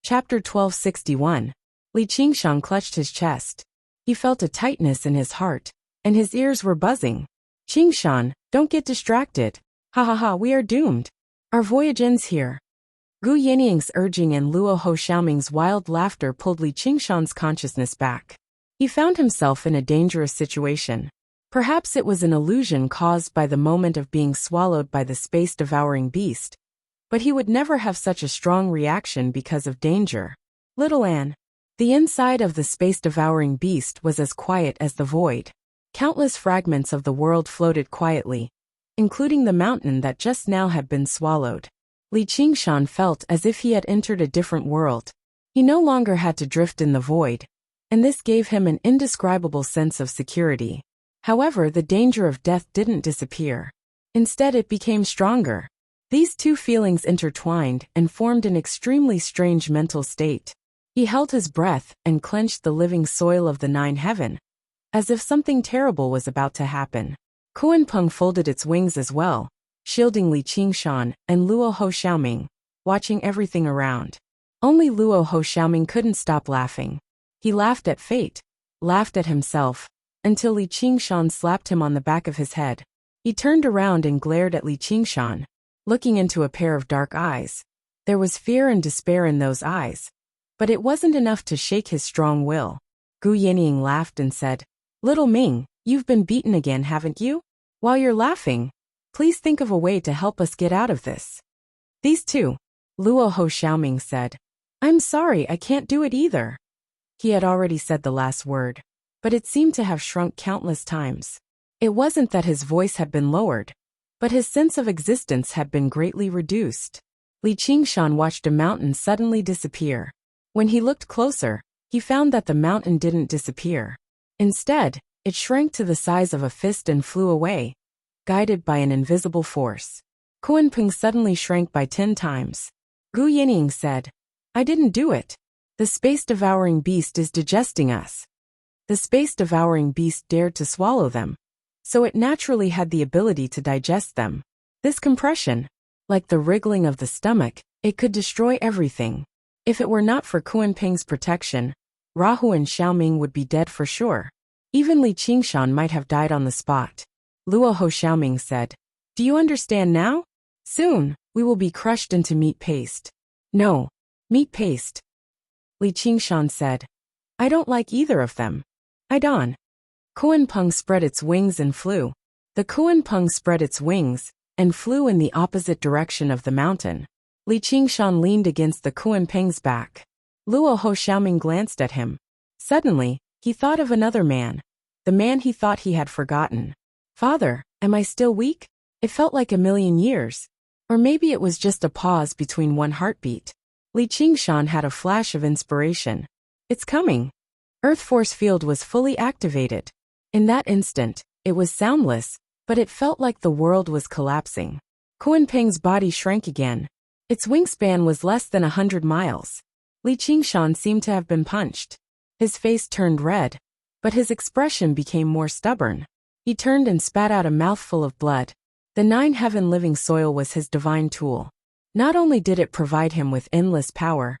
Chapter 1261. Li Qingshan clutched his chest. He felt a tightness in his heart, and his ears were buzzing. Qingshan, don't get distracted. Ha ha ha, we are doomed. Our voyage ends here. Gu Yiniying's urging and Luo Ho Xiaoming's wild laughter pulled Li Qingshan's consciousness back. He found himself in a dangerous situation. Perhaps it was an illusion caused by the moment of being swallowed by the space-devouring beast, but he would never have such a strong reaction because of danger. Little Anne. The inside of the space-devouring beast was as quiet as the void. Countless fragments of the world floated quietly, including the mountain that just now had been swallowed. Li Qingshan felt as if he had entered a different world. He no longer had to drift in the void, and this gave him an indescribable sense of security. However, the danger of death didn't disappear. Instead, it became stronger. These two feelings intertwined and formed an extremely strange mental state. He held his breath and clenched the living soil of the nine heaven, as if something terrible was about to happen. Kunpeng folded its wings as well, shielding Li Qingshan and Luo Ho Xiaoming, watching everything around. Only Luo Ho Xiaoming couldn't stop laughing. He laughed at fate, laughed at himself, until Li Qingshan slapped him on the back of his head. He turned around and glared at Li Qingshan, looking into a pair of dark eyes. There was fear and despair in those eyes, but it wasn't enough to shake his strong will. Gu Yinying laughed and said, "Little Ming, you've been beaten again, haven't you? While you're laughing, please think of a way to help us get out of this." "These two," Luo Ho Xiaoming said. "I'm sorry, I can't do it either." He had already said the last word, but it seemed to have shrunk countless times. It wasn't that his voice had been lowered, but his sense of existence had been greatly reduced. Li Qingshan watched a mountain suddenly disappear. When he looked closer, he found that the mountain didn't disappear. Instead, it shrank to the size of a fist and flew away, guided by an invisible force. Kunpeng suddenly shrank by 10 times. Gu Yinying said, "I didn't do it. The space-devouring beast is digesting us." The space-devouring beast dared to swallow them, so it naturally had the ability to digest them. This compression, like the wriggling of the stomach, it could destroy everything. If it were not for Kunpeng's protection, Rahu and Xiaoming would be dead for sure. Even Li Qingshan might have died on the spot. Luo Ho Xiaoming said, "Do you understand now? Soon, we will be crushed into meat paste." "No, meat paste." Li Qingshan said, "I don't like either of them. I don't." Kunpeng spread its wings and flew. The Kunpeng spread its wings and flew in the opposite direction of the mountain. Li Qingshan leaned against the Kunpeng's back. Luo Ho Xiaoming glanced at him. Suddenly, he thought of another man, the man he thought he had forgotten. "Father, am I still weak?" It felt like a million years. Or maybe it was just a pause between one heartbeat. Li Qingshan had a flash of inspiration. "It's coming." Earth force field was fully activated. In that instant, it was soundless, but it felt like the world was collapsing. Kunpeng's body shrank again. Its wingspan was less than 100 miles. Li Qingshan seemed to have been punched. His face turned red, but his expression became more stubborn. He turned and spat out a mouthful of blood. The nine heaven living soil was his divine tool. Not only did it provide him with endless power,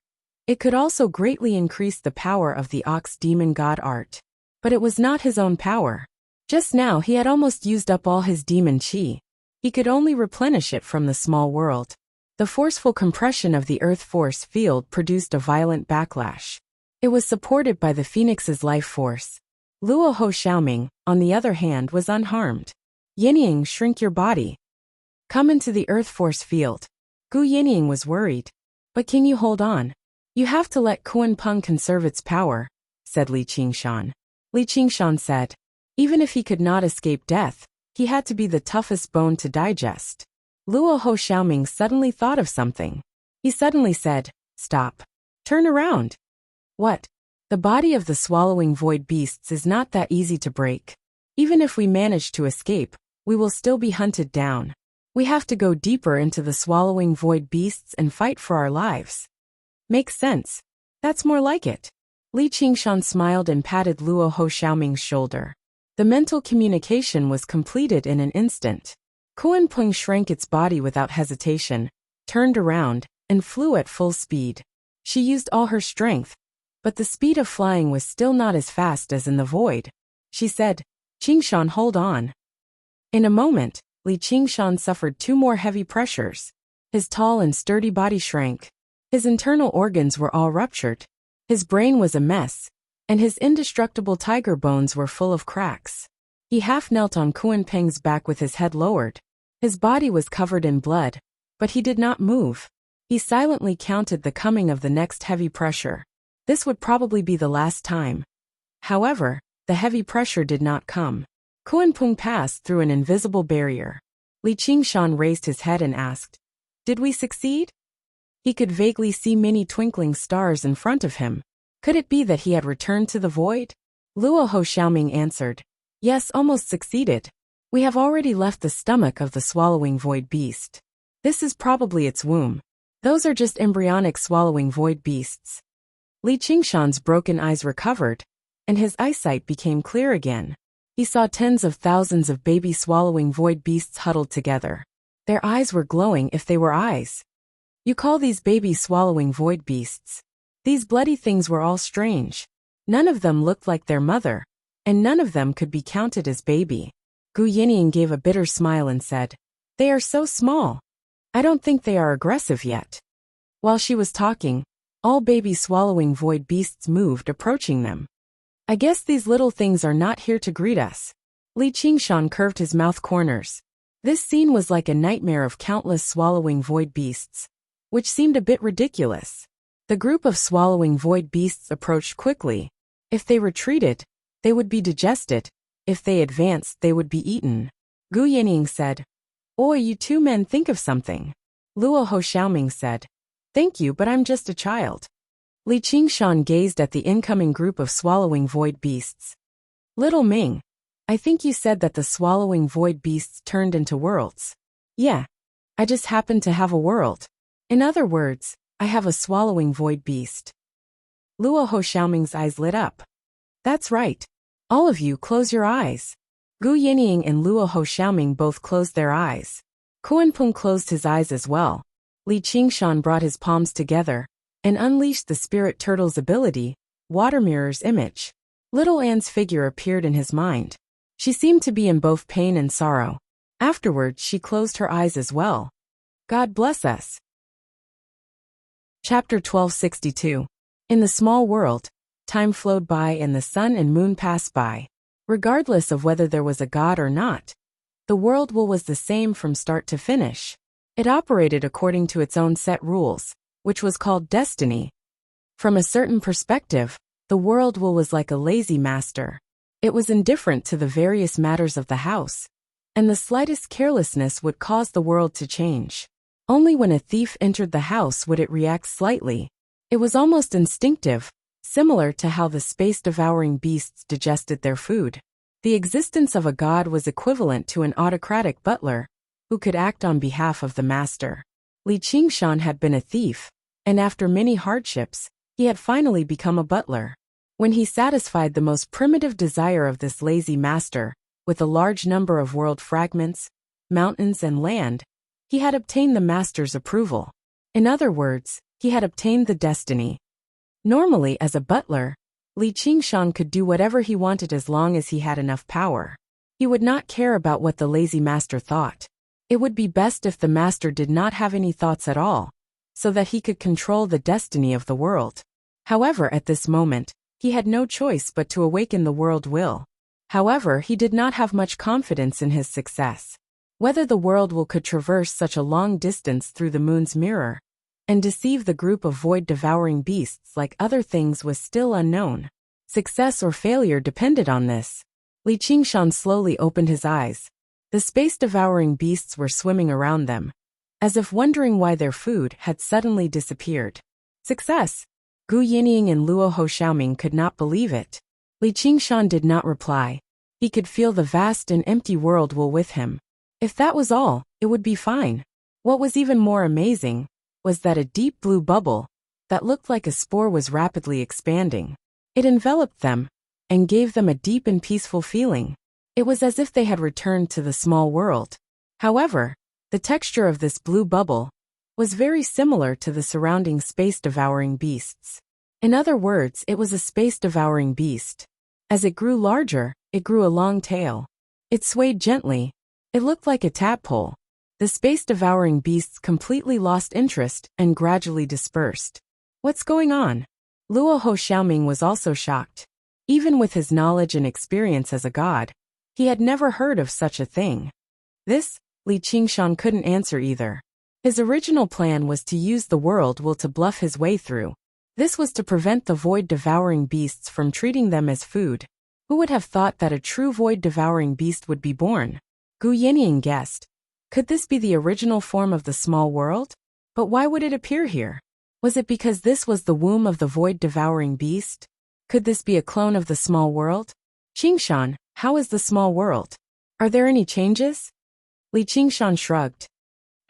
it could also greatly increase the power of the ox demon god art. But it was not his own power. Just now he had almost used up all his demon chi. He could only replenish it from the small world. The forceful compression of the earth force field produced a violent backlash. It was supported by the phoenix's life force. Luo Ho Xiaoming, on the other hand, was unharmed. "Yinying, shrink your body. Come into the earth force field." Gu Yinying was worried. "But can you hold on? You have to let Kunpeng conserve its power," said Li Qingshan. Li Qingshan said, even if he could not escape death, he had to be the toughest bone to digest. Luo Ho Xiaoming suddenly thought of something. He suddenly said, "Stop. Turn around." "What?" "The body of the swallowing void beasts is not that easy to break. Even if we manage to escape, we will still be hunted down. We have to go deeper into the swallowing void beasts and fight for our lives." "Makes sense. That's more like it." Li Qingshan smiled and patted Luo Ho Xiaoming's shoulder. The mental communication was completed in an instant. Kunpeng shrank its body without hesitation, turned around, and flew at full speed. She used all her strength, but the speed of flying was still not as fast as in the void. She said, "Qingshan, hold on." In a moment, Li Qingshan suffered 2 more heavy pressures. His tall and sturdy body shrank. His internal organs were all ruptured. His brain was a mess, and his indestructible tiger bones were full of cracks. He half knelt on Kunpeng's back with his head lowered. His body was covered in blood, but he did not move. He silently counted the coming of the next heavy pressure. This would probably be the last time. However, the heavy pressure did not come. Kunpeng passed through an invisible barrier. Li Qingshan raised his head and asked, "Did we succeed?" He could vaguely see many twinkling stars in front of him. Could it be that he had returned to the void? Luo Ho Xiaoming answered, "Yes, almost succeeded. We have already left the stomach of the swallowing void beast. This is probably its womb. Those are just embryonic swallowing void beasts." Li Qingshan's broken eyes recovered, and his eyesight became clear again. He saw tens of thousands of baby swallowing void beasts huddled together. Their eyes were glowing if they were eyes. You call these baby swallowing void beasts? These bloody things were all strange. None of them looked like their mother, and none of them could be counted as baby. Gu Yinying gave a bitter smile and said, "They are so small. I don't think they are aggressive yet." While she was talking, all baby swallowing void beasts moved, approaching them. "I guess these little things are not here to greet us." Li Qingshan curved his mouth corners. This scene was like a nightmare of countless swallowing void beasts, which seemed a bit ridiculous. The group of swallowing void beasts approached quickly. If they retreated, they would be digested. If they advanced, they would be eaten. Gu Yinying said, "Oi, you 2 men, think of something." Luo Ho Xiaoming said, "Thank you, but I'm just a child." Li Qingshan gazed at the incoming group of swallowing void beasts. "Little Ming, I think you said that the swallowing void beasts turned into worlds." "Yeah. I just happen to have a world. In other words, I have a swallowing void beast." Luo Ho Xiaoming's eyes lit up. "That's right. All of you, close your eyes." Gu Yinying and Luo Ho Xiaoming both closed their eyes. Kunpeng closed his eyes as well. Li Qingshan brought his palms together and unleashed the spirit turtle's ability, Water Mirror's image. Little Anne's figure appeared in his mind. She seemed to be in both pain and sorrow. Afterwards, she closed her eyes as well. God bless us. Chapter 1262. In the small world, time flowed by and the sun and moon passed by. Regardless of whether there was a god or not, the world was the same from start to finish. It operated according to its own set rules, which was called destiny. From a certain perspective, the world was like a lazy master. It was indifferent to the various matters of the house, and the slightest carelessness would cause the world to change. Only when a thief entered the house would it react slightly. It was almost instinctive, similar to how the space-devouring beasts digested their food. The existence of a god was equivalent to an autocratic butler, who could act on behalf of the master. Li Qingshan had been a thief, and after many hardships, he had finally become a butler. When he satisfied the most primitive desire of this lazy master, with a large number of world fragments, mountains and land, he had obtained the master's approval. In other words, he had obtained the destiny. Normally, as a butler, Li Qingshan could do whatever he wanted as long as he had enough power. He would not care about what the lazy master thought. It would be best if the master did not have any thoughts at all, so that he could control the destiny of the world. However, at this moment, he had no choice but to awaken the world will. However, he did not have much confidence in his success. Whether the world will could traverse such a long distance through the moon's mirror and deceive the group of void-devouring beasts like other things was still unknown. Success or failure depended on this. Li Qingshan slowly opened his eyes. The space-devouring beasts were swimming around them, as if wondering why their food had suddenly disappeared. Success! Gu Yinying and Luo Ho Xiaoming could not believe it. Li Qingshan did not reply. He could feel the vast and empty world with him. If that was all, it would be fine. What was even more amazing was that a deep blue bubble that looked like a spore was rapidly expanding. It enveloped them and gave them a deep and peaceful feeling. It was as if they had returned to the small world. However, the texture of this blue bubble was very similar to the surrounding space-devouring beasts. In other words, it was a space-devouring beast. As it grew larger, it grew a long tail. It swayed gently. It looked like a tadpole. The space-devouring beasts completely lost interest and gradually dispersed. What's going on? Luo Ho Xiaoming was also shocked. Even with his knowledge and experience as a god, he had never heard of such a thing. This, Li Qingshan couldn't answer either. His original plan was to use the world will to bluff his way through. This was to prevent the void-devouring beasts from treating them as food. Who would have thought that a true void-devouring beast would be born? Gu Yanning guessed. Could this be the original form of the small world? But why would it appear here? Was it because this was the womb of the void-devouring beast? Could this be a clone of the small world? Qingshan, how is the small world? Are there any changes? Li Qingshan shrugged.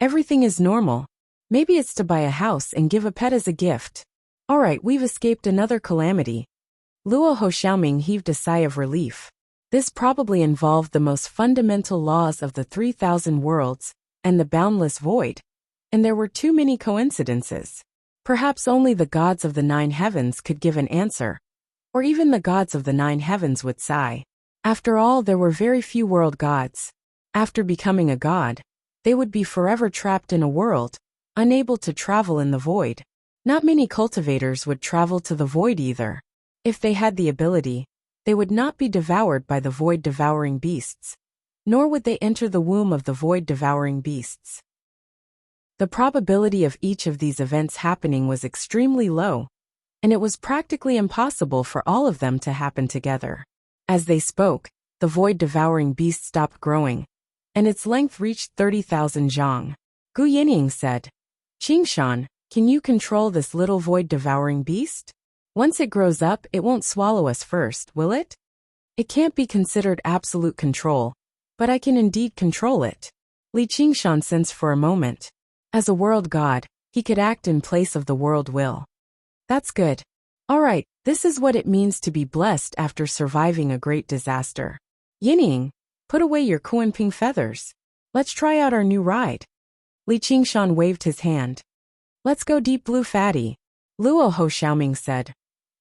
Everything is normal. Maybe it's to buy a house and give a pet as a gift. Alright, we've escaped another calamity. Luo Ho Xiaoming heaved a sigh of relief. This probably involved the most fundamental laws of the 3,000 worlds and the boundless void, and there were too many coincidences. Perhaps only the gods of the 9 heavens could give an answer, or even the gods of the 9 heavens would sigh. After all, there were very few world gods. After becoming a god, they would be forever trapped in a world, unable to travel in the void. Not many cultivators would travel to the void either. If they had the ability, they would not be devoured by the void-devouring beasts, nor would they enter the womb of the void-devouring beasts. The probability of each of these events happening was extremely low, and it was practically impossible for all of them to happen together. As they spoke, the void-devouring beast stopped growing, and its length reached 30,000 zhang. Gu Yanning said, Qingshan, can you control this little void-devouring beast? Once it grows up, it won't swallow us first, will it? It can't be considered absolute control, but I can indeed control it. Li Qingshan sensed for a moment. As a world god, he could act in place of the world will. That's good. Alright, this is what it means to be blessed after surviving a great disaster. Yanning, put away your Kuanping feathers. Let's try out our new ride. Li Qingshan waved his hand. Let's go Deep Blue Fatty. Luo Ho Xiaoming said.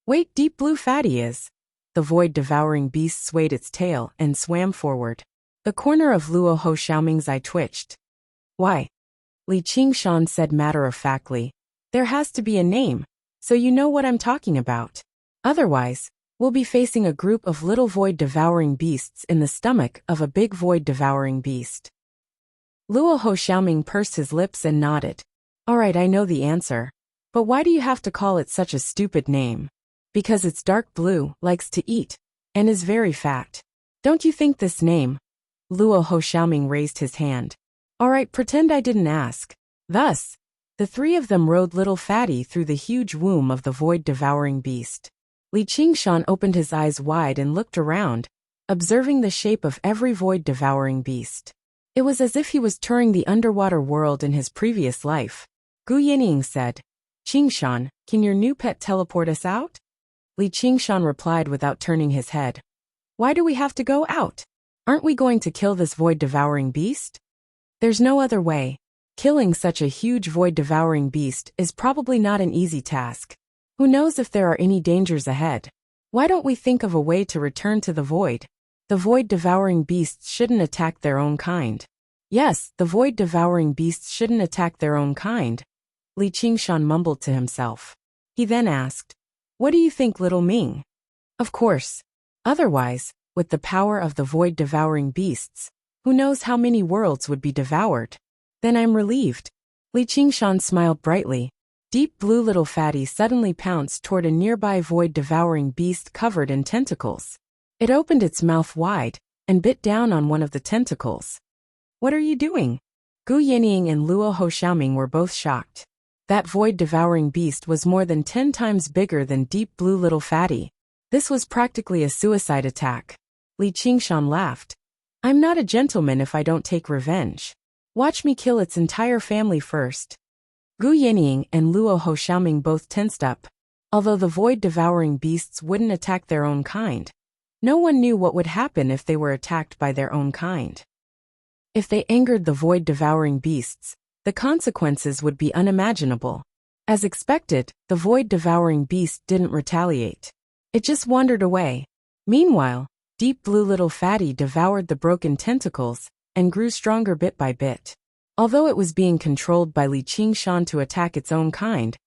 Wait, Deep Blue Fatty is. The void-devouring beast swayed its tail and swam forward. The corner of Luo Ho Xiaoming's eye twitched. Why? Li Qingshan said matter-of-factly. There has to be a name, so you know what I'm talking about. Otherwise, we'll be facing a group of little void-devouring beasts in the stomach of a big void-devouring beast. Luo Ho Xiaoming pursed his lips and nodded. Alright, I know the answer. But why do you have to call it such a stupid name? Because it's dark blue, likes to eat, and is very fat. Don't you think this name? Luo Ho Xiaoming raised his hand. Alright, pretend I didn't ask. Thus, the three of them rode little Fatty through the huge womb of the void-devouring beast. Li Qingshan opened his eyes wide and looked around, observing the shape of every void-devouring beast. It was as if he was touring the underwater world in his previous life. Gu Yanning said, Qingshan, can your new pet teleport us out? Li Qingshan replied without turning his head. Why do we have to go out? Aren't we going to kill this void-devouring beast? There's no other way. Killing such a huge void-devouring beast is probably not an easy task. Who knows if there are any dangers ahead? Why don't we think of a way to return to the void? The void-devouring beasts shouldn't attack their own kind. Yes, the void-devouring beasts shouldn't attack their own kind. Li Qingshan mumbled to himself. He then asked, What do you think, little Ming? Of course. Otherwise, with the power of the void-devouring beasts, who knows how many worlds would be devoured? Then I'm relieved. Li Qingshan smiled brightly. Deep Blue Little Fatty suddenly pounced toward a nearby void-devouring beast covered in tentacles. It opened its mouth wide and bit down on one of the tentacles. What are you doing? Gu Yanning and Luo Ho Xiaoming were both shocked. That void-devouring beast was more than 10 times bigger than Deep Blue Little Fatty. This was practically a suicide attack. Li Qingshan laughed. I'm not a gentleman if I don't take revenge. Watch me kill its entire family first. Gu Yanning and Luo Ho Xiaoming both tensed up. Although the void-devouring beasts wouldn't attack their own kind, no one knew what would happen if they were attacked by their own kind. If they angered the void-devouring beasts, the consequences would be unimaginable. As expected, the void-devouring beast didn't retaliate. It just wandered away. Meanwhile, Deep Blue Little Fatty devoured the broken tentacles and grew stronger bit by bit. Although it was being controlled by Li Qingshan to attack its own kind,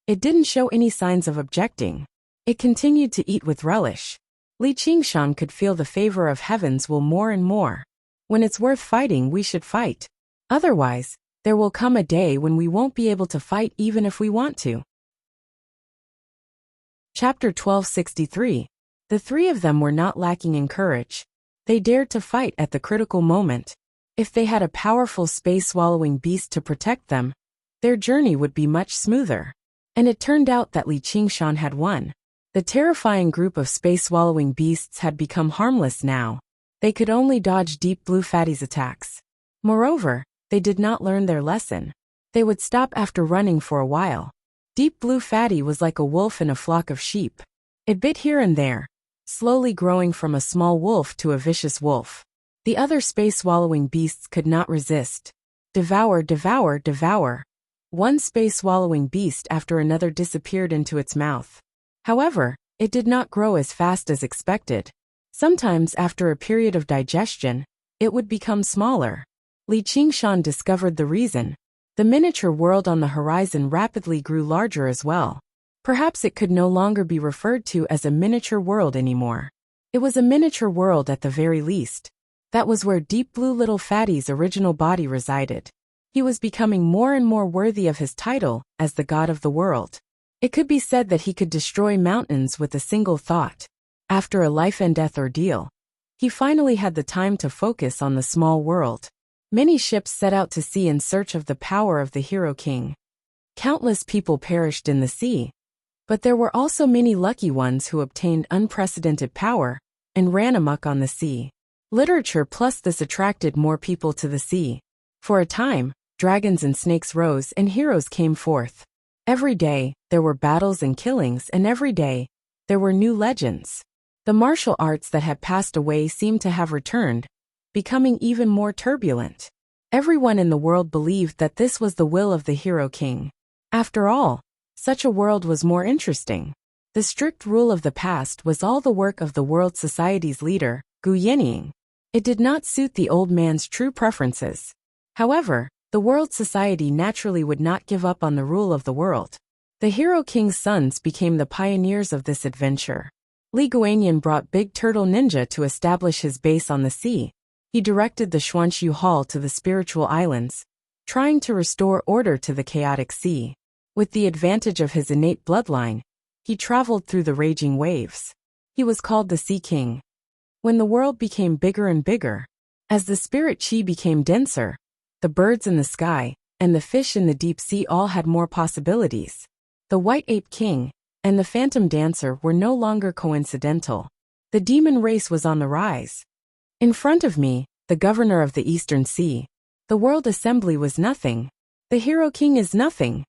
it didn't show any signs of objecting. It continued to eat with relish. Li Qingshan could feel the favor of heavens will more and more. When it's worth fighting, we should fight. Otherwise, there will come a day when we won't be able to fight even if we want to. Chapter 1263. The three of them were not lacking in courage. They dared to fight at the critical moment. If they had a powerful space-swallowing beast to protect them, their journey would be much smoother. And it turned out that Li Qingshan had won. The terrifying group of space-swallowing beasts had become harmless now. They could only dodge Deep Blue Fatty's attacks. Moreover, they did not learn their lesson. They would stop after running for a while. Deep Blue Fatty was like a wolf in a flock of sheep. It bit here and there, slowly growing from a small wolf to a vicious wolf. The other space-swallowing beasts could not resist. Devour, devour, devour. One space-swallowing beast after another disappeared into its mouth. However, it did not grow as fast as expected. Sometimes after a period of digestion, it would become smaller. Li Qingshan discovered the reason. The miniature world on the horizon rapidly grew larger as well. Perhaps it could no longer be referred to as a miniature world anymore. It was a miniature world at the very least. That was where Deep Blue Little Fatty's original body resided. He was becoming more and more worthy of his title as the god of the world. It could be said that he could destroy mountains with a single thought. After a life-and-death ordeal, he finally had the time to focus on the small world. Many ships set out to sea in search of the power of the Hero King. Countless people perished in the sea. But there were also many lucky ones who obtained unprecedented power and ran amok on the sea. Literature plus this attracted more people to the sea. For a time, dragons and snakes rose and heroes came forth. Every day, there were battles and killings, and every day, there were new legends. The martial arts that had passed away seemed to have returned, becoming even more turbulent. Everyone in the world believed that this was the will of the Hero King. After all, such a world was more interesting. The strict rule of the past was all the work of the world society's leader, Gu Yenying. It did not suit the old man's true preferences. However, the world society naturally would not give up on the rule of the world. The Hero King's sons became the pioneers of this adventure. Li Guanyin brought Big Turtle Ninja to establish his base on the sea. He directed the Xuanxu Hall to the spiritual islands, trying to restore order to the chaotic sea. With the advantage of his innate bloodline, he traveled through the raging waves. He was called the Sea King. When the world became bigger and bigger, as the spirit chi became denser, the birds in the sky and the fish in the deep sea all had more possibilities. The White Ape King and the Phantom Dancer were no longer coincidental. The demon race was on the rise. In front of me, the governor of the Eastern Sea. The World Assembly was nothing. The Hero King is nothing.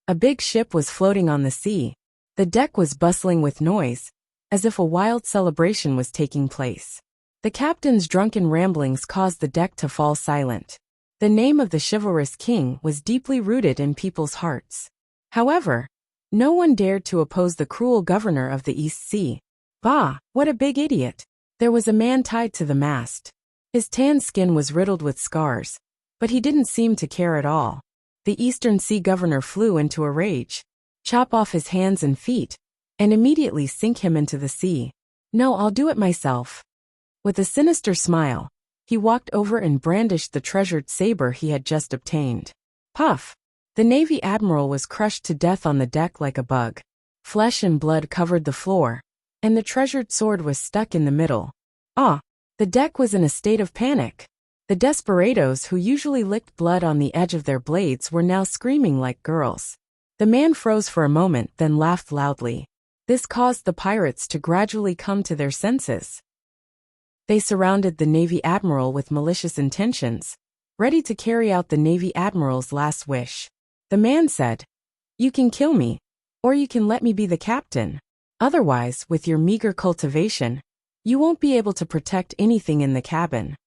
A big ship was floating on the sea. The deck was bustling with noise, as if a wild celebration was taking place. The captain's drunken ramblings caused the deck to fall silent. The name of the chivalrous king was deeply rooted in people's hearts. However, no one dared to oppose the cruel governor of the East Sea. Bah, what a big idiot. There was a man tied to the mast. His tan skin was riddled with scars, but he didn't seem to care at all. The Eastern Sea governor flew into a rage. Chop off his hands and feet, and immediately sink him into the sea. No, I'll do it myself. With a sinister smile, he walked over and brandished the treasured saber he had just obtained. Puff! The Navy Admiral was crushed to death on the deck like a bug. Flesh and blood covered the floor, and the treasured sword was stuck in the middle. The deck was in a state of panic. The desperados who usually licked blood on the edge of their blades were now screaming like girls. The man froze for a moment, then laughed loudly. This caused the pirates to gradually come to their senses. They surrounded the Navy Admiral with malicious intentions, ready to carry out the Navy Admiral's last wish. The man said, "You can kill me, or you can let me be the captain. Otherwise, with your meager cultivation, you won't be able to protect anything in the cabin."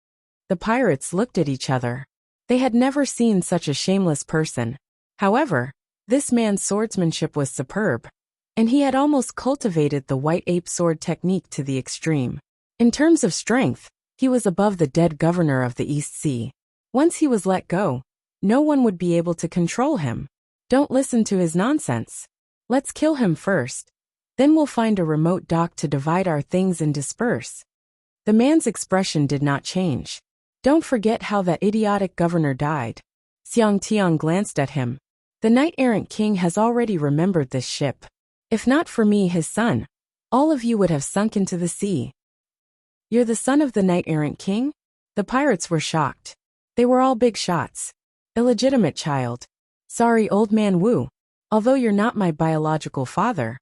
The pirates looked at each other. They had never seen such a shameless person. However, this man's swordsmanship was superb, and he had almost cultivated the white ape sword technique to the extreme. In terms of strength, he was above the dead governor of the East Sea. Once he was let go, no one would be able to control him. Don't listen to his nonsense. Let's kill him first. Then we'll find a remote dock to divide our things and disperse. The man's expression did not change. Don't forget how that idiotic governor died. Xiang Tiang glanced at him. The knight-errant king has already remembered this ship. If not for me, his son, all of you would have sunk into the sea. You're the son of the knight-errant king? The pirates were shocked. They were all big shots. Illegitimate child. Sorry, old man Wu. Although you're not my biological father,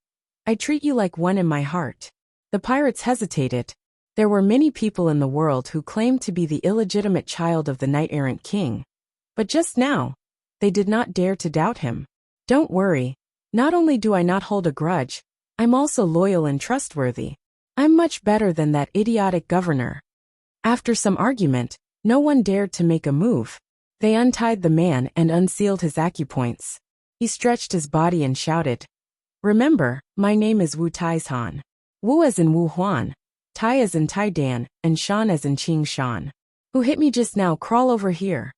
I treat you like one in my heart. The pirates hesitated. There were many people in the world who claimed to be the illegitimate child of the knight-errant king. But just now, they did not dare to doubt him. Don't worry. Not only do I not hold a grudge, I'm also loyal and trustworthy. I'm much better than that idiotic governor. After some argument, no one dared to make a move. They untied the man and unsealed his acupoints. He stretched his body and shouted, "Remember, my name is Wu Taishan. Wu as in Wu Huan, Tai as in Tai Dan, and Shan as in Qing Shan. Who hit me just now? Crawl over here."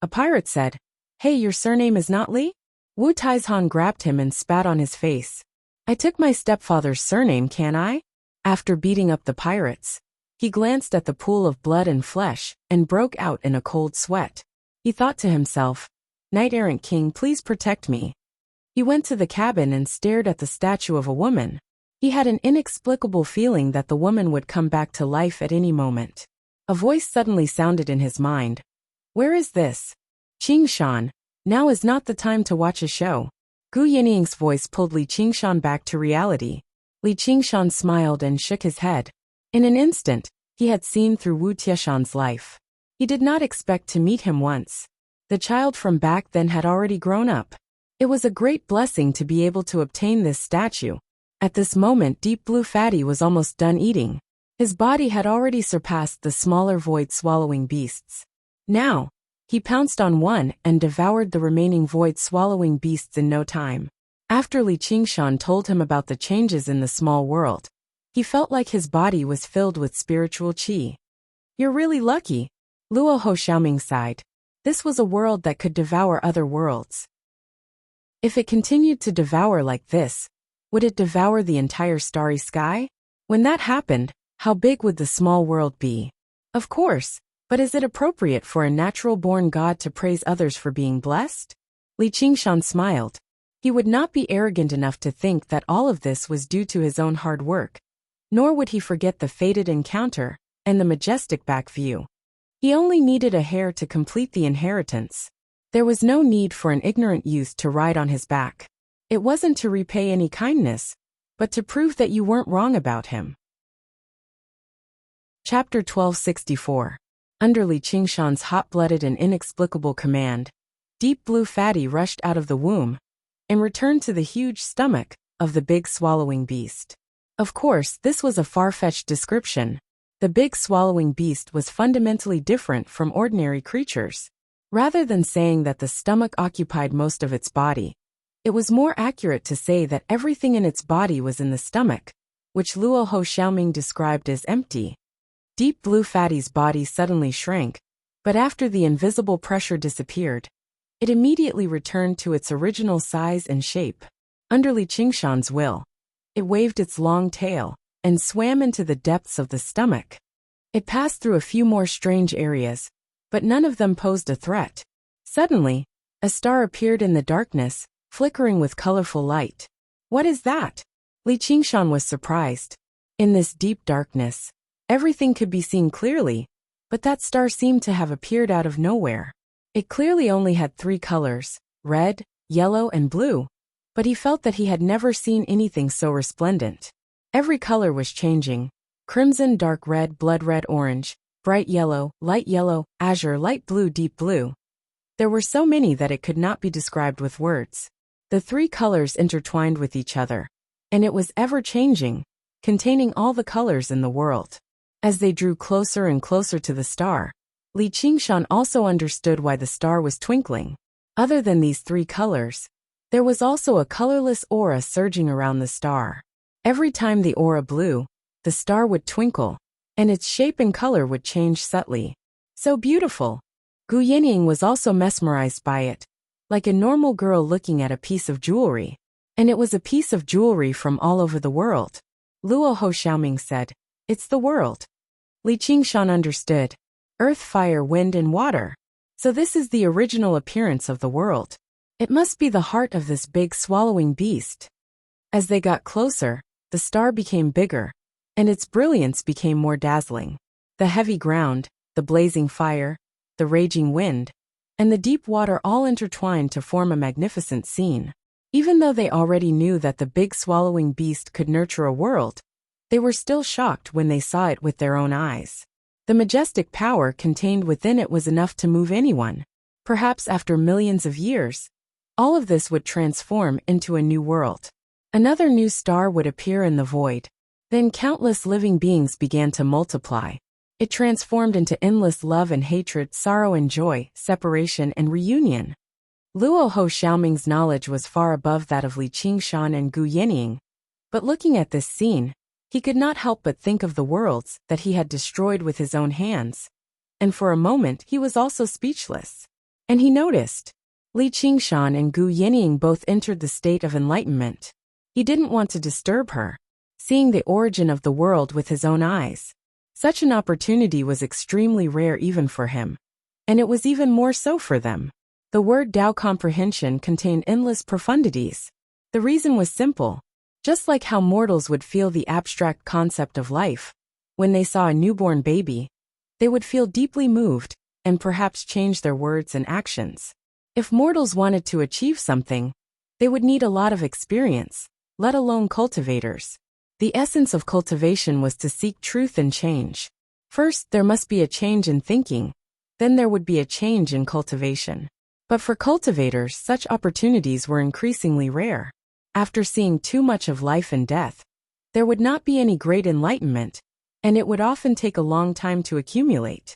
A pirate said, "Hey, your surname is not Li?" Wu Taishan grabbed him and spat on his face. "I took my stepfather's surname, can I?" After beating up the pirates, he glanced at the pool of blood and flesh and broke out in a cold sweat. He thought to himself, "Knight-errant king, please protect me." He went to the cabin and stared at the statue of a woman. He had an inexplicable feeling that the woman would come back to life at any moment. A voice suddenly sounded in his mind. "Where is this? Qing Shan, now is not the time to watch a show." Gu Yining's voice pulled Li Qingshan back to reality. Li Qingshan smiled and shook his head. In an instant, he had seen through Wu Tieshan's life. He did not expect to meet him once. The child from back then had already grown up. It was a great blessing to be able to obtain this statue. At this moment, Deep Blue Fatty was almost done eating. His body had already surpassed the smaller void-swallowing beasts. Now, he pounced on one and devoured the remaining void-swallowing beasts in no time. After Li Qingshan told him about the changes in the small world, he felt like his body was filled with spiritual qi. "You're really lucky," Luo Ho Xiaoming sighed. This was a world that could devour other worlds. If it continued to devour like this, would it devour the entire starry sky? When that happened, how big would the small world be? Of course, but is it appropriate for a natural-born god to praise others for being blessed? Li Qingshan smiled. He would not be arrogant enough to think that all of this was due to his own hard work, nor would he forget the fated encounter and the majestic back view. He only needed a heir to complete the inheritance. There was no need for an ignorant youth to ride on his back. It wasn't to repay any kindness, but to prove that you weren't wrong about him. Chapter 1264. Under Li Qingshan's hot-blooded and inexplicable command, Deep Blue Fatty rushed out of the womb and returned to the huge stomach of the big swallowing beast. Of course, this was a far-fetched description. The big swallowing beast was fundamentally different from ordinary creatures. Rather than saying that the stomach occupied most of its body, it was more accurate to say that everything in its body was in the stomach, which Luo Ho Xiaoming described as empty. Deep Blue Fatty's body suddenly shrank, but after the invisible pressure disappeared, it immediately returned to its original size and shape. Under Li Qingshan's will, it waved its long tail and swam into the depths of the stomach. It passed through a few more strange areas, but none of them posed a threat. Suddenly, a star appeared in the darkness, flickering with colorful light. "What is that?" Li Qingshan was surprised. In this deep darkness, everything could be seen clearly, but that star seemed to have appeared out of nowhere. It clearly only had 3 colors, red, yellow, and blue, but he felt that he had never seen anything so resplendent. Every color was changing: crimson, dark red, blood red, orange, bright yellow, azure, light blue, deep blue. There were so many that it could not be described with words. The 3 colors intertwined with each other, and it was ever-changing, containing all the colors in the world. As they drew closer and closer to the star, Li Qingshan also understood why the star was twinkling. Other than these three colors, there was also a colorless aura surging around the star. Every time the aura blew, the star would twinkle, and its shape and color would change subtly. So beautiful! Gu Yinying was also mesmerized by it, like a normal girl looking at a piece of jewelry. And it was a piece of jewelry from all over the world. Luo Ho Xiaoming said, "It's the world." Li Qingshan understood. Earth, fire, wind, and water. So this is the original appearance of the world. It must be the heart of this big swallowing beast. As they got closer, the star became bigger, and its brilliance became more dazzling. The heavy ground, the blazing fire, the raging wind, and the deep water all intertwined to form a magnificent scene. Even though they already knew that the big swallowing beast could nurture a world, they were still shocked when they saw it with their own eyes. The majestic power contained within it was enough to move anyone. Perhaps after millions of years, all of this would transform into a new world. Another new star would appear in the void. Then countless living beings began to multiply. It transformed into endless love and hatred, sorrow and joy, separation and reunion. Luo Ho Xiaoming's knowledge was far above that of Li Qingshan and Gu Yinying, but looking at this scene, he could not help but think of the worlds that he had destroyed with his own hands, and for a moment he was also speechless. And he noticed, Li Qingshan and Gu Yinying both entered the state of enlightenment. He didn't want to disturb her, seeing the origin of the world with his own eyes. Such an opportunity was extremely rare even for him, and it was even more so for them. The word Tao comprehension contained endless profundities. The reason was simple. Just like how mortals would feel the abstract concept of life, when they saw a newborn baby, they would feel deeply moved, and perhaps change their words and actions. If mortals wanted to achieve something, they would need a lot of experience, let alone cultivators. The essence of cultivation was to seek truth and change. First, there must be a change in thinking, then there would be a change in cultivation. But for cultivators, such opportunities were increasingly rare. After seeing too much of life and death, there would not be any great enlightenment, and it would often take a long time to accumulate.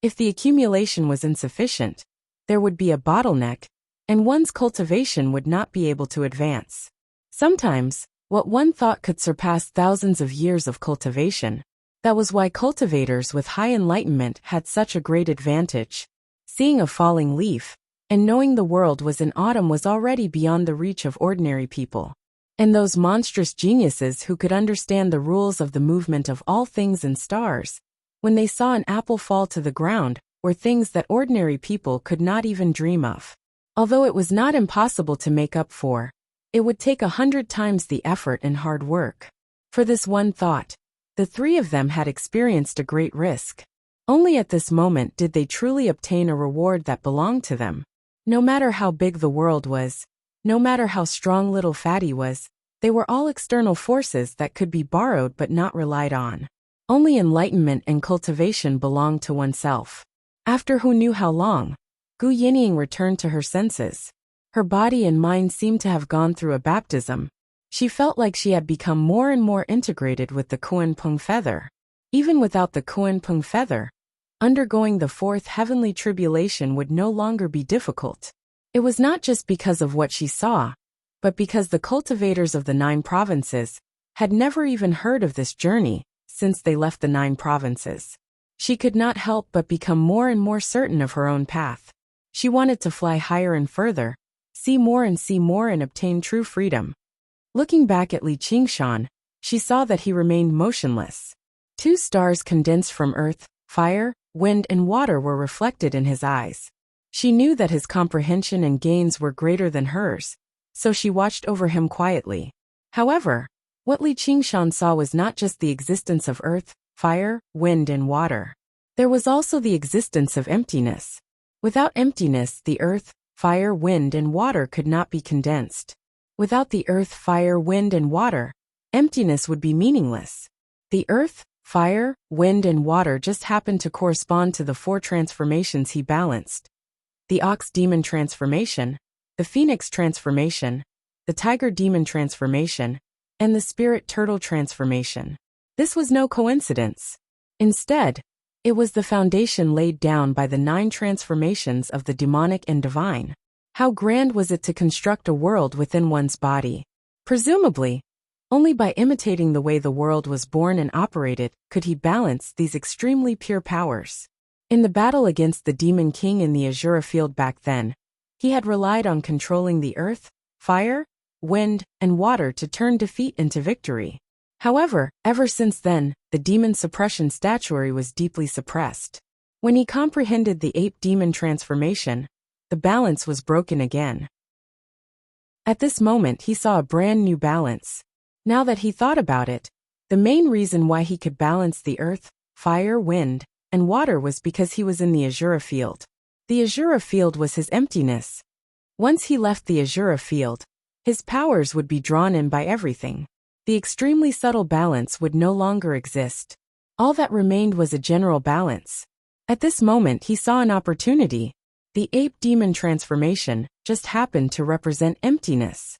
If the accumulation was insufficient, there would be a bottleneck, and one's cultivation would not be able to advance. Sometimes, what one thought could surpass thousands of years of cultivation. That was why cultivators with high enlightenment had such a great advantage. Seeing a falling leaf, and knowing the world was in autumn was already beyond the reach of ordinary people. And those monstrous geniuses who could understand the rules of the movement of all things and stars, when they saw an apple fall to the ground, were things that ordinary people could not even dream of. Although it was not impossible to make up for, it would take 100 times the effort and hard work. For this one thought, the three of them had experienced a great risk. Only at this moment did they truly obtain a reward that belonged to them. No matter how big the world was, no matter how strong little Fatty was, they were all external forces that could be borrowed but not relied on. Only enlightenment and cultivation belonged to oneself. After who knew how long, Gu Yinying returned to her senses. Her body and mind seemed to have gone through a baptism. She felt like she had become more and more integrated with the Kunpeng feather. Even without the Kunpeng feather, undergoing the fourth heavenly tribulation would no longer be difficult. It was not just because of what she saw, but because the cultivators of the 9 provinces had never even heard of this journey since they left the 9 provinces. She could not help but become more and more certain of her own path. She wanted to fly higher and further, see more and obtain true freedom. Looking back at Li Qingshan, she saw that he remained motionless. 2 stars condensed from earth, fire, wind and water were reflected in his eyes. She knew that his comprehension and gains were greater than hers, so she watched over him quietly. However, what Li Qingshan saw was not just the existence of earth, fire, wind and water. There was also the existence of emptiness. Without emptiness, the earth, fire, wind and water could not be condensed. Without the earth, fire, wind and water, emptiness would be meaningless. The earth, fire, wind and water just happened to correspond to the 4 transformations he balanced. The ox demon transformation, the phoenix transformation, the tiger demon transformation, and the spirit turtle transformation. This was no coincidence. Instead, It was the foundation laid down by the 9 transformations of the demonic and divine. How grand was it to construct a world within one's body? Presumably, only by imitating the way the world was born and operated could he balance these extremely pure powers. In the battle against the Demon King in the Azura field back then, he had relied on controlling the earth, fire, wind, and water to turn defeat into victory. However, ever since then, the demon suppression statuary was deeply suppressed. When he comprehended the ape demon transformation, the balance was broken again. At this moment he saw a brand new balance. Now that he thought about it, the main reason why he could balance the earth, fire, wind, and water was because he was in the Azura field. The Azura field was his emptiness. Once he left the Azura field, his powers would be drawn in by everything. The extremely subtle balance would no longer exist. All that remained was a general balance. At this moment he saw an opportunity. The ape demon transformation just happened to represent emptiness.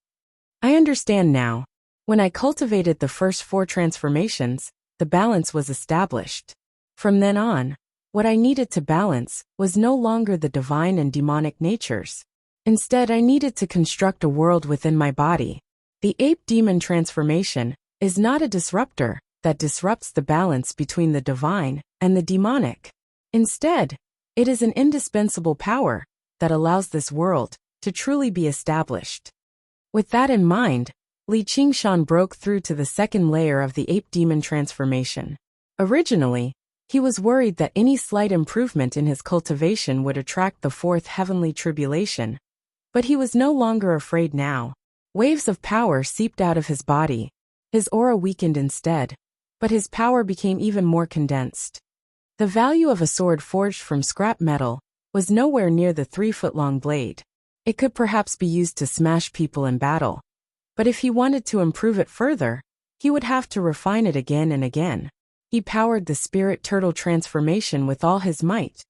I understand now. When I cultivated the first 4 transformations, the balance was established. From then on, what I needed to balance was no longer the divine and demonic natures. Instead, I needed to construct a world within my body. The ape demon transformation is not a disruptor that disrupts the balance between the divine and the demonic. Instead, it is an indispensable power that allows this world to truly be established. With that in mind, Li Qingshan broke through to the second layer of the ape demon transformation. Originally, he was worried that any slight improvement in his cultivation would attract the 4th heavenly tribulation. But he was no longer afraid now. Waves of power seeped out of his body. His aura weakened instead, but his power became even more condensed. The value of a sword forged from scrap metal was nowhere near the 3-foot-long blade. It could perhaps be used to smash people in battle. But if he wanted to improve it further, he would have to refine it again and again. He powered the spirit turtle transformation with all his might,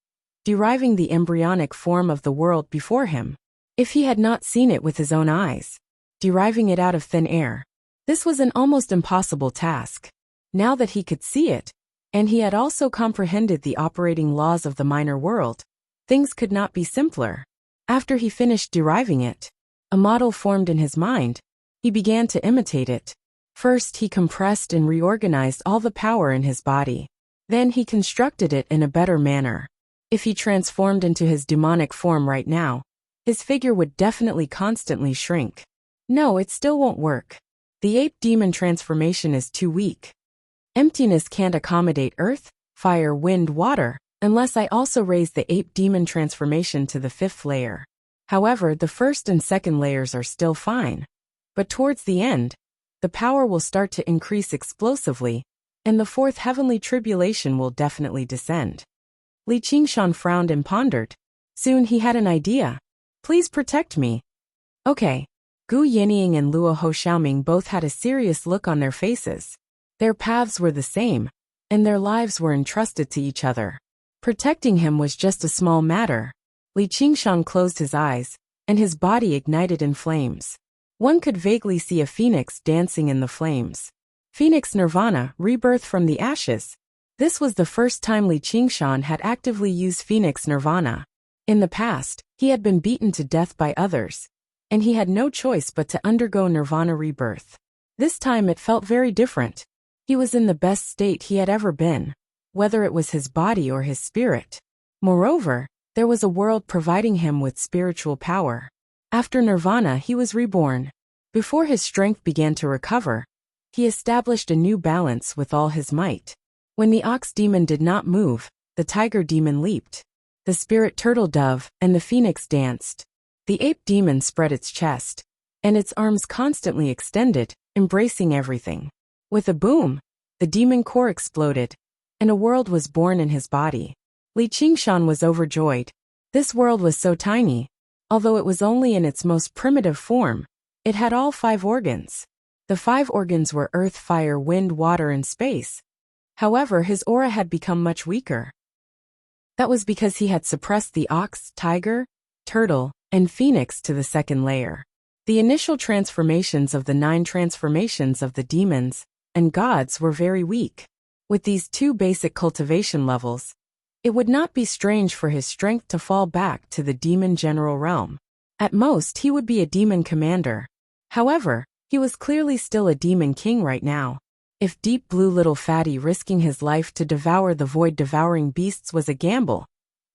deriving the embryonic form of the world before him. If he had not seen it with his own eyes, deriving it out of thin air, this was an almost impossible task. Now that he could see it, and he had also comprehended the operating laws of the minor world, things could not be simpler. After he finished deriving it, a model formed in his mind. He began to imitate it. First, he compressed and reorganized all the power in his body. Then he constructed it in a better manner. If he transformed into his demonic form right now, his figure would definitely constantly shrink. No, it still won't work. The ape demon transformation is too weak. Emptiness can't accommodate earth, fire, wind, water, unless I also raise the ape demon transformation to the 5th layer. However, the 1st and 2nd layers are still fine. But towards the end, the power will start to increase explosively, and the 4th heavenly tribulation will definitely descend. Li Qingshan frowned and pondered. Soon he had an idea. Please protect me. Okay. Gu Yinying and Luo Ho Xiaoming both had a serious look on their faces. Their paths were the same, and their lives were entrusted to each other. Protecting him was just a small matter. Li Qingshan closed his eyes, and his body ignited in flames. One could vaguely see a phoenix dancing in the flames. Phoenix Nirvana, rebirth from the ashes. This was the first time Li Qingshan had actively used Phoenix Nirvana. In the past, he had been beaten to death by others, and he had no choice but to undergo Nirvana rebirth. This time it felt very different. He was in the best state he had ever been, whether it was his body or his spirit. Moreover, there was a world providing him with spiritual power. After Nirvana, he was reborn. Before his strength began to recover, he established a new balance with all his might. When the ox demon did not move, the tiger demon leaped. The spirit turtle dove and the phoenix danced. The ape demon spread its chest, and its arms constantly extended, embracing everything. With a boom, the demon core exploded, and a world was born in his body. Li Qingshan was overjoyed. This world was so tiny. Although it was only in its most primitive form, it had all 5 organs. The 5 organs were earth, fire, wind, water, and space. However, his aura had become much weaker. That was because he had suppressed the ox, tiger, turtle, and phoenix to the 2nd layer. The initial transformations of the 9 transformations of the demons and gods were very weak. With these 2 basic cultivation levels, It would not be strange for his strength to fall back to the demon general realm. At most, he would be a demon commander. However, he was clearly still a demon king right now. If Deep Blue Little Fatty risking his life to devour the void-devouring beasts was a gamble,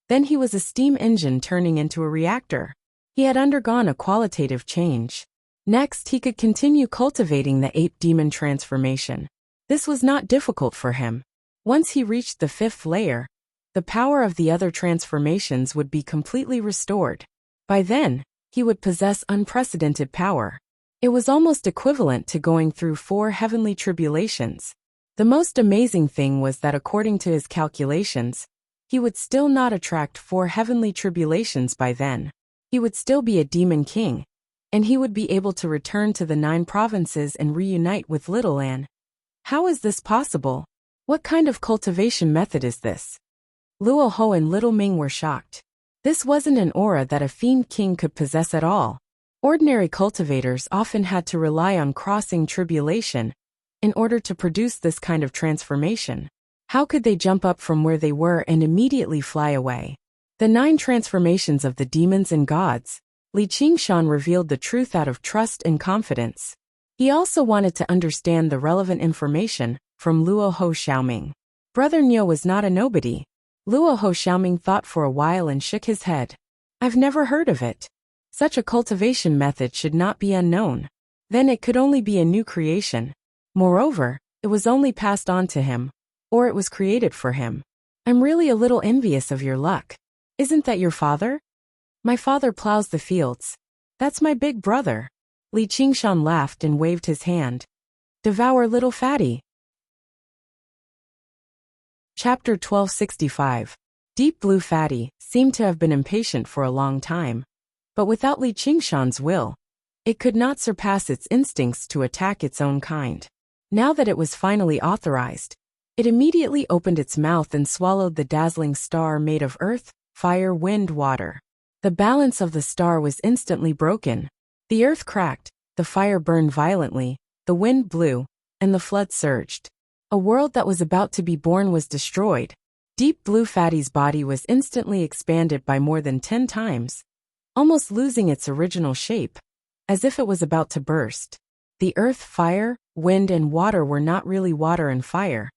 then he was a steam engine turning into a reactor. He had undergone a qualitative change. Next, he could continue cultivating the ape demon transformation. This was not difficult for him. Once he reached the 5th layer, the power of the other transformations would be completely restored. By then, he would possess unprecedented power. It was almost equivalent to going through 4 heavenly tribulations. The most amazing thing was that according to his calculations, he would still not attract 4 heavenly tribulations by then. He would still be a demon king, and he would be able to return to the 9 provinces and reunite with Little Anne. How is this possible? What kind of cultivation method is this? Luo Ho and Little Ming were shocked. This wasn't an aura that a fiend king could possess at all. Ordinary cultivators often had to rely on crossing tribulation in order to produce this kind of transformation. How could they jump up from where they were and immediately fly away? The 9 transformations of the demons and gods. Li Qingshan revealed the truth out of trust and confidence. He also wanted to understand the relevant information from Luo Ho Xiaoming. Brother Niu was not a nobody. Luo Ho Xiaoming thought for a while and shook his head. I've never heard of it. Such a cultivation method should not be unknown. Then it could only be a new creation. Moreover, it was only passed on to him, or it was created for him. I'm really a little envious of your luck. Isn't that your father? My father plows the fields. That's my big brother. Li Qingshan laughed and waved his hand. Devour Little Fatty. Chapter 1265. Deep Blue Fatty seemed to have been impatient for a long time. But without Li Qingshan's will, it could not surpass its instincts to attack its own kind. Now that it was finally authorized, it immediately opened its mouth and swallowed the dazzling star made of earth, fire, wind, water. The balance of the star was instantly broken. The earth cracked, the fire burned violently, the wind blew, and the flood surged. A world that was about to be born was destroyed. Deep Blue Fatty's body was instantly expanded by more than 10 times, almost losing its original shape, as if it was about to burst. The earth, fire, wind, and water were not really water and fire,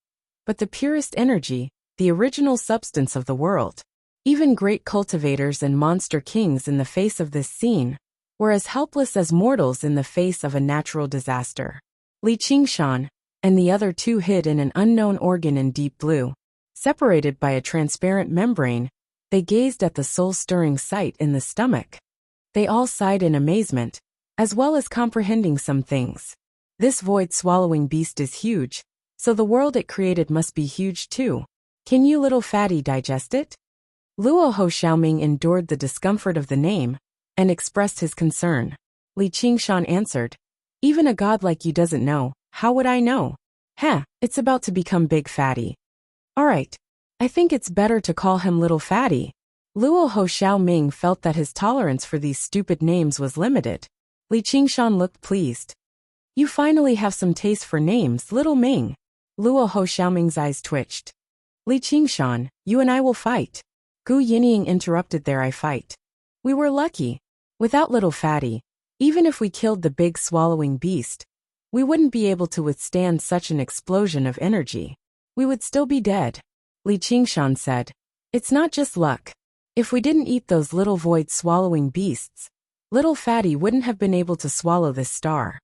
but the purest energy, the original substance of the world. Even great cultivators and monster kings in the face of this scene were as helpless as mortals in the face of a natural disaster. Li Qingshan and the other 2 hid in an unknown organ in deep blue. Separated by a transparent membrane, they gazed at the soul-stirring sight in the stomach. They all sighed in amazement, as well as comprehending some things. This void-swallowing beast is huge, so the world it created must be huge too. Can you, Little Fatty, digest it? Luo Ho Xiaoming endured the discomfort of the name and expressed his concern. Li Qingshan answered, even a god like you doesn't know. How would I know? It's about to become Big Fatty. Alright, I think it's better to call him Little Fatty. Luo Ho Xiaoming felt that his tolerance for these stupid names was limited. Li Qingshan looked pleased. You finally have some taste for names, Little Ming. Luo Ho Xiaoming's eyes twitched. Li Qingshan, you and I will fight. Gu Yinying interrupted there. I fight. We were lucky. Without Little Fatty, even if we killed the big swallowing beast, we wouldn't be able to withstand such an explosion of energy. We would still be dead. Li Qingshan said. It's not just luck. If we didn't eat those little void-swallowing beasts, Little Fatty wouldn't have been able to swallow this star.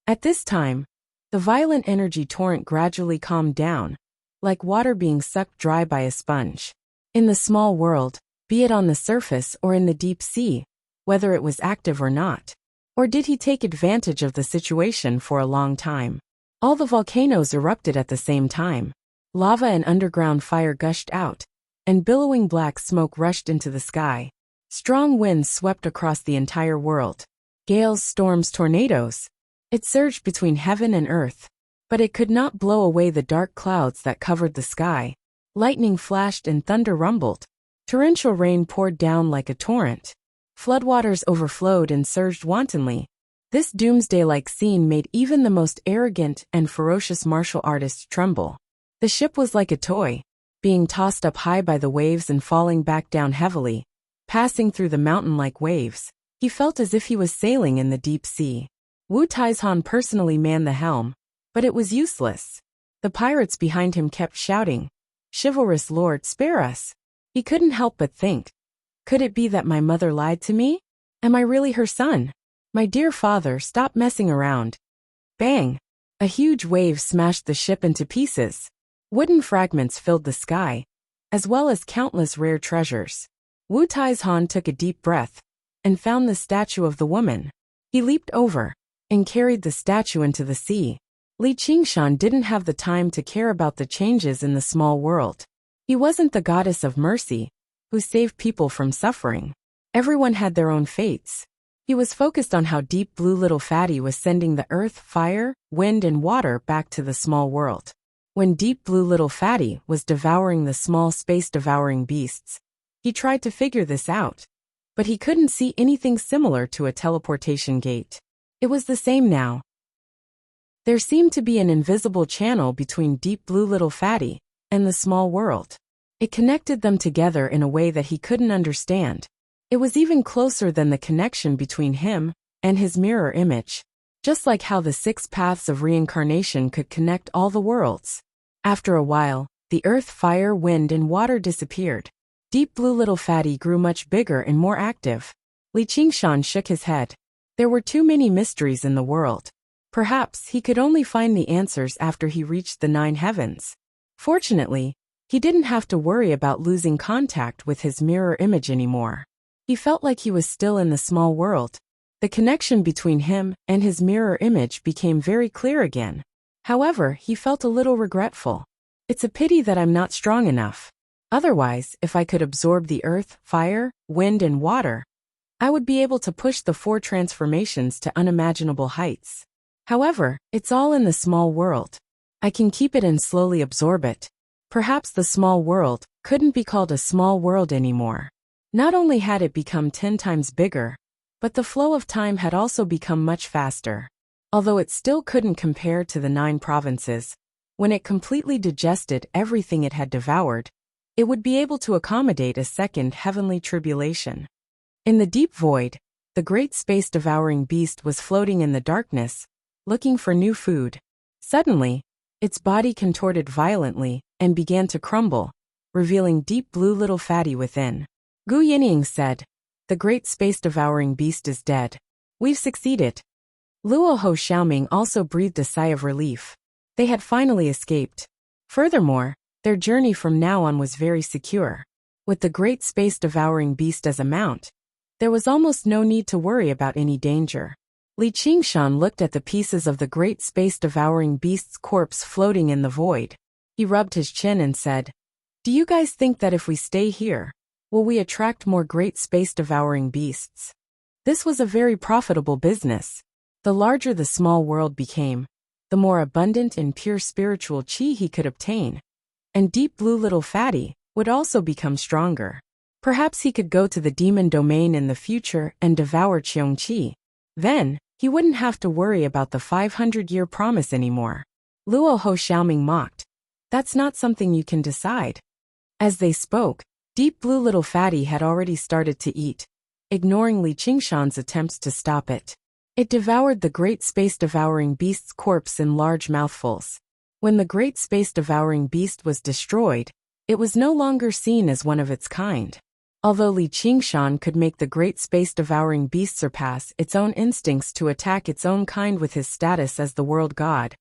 At this time, the violent energy torrent gradually calmed down, like water being sucked dry by a sponge. In the small world, be it on the surface or in the deep sea, whether it was active or not. Or did he take advantage of the situation for a long time? All the volcanoes erupted at the same time. Lava and underground fire gushed out, and billowing black smoke rushed into the sky. Strong winds swept across the entire world. Gales, storms, tornadoes. It surged between heaven and earth, but it could not blow away the dark clouds that covered the sky. Lightning flashed and thunder rumbled. Torrential rain poured down like a torrent. Floodwaters overflowed and surged wantonly. This doomsday-like scene made even the most arrogant and ferocious martial artists tremble. The ship was like a toy. being tossed up high by the waves and falling back down heavily, passing through the mountain-like waves. He felt as if he was sailing in the deep sea. Wu Taizhan personally manned the helm, but it was useless. The pirates behind him kept shouting, "Chivalrous lord, spare us!" He couldn't help but think, could it be that my mother lied to me? Am I really her son? My dear father, stop messing around. Bang! A huge wave smashed the ship into pieces. Wooden fragments filled the sky, as well as countless rare treasures. Wu Taizhan took a deep breath and found the statue of the woman. He leaped over and carried the statue into the sea. Li Qingshan didn't have the time to care about the changes in the small world. He wasn't the goddess of mercy, who saved people from suffering. Everyone had their own fates. He was focused on how Deep Blue Little Fatty was sending the earth, fire, wind and water back to the small world. When Deep Blue Little Fatty was devouring the small space-devouring beasts, he tried to figure this out, but he couldn't see anything similar to a teleportation gate. It was the same now. There seemed to be an invisible channel between Deep Blue Little Fatty and the small world. It connected them together in a way that he couldn't understand. It was even closer than the connection between him and his mirror image, just like how the 6 paths of reincarnation could connect all the worlds. After a while, the earth, fire, wind, and water disappeared. Deep Blue Little Fatty grew much bigger and more active. Li Qingshan shook his head. There were too many mysteries in the world. Perhaps he could only find the answers after he reached the 9 heavens. Fortunately, he didn't have to worry about losing contact with his mirror image anymore. He felt like he was still in the small world. The connection between him and his mirror image became very clear again. However, he felt a little regretful. It's a pity that I'm not strong enough. Otherwise, if I could absorb the earth, fire, wind, and water, I would be able to push the 4 transformations to unimaginable heights. However, it's all in the small world. I can keep it and slowly absorb it. Perhaps the small world couldn't be called a small world anymore. Not only had it become 10 times bigger, but the flow of time had also become much faster. Although it still couldn't compare to the 9 provinces, when it completely digested everything it had devoured, it would be able to accommodate a second heavenly tribulation. In the deep void, the great space-devouring beast was floating in the darkness, looking for new food. Suddenly, its body contorted violently and began to crumble, revealing Deep Blue Little Fatty within. Gu Yinying said, "The great space-devouring beast is dead. We've succeeded." Luo Ho Xiaoming also breathed a sigh of relief. They had finally escaped. Furthermore, their journey from now on was very secure. With the great space-devouring beast as a mount, there was almost no need to worry about any danger. Li Qingshan looked at the pieces of the great space-devouring beast's corpse floating in the void. He rubbed his chin and said, "Do you guys think that if we stay here, will we attract more great space-devouring beasts?" This was a very profitable business. The larger the small world became, the more abundant and pure spiritual qi he could obtain. And Deep Blue Little Fatty would also become stronger. Perhaps he could go to the demon domain in the future and devour Qiongqi. Then, he wouldn't have to worry about the 500-year promise anymore. Luo Ho Xiaoming mocked. "That's not something you can decide." As they spoke, Deep Blue Little Fatty had already started to eat, ignoring Li Qingshan's attempts to stop it. It devoured the great space-devouring beast's corpse in large mouthfuls. When the great space-devouring beast was destroyed, it was no longer seen as one of its kind. Although Li Qingshan could make the great space-devouring beast surpass its own instincts to attack its own kind with his status as the world god,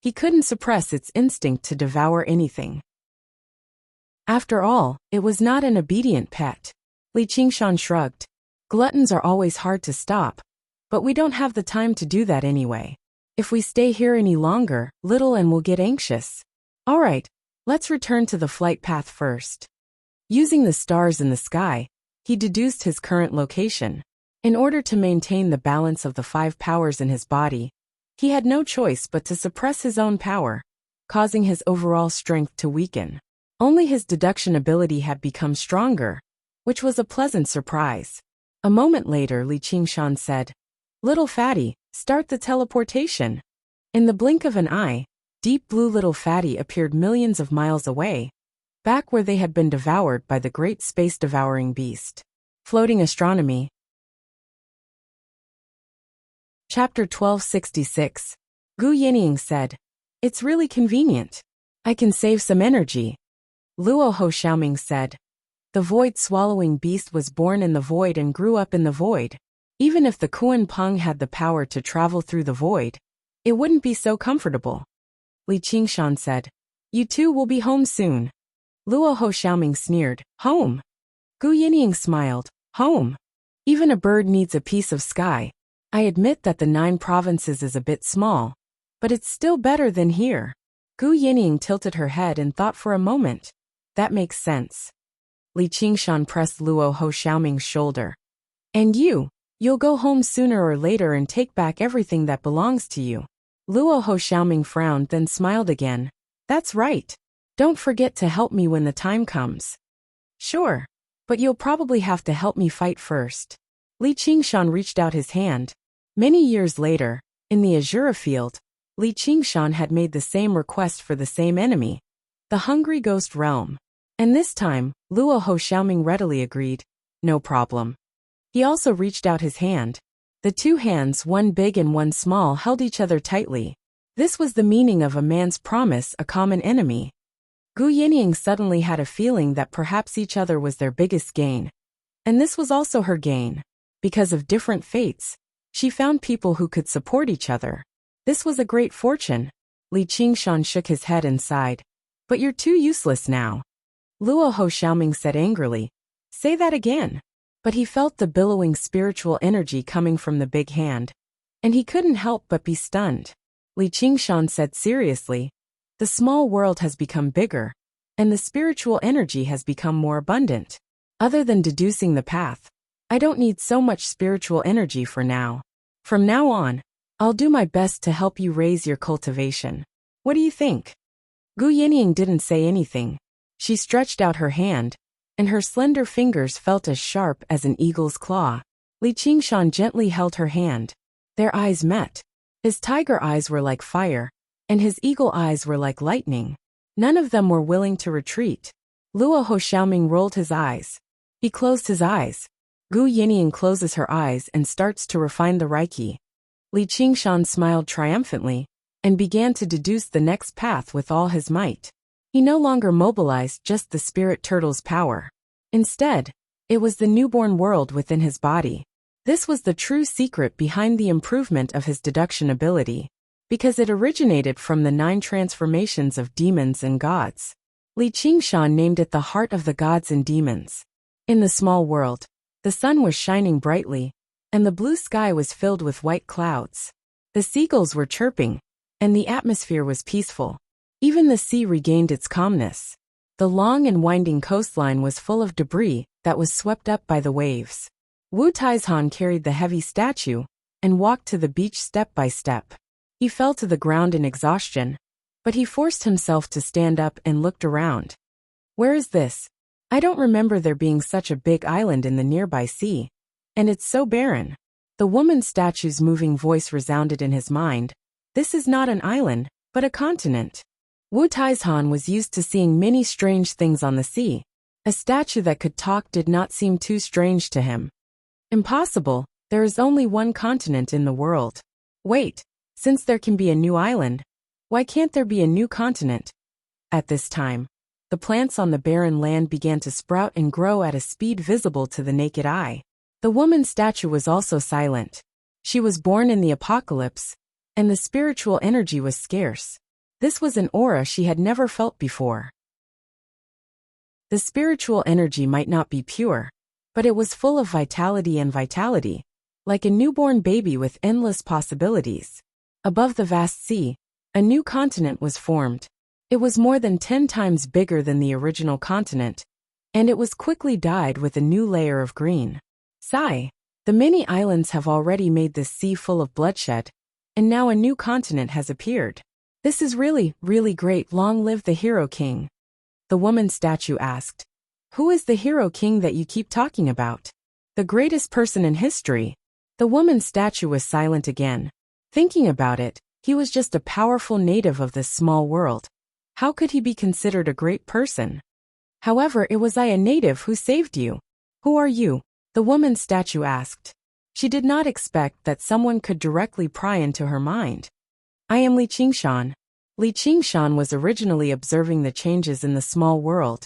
he couldn't suppress its instinct to devour anything. After all, it was not an obedient pet. Li Qingshan shrugged. "Gluttons are always hard to stop, but we don't have the time to do that anyway. If we stay here any longer, Little and will get anxious. All right, let's return to the flight path first." Using the stars in the sky, he deduced his current location. In order to maintain the balance of the 5 powers in his body, he had no choice but to suppress his own power, causing his overall strength to weaken. Only his deduction ability had become stronger, which was a pleasant surprise. A moment later, Li Qingshan said, "Little Fatty, start the teleportation." In the blink of an eye, Deep Blue Little Fatty appeared millions of miles away, back where they had been devoured by the great space-devouring beast. Floating Astronomy. Chapter 1266. Gu Yinying said, "It's really convenient. I can save some energy." Luo Ho Xiaoming said, "The void-swallowing beast was born in the void and grew up in the void. Even if the Kuan Peng had the power to travel through the void, it wouldn't be so comfortable." Li Qingshan said, "You two will be home soon." Luo Ho Xiaoming sneered, "Home?" Gu Yinying smiled, "Home. Even a bird needs a piece of sky. I admit that the 9 provinces is a bit small, but it's still better than here." Gu Yinying tilted her head and thought for a moment. "That makes sense." Li Qingshan pressed Luo Ho Xiaoming's shoulder. "And you'll go home sooner or later and take back everything that belongs to you." Luo Ho Xiaoming frowned then smiled again. "That's right. Don't forget to help me when the time comes." "Sure. But you'll probably have to help me fight first." Li Qingshan reached out his hand. Many years later, in the Azura field, Li Qingshan had made the same request for the same enemy, the Hungry Ghost Realm. And this time, Luo Ho Xiaoming readily agreed. "No problem." He also reached out his hand. The two hands, one big and one small, held each other tightly. This was the meaning of a man's promise, a common enemy. Gu Yinying suddenly had a feeling that perhaps each other was their biggest gain. And this was also her gain. Because of different fates, she found people who could support each other. This was a great fortune. Li Qingshan shook his head and sighed. "But you're too useless now." Luo Ho Xiaoming said angrily. "Say that again." But he felt the billowing spiritual energy coming from the big hand. And he couldn't help but be stunned. Li Qingshan said seriously, "The small world has become bigger, and the spiritual energy has become more abundant. Other than deducing the path, I don't need so much spiritual energy for now. From now on, I'll do my best to help you raise your cultivation. What do you think?" Gu Yinying didn't say anything. She stretched out her hand, and her slender fingers felt as sharp as an eagle's claw. Li Qingshan gently held her hand. Their eyes met. His tiger eyes were like fire, and his eagle eyes were like lightning. None of them were willing to retreat. Luo Ho Xiaoming rolled his eyes. He closed his eyes. Gu Yinying closes her eyes and starts to refine the Reiki. Li Qingshan smiled triumphantly and began to deduce the next path with all his might. He no longer mobilized just the spirit turtle's power. Instead, it was the newborn world within his body. This was the true secret behind the improvement of his deduction ability, because it originated from the 9 transformations of demons and gods. Li Qingshan named it the heart of the gods and demons. In the small world, the sun was shining brightly, and the blue sky was filled with white clouds. The seagulls were chirping, and the atmosphere was peaceful. Even the sea regained its calmness. The long and winding coastline was full of debris that was swept up by the waves. Wu Taizhan carried the heavy statue and walked to the beach step by step. He fell to the ground in exhaustion, but he forced himself to stand up and looked around. "Where is this? I don't remember there being such a big island in the nearby sea. And it's so barren." The woman's statue's moving voice resounded in his mind. "This is not an island, but a continent." Wu Taizhan was used to seeing many strange things on the sea. A statue that could talk did not seem too strange to him. "Impossible, there is only one continent in the world." "Wait, since there can be a new island, why can't there be a new continent?" At this time, the plants on the barren land began to sprout and grow at a speed visible to the naked eye. The woman's statue was also silent. She was born in the apocalypse, and the spiritual energy was scarce. This was an aura she had never felt before. The spiritual energy might not be pure, but it was full of vitality, like a newborn baby with endless possibilities. Above the vast sea, a new continent was formed. It was more than 10 times bigger than the original continent, and it was quickly dyed with a new layer of green. Sigh, the many islands have already made this sea full of bloodshed, and now a new continent has appeared. This is really, really great. Long live the Hero King. The woman's statue asked. Who is the Hero King that you keep talking about? The greatest person in history. The woman's statue was silent again. Thinking about it, he was just a powerful native of this small world. How could he be considered a great person? However, it was I, a native, who saved you. Who are you? The woman's statue asked. She did not expect that someone could directly pry into her mind. I am Li Qingshan. Li Qingshan was originally observing the changes in the small world,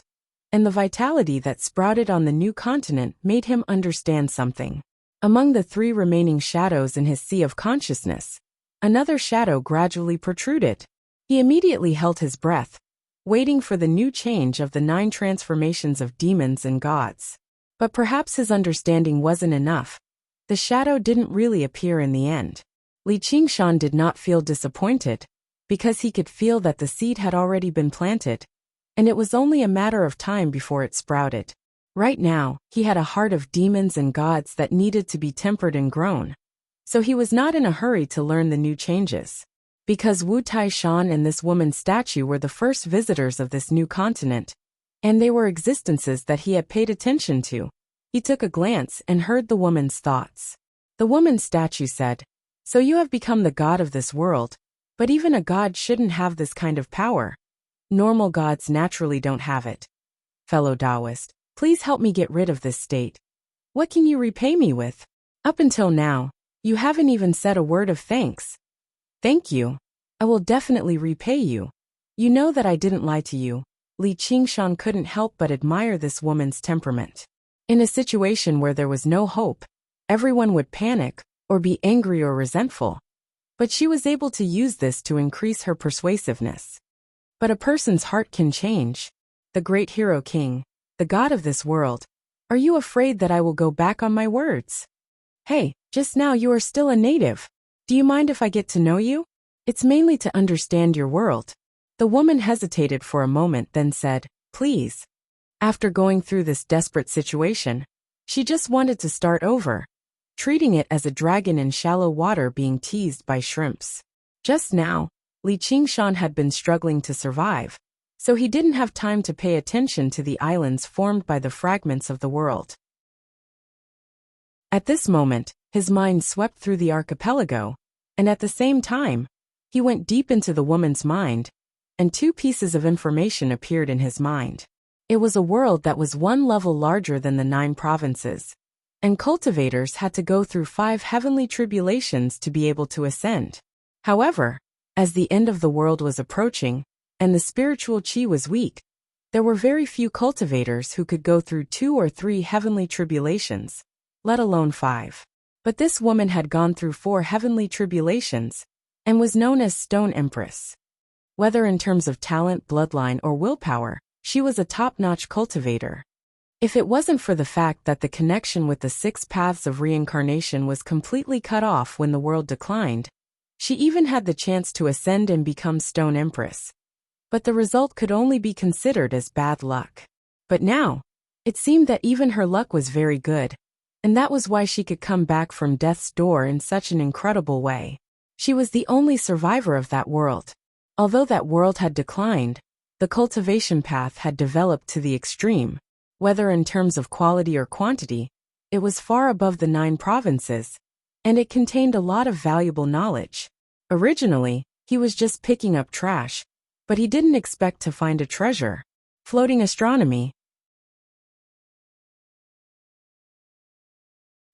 and the vitality that sprouted on the new continent made him understand something. Among the 3 remaining shadows in his sea of consciousness, another shadow gradually protruded. He immediately held his breath, waiting for the new change of the 9 transformations of demons and gods. But perhaps his understanding wasn't enough. The shadow didn't really appear in the end. Li Qingshan did not feel disappointed, because he could feel that the seed had already been planted, and it was only a matter of time before it sprouted. Right now, he had a heart of demons and gods that needed to be tempered and grown. So he was not in a hurry to learn the new changes. Because Wu Taishan and this woman's statue were the first visitors of this new continent, and they were existences that he had paid attention to, he took a glance and heard the woman's thoughts. The woman's statue said, "So you have become the god of this world, but even a god shouldn't have this kind of power. Normal gods naturally don't have it. Fellow Taoist, please help me get rid of this state. What can you repay me with? Up until now, you haven't even said a word of thanks." "Thank you. I will definitely repay you. You know that I didn't lie to you." Li Qingshan couldn't help but admire this woman's temperament. In a situation where there was no hope, everyone would panic, or be angry or resentful. But she was able to use this to increase her persuasiveness. But a person's heart can change. The great hero king, the god of this world, are you afraid that I will go back on my words? Hey, just now you are still a native. Do you mind if I get to know you? It's mainly to understand your world. The woman hesitated for a moment, then said, "Please." After going through this desperate situation, she just wanted to start over, treating it as a dragon in shallow water being teased by shrimps. Just now, Li Qingshan had been struggling to survive, so he didn't have time to pay attention to the islands formed by the fragments of the world. At this moment, his mind swept through the archipelago, and at the same time, he went deep into the woman's mind, and 2 pieces of information appeared in his mind. It was a world that was 1 level larger than the 9 provinces, and cultivators had to go through 5 heavenly tribulations to be able to ascend. However, as the end of the world was approaching, and the spiritual chi was weak, there were very few cultivators who could go through 2 or 3 heavenly tribulations, let alone 5. But this woman had gone through 4 heavenly tribulations, and was known as Stone Empress. Whether in terms of talent, bloodline, or willpower, she was a top-notch cultivator. If it wasn't for the fact that the connection with the 6 paths of reincarnation was completely cut off when the world declined, she even had the chance to ascend and become Stone Empress. But the result could only be considered as bad luck. But now, it seemed that even her luck was very good, and that was why she could come back from death's door in such an incredible way. She was the only survivor of that world. Although that world had declined, the cultivation path had developed to the extreme. Whether in terms of quality or quantity, it was far above the 9 provinces, and it contained a lot of valuable knowledge. Originally, he was just picking up trash, but he didn't expect to find a treasure. Floating astronomy.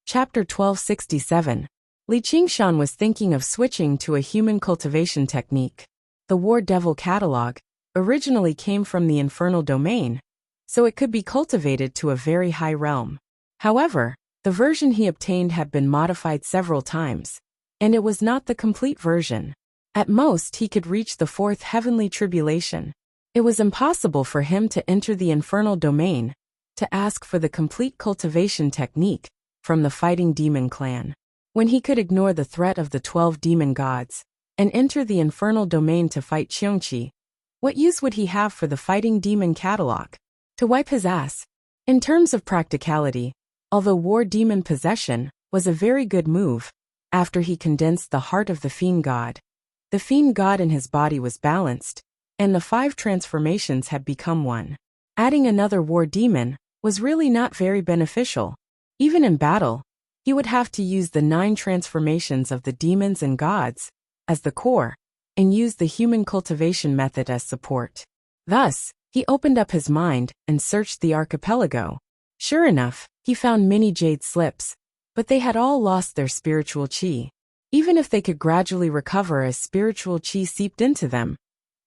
Chapter 1267. Li Qingshan was thinking of switching to a human cultivation technique. The War Devil catalog originally came from the infernal domain, so it could be cultivated to a very high realm. However, the version he obtained had been modified several times, and it was not the complete version. At most, he could reach the 4th heavenly tribulation. It was impossible for him to enter the infernal domain, to ask for the complete cultivation technique from the fighting demon clan, when he could ignore the threat of the 12 demon gods and enter the infernal domain to fight Qiongqi. What use would he have for the fighting demon catalog? To wipe his ass. In terms of practicality, although war demon possession was a very good move, after he condensed the heart of the fiend god in his body was balanced, and the 5 transformations had become one. Adding another war demon was really not very beneficial. Even in battle, he would have to use the 9 transformations of the demons and gods as the core, and use the human cultivation method as support. Thus, He opened up his mind and searched the archipelago. Sure enough, he found many jade slips, but they had all lost their spiritual chi. Even if they could gradually recover as spiritual chi seeped into them,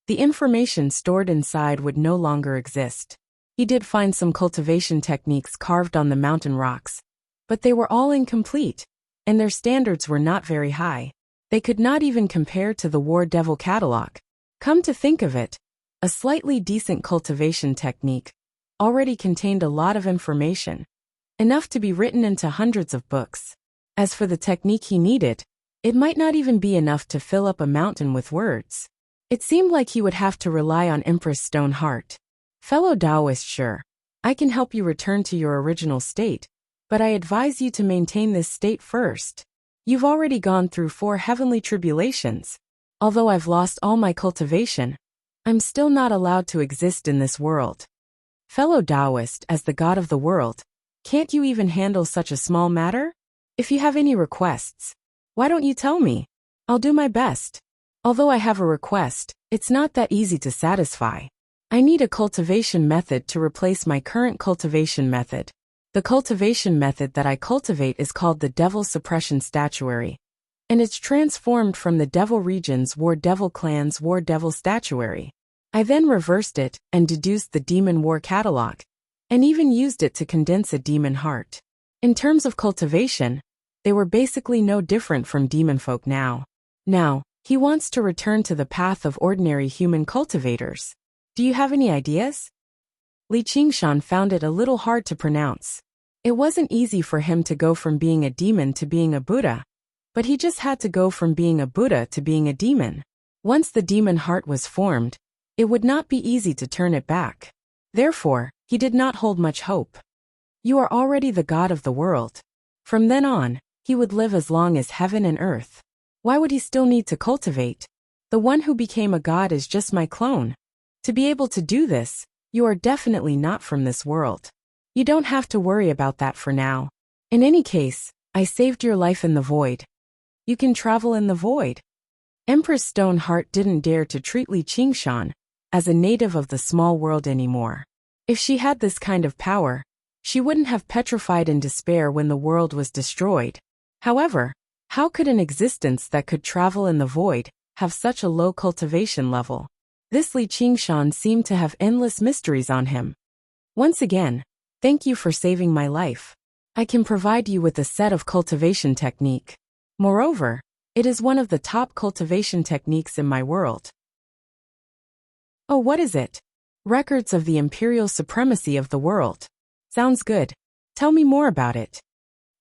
the information stored inside would no longer exist. He did find some cultivation techniques carved on the mountain rocks, but they were all incomplete, and their standards were not very high. They could not even compare to the War Devil catalog. Come to think of it, a slightly decent cultivation technique already contained a lot of information, enough to be written into hundreds of books. As for the technique he needed, it might not even be enough to fill up a mountain with words. It seemed like he would have to rely on Empress Stoneheart. Fellow Taoist, sure, I can help you return to your original state, but I advise you to maintain this state first. You've already gone through 4 heavenly tribulations. Although I've lost all my cultivation, I'm still not allowed to exist in this world. Fellow Taoist, as the god of the world, can't you even handle such a small matter? If you have any requests, why don't you tell me? I'll do my best. Although I have a request, it's not that easy to satisfy. I need a cultivation method to replace my current cultivation method. The cultivation method that I cultivate is called the Devil Suppression Statuary, and it's transformed from the Devil Region's War Devil Clan's War Devil Statuary. I then reversed it and deduced the Demon War catalog, and even used it to condense a demon heart. In terms of cultivation, they were basically no different from demon folk now. Now, he wants to return to the path of ordinary human cultivators. Do you have any ideas? Li Qingshan found it a little hard to pronounce. It wasn't easy for him to go from being a demon to being a Buddha, but he just had to go from being a Buddha to being a demon. Once the demon heart was formed, it would not be easy to turn it back. Therefore, he did not hold much hope. You are already the god of the world. From then on, he would live as long as heaven and earth. Why would he still need to cultivate? The one who became a god is just my clone. To be able to do this, you are definitely not from this world. You don't have to worry about that for now. In any case, I saved your life in the void. You can travel in the void. Empress Stoneheart didn't dare to treat Li Qingshan as a native of the small world anymore. If she had this kind of power, she wouldn't have petrified in despair when the world was destroyed. However, how could an existence that could travel in the void have such a low cultivation level? This Li Qingshan seemed to have endless mysteries on him. Once again, thank you for saving my life. I can provide you with a set of cultivation technique. Moreover, it is one of the top cultivation techniques in my world. Oh, what is it? Records of the imperial supremacy of the world. Sounds good. Tell me more about it.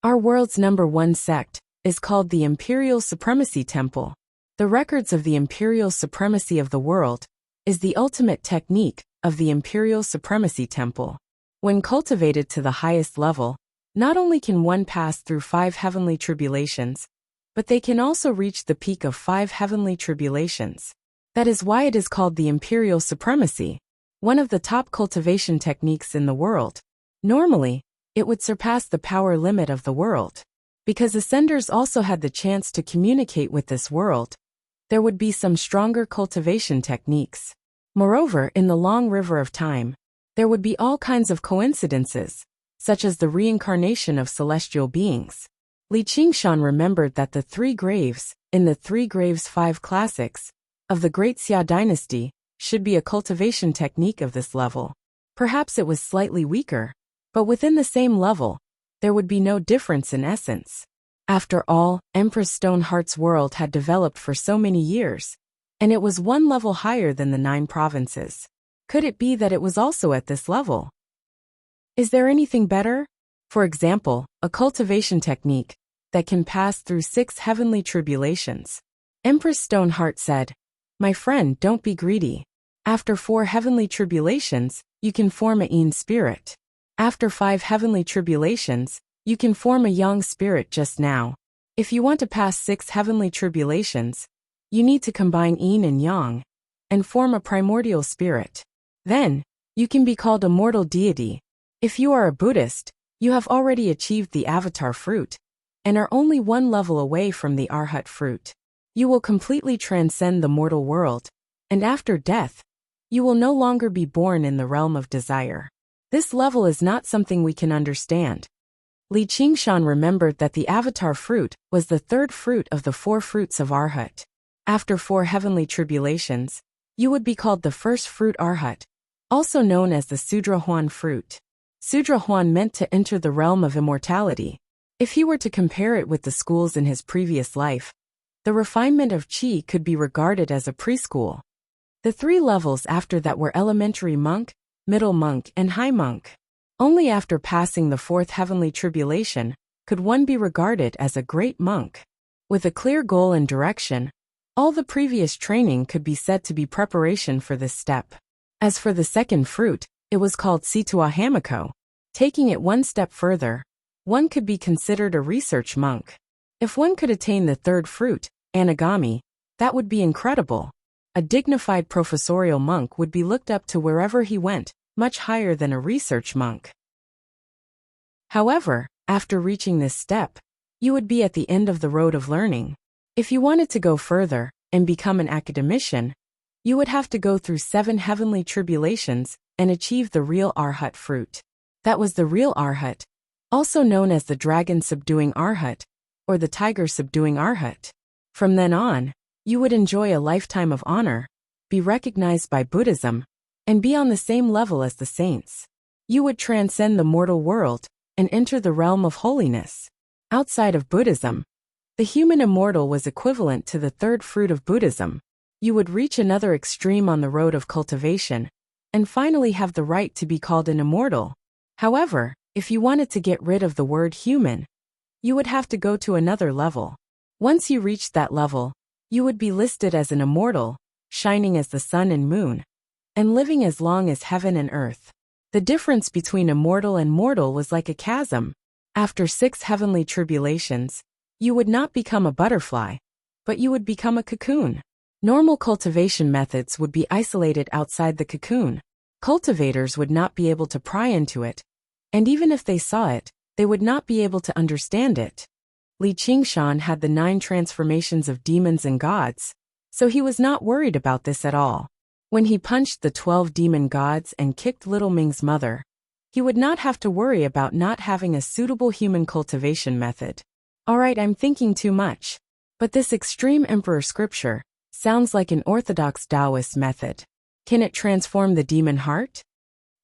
Our world's #1 sect is called the Imperial Supremacy Temple. The records of the imperial supremacy of the world is the ultimate technique of the Imperial Supremacy Temple. When cultivated to the highest level, not only can one pass through 5 heavenly tribulations, but they can also reach the peak of 5 heavenly tribulations. That is why it is called the Imperial Supremacy, one of the top cultivation techniques in the world. Normally, it would surpass the power limit of the world. Because ascenders also had the chance to communicate with this world, there would be some stronger cultivation techniques. Moreover, in the long river of time, there would be all kinds of coincidences, such as the reincarnation of celestial beings. Li Qingshan remembered that the 3 graves, in the 3 Graves 5 classics, of the Great Xia dynasty, should be a cultivation technique of this level. Perhaps it was slightly weaker, but within the same level, there would be no difference in essence. After all, Empress Stoneheart's world had developed for so many years, and it was 1 level higher than the 9 provinces. Could it be that it was also at this level? Is there anything better? For example, a cultivation technique that can pass through 6 heavenly tribulations. Empress Stoneheart said, "My friend, don't be greedy. After 4 heavenly tribulations, you can form a yin spirit. After 5 heavenly tribulations, you can form a yang spirit just now. If you want to pass 6 heavenly tribulations, you need to combine yin and yang, and form a primordial spirit. Then, you can be called a mortal deity. If you are a Buddhist, you have already achieved the avatar fruit, and are only 1 level away from the arhat fruit. You will completely transcend the mortal world, and after death, You will no longer be born in the realm of desire. This level is not something we can understand. Li Qingshan remembered that the avatar fruit was the third fruit of the 4 fruits of Arhat. After 4 heavenly tribulations, you would be called the first fruit Arhat, also known as the Sudrahuan fruit. Sudrahuan meant to enter the realm of immortality. If he were to compare it with the schools in his previous life, the refinement of Qi could be regarded as a preschool. The 3 levels after that were elementary monk, middle monk, and high monk. Only after passing the 4th heavenly tribulation could one be regarded as a great monk. With a clear goal and direction, all the previous training could be said to be preparation for this step. As for the second fruit, it was called Situa Hamiko. Taking it one step further, one could be considered a research monk. If one could attain the third fruit, Anagami, that would be incredible. A dignified professorial monk would be looked up to wherever he went, much higher than a research monk. However, after reaching this step, you would be at the end of the road of learning. If you wanted to go further and become an academician, you would have to go through 7 heavenly tribulations and achieve the real Arhat fruit. That was the real Arhat, also known as the dragon subduing Arhat, or the tiger subduing Arhat. From then on, you would enjoy a lifetime of honor, be recognized by Buddhism, and be on the same level as the saints. You would transcend the mortal world and enter the realm of holiness. Outside of Buddhism, the human immortal was equivalent to the third fruit of Buddhism. You would reach another extreme on the road of cultivation, and finally have the right to be called an immortal. However, if you wanted to get rid of the word human, you would have to go to another level. Once you reached that level, you would be listed as an immortal, shining as the sun and moon, and living as long as heaven and earth. The difference between immortal and mortal was like a chasm. After 6 heavenly tribulations, you would not become a butterfly, but you would become a cocoon. Normal cultivation methods would be isolated outside the cocoon. Cultivators would not be able to pry into it, and even if they saw it, they would not be able to understand it. Li Qingshan had the 9 transformations of demons and gods, so he was not worried about this at all. When he punched the 12 demon gods and kicked Little Ming's mother, he would not have to worry about not having a suitable human cultivation method. Alright, I'm thinking too much. But this extreme emperor scripture sounds like an orthodox Taoist method. Can it transform the demon heart?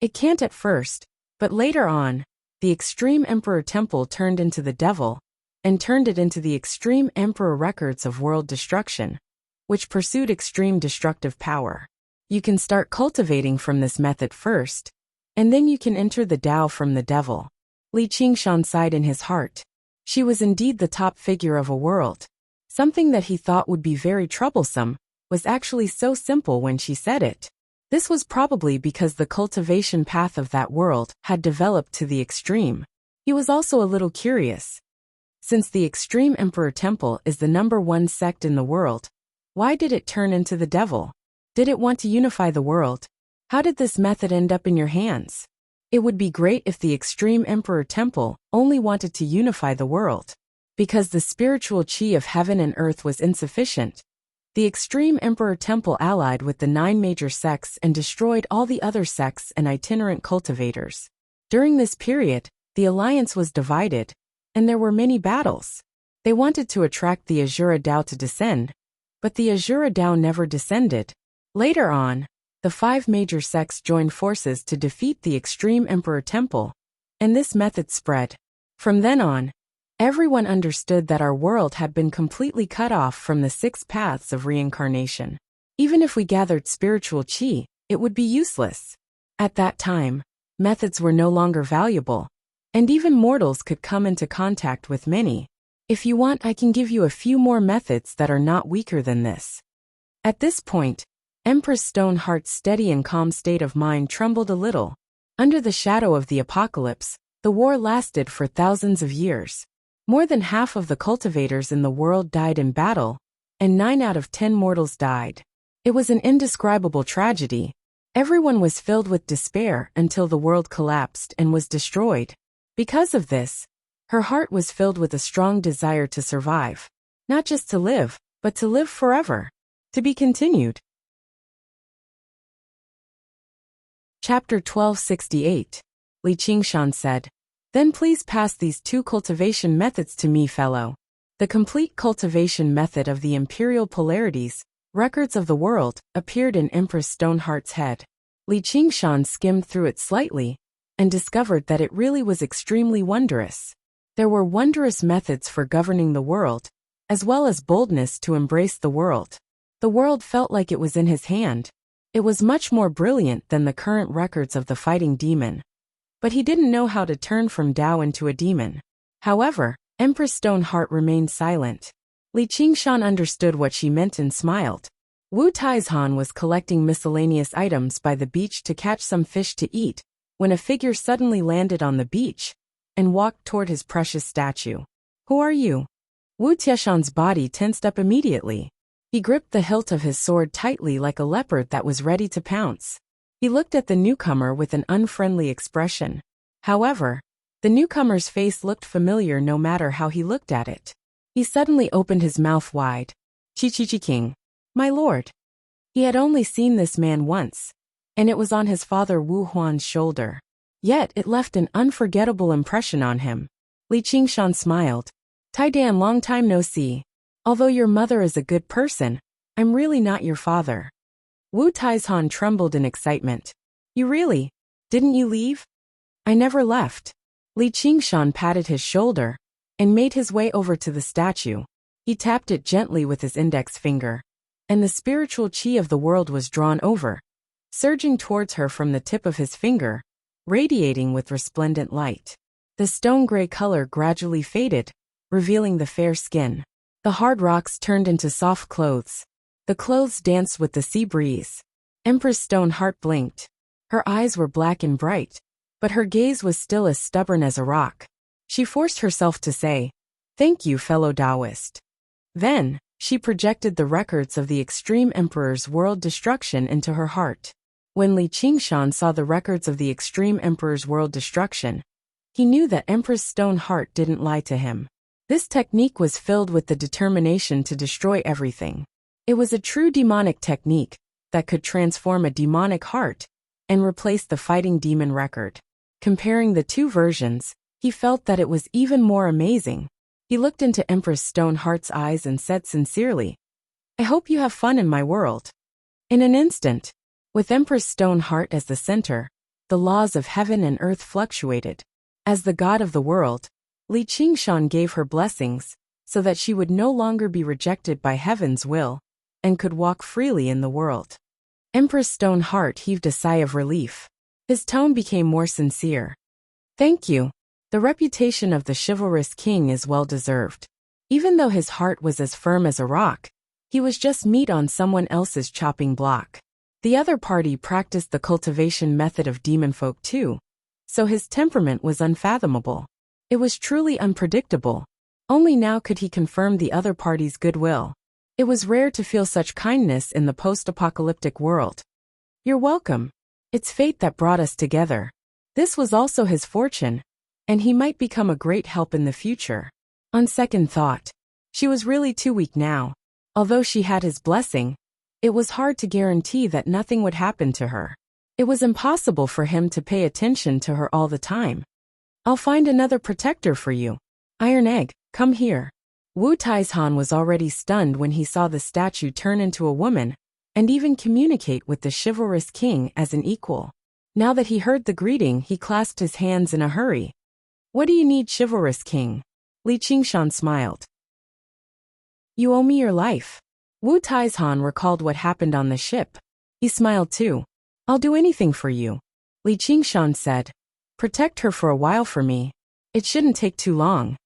It can't at first, but later on, the extreme emperor temple turned into the devil, and turned it into the extreme emperor records of world destruction, which pursued extreme destructive power. You can start cultivating from this method first, and then you can enter the Tao from the devil. Li Qingshan sighed in his heart. She was indeed the top figure of a world. Something that he thought would be very troublesome was actually so simple when she said it. This was probably because the cultivation path of that world had developed to the extreme. He was also a little curious. Since the Extreme Emperor Temple is the #1 sect in the world, why did it turn into the devil? Did it want to unify the world? How did this method end up in your hands? It would be great if the Extreme Emperor Temple only wanted to unify the world. Because the spiritual qi of heaven and earth was insufficient, the Extreme Emperor Temple allied with the 9 major sects and destroyed all the other sects and itinerant cultivators. During this period, the alliance was divided, and there were many battles. They wanted to attract the Azura Dao to descend, but the Azura Dao never descended. Later on, the 5 major sects joined forces to defeat the Extreme Emperor Temple, and this method spread. From then on, everyone understood that our world had been completely cut off from the 6 paths of reincarnation. Even if we gathered spiritual qi, it would be useless. At that time, methods were no longer valuable, and even mortals could come into contact with many. If you want, I can give you a few more methods that are not weaker than this. At this point, Empress Stoneheart's steady and calm state of mind trembled a little. Under the shadow of the apocalypse, the war lasted for thousands of years. More than half of the cultivators in the world died in battle, and 9 out of 10 mortals died. It was an indescribable tragedy. Everyone was filled with despair until the world collapsed and was destroyed. Because of this, her heart was filled with a strong desire to survive. Not just to live, but to live forever. To be continued. Chapter 1268. Li Qingshan said. Then please pass these 2 cultivation methods to me, fellow. The complete cultivation method of the imperial polarities, records of the world, appeared in Empress Stoneheart's head. Li Qingshan skimmed through it slightly and discovered that it really was extremely wondrous. There were wondrous methods for governing the world, as well as boldness to embrace the world. The world felt like it was in his hand. It was much more brilliant than the current records of the fighting demon. But he didn't know how to turn from Tao into a demon. However, Empress Stoneheart remained silent. Li Qingshan understood what she meant and smiled. Wu Taizhan was collecting miscellaneous items by the beach to catch some fish to eat, when a figure suddenly landed on the beach and walked toward his precious statue. Who are you? Wu Tieshan's body tensed up immediately. He gripped the hilt of his sword tightly like a leopard that was ready to pounce. He looked at the newcomer with an unfriendly expression. However, the newcomer's face looked familiar no matter how he looked at it. He suddenly opened his mouth wide. Chi King. My lord. He had only seen this man once, and it was on his father Wu Huan's shoulder. Yet it left an unforgettable impression on him. Li Qingshan smiled. Taidan, long time no see. Although your mother is a good person, I'm really not your father. Wu Taizhan trembled in excitement. You really? Didn't you leave? I never left. Li Qingshan patted his shoulder and made his way over to the statue. He tapped it gently with his index finger, and the spiritual qi of the world was drawn over, surging towards her from the tip of his finger, radiating with resplendent light. The stone-gray color gradually faded, revealing the fair skin. The hard rocks turned into soft clothes. The clothes danced with the sea breeze. Empress Stoneheart blinked. Her eyes were black and bright, but her gaze was still as stubborn as a rock. She forced herself to say, "Thank you, fellow Taoist." Then, she projected the records of the Extreme Emperor's world destruction into her heart. When Li Qingshan saw the records of the Extreme Emperor's world destruction, he knew that Empress Stoneheart didn't lie to him. This technique was filled with the determination to destroy everything. It was a true demonic technique that could transform a demonic heart and replace the fighting demon record. Comparing the 2 versions, he felt that it was even more amazing. He looked into Empress Stoneheart's eyes and said sincerely, I hope you have fun in my world. In an instant, with Empress Stoneheart as the center, the laws of heaven and earth fluctuated. As the god of the world, Li Qingshan gave her blessings so that she would no longer be rejected by heaven's will and could walk freely in the world. Empress Stoneheart heaved a sigh of relief. His tone became more sincere. Thank you. The reputation of the chivalrous king is well deserved. Even though his heart was as firm as a rock, he was just meat on someone else's chopping block. The other party practiced the cultivation method of demon folk too, so his temperament was unfathomable. It was truly unpredictable. Only now could he confirm the other party's goodwill. It was rare to feel such kindness in the post-apocalyptic world. You're welcome. It's fate that brought us together. This was also his fortune, and he might become a great help in the future. On second thought, she was really too weak now. Although she had his blessing, it was hard to guarantee that nothing would happen to her. It was impossible for him to pay attention to her all the time. I'll find another protector for you. Iron Egg, come here. Wu Taizhan was already stunned when he saw the statue turn into a woman and even communicate with the chivalrous king as an equal. Now that he heard the greeting, he clasped his hands in a hurry. What do you need, chivalrous king? Li Qingshan smiled. You owe me your life. Wu Taizhan recalled what happened on the ship. He smiled too. I'll do anything for you. Li Qingshan said. Protect her for a while for me. It shouldn't take too long.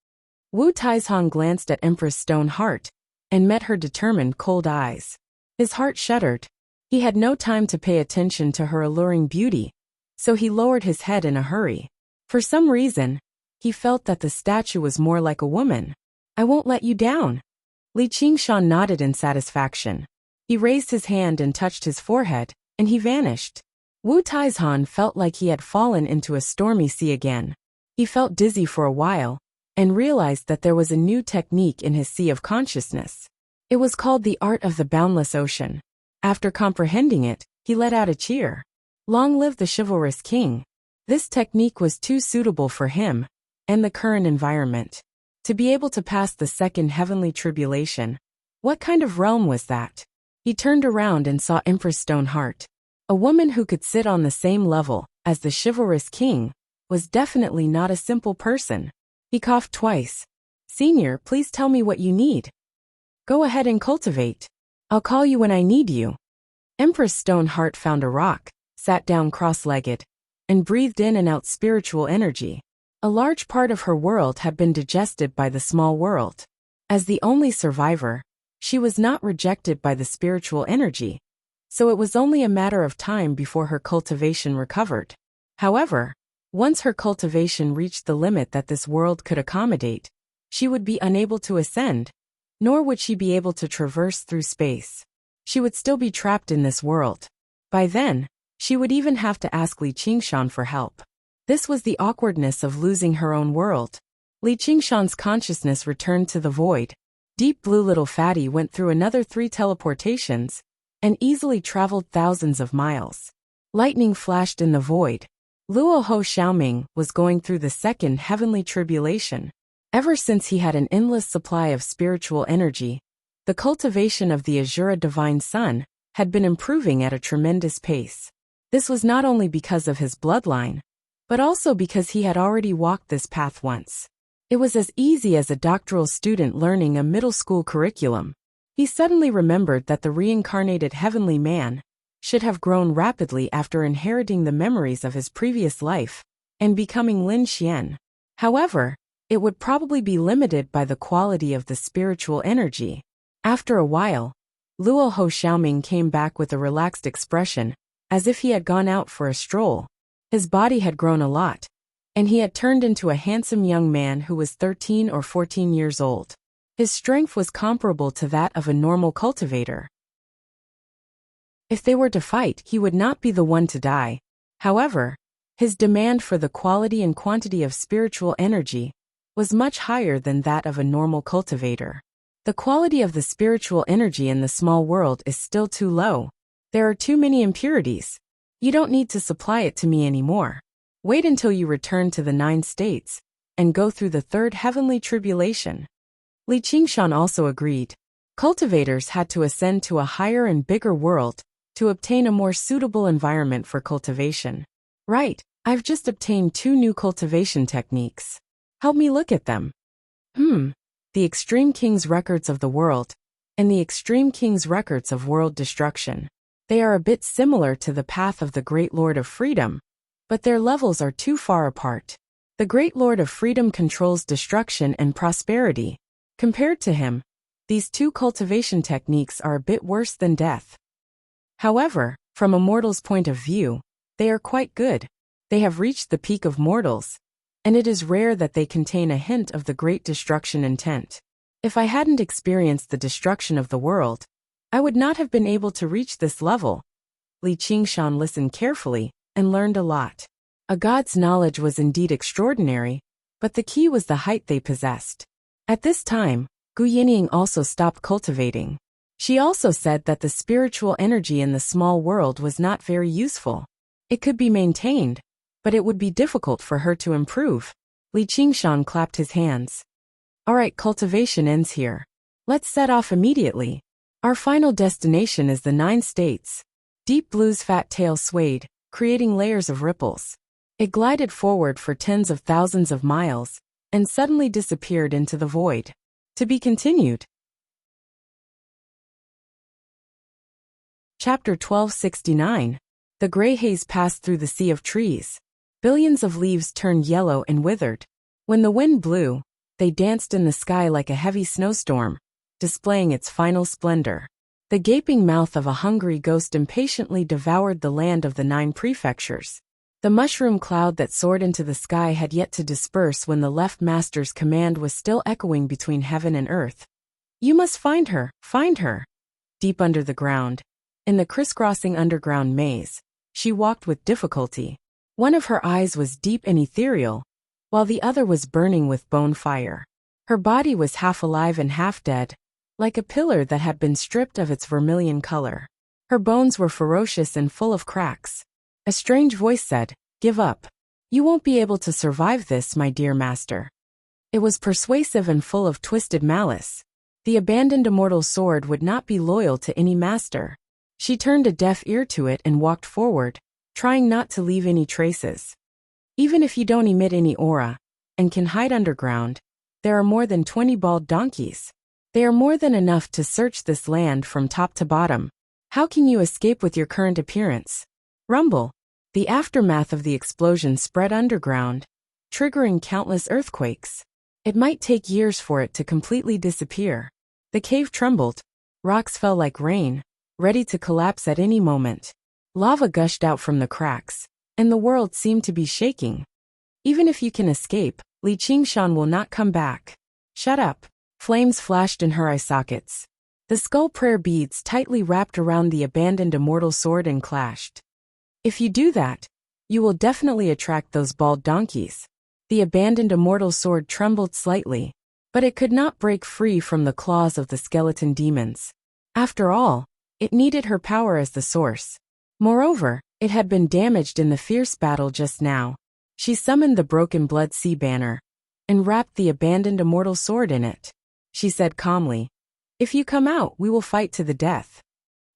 Wu Taizhan glanced at Empress Stoneheart and met her determined cold eyes. His heart shuddered. He had no time to pay attention to her alluring beauty, so he lowered his head in a hurry. For some reason, he felt that the statue was more like a woman. I won't let you down. Li Qingshan nodded in satisfaction. He raised his hand and touched his forehead, and he vanished. Wu Taizhan felt like he had fallen into a stormy sea again. He felt dizzy for a while, and realized that there was a new technique in his sea of consciousness. It was called the art of the boundless ocean. After comprehending it, he let out a cheer. Long live the chivalrous king. This technique was too suitable for him and the current environment. To be able to pass the second heavenly tribulation. What kind of realm was that? He turned around and saw Empress Stoneheart. A woman who could sit on the same level as the chivalrous king was definitely not a simple person. He coughed twice. Senior, please tell me what you need. Go ahead and cultivate. I'll call you when I need you. Empress Stoneheart found a rock, sat down cross-legged, and breathed in and out spiritual energy. A large part of her world had been digested by the small world. As the only survivor, she was not rejected by the spiritual energy, so it was only a matter of time before her cultivation recovered. However, once her cultivation reached the limit that this world could accommodate, she would be unable to ascend, nor would she be able to traverse through space. She would still be trapped in this world. By then, she would even have to ask Li Qingshan for help. This was the awkwardness of losing her own world. Li Qingshan's consciousness returned to the void. Deep Blue Little Fatty went through another 3 teleportations and easily traveled thousands of miles. Lightning flashed in the void. Luo Ho Xiaoming was going through the second heavenly tribulation. Ever since he had an endless supply of spiritual energy, the cultivation of the Azura Divine Sun had been improving at a tremendous pace. This was not only because of his bloodline, but also because he had already walked this path once. It was as easy as a doctoral student learning a middle school curriculum. He suddenly remembered that the reincarnated heavenly man should have grown rapidly after inheriting the memories of his previous life and becoming Lin Xian. However, it would probably be limited by the quality of the spiritual energy. After a while, Luo Ho Xiaoming came back with a relaxed expression, as if he had gone out for a stroll. His body had grown a lot, and he had turned into a handsome young man who was 13 or 14 years old. His strength was comparable to that of a normal cultivator. If they were to fight, he would not be the one to die. However, his demand for the quality and quantity of spiritual energy was much higher than that of a normal cultivator. The quality of the spiritual energy in the small world is still too low. There are too many impurities. You don't need to supply it to me anymore. Wait until you return to the 9 states and go through the 3rd heavenly tribulation. Li Qingshan also agreed. Cultivators had to ascend to a higher and bigger world to obtain a more suitable environment for cultivation. Right, I've just obtained 2 new cultivation techniques. Help me look at them. The Extreme King's Records of the World and the Extreme King's Records of World Destruction. They are a bit similar to the path of the Great Lord of Freedom, but their levels are too far apart. The Great Lord of Freedom controls destruction and prosperity. Compared to him, these 2 cultivation techniques are a bit worse than death. However, from a mortal's point of view, they are quite good. They have reached the peak of mortals, and it is rare that they contain a hint of the great destruction intent. If I hadn't experienced the destruction of the world, I would not have been able to reach this level. Li Qingshan listened carefully and learned a lot. A god's knowledge was indeed extraordinary, but the key was the height they possessed. At this time, Gu Yinying also stopped cultivating. She also said that the spiritual energy in the small world was not very useful. It could be maintained, but it would be difficult for her to improve. Li Qingshan clapped his hands. Alright, cultivation ends here. Let's set off immediately. Our final destination is the 9 states. Deep Blue's fat tail swayed, creating layers of ripples. It glided forward for tens of thousands of miles, and suddenly disappeared into the void. To be continued. Chapter 1269. The gray haze passed through the sea of trees. Billions of leaves turned yellow and withered. When the wind blew, they danced in the sky like a heavy snowstorm, displaying its final splendor. The gaping mouth of a hungry ghost impatiently devoured the land of the 9 prefectures. The mushroom cloud that soared into the sky had yet to disperse when the left master's command was still echoing between heaven and earth. You must find her, find her. Deep under the ground, in the crisscrossing underground maze, she walked with difficulty. One of her eyes was deep and ethereal, while the other was burning with bone fire. Her body was half alive and half dead, like a pillar that had been stripped of its vermilion color. Her bones were ferocious and full of cracks. A strange voice said, "Give up. You won't be able to survive this, my dear master." It was persuasive and full of twisted malice. The abandoned immortal sword would not be loyal to any master. She turned a deaf ear to it and walked forward, trying not to leave any traces. Even if you don't emit any aura, and can hide underground, there are more than 20 bald donkeys. They are more than enough to search this land from top to bottom. How can you escape with your current appearance? Rumble. The aftermath of the explosion spread underground, triggering countless earthquakes. It might take years for it to completely disappear. The cave trembled. Rocks fell like rain, ready to collapse at any moment. Lava gushed out from the cracks, and the world seemed to be shaking. Even if you can escape, Li Qingshan will not come back. Shut up. Flames flashed in her eye sockets. The skull prayer beads tightly wrapped around the abandoned immortal sword and clashed. If you do that, you will definitely attract those bald donkeys. The abandoned immortal sword trembled slightly, but it could not break free from the claws of the skeleton demons. After all, it needed her power as the source. Moreover, it had been damaged in the fierce battle just now. She summoned the broken blood sea banner and wrapped the abandoned immortal sword in it. She said calmly, "If you come out, we will fight to the death."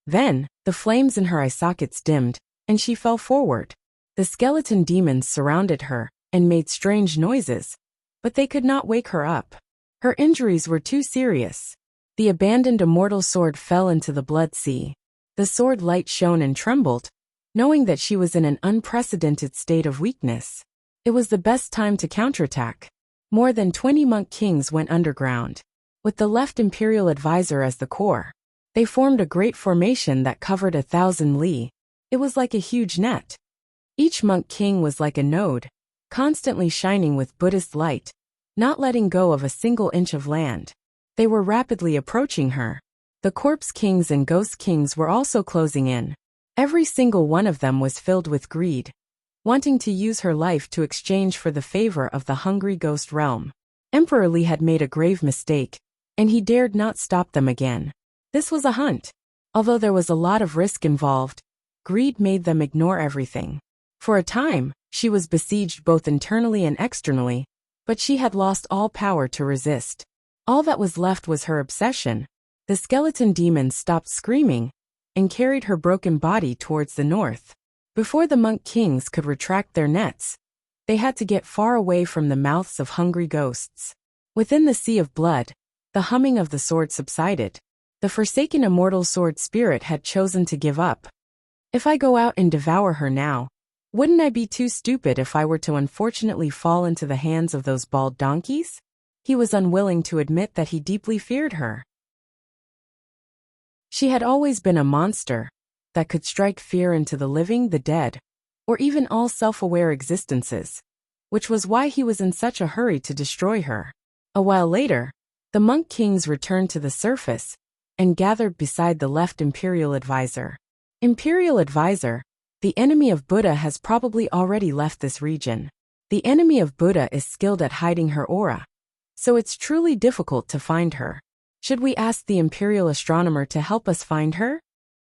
Then, the flames in her eye sockets dimmed, and she fell forward. The skeleton demons surrounded her and made strange noises, but they could not wake her up. Her injuries were too serious. The abandoned immortal sword fell into the blood sea. The sword light shone and trembled, knowing that she was in an unprecedented state of weakness. It was the best time to counterattack. More than 20 monk kings went underground, with the left imperial advisor as the core. They formed a great formation that covered 1,000 li. It was like a huge net. Each monk king was like a node, constantly shining with Buddhist light, not letting go of a single inch of land. They were rapidly approaching her. The corpse kings and ghost kings were also closing in. Every single one of them was filled with greed, wanting to use her life to exchange for the favor of the hungry ghost realm. Emperor Li had made a grave mistake, and he dared not stop them again. This was a hunt. Although there was a lot of risk involved, greed made them ignore everything. For a time, she was besieged both internally and externally, but she had lost all power to resist. All that was left was her obsession. The skeleton demons stopped screaming and carried her broken body towards the north. Before the monk kings could retract their nets, they had to get far away from the mouths of hungry ghosts. Within the sea of blood, the humming of the sword subsided. The forsaken immortal sword spirit had chosen to give up. If I go out and devour her now, wouldn't I be too stupid if I were to unfortunately fall into the hands of those bald donkeys? He was unwilling to admit that he deeply feared her. She had always been a monster that could strike fear into the living, the dead, or even all self-aware existences, which was why he was in such a hurry to destroy her. A while later, the monk kings returned to the surface and gathered beside the left imperial advisor. Imperial advisor, the enemy of Buddha has probably already left this region. The enemy of Buddha is skilled at hiding her aura, so it's truly difficult to find her. Should we ask the imperial astronomer to help us find her?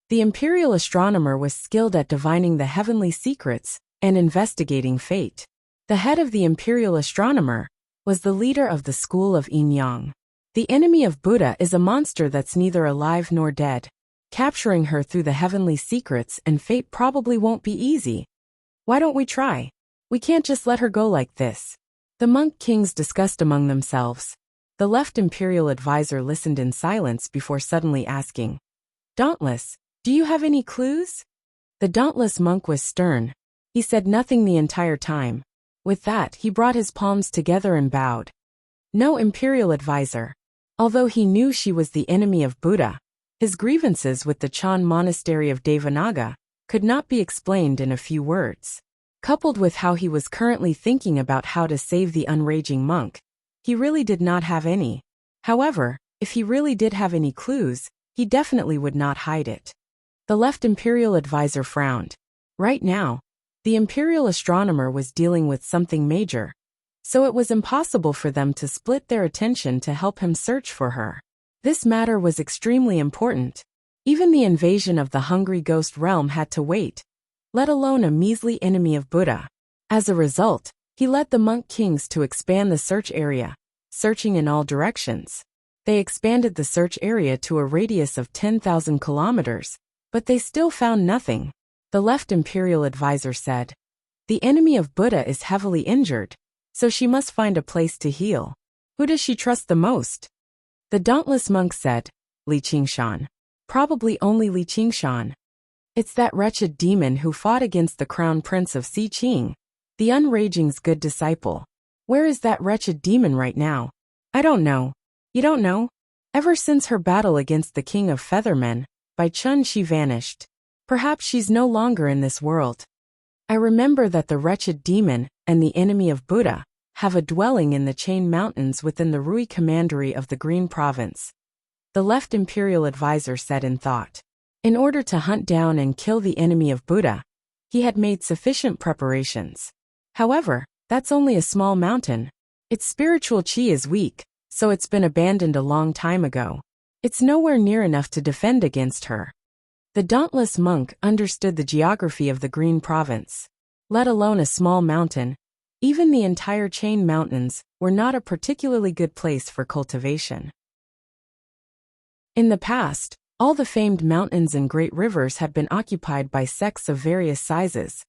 The imperial astronomer was skilled at divining the heavenly secrets and investigating fate. The head of the imperial astronomer was the leader of the school of Yin Yang. The enemy of Buddha is a monster that's neither alive nor dead. Capturing her through the heavenly secrets and fate probably won't be easy. Why don't we try? We can't just let her go like this. The monk kings discussed among themselves. The left imperial advisor listened in silence before suddenly asking, "Dauntless, do you have any clues?" The dauntless monk was stern. He said nothing the entire time. With that, he brought his palms together and bowed. No, imperial advisor. Although he knew she was the enemy of Buddha, his grievances with the Chan monastery of Devanaga could not be explained in a few words. Coupled with how he was currently thinking about how to save the unraging monk, he really did not have any. However, if he really did have any clues, he definitely would not hide it. The left imperial advisor frowned. Right now, the imperial astronomer was dealing with something major, so it was impossible for them to split their attention to help him search for her. This matter was extremely important. Even the invasion of the hungry ghost realm had to wait. let alone a measly enemy of Buddha. As a result, he led the monk kings to expand the search area, searching in all directions. They expanded the search area to a radius of 10,000 kilometers, but they still found nothing. The left imperial advisor said, "The enemy of Buddha is heavily injured, so she must find a place to heal. Who does she trust the most?" The dauntless monk said, "Li Qingshan. Probably only Li Qingshan. It's that wretched demon who fought against the crown prince of Si Qing, the Unraging's good disciple. Where is that wretched demon right now?" "I don't know." "You don't know?" "Ever since her battle against the king of Feathermen, by Chun she vanished. Perhaps she's no longer in this world. I remember that the wretched demon and the enemy of Buddha have a dwelling in the Chain Mountains within the Rui Commandery of the Green Province," the left imperial advisor said in thought. In order to hunt down and kill the enemy of Buddha, he had made sufficient preparations. However, that's only a small mountain. Its spiritual chi is weak, so it's been abandoned a long time ago. It's nowhere near enough to defend against her. The dauntless monk understood the geography of the Green Province. Let alone a small mountain, even the entire Chain Mountains were not a particularly good place for cultivation. In the past, all the famed mountains and great rivers had been occupied by sects of various sizes,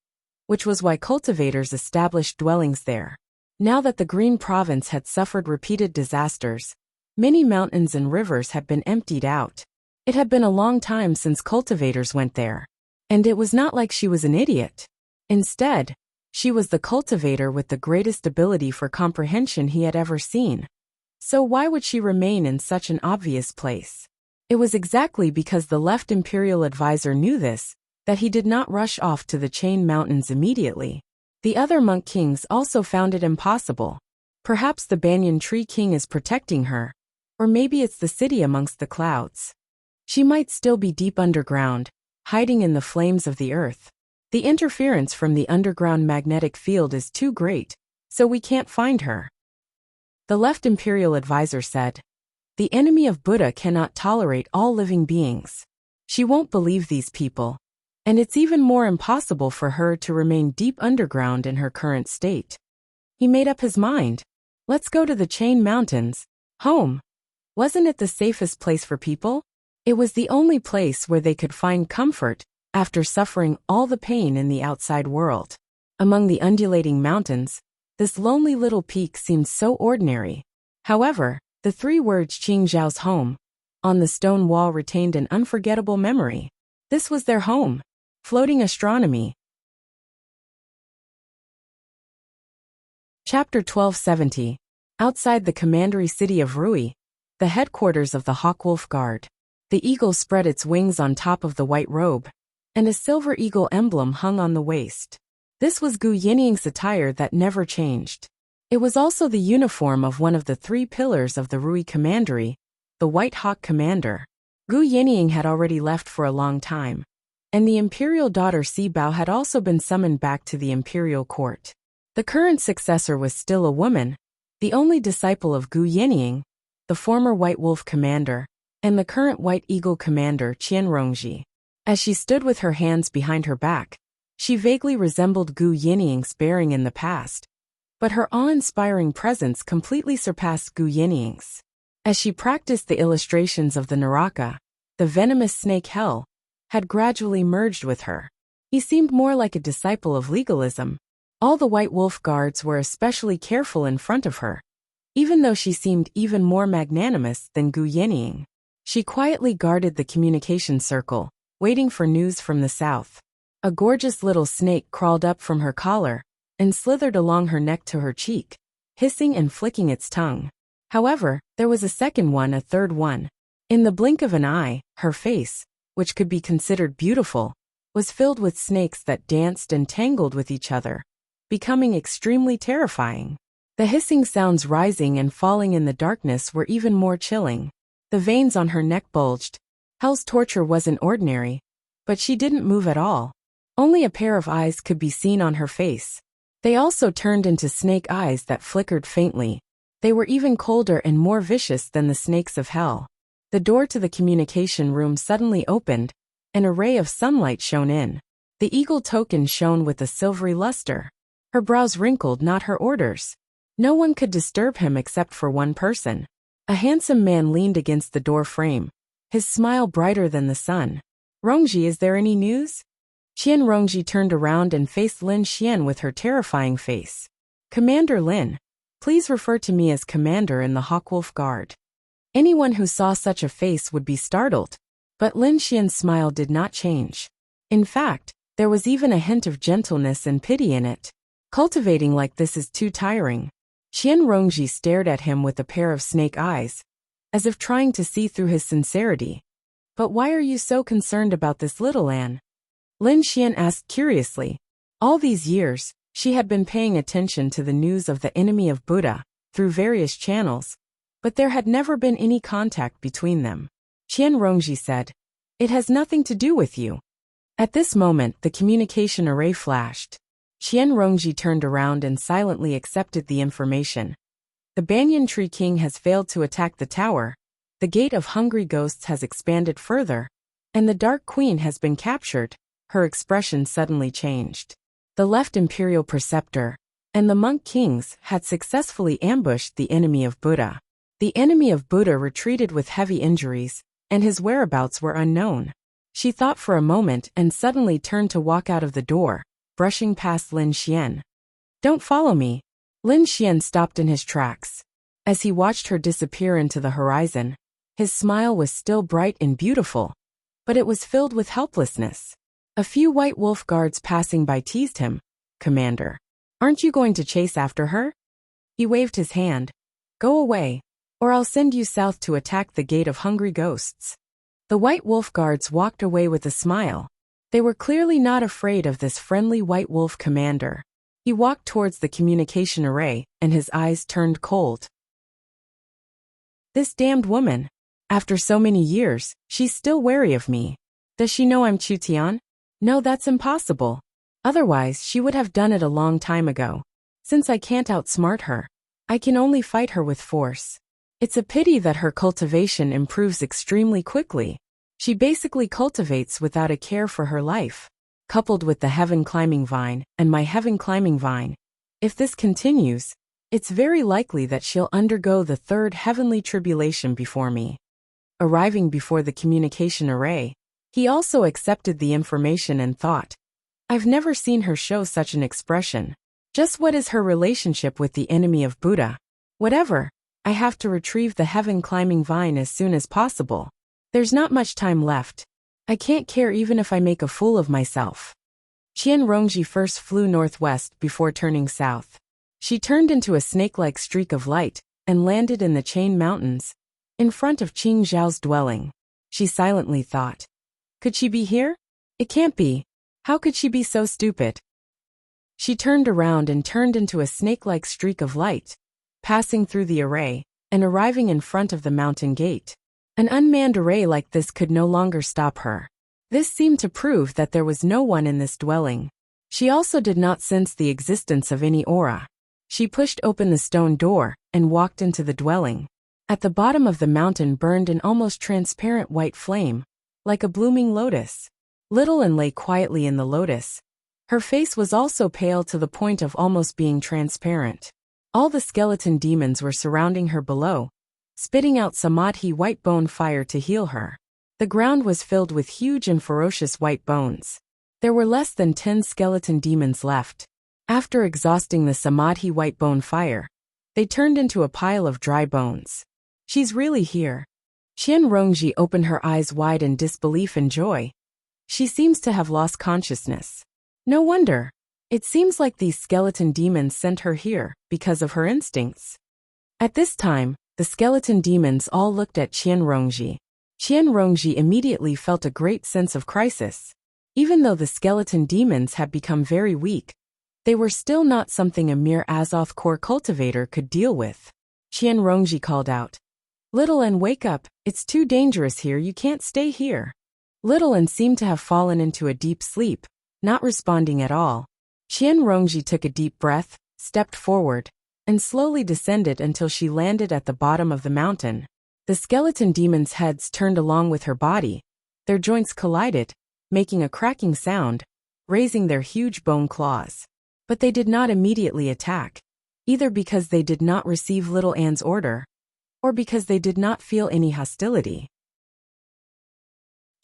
which was why cultivators established dwellings there. Now that the Green Province had suffered repeated disasters, many mountains and rivers had been emptied out. It had been a long time since cultivators went there. And it was not like she was an idiot. Instead, she was the cultivator with the greatest ability for comprehension he had ever seen. So why would she remain in such an obvious place? It was exactly because the left imperial advisor knew this, that he did not rush off to the Chain Mountains immediately. The other monk kings also found it impossible. Perhaps the banyan tree king is protecting her, or maybe it's the city amongst the clouds. She might still be deep underground, hiding in the flames of the earth. The interference from the underground magnetic field is too great, so we can't find her. The left imperial advisor said, "The enemy of Buddha cannot tolerate all living beings. She won't believe these people. And it's even more impossible for her to remain deep underground in her current state." He made up his mind. Let's go to the Chain Mountains. Home. Wasn't it the safest place for people? It was the only place where they could find comfort after suffering all the pain in the outside world. Among the undulating mountains, this lonely little peak seemed so ordinary. However, the three words Qingzhao's home on the stone wall retained an unforgettable memory. This was their home. Floating astronomy. Chapter 1270. Outside the commandery city of Rui, the headquarters of the Hawkwolf Guard. The eagle spread its wings on top of the white robe, and a silver eagle emblem hung on the waist. This was Gu Yinying's attire that never changed. It was also the uniform of one of the three pillars of the Rui Commandery, the White Hawk Commander. Gu Yinying had already left for a long time, and the imperial daughter Sibao had also been summoned back to the imperial court. The current successor was still a woman, the only disciple of Gu Yinying, the former White Wolf Commander, and the current White Eagle Commander Qian Rongji. As she stood with her hands behind her back, she vaguely resembled Gu Yinying's bearing in the past, but her awe-inspiring presence completely surpassed Gu Yinying's. As she practiced the illustrations of the Naraka, the venomous snake hell had gradually merged with her. He seemed more like a disciple of legalism. All the White Wolf guards were especially careful in front of her, even though she seemed even more magnanimous than Gu Yinying. She quietly guarded the communication circle, waiting for news from the south. A gorgeous little snake crawled up from her collar and slithered along her neck to her cheek, hissing and flicking its tongue. However, there was a second one, a third one. In the blink of an eye, her face, which could be considered beautiful, was filled with snakes that danced and tangled with each other, becoming extremely terrifying. The hissing sounds rising and falling in the darkness were even more chilling. The veins on her neck bulged. Hell's torture wasn't ordinary, but she didn't move at all. Only a pair of eyes could be seen on her face. They also turned into snake eyes that flickered faintly. They were even colder and more vicious than the snakes of hell. The door to the communication room suddenly opened, and a ray of sunlight shone in. The eagle token shone with a silvery luster. Her brows wrinkled, not her orders. No one could disturb him except for one person. A handsome man leaned against the door frame, his smile brighter than the sun. Rongji, is there any news? Qian Rongji turned around and faced Lin Xian with her terrifying face. Commander Lin, please refer to me as Commander in the Hawkwolf Guard. Anyone who saw such a face would be startled, but Lin Xian's smile did not change. In fact, there was even a hint of gentleness and pity in it. Cultivating like this is too tiring. Qian Rongji stared at him with a pair of snake eyes, as if trying to see through his sincerity. But why are you so concerned about this little Anne? Lin Xian asked curiously. All these years, she had been paying attention to the news of the enemy of Buddha through various channels, but there had never been any contact between them. Qian Rongji said, "It has nothing to do with you." At this moment, the communication array flashed. Qian Rongji turned around and silently accepted the information. The Banyan Tree King has failed to attack the tower, the Gate of Hungry Ghosts has expanded further, and the Dark Queen has been captured. Her expression suddenly changed. The left Imperial Preceptor and the Monk Kings had successfully ambushed the enemy of Buddha. The enemy of Buddha retreated with heavy injuries, and his whereabouts were unknown. She thought for a moment and suddenly turned to walk out of the door, brushing past Lin Xian. "Don't follow me." Lin Xian stopped in his tracks. As he watched her disappear into the horizon, his smile was still bright and beautiful, but it was filled with helplessness. A few White Wolf guards passing by teased him. "Commander, aren't you going to chase after her?" He waved his hand. "Go away, or I'll send you south to attack the Gate of Hungry Ghosts." The White Wolf guards walked away with a smile. They were clearly not afraid of this friendly White Wolf commander. He walked towards the communication array, and his eyes turned cold. This damned woman. After so many years, she's still wary of me. Does she know I'm Chu Tian? No, that's impossible. Otherwise, she would have done it a long time ago. Since I can't outsmart her, I can only fight her with force. It's a pity that her cultivation improves extremely quickly. She basically cultivates without a care for her life. Coupled with the heaven climbing vine and my heaven climbing vine, if this continues, it's very likely that she'll undergo the third heavenly tribulation before me. Arriving before the communication array, he also accepted the information and thought, I've never seen her show such an expression. Just what is her relationship with the enemy of Buddha? Whatever, I have to retrieve the heaven climbing vine as soon as possible. There's not much time left. I can't care even if I make a fool of myself. Qian Rongji first flew northwest before turning south. She turned into a snake-like streak of light and landed in the Chain Mountains, in front of Qing Zhao's dwelling. She silently thought, could she be here? It can't be. How could she be so stupid? She turned around and turned into a snake-like streak of light, passing through the array and arriving in front of the mountain gate. An unmanned array like this could no longer stop her. This seemed to prove that there was no one in this dwelling. She also did not sense the existence of any aura. She pushed open the stone door and walked into the dwelling. At the bottom of the mountain burned an almost transparent white flame, like a blooming lotus. Little Anne lay quietly in the lotus. Her face was also pale to the point of almost being transparent. All the skeleton demons were surrounding her below, spitting out samadhi white bone fire to heal her. The ground was filled with huge and ferocious white bones. There were less than 10 skeleton demons left. After exhausting the samadhi white bone fire, they turned into a pile of dry bones. She's really here. Qian Rongji opened her eyes wide in disbelief and joy. She seems to have lost consciousness. No wonder. It seems like these skeleton demons sent her here because of her instincts. At this time, the skeleton demons all looked at Qian Rongji. Qian Rongji immediately felt a great sense of crisis. Even though the skeleton demons had become very weak, they were still not something a mere Azoth core cultivator could deal with. Qian Rongji called out, Little Anne, wake up, it's too dangerous here, you can't stay here. Little Anne seemed to have fallen into a deep sleep, not responding at all. Qian Rongji took a deep breath, stepped forward, and slowly descended until she landed at the bottom of the mountain. The skeleton demons' heads turned along with her body. Their joints collided, making a cracking sound, raising their huge bone claws. But they did not immediately attack, either because they did not receive Little Anne's order, or because they did not feel any hostility.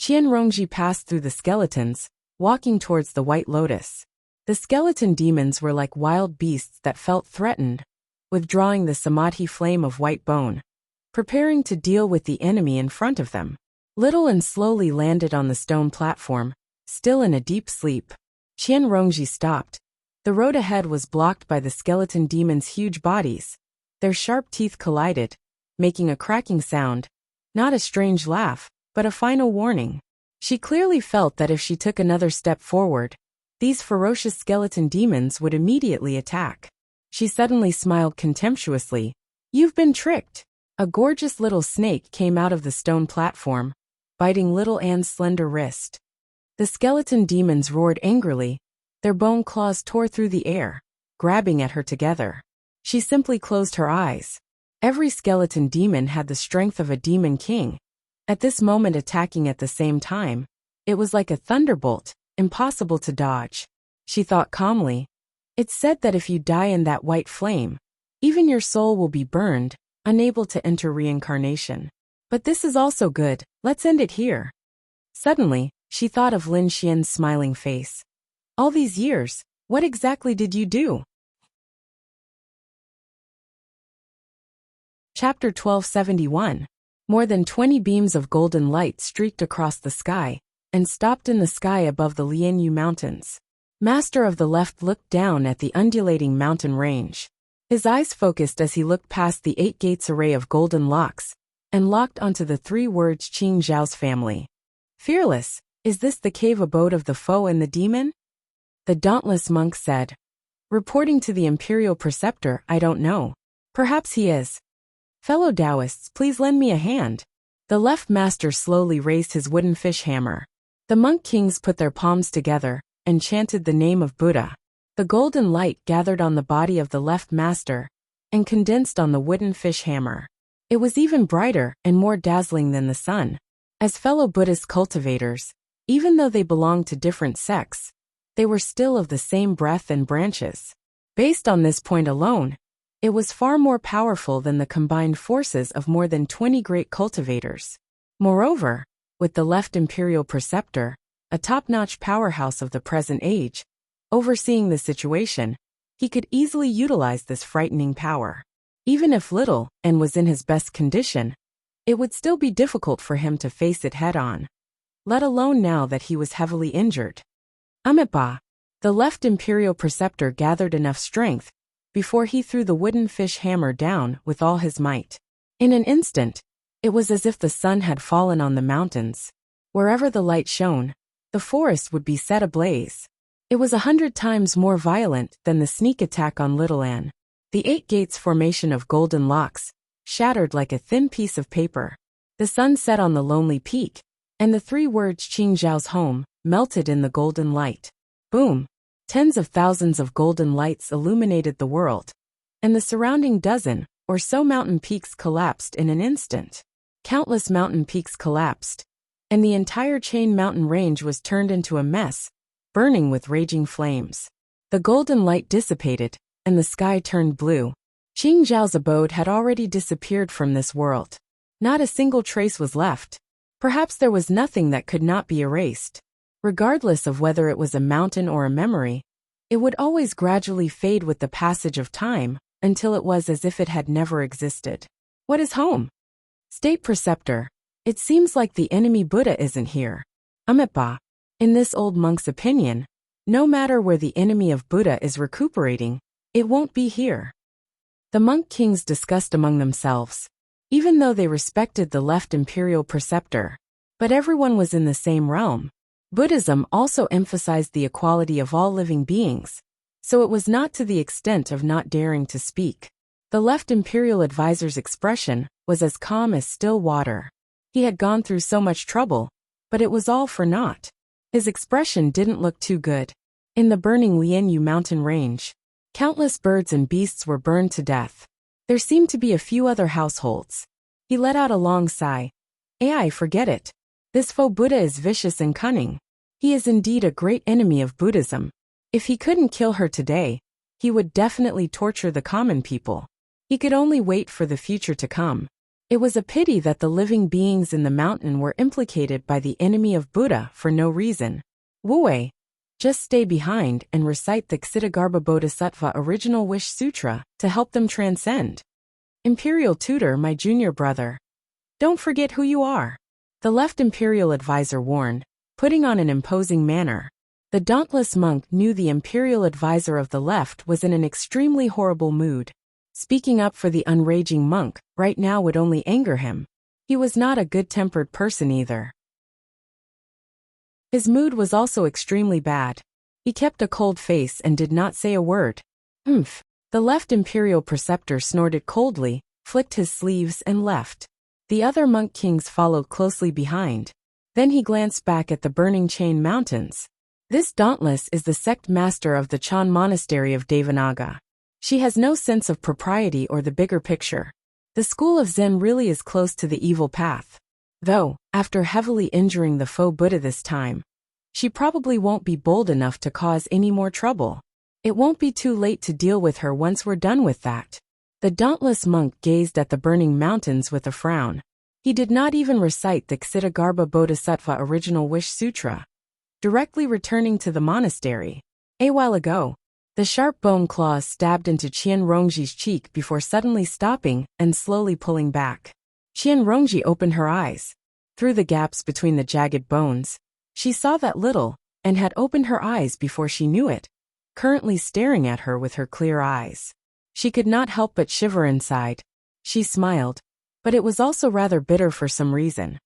Qianrongji passed through the skeletons, walking towards the White Lotus. The skeleton demons were like wild beasts that felt threatened, withdrawing the samadhi flame of white bone, preparing to deal with the enemy in front of them. Little Anne slowly landed on the stone platform, still in a deep sleep. Qianrongji stopped. The road ahead was blocked by the skeleton demons' huge bodies. Their sharp teeth collided, making a cracking sound. Not a strange laugh, but a final warning. She clearly felt that if she took another step forward, these ferocious skeleton demons would immediately attack. She suddenly smiled contemptuously. "You've been tricked." A gorgeous little snake came out of the stone platform, biting Little Anne's slender wrist. The skeleton demons roared angrily. Their bone claws tore through the air, grabbing at her together. She simply closed her eyes. Every skeleton demon had the strength of a demon king. At this moment, attacking at the same time, it was like a thunderbolt, impossible to dodge. She thought calmly. It's said that if you die in that white flame, even your soul will be burned, unable to enter reincarnation. But this is also good, let's end it here. Suddenly, she thought of Lin Xian's smiling face. All these years, what exactly did you do? Chapter 1271. More than 20 beams of golden light streaked across the sky, and stopped in the sky above the Lianyu Mountains. Master of the Left looked down at the undulating mountain range. His eyes focused as he looked past the 8 gates array of golden locks, and locked onto the 3 words Qing Zhao's family. Fearless, is this the cave abode of the foe and the demon? The dauntless monk said. Reporting to the imperial preceptor, I don't know. Perhaps he is. Fellow Taoists, please lend me a hand. The left master slowly raised his wooden fish hammer. The monk kings put their palms together, and chanted the name of Buddha. The golden light gathered on the body of the left master, and condensed on the wooden fish hammer. It was even brighter and more dazzling than the sun. As fellow Buddhist cultivators, even though they belonged to different sects, they were still of the same breath and branches. Based on this point alone, it was far more powerful than the combined forces of more than 20 great cultivators. Moreover, with the left imperial preceptor, a top-notch powerhouse of the present age, overseeing the situation, he could easily utilize this frightening power. Even if Little Anne was in his best condition, it would still be difficult for him to face it head-on, let alone now that he was heavily injured. Amitabha, the left imperial preceptor gathered enough strength before he threw the wooden fish hammer down with all his might. In an instant, it was as if the sun had fallen on the mountains. Wherever the light shone, the forest would be set ablaze. It was 100 times more violent than the sneak attack on Little Anne. The 8 gates formation of golden locks shattered like a thin piece of paper. The sun set on the lonely peak, and the 3 words Qing Zhao's home melted in the golden light. Boom! Tens of thousands of golden lights illuminated the world, and the surrounding dozen or so mountain peaks collapsed in an instant. Countless mountain peaks collapsed, and the entire chain mountain range was turned into a mess, burning with raging flames. The golden light dissipated, and the sky turned blue. Qing Zhao's abode had already disappeared from this world. Not a single trace was left. Perhaps there was nothing that could not be erased. Regardless of whether it was a mountain or a memory, it would always gradually fade with the passage of time, until it was as if it had never existed. What is home? State Preceptor, it seems like the enemy Buddha isn't here. Amitabha, in this old monk's opinion, no matter where the enemy of Buddha is recuperating, it won't be here. The monk kings discussed among themselves, even though they respected the left imperial preceptor. But everyone was in the same realm. Buddhism also emphasized the equality of all living beings, so it was not to the extent of not daring to speak. The left imperial advisor's expression was as calm as still water. He had gone through so much trouble, but it was all for naught. His expression didn't look too good. In the burning Lianyu mountain range, countless birds and beasts were burned to death. There seemed to be a few other households. He let out a long sigh. Forget it. This faux Buddha is vicious and cunning. He is indeed a great enemy of Buddhism. If he couldn't kill her today, he would definitely torture the common people. He could only wait for the future to come. It was a pity that the living beings in the mountain were implicated by the enemy of Buddha for no reason. Wu, just stay behind and recite the Ksitigarbha Bodhisattva Original Wish Sutra to help them transcend. Imperial Tutor, my junior brother. Don't forget who you are. The left imperial advisor warned, putting on an imposing manner. The dauntless monk knew the imperial advisor of the left was in an extremely horrible mood. Speaking up for the unraging monk right now would only anger him. He was not a good-tempered person either. His mood was also extremely bad. He kept a cold face and did not say a word. Humph. The left imperial preceptor snorted coldly, flicked his sleeves and left. The other monk kings followed closely behind. Then he glanced back at the burning chain mountains. This dauntless is the sect master of the Chan monastery of Devanaga. She has no sense of propriety or the bigger picture. The school of Zen really is close to the evil path. Though, after heavily injuring the faux Buddha this time, she probably won't be bold enough to cause any more trouble. It won't be too late to deal with her once we're done with that. The dauntless monk gazed at the burning mountains with a frown. He did not even recite the Ksitigarbha Bodhisattva Original Wish Sutra. Directly returning to the monastery. A while ago, the sharp bone claws stabbed into Qian Rongji's cheek before suddenly stopping and slowly pulling back. Qian Rongji opened her eyes. Through the gaps between the jagged bones, she saw that little, and had opened her eyes before she knew it, currently staring at her with her clear eyes. She could not help but shiver inside. She smiled, but it was also rather bitter for some reason.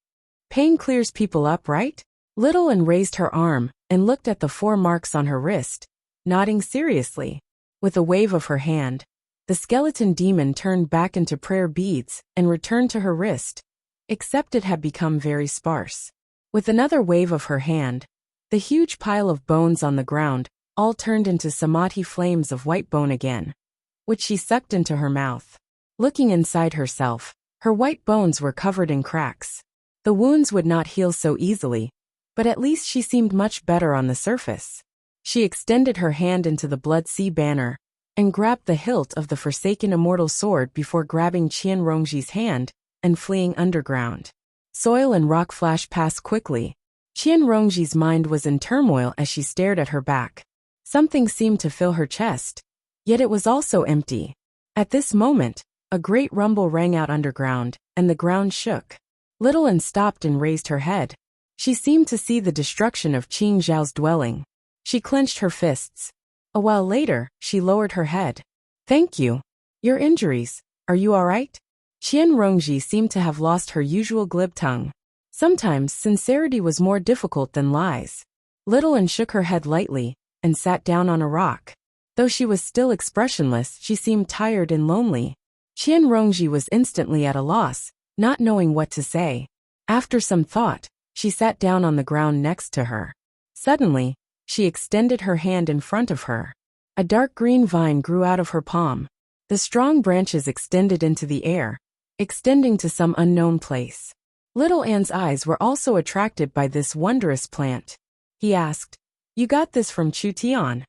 Pain clears people up, right? Little Anne raised her arm and looked at the 4 marks on her wrist, nodding seriously. With a wave of her hand, the skeleton demon turned back into prayer beads and returned to her wrist, except it had become very sparse. With another wave of her hand, the huge pile of bones on the ground all turned into samadhi flames of white bone again, which she sucked into her mouth. Looking inside herself, her white bones were covered in cracks. The wounds would not heal so easily, but at least she seemed much better on the surface. She extended her hand into the Blood Sea banner and grabbed the hilt of the forsaken immortal sword before grabbing Qian Rongji's hand and fleeing underground. Soil and rock flashed past quickly. Qian Rongji's mind was in turmoil as she stared at her back. Something seemed to fill her chest, yet it was also empty. At this moment, a great rumble rang out underground, and the ground shook. Little Anne stopped and raised her head. She seemed to see the destruction of Qing Zhao's dwelling. She clenched her fists. A while later, she lowered her head. Thank you. Your injuries, are you all right? Qian Rongji seemed to have lost her usual glib tongue. Sometimes sincerity was more difficult than lies. Little Anne shook her head lightly and sat down on a rock. Though she was still expressionless, she seemed tired and lonely. Qian Rongji was instantly at a loss, not knowing what to say. After some thought, she sat down on the ground next to her. Suddenly, she extended her hand in front of her. A dark green vine grew out of her palm. The strong branches extended into the air, extending to some unknown place. Little Anne's eyes were also attracted by this wondrous plant. He asked, "You got this from Chu Tian?"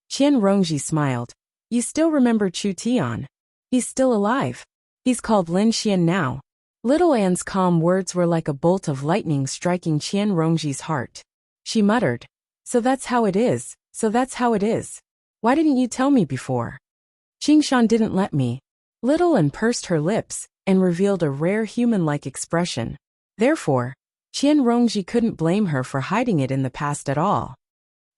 Qian Rongji smiled. "You still remember Chu Tian? He's still alive. He's called Lin Xian now." Little Anne's calm words were like a bolt of lightning striking Qian Rongji's heart. She muttered, "So that's how it is, so that's how it is. Why didn't you tell me before?" Qingshan didn't let me. Little Anne pursed her lips and revealed a rare human-like expression. Therefore, Qian Rongji couldn't blame her for hiding it in the past at all.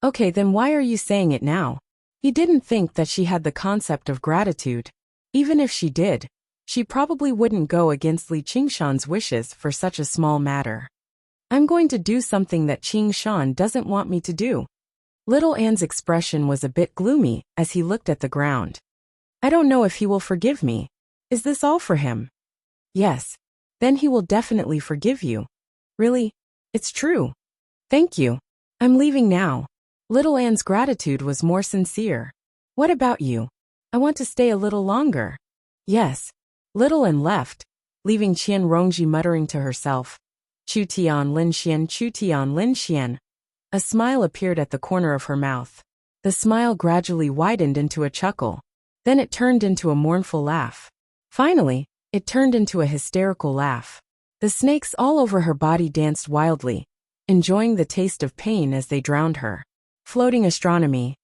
Okay, then why are you saying it now? He didn't think that she had the concept of gratitude. Even if she did, she probably wouldn't go against Li Qingshan's wishes for such a small matter. I'm going to do something that Qingshan doesn't want me to do. Little Anne's expression was a bit gloomy as he looked at the ground. I don't know if he will forgive me. Is this all for him? Yes. Then he will definitely forgive you. Really? It's true. Thank you. I'm leaving now. Little Anne's gratitude was more sincere. What about you? I want to stay a little longer. Yes. Little Anne left, leaving Qian Rongji muttering to herself. Chu Tian Lin Xian, Chu Tian Lin Xian. A smile appeared at the corner of her mouth. The smile gradually widened into a chuckle. Then it turned into a mournful laugh. Finally, it turned into a hysterical laugh. The snakes all over her body danced wildly, enjoying the taste of pain as they drowned her. Floating astronomy.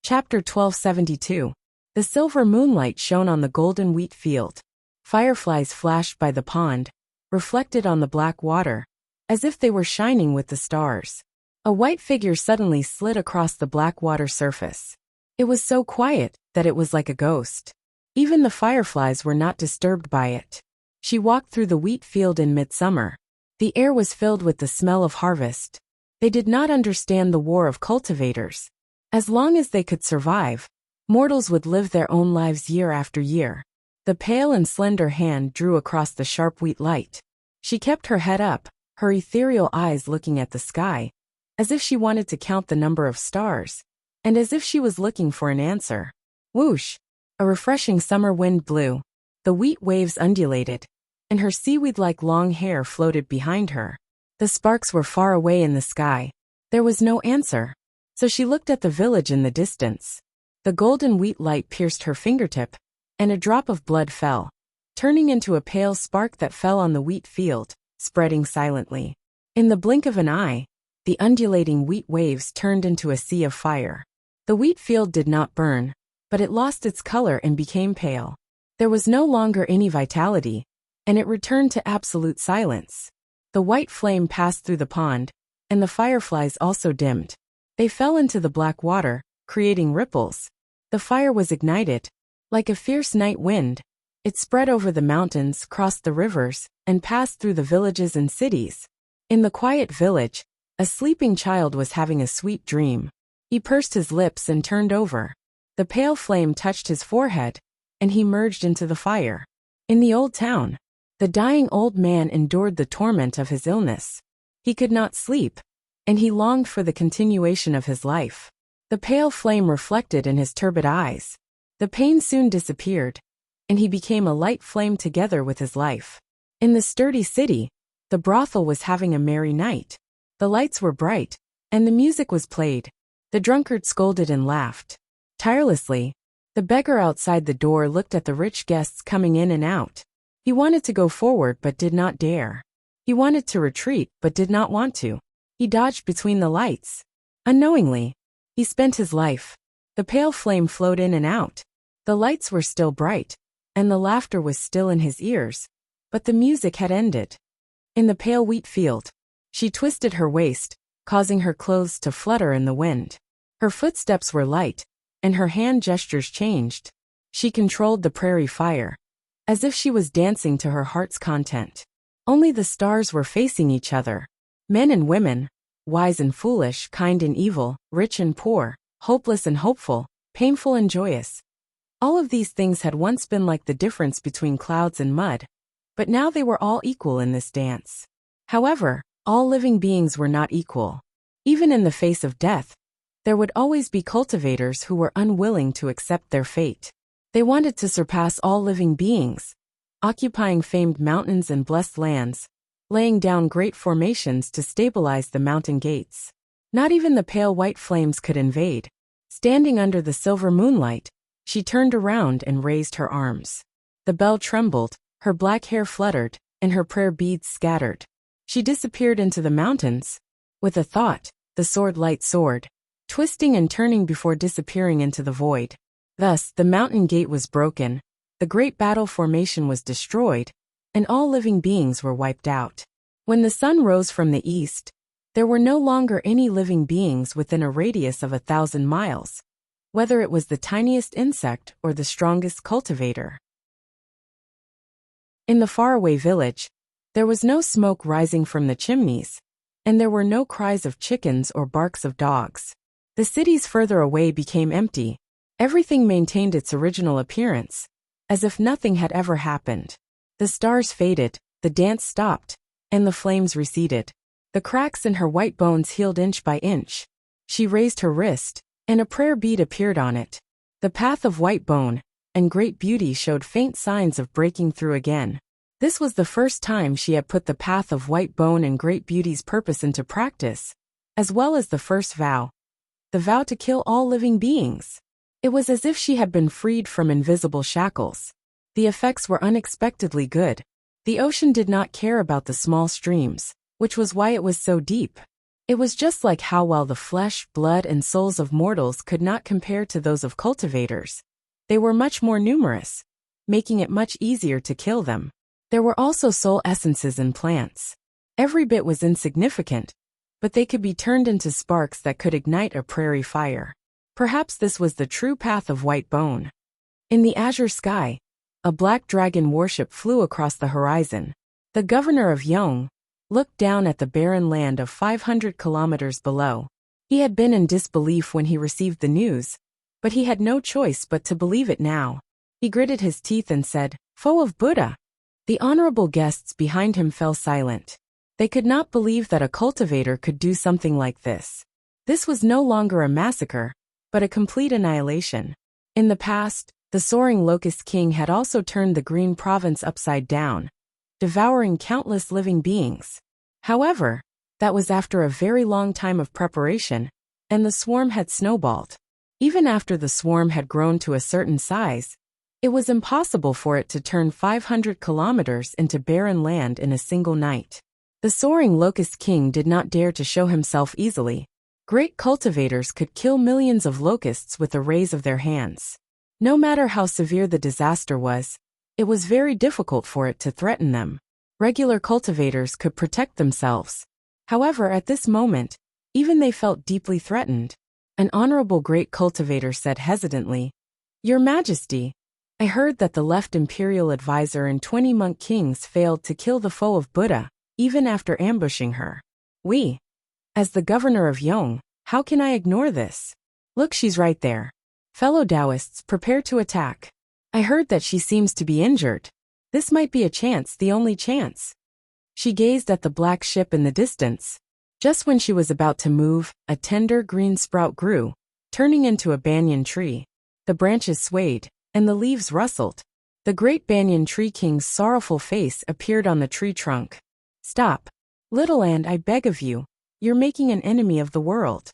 Chapter 1272. The silver moonlight shone on the golden wheat field. Fireflies flashed by the pond, reflected on the black water, as if they were shining with the stars. A white figure suddenly slid across the black water surface. It was so quiet that it was like a ghost. Even the fireflies were not disturbed by it. She walked through the wheat field in midsummer. The air was filled with the smell of harvest. They did not understand the war of cultivators. As long as they could survive, mortals would live their own lives year after year. The pale and slender hand drew across the sharp wheat light. She kept her head up, her ethereal eyes looking at the sky, as if she wanted to count the number of stars, and as if she was looking for an answer. Whoosh! A refreshing summer wind blew. The wheat waves undulated, and her seaweed-like long hair floated behind her. The sparks were far away in the sky. There was no answer. So she looked at the village in the distance. The golden wheat light pierced her fingertip, and a drop of blood fell, turning into a pale spark that fell on the wheat field, spreading silently. In the blink of an eye, the undulating wheat waves turned into a sea of fire. The wheat field did not burn, but it lost its color and became pale. There was no longer any vitality, and it returned to absolute silence. The white flame passed through the pond, and the fireflies also dimmed. They fell into the black water, creating ripples. The fire was ignited. Like a fierce night wind, it spread over the mountains, crossed the rivers, and passed through the villages and cities. In the quiet village, a sleeping child was having a sweet dream. He pursed his lips and turned over. The pale flame touched his forehead, and he merged into the fire. In the old town, the dying old man endured the torment of his illness. He could not sleep, and he longed for the continuation of his life. The pale flame reflected in his turbid eyes. The pain soon disappeared, and he became a light flame together with his life. In the sturdy city, the brothel was having a merry night. The lights were bright, and the music was played. The drunkard scolded and laughed. Tirelessly, the beggar outside the door looked at the rich guests coming in and out. He wanted to go forward but did not dare. He wanted to retreat but did not want to. He dodged between the lights. Unknowingly, he spent his life. The pale flame flowed in and out. The lights were still bright, and the laughter was still in his ears, but the music had ended. In the pale wheat field, she twisted her waist, causing her clothes to flutter in the wind. Her footsteps were light, and her hand gestures changed. She controlled the prairie fire, as if she was dancing to her heart's content. Only the stars were facing each other. Men and women, wise and foolish, kind and evil, rich and poor, hopeless and hopeful, painful and joyous. All of these things had once been like the difference between clouds and mud, but now they were all equal in this dance. However, all living beings were not equal. Even in the face of death, there would always be cultivators who were unwilling to accept their fate. They wanted to surpass all living beings, occupying famed mountains and blessed lands, laying down great formations to stabilize the mountain gates. Not even the pale white flames could invade. Standing under the silver moonlight, she turned around and raised her arms. The bell trembled, her black hair fluttered, and her prayer beads scattered. She disappeared into the mountains. With a thought, the sword light soared, twisting and turning before disappearing into the void. Thus, the mountain gate was broken, the great battle formation was destroyed, and all living beings were wiped out. When the sun rose from the east, there were no longer any living beings within a radius of 1,000 miles, whether it was the tiniest insect or the strongest cultivator. In the faraway village, there was no smoke rising from the chimneys, and there were no cries of chickens or barks of dogs. The cities further away became empty. Everything maintained its original appearance, as if nothing had ever happened. The stars faded, the dance stopped, and the flames receded. The cracks in her white bones healed inch by inch. She raised her wrist, and a prayer bead appeared on it. The path of white bone, and Great Beauty showed faint signs of breaking through again. This was the first time she had put the path of white bone and Great Beauty's purpose into practice, as well as the first vow. The vow to kill all living beings. It was as if she had been freed from invisible shackles. The effects were unexpectedly good. The ocean did not care about the small streams, which was why it was so deep. It was just like how while the flesh, blood, and souls of mortals could not compare to those of cultivators, they were much more numerous, making it much easier to kill them. There were also soul essences in plants. Every bit was insignificant, but they could be turned into sparks that could ignite a prairie fire. Perhaps this was the true path of white bone. In the azure sky, a black dragon warship flew across the horizon. The governor of Yong looked down at the barren land of 500 kilometers below. He had been in disbelief when he received the news, but he had no choice but to believe it now. He gritted his teeth and said, "Foe of Buddha." The honorable guests behind him fell silent. They could not believe that a cultivator could do something like this. This was no longer a massacre, but a complete annihilation. In the past, the soaring locust king had also turned the green province upside down, devouring countless living beings. However, that was after a very long time of preparation, and the swarm had snowballed. Even after the swarm had grown to a certain size, it was impossible for it to turn 500 kilometers into barren land in a single night. The soaring locust king did not dare to show himself easily. Great cultivators could kill millions of locusts with a raise of their hands. No matter how severe the disaster was, it was very difficult for it to threaten them. Regular cultivators could protect themselves. However, at this moment, even they felt deeply threatened. An honorable great cultivator said hesitantly, "Your Majesty, I heard that the left imperial advisor and 20 monk kings failed to kill the foe of Buddha, even after ambushing her. As the governor of Yong, how can I ignore this? Look, she's right there. Fellow Taoists, prepare to attack. I heard that she seems to be injured. This might be a chance, the only chance." She gazed at the black ship in the distance. Just when she was about to move, a tender green sprout grew, turning into a banyan tree. The branches swayed, and the leaves rustled. The great banyan tree king's sorrowful face appeared on the tree trunk. "Stop. Little Ant, I beg of you. You're making an enemy of the world."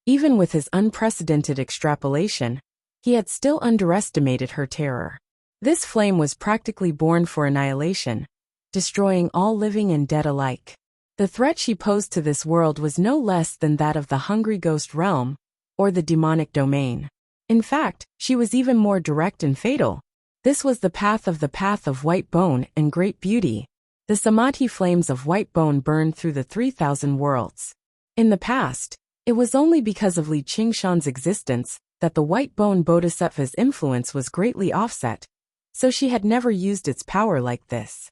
Even with his unprecedented extrapolation, he had still underestimated her terror. This flame was practically born for annihilation, destroying all living and dead alike. The threat she posed to this world was no less than that of the hungry ghost realm, or the demonic domain. In fact, she was even more direct and fatal. This was the path of white bone and Great Beauty. The Samadhi flames of white bone burned through the 3,000 worlds. In the past, it was only because of Li Qingshan's existence that the white bone bodhisattva's influence was greatly offset, so she had never used its power like this.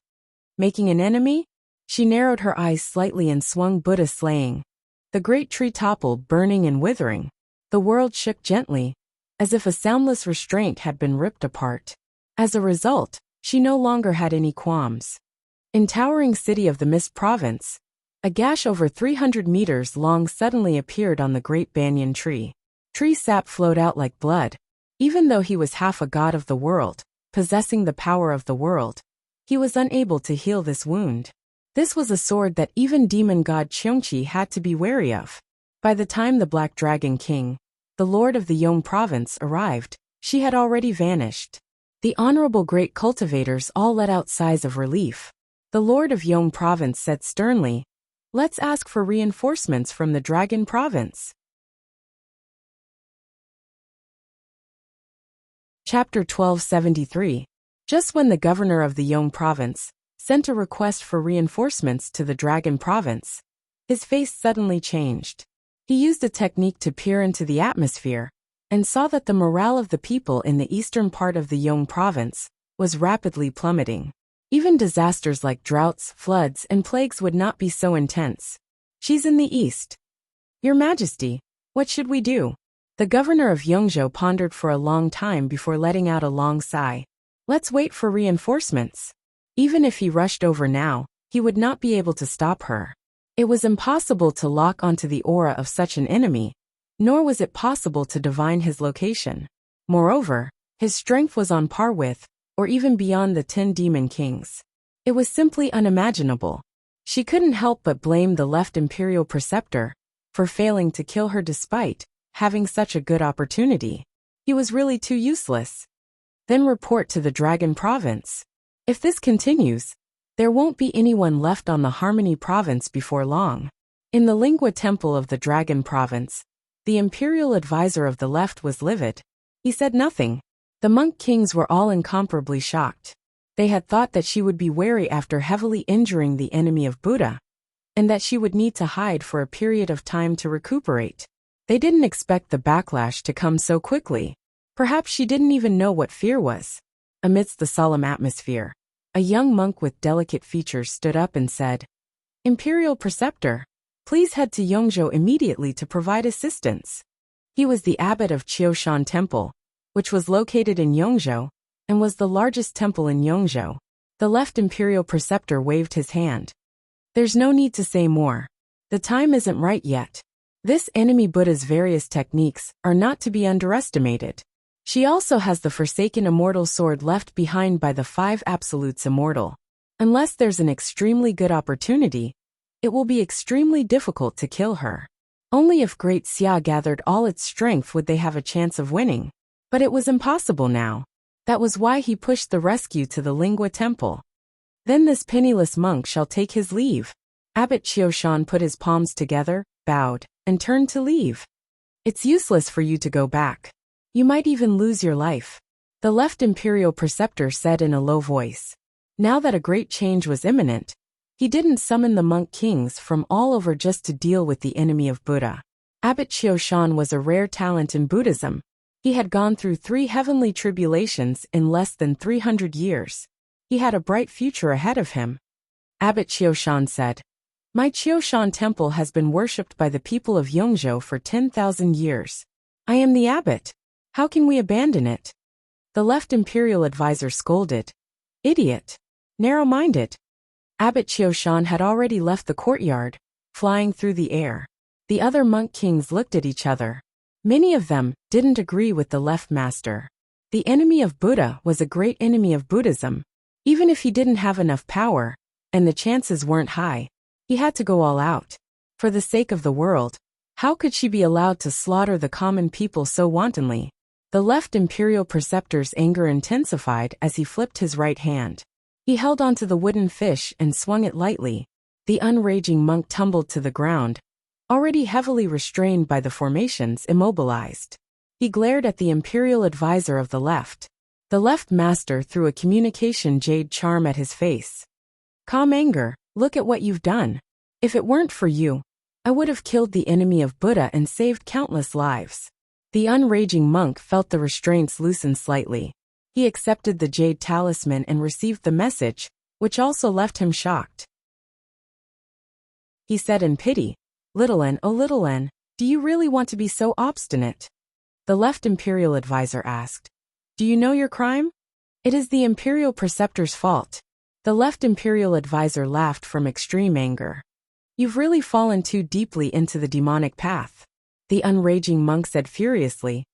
Making an enemy? She narrowed her eyes slightly and swung Buddha slaying. The great tree toppled, burning and withering. The world shook gently, as if a soundless restraint had been ripped apart. As a result, she no longer had any qualms. In towering city of the Mist province, a gash over 300 meters long suddenly appeared on the great banyan tree. Tree sap flowed out like blood. Even though he was half a god of the world, possessing the power of the world, he was unable to heal this wound. This was a sword that even demon god Cheongqi had to be wary of. By the time the Black Dragon King, the lord of the Yong province, arrived, she had already vanished. The honorable great cultivators all let out sighs of relief. The lord of Yong province said sternly, "Let's ask for reinforcements from the Dragon province." Chapter 1273. Just when the governor of the Yong province sent a request for reinforcements to the Dragon province, his face suddenly changed. He used a technique to peer into the atmosphere and saw that the morale of the people in the eastern part of the Yong province was rapidly plummeting. Even disasters like droughts, floods, and plagues would not be so intense. "She's in the east. Your Majesty, what should we do?" The governor of Yongzhou pondered for a long time before letting out a long sigh. "Let's wait for reinforcements." Even if he rushed over now, he would not be able to stop her. It was impossible to lock onto the aura of such an enemy, nor was it possible to divine his location. Moreover, his strength was on par with, or even beyond the 10 demon kings. It was simply unimaginable. She couldn't help but blame the left imperial preceptor for failing to kill her despite having such a good opportunity. He was really too useless. Then report to the Dragon Province. If this continues, there won't be anyone left on the Harmony Province before long. In the Lingua Temple of the Dragon Province, the imperial advisor of the left was livid. He said nothing. The monk kings were all incomparably shocked. They had thought that she would be wary after heavily injuring the enemy of Buddha, and that she would need to hide for a period of time to recuperate. They didn't expect the backlash to come so quickly. Perhaps she didn't even know what fear was. Amidst the solemn atmosphere, a young monk with delicate features stood up and said, "Imperial Preceptor, please head to Yongzhou immediately to provide assistance." He was the abbot of Qiushan Temple, which was located in Yongzhou, and was the largest temple in Yongzhou. The left imperial preceptor waved his hand. "There's no need to say more. The time isn't right yet. This enemy Buddha's various techniques are not to be underestimated. She also has the forsaken immortal sword left behind by the 5 absolutes immortal. Unless there's an extremely good opportunity, it will be extremely difficult to kill her. Only if Great Xia gathered all its strength would they have a chance of winning. But it was impossible now. That was why he pushed the rescue to the Lingua Temple. Then this penniless monk shall take his leave." Abbot Qiushan put his palms together, bowed, and turned to leave. "It's useless for you to go back. You might even lose your life," the left imperial preceptor said in a low voice. Now that a great change was imminent, he didn't summon the monk kings from all over just to deal with the enemy of Buddha. Abbot Qiushan was a rare talent in Buddhism. He had gone through 3 heavenly tribulations in less than 300 years. He had a bright future ahead of him. Abbot Qiushan said, "My Qiushan temple has been worshipped by the people of Yongzhou for 10,000 years. I am the abbot. How can we abandon it?" The left imperial advisor scolded. "Idiot. Narrow-minded." Abbot Qiushan had already left the courtyard, flying through the air. The other monk kings looked at each other. Many of them didn't agree with the left master. The enemy of Buddha was a great enemy of Buddhism. Even if he didn't have enough power, and the chances weren't high, he had to go all out. For the sake of the world, how could she be allowed to slaughter the common people so wantonly? The left imperial preceptor's anger intensified as he flipped his right hand. He held onto the wooden fish and swung it lightly. The unraging monk tumbled to the ground, already heavily restrained by the formations, immobilized. He glared at the imperial advisor of the left. The left master threw a communication jade charm at his face. "Calm anger, look at what you've done. If it weren't for you, I would have killed the enemy of Buddha and saved countless lives." The unraging monk felt the restraints loosen slightly. He accepted the jade talisman and received the message, which also left him shocked. He said in pity, "Little N, oh little N, do you really want to be so obstinate?" The left imperial advisor asked, "Do you know your crime? It is the imperial preceptor's fault." The left imperial advisor laughed from extreme anger. "You've really fallen too deeply into the demonic path." The unraging monk said furiously,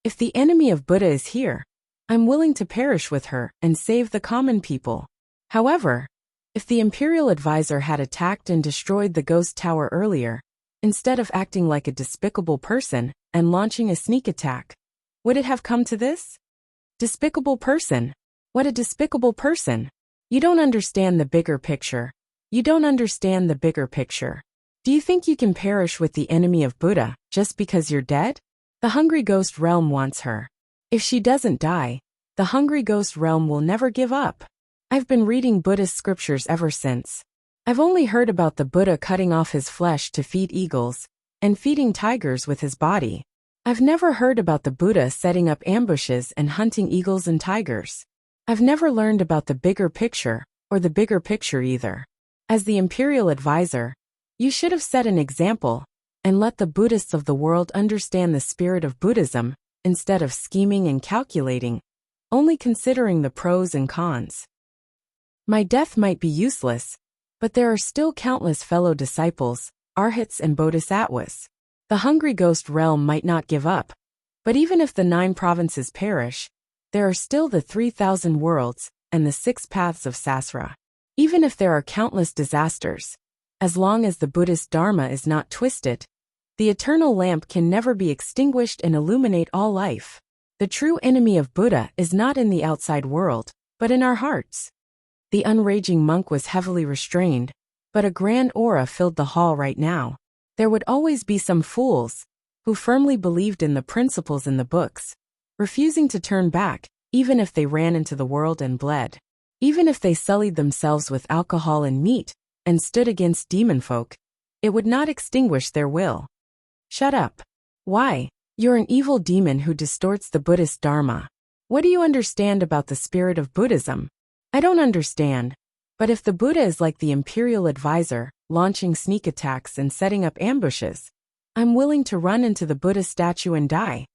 "If the enemy of Buddha is here, I'm willing to perish with her and save the common people." However, if the imperial advisor had attacked and destroyed the ghost tower earlier, instead of acting like a despicable person and launching a sneak attack, would it have come to this? Despicable person. What a despicable person. You don't understand the bigger picture. You don't understand the bigger picture. Do you think you can perish with the enemy of Buddha just because you're dead? The hungry ghost realm wants her. If she doesn't die, the hungry ghost realm will never give up. I've been reading Buddhist scriptures ever since. I've only heard about the Buddha cutting off his flesh to feed eagles and feeding tigers with his body. I've never heard about the Buddha setting up ambushes and hunting eagles and tigers. I've never learned about the bigger picture, or the bigger picture either. As the imperial advisor, you should have set an example and let the Buddhists of the world understand the spirit of Buddhism instead of scheming and calculating, only considering the pros and cons. My death might be useless, but there are still countless fellow disciples, arhats and bodhisattvas. The hungry ghost realm might not give up, But even if the 9 provinces perish, there are still the 3,000 worlds and the 6 paths of Sasra. Even if there are countless disasters, as long as the Buddhist Dharma is not twisted, the eternal lamp can never be extinguished and illuminate all life. The true enemy of Buddha is not in the outside world, but in our hearts. The unraging monk was heavily restrained, but a grand aura filled the hall right now. There would always be some fools who firmly believed in the principles in the books, refusing to turn back, even if they ran into the world and bled. Even if they sullied themselves with alcohol and meat, and stood against demon folk, it would not extinguish their will. Shut up. Why? You're an evil demon who distorts the Buddhist Dharma. What do you understand about the spirit of Buddhism? I don't understand. But if the Buddha is like the imperial advisor, launching sneak attacks and setting up ambushes, I'm willing to run into the Buddha statue and die.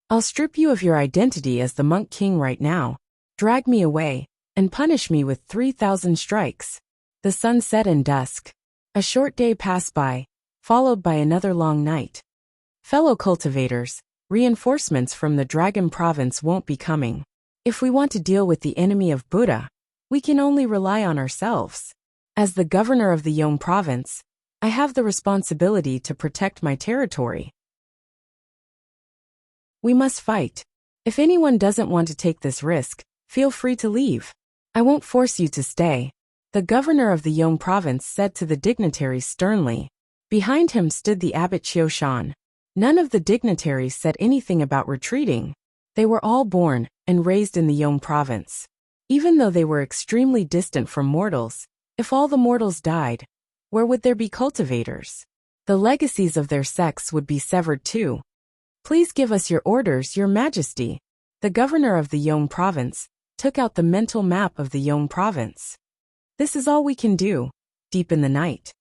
I'll strip you of your identity as the monk king right now, drag me away, and punish me with 3,000 strikes. The sun set in dusk. A short day passed by, followed by another long night. Fellow cultivators, reinforcements from the Dragon Province won't be coming. If we want to deal with the enemy of Buddha, we can only rely on ourselves. As the governor of the Yong Province, I have the responsibility to protect my territory. We must fight. If anyone doesn't want to take this risk, feel free to leave. I won't force you to stay, the governor of the Yong Province said to the dignitaries sternly. Behind him stood the abbot Qiu Shan. None of the dignitaries said anything about retreating. They were all born and raised in the Yong Province. Even though they were extremely distant from mortals, if all the mortals died, where would there be cultivators? The legacies of their sects would be severed too. Please give us your orders, Your Majesty. The governor of the Yong Province took out the mental map of the Yong Province. This is all we can do. Deep in the night,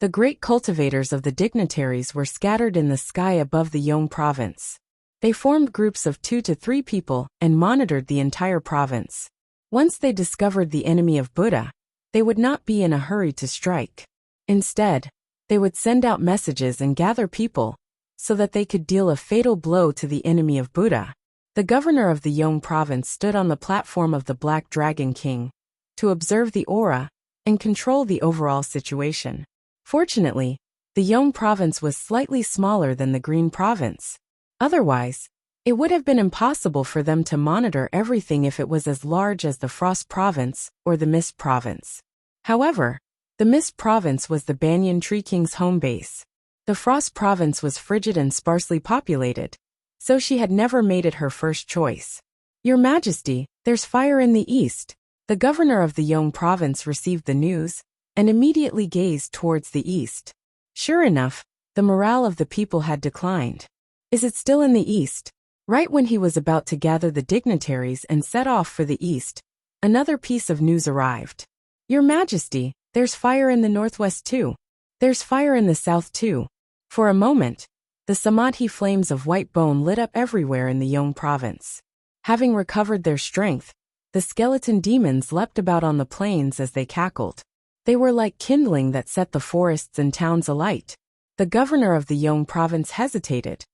the great cultivators of the dignitaries were scattered in the sky above the Yong Province. They formed groups of 2 to 3 people and monitored the entire province. Once they discovered the enemy of Buddha, they would not be in a hurry to strike. Instead, they would send out messages and gather people so that they could deal a fatal blow to the enemy of Buddha. The governor of the Yong Province stood on the platform of the Black Dragon King to observe the aura and control the overall situation. Fortunately, the Yong Province was slightly smaller than the Green Province. Otherwise, it would have been impossible for them to monitor everything if it was as large as the Frost Province or the Mist Province. However, the Mist Province was the Banyan Tree King's home base. The Frost Province was frigid and sparsely populated, so she had never made it her first choice. Your Majesty, there's fire in the east. The governor of the Yong Province received the news and immediately gazed towards the east. Sure enough, the morale of the people had declined. Is it still in the east? Right when he was about to gather the dignitaries and set off for the east, another piece of news arrived. Your Majesty, there's fire in the northwest too. There's fire in the south too. For a moment, the Samadhi flames of white bone lit up everywhere in the Yong Province. Having recovered their strength, the skeleton demons leapt about on the plains as they cackled. They were like kindling that set the forests and towns alight. The governor of the Yong Province hesitated,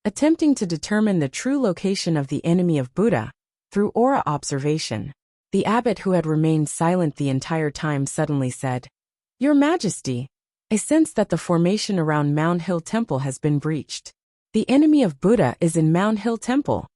attempting to determine the true location of the enemy of Buddha through aura observation. The abbot, who had remained silent the entire time, suddenly said, Your Majesty, I sense that the formation around Mound Hill Temple has been breached. The enemy of Buddha is in Mound Hill Temple.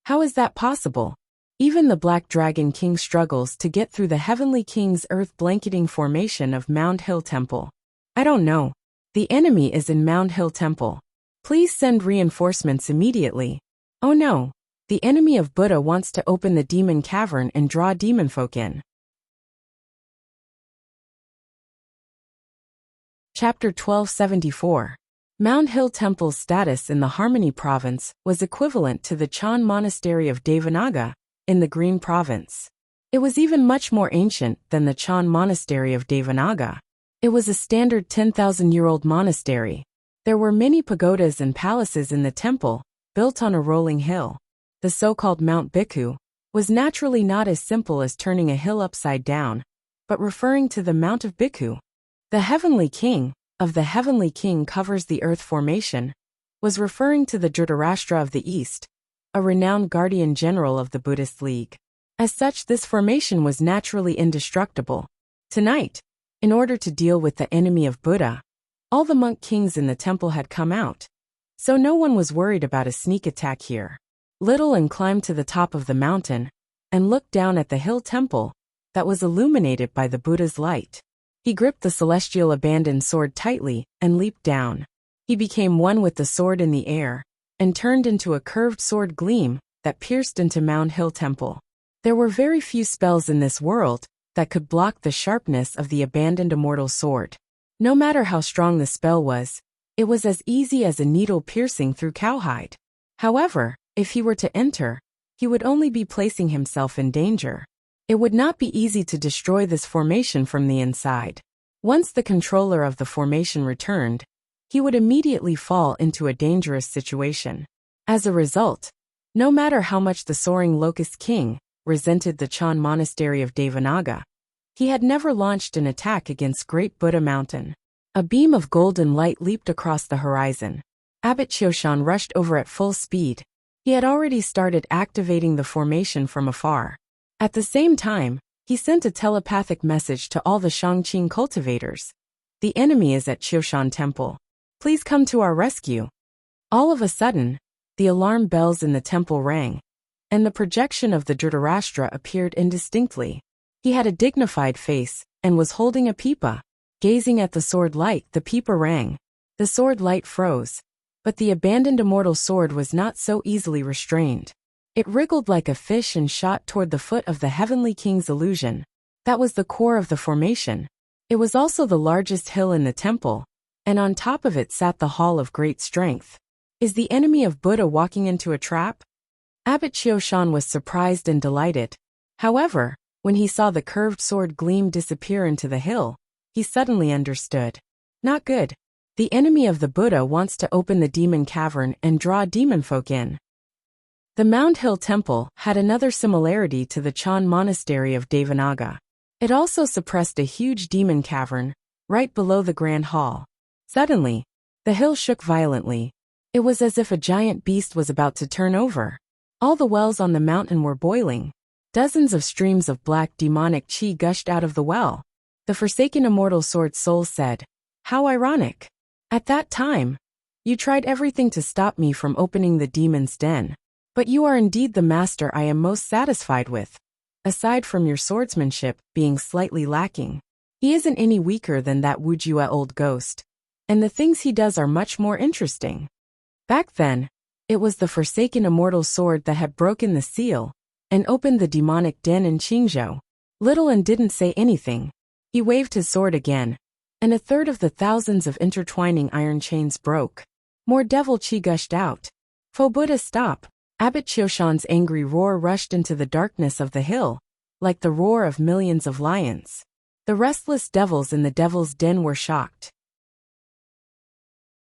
How is that possible? Even the Black Dragon King struggles to get through the Heavenly King's earth-blanketing formation of Mound Hill Temple. I don't know. The enemy is in Mound Hill Temple. Please send reinforcements immediately. Oh no. The enemy of Buddha wants to open the demon cavern and draw demon folk in. Chapter 1274. Mound Hill Temple's status in the Harmony Province was equivalent to the Chan Monastery of Devanaga in the Green Province. It was even much more ancient than the Chan Monastery of Devanaga. It was a standard 10,000-year-old monastery. There were many pagodas and palaces in the temple, built on a rolling hill. The so-called Mount Bhikkhu was naturally not as simple as turning a hill upside down, but referring to the Mount of Bhikkhu. The Heavenly King of the Heavenly King covers the earth formation was referring to the Dhritarashtra of the east, a renowned guardian general of the Buddhist League. As such, this formation was naturally indestructible. Tonight, in order to deal with the enemy of Buddha, all the monk kings in the temple had come out, so no one was worried about a sneak attack here. Little An climbed to the top of the mountain and looked down at the hill temple that was illuminated by the Buddha's light. He gripped the celestial abandoned sword tightly and leaped down. He became one with the sword in the air and turned into a curved sword gleam that pierced into Mount Hill Temple. There were very few spells in this world that could block the sharpness of the abandoned immortal sword. No matter how strong the spell was, it was as easy as a needle piercing through cowhide. However, if he were to enter, he would only be placing himself in danger. It would not be easy to destroy this formation from the inside. Once the controller of the formation returned, he would immediately fall into a dangerous situation. As a result, no matter how much the soaring Locust King resented the Chan Monastery of Devanaga, he had never launched an attack against Great Buddha Mountain. A beam of golden light leaped across the horizon. Abbot Qiushan rushed over at full speed. He had already started activating the formation from afar. At the same time, he sent a telepathic message to all the Shangqing cultivators. The enemy is at Qiushan Temple. Please come to our rescue. All of a sudden, the alarm bells in the temple rang, and the projection of the Dhritarashtra appeared indistinctly. He had a dignified face and was holding a pipa. Gazing at the sword light, the pipa rang. The sword light froze, but the abandoned immortal sword was not so easily restrained. It wriggled like a fish and shot toward the foot of the Heavenly King's illusion. That was the core of the formation. It was also the largest hill in the temple, and on top of it sat the Hall of Great Strength. Is the enemy of Buddha walking into a trap? Abbot Qiushan was surprised and delighted. However, when he saw the curved sword gleam disappear into the hill, he suddenly understood. Not good. The enemy of the Buddha wants to open the demon cavern and draw demon folk in. The Mount Hill Temple had another similarity to the Chan Monastery of Devanaga. It also suppressed a huge demon cavern right below the Grand Hall. Suddenly, the hill shook violently. It was as if a giant beast was about to turn over. All the wells on the mountain were boiling. Dozens of streams of black demonic chi gushed out of the well. The forsaken immortal sword soul said, "How ironic. At that time, you tried everything to stop me from opening the demon's den. But you are indeed the master I am most satisfied with. Aside from your swordsmanship being slightly lacking, he isn't any weaker than that Wuxia old ghost. And the things he does are much more interesting." Back then, it was the forsaken immortal sword that had broken the seal and opened the demonic den in Qingzhou. Little An didn't say anything. He waved his sword again, and a third of the thousands of intertwining iron chains broke. More devil chi gushed out. "Fo Buddha, stop!" Abbot Qiushan's angry roar rushed into the darkness of the hill, like the roar of millions of lions. The restless devils in the devil's den were shocked.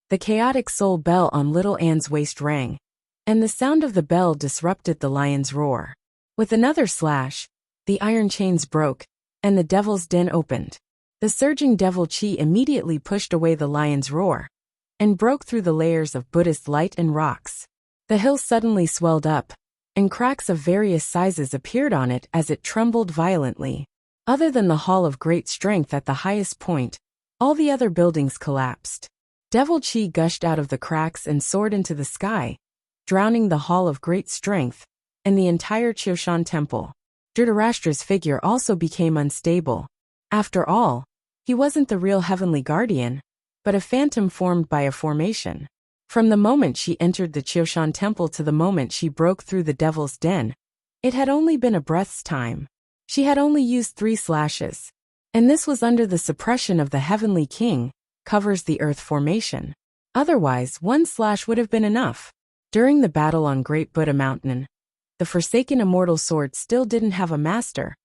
The chaotic soul bell on Little An's waist rang, and the sound of the bell disrupted the lion's roar. With another slash, the iron chains broke, and the devil's den opened. The surging devil chi immediately pushed away the lion's roar, and broke through the layers of Buddhist light and rocks. The hill suddenly swelled up, and cracks of various sizes appeared on it as it trembled violently. Other than the Hall of Great Strength at the highest point, all the other buildings collapsed. Devil chi gushed out of the cracks and soared into the sky, drowning the Hall of Great Strength and the entire Qiushan Temple. Dhritarashtra's figure also became unstable. After all, he wasn't the real heavenly guardian, but a phantom formed by a formation. From the moment she entered the Qiushan Temple to the moment she broke through the devil's den, it had only been a breath's time. She had only used 3 slashes, and this was under the suppression of the Heavenly King, covers the earth formation. Otherwise, 1 slash would have been enough. During the battle on Great Buddha Mountain, the forsaken immortal sword still didn't have a master,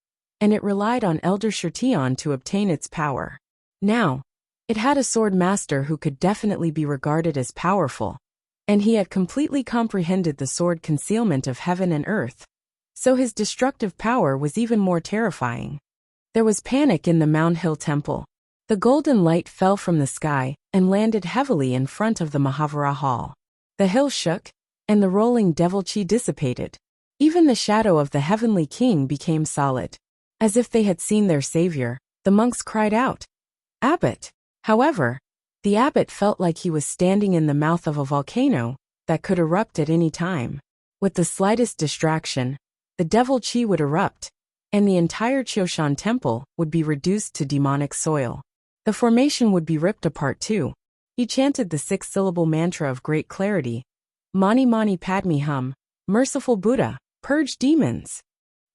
and it relied on Elder Shirtion to obtain its power. Now, it had a sword master who could definitely be regarded as powerful, and he had completely comprehended the sword concealment of heaven and earth, so his destructive power was even more terrifying. There was panic in the Mount Hill Temple. The golden light fell from the sky and landed heavily in front of the Mahavira Hall. The hill shook, and the rolling devil chi dissipated. Even the shadow of the heavenly king became solid. As if they had seen their savior, the monks cried out, "Abbot!" However, the abbot felt like he was standing in the mouth of a volcano that could erupt at any time. With the slightest distraction, the devil chi would erupt, and the entire Qiushan temple would be reduced to demonic soil. The formation would be ripped apart too. He chanted the 6-syllable mantra of great clarity, Mani Mani Padme Hum, merciful Buddha, purge demons.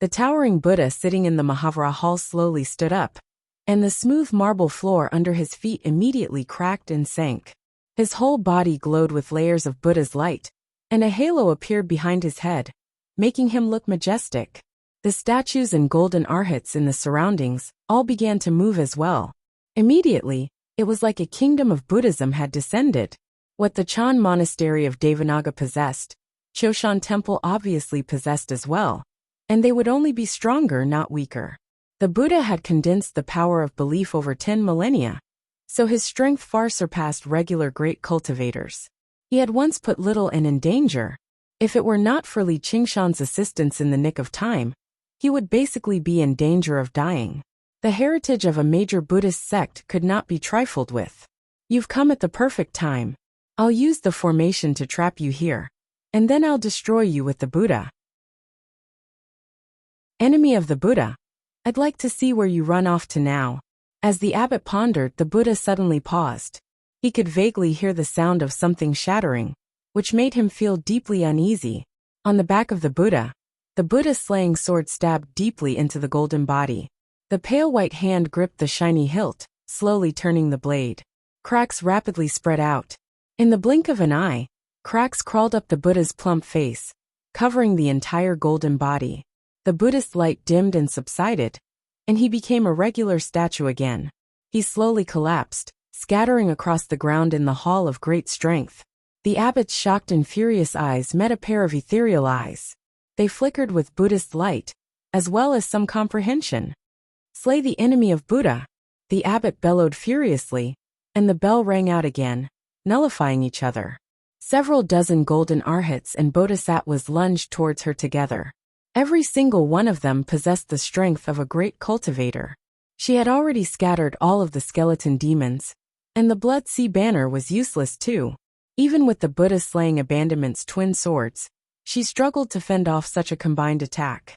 The towering Buddha sitting in the Mahavira hall slowly stood up, and the smooth marble floor under his feet immediately cracked and sank. His whole body glowed with layers of Buddha's light, and a halo appeared behind his head, making him look majestic. The statues and golden arhats in the surroundings all began to move as well. Immediately, it was like a kingdom of Buddhism had descended. What the Chan monastery of Devanaga possessed, Qiushan temple obviously possessed as well, and they would only be stronger, not weaker. The Buddha had condensed the power of belief over 10 millennia, so his strength far surpassed regular great cultivators. He had once put little and in danger. If it were not for Li Qingshan's assistance in the nick of time, he would basically be in danger of dying. The heritage of a major Buddhist sect could not be trifled with. You've come at the perfect time. I'll use the formation to trap you here, and then I'll destroy you with the Buddha. Enemy of the Buddha, I'd like to see where you run off to now. As the abbot pondered, the Buddha suddenly paused. He could vaguely hear the sound of something shattering, which made him feel deeply uneasy. On the back of the Buddha's slaying sword stabbed deeply into the golden body. The pale white hand gripped the shiny hilt, slowly turning the blade. Cracks rapidly spread out. In the blink of an eye, cracks crawled up the Buddha's plump face, covering the entire golden body. The Buddhist light dimmed and subsided, and he became a regular statue again. He slowly collapsed, scattering across the ground in the hall of great strength. The abbot's shocked and furious eyes met a pair of ethereal eyes. They flickered with Buddhist light, as well as some comprehension. Slay the enemy of Buddha, the abbot bellowed furiously, and the bell rang out again, nullifying each other. Several dozen golden arhats and bodhisattvas lunged towards her together. Every single one of them possessed the strength of a great cultivator. She had already scattered all of the skeleton demons, and the blood sea banner was useless too. Even with the Buddha slaying abandonment's twin swords, she struggled to fend off such a combined attack.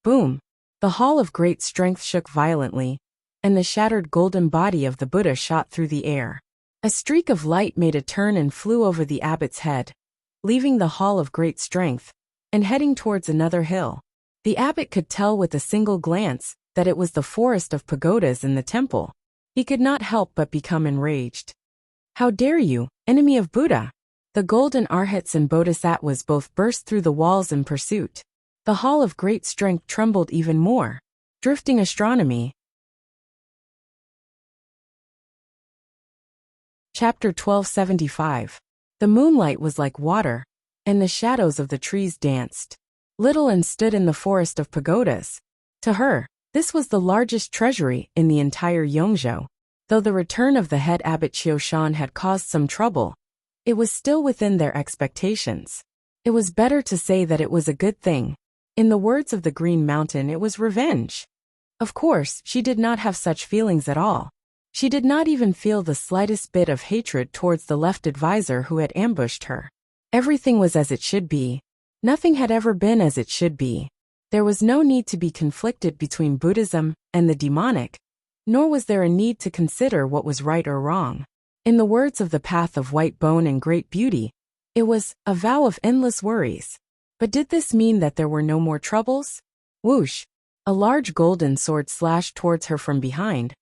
Boom! The hall of great strength shook violently, and the shattered golden body of the Buddha shot through the air. A streak of light made a turn and flew over the abbot's head, leaving the hall of great strength, and heading towards another hill. The abbot could tell with a single glance that it was the forest of pagodas in the temple. He could not help but become enraged. How dare you, enemy of Buddha! The golden arhats and bodhisattvas both burst through the walls in pursuit. The hall of great strength trembled even more. Drifting astronomy. Chapter 1275. The moonlight was like water, and the shadows of the trees danced. Little and stood in the forest of pagodas. To her, this was the largest treasury in the entire Yongzhou. Though the return of the head abbot Qiushan had caused some trouble, it was still within their expectations. It was better to say that it was a good thing. In the words of the Green Mountain, it was revenge. Of course, she did not have such feelings at all. She did not even feel the slightest bit of hatred towards the left advisor who had ambushed her. Everything was as it should be. Nothing had ever been as it should be. There was no need to be conflicted between Buddhism and the demonic, nor was there a need to consider what was right or wrong. In the words of the Path of White Bone and Great Beauty, it was a vow of endless worries. But did this mean that there were no more troubles? Whoosh! A large golden sword slashed towards her from behind,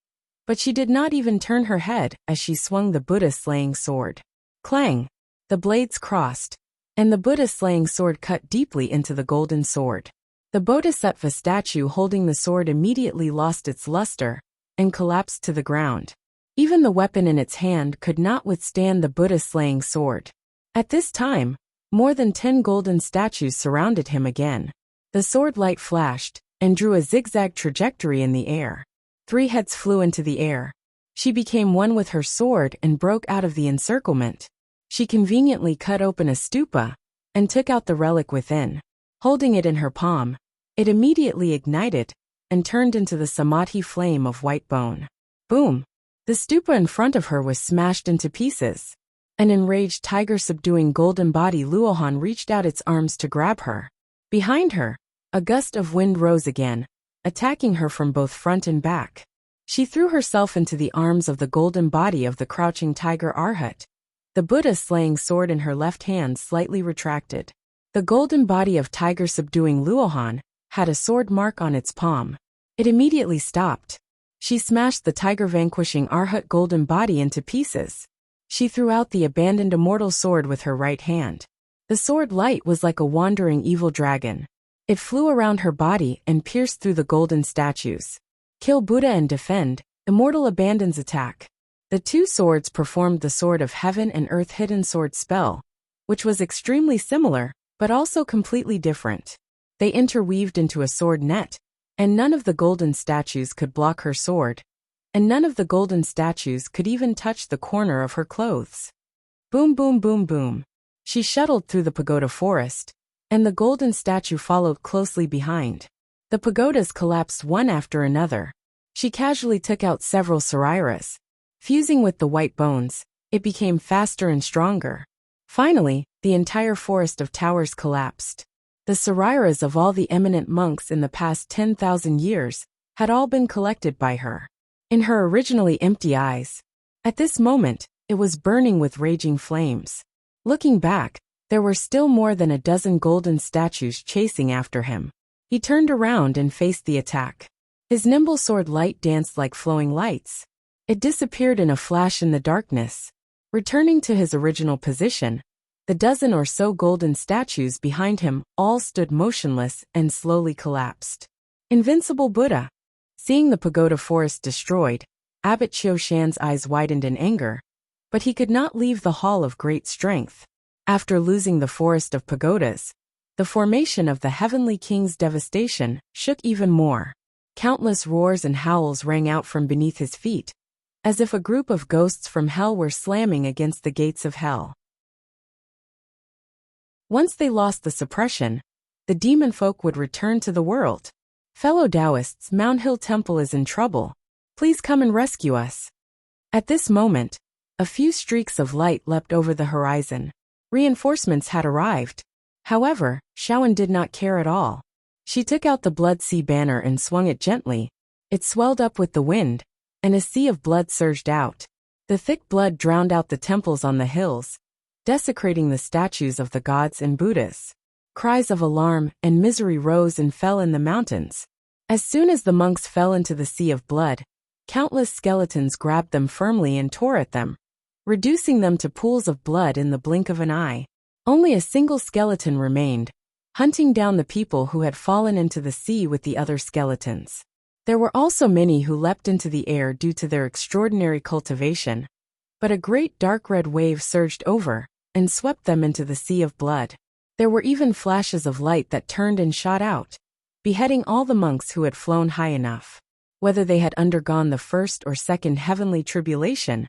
but she did not even turn her head as she swung the Buddha slaying sword. Clang! The blades crossed, and the Buddha slaying sword cut deeply into the golden sword. The bodhisattva statue holding the sword immediately lost its luster and collapsed to the ground. Even the weapon in its hand could not withstand the Buddha slaying sword. At this time, more than 10 golden statues surrounded him again. The sword light flashed and drew a zigzag trajectory in the air. 3 heads flew into the air. She became one with her sword and broke out of the encirclement. She conveniently cut open a stupa, and took out the relic within. Holding it in her palm, it immediately ignited and turned into the samadhi flame of white bone. Boom! The stupa in front of her was smashed into pieces. An enraged tiger subduing golden body Luohan reached out its arms to grab her. Behind her, a gust of wind rose again, attacking her from both front and back. She threw herself into the arms of the golden body of the crouching tiger Arhat. The Buddha slaying sword in her left hand slightly retracted. The golden body of tiger subduing Luohan had a sword mark on its palm. It immediately stopped. She smashed the tiger vanquishing Arhat golden body into pieces. She threw out the abandoned immortal sword with her right hand. The sword light was like a wandering evil dragon. It flew around her body and pierced through the golden statues. Kill Buddha and defend, immortal abandons attack. The two swords performed the Sword of Heaven and Earth hidden sword spell, which was extremely similar, but also completely different. They interweaved into a sword net, and none of the golden statues could block her sword, and none of the golden statues could even touch the corner of her clothes. Boom boom boom boom. She shuttled through the pagoda forest, and the golden statue followed closely behind. The pagodas collapsed one after another. She casually took out several sarairas. Fusing with the white bones, it became faster and stronger. Finally, the entire forest of towers collapsed. The sarairas of all the eminent monks in the past 10,000 years had all been collected by her. In her originally empty eyes, at this moment, it was burning with raging flames. Looking back, there were still more than a dozen golden statues chasing after him. He turned around and faced the attack. His nimble sword light danced like flowing lights. It disappeared in a flash in the darkness. Returning to his original position, the dozen or so golden statues behind him all stood motionless and slowly collapsed. Invincible Buddha. Seeing the pagoda forest destroyed, Abbot Qiu Shan's eyes widened in anger, but he could not leave the Hall of Great Strength. After losing the forest of pagodas, the formation of the Heavenly King's devastation shook even more. Countless roars and howls rang out from beneath his feet, as if a group of ghosts from hell were slamming against the gates of hell. Once they lost the suppression, the demon folk would return to the world. Fellow Taoists, Mount Hill Temple is in trouble. Please come and rescue us. At this moment, a few streaks of light leapt over the horizon. Reinforcements had arrived. However, Shaoan did not care at all. She took out the blood sea banner and swung it gently. It swelled up with the wind, and a sea of blood surged out. The thick blood drowned out the temples on the hills, desecrating the statues of the gods and Buddhas. Cries of alarm and misery rose and fell in the mountains. As soon as the monks fell into the sea of blood, countless skeletons grabbed them firmly and tore at them, reducing them to pools of blood in the blink of an eye. Only a single skeleton remained, hunting down the people who had fallen into the sea with the other skeletons. There were also many who leapt into the air due to their extraordinary cultivation, but a great dark red wave surged over and swept them into the sea of blood. There were even flashes of light that turned and shot out, beheading all the monks who had flown high enough. Whether they had undergone the first or second heavenly tribulation,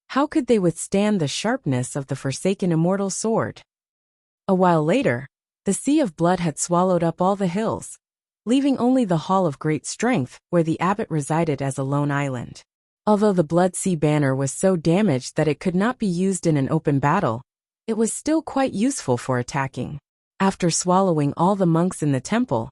how could they withstand the sharpness of the forsaken immortal sword? A while later, the sea of blood had swallowed up all the hills, leaving only the Hall of Great Strength, where the abbot resided as a lone island. Although the blood sea banner was so damaged that it could not be used in an open battle, it was still quite useful for attacking. After swallowing all the monks in the temple,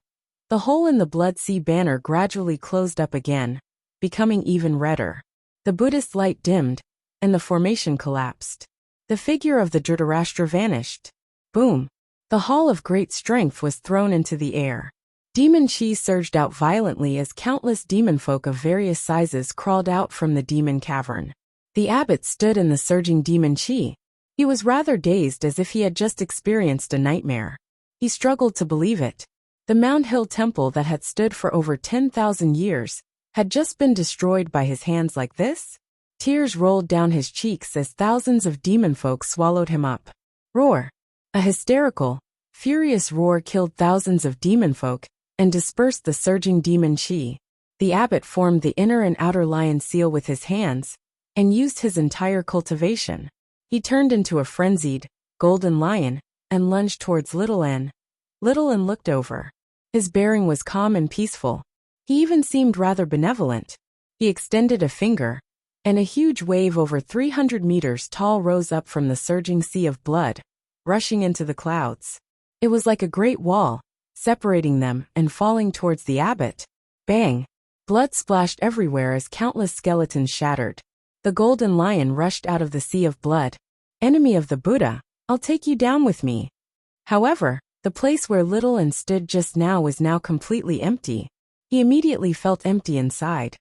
the hole in the blood sea banner gradually closed up again, becoming even redder. The Buddhist light dimmed, and the formation collapsed. The figure of the Dhritarashtra vanished. Boom! The Hall of Great Strength was thrown into the air. Demon chi surged out violently as countless demon folk of various sizes crawled out from the demon cavern. The abbot stood in the surging demon chi. He was rather dazed, as if he had just experienced a nightmare. He struggled to believe it. The Mount Hill Temple that had stood for over 10,000 years had just been destroyed by his hands like this? Tears rolled down his cheeks as thousands of demon folk swallowed him up. Roar! A hysterical, furious roar killed thousands of demon folk and dispersed the surging demon chi. The abbot formed the inner and outer lion seal with his hands and used his entire cultivation. He turned into a frenzied, golden lion and lunged towards Little N. Little N looked over. His bearing was calm and peaceful. He even seemed rather benevolent. He extended a finger, and a huge wave over 300 meters tall rose up from the surging sea of blood, rushing into the clouds. It was like a great wall, separating them and falling towards the abbot. Bang! Blood splashed everywhere as countless skeletons shattered. The golden lion rushed out of the sea of blood. Enemy of the Buddha, I'll take you down with me. However, the place where Little N stood just now was now completely empty. He immediately felt empty inside.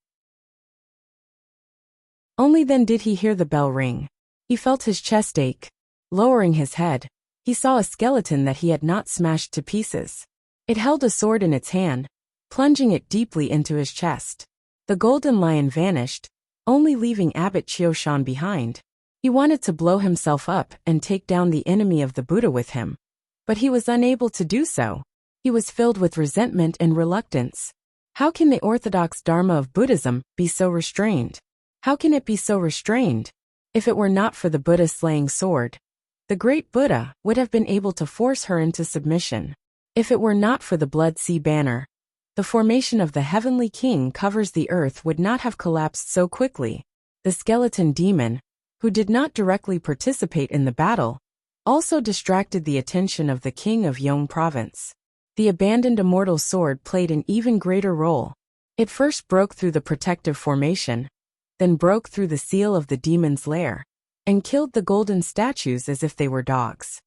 Only then did he hear the bell ring. He felt his chest ache. Lowering his head, he saw a skeleton that he had not smashed to pieces. It held a sword in its hand, plunging it deeply into his chest. The golden lion vanished, only leaving Abbot Qiushan behind. He wanted to blow himself up and take down the enemy of the Buddha with him, but he was unable to do so. He was filled with resentment and reluctance. How can the orthodox Dharma of Buddhism be so restrained? How can it be so restrained? If it were not for the Buddha's slaying sword, the great Buddha would have been able to force her into submission. If it were not for the Blood Sea banner, the formation of the heavenly king covers the earth would not have collapsed so quickly. The skeleton demon, who did not directly participate in the battle, also distracted the attention of the king of Yong province. The abandoned immortal sword played an even greater role. It first broke through the protective formation, then broke through the seal of the demon's lair, and killed the golden statues as if they were dogs.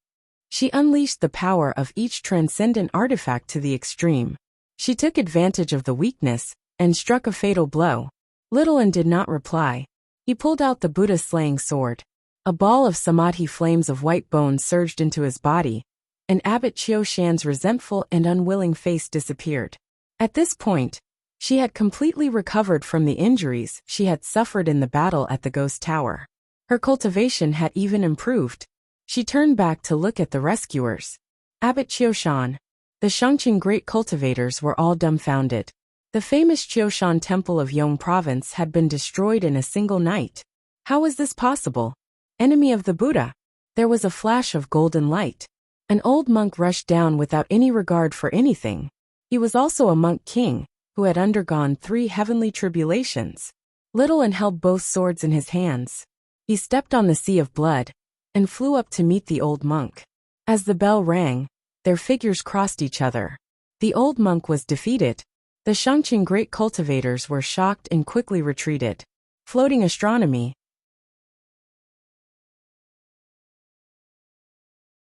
She unleashed the power of each transcendent artifact to the extreme. She took advantage of the weakness and struck a fatal blow. Little N did not reply. He pulled out the Buddha's slaying sword. A ball of samadhi flames of white bone surged into his body, and Abbot Qiushan's resentful and unwilling face disappeared. At this point, she had completely recovered from the injuries she had suffered in the battle at the Ghost Tower. Her cultivation had even improved. She turned back to look at the rescuers. Abbot Qiushan. The Shangqing great cultivators were all dumbfounded. The famous Qiushan temple of Yong province had been destroyed in a single night. How was this possible? Enemy of the Buddha. There was a flash of golden light. An old monk rushed down without any regard for anything. He was also a monk king, who had undergone 3 heavenly tribulations. Little N held both swords in his hands. He stepped on the sea of blood, and flew up to meet the old monk. As the bell rang, their figures crossed each other. The old monk was defeated. The Shangqing great cultivators were shocked and quickly retreated. Floating astronomy.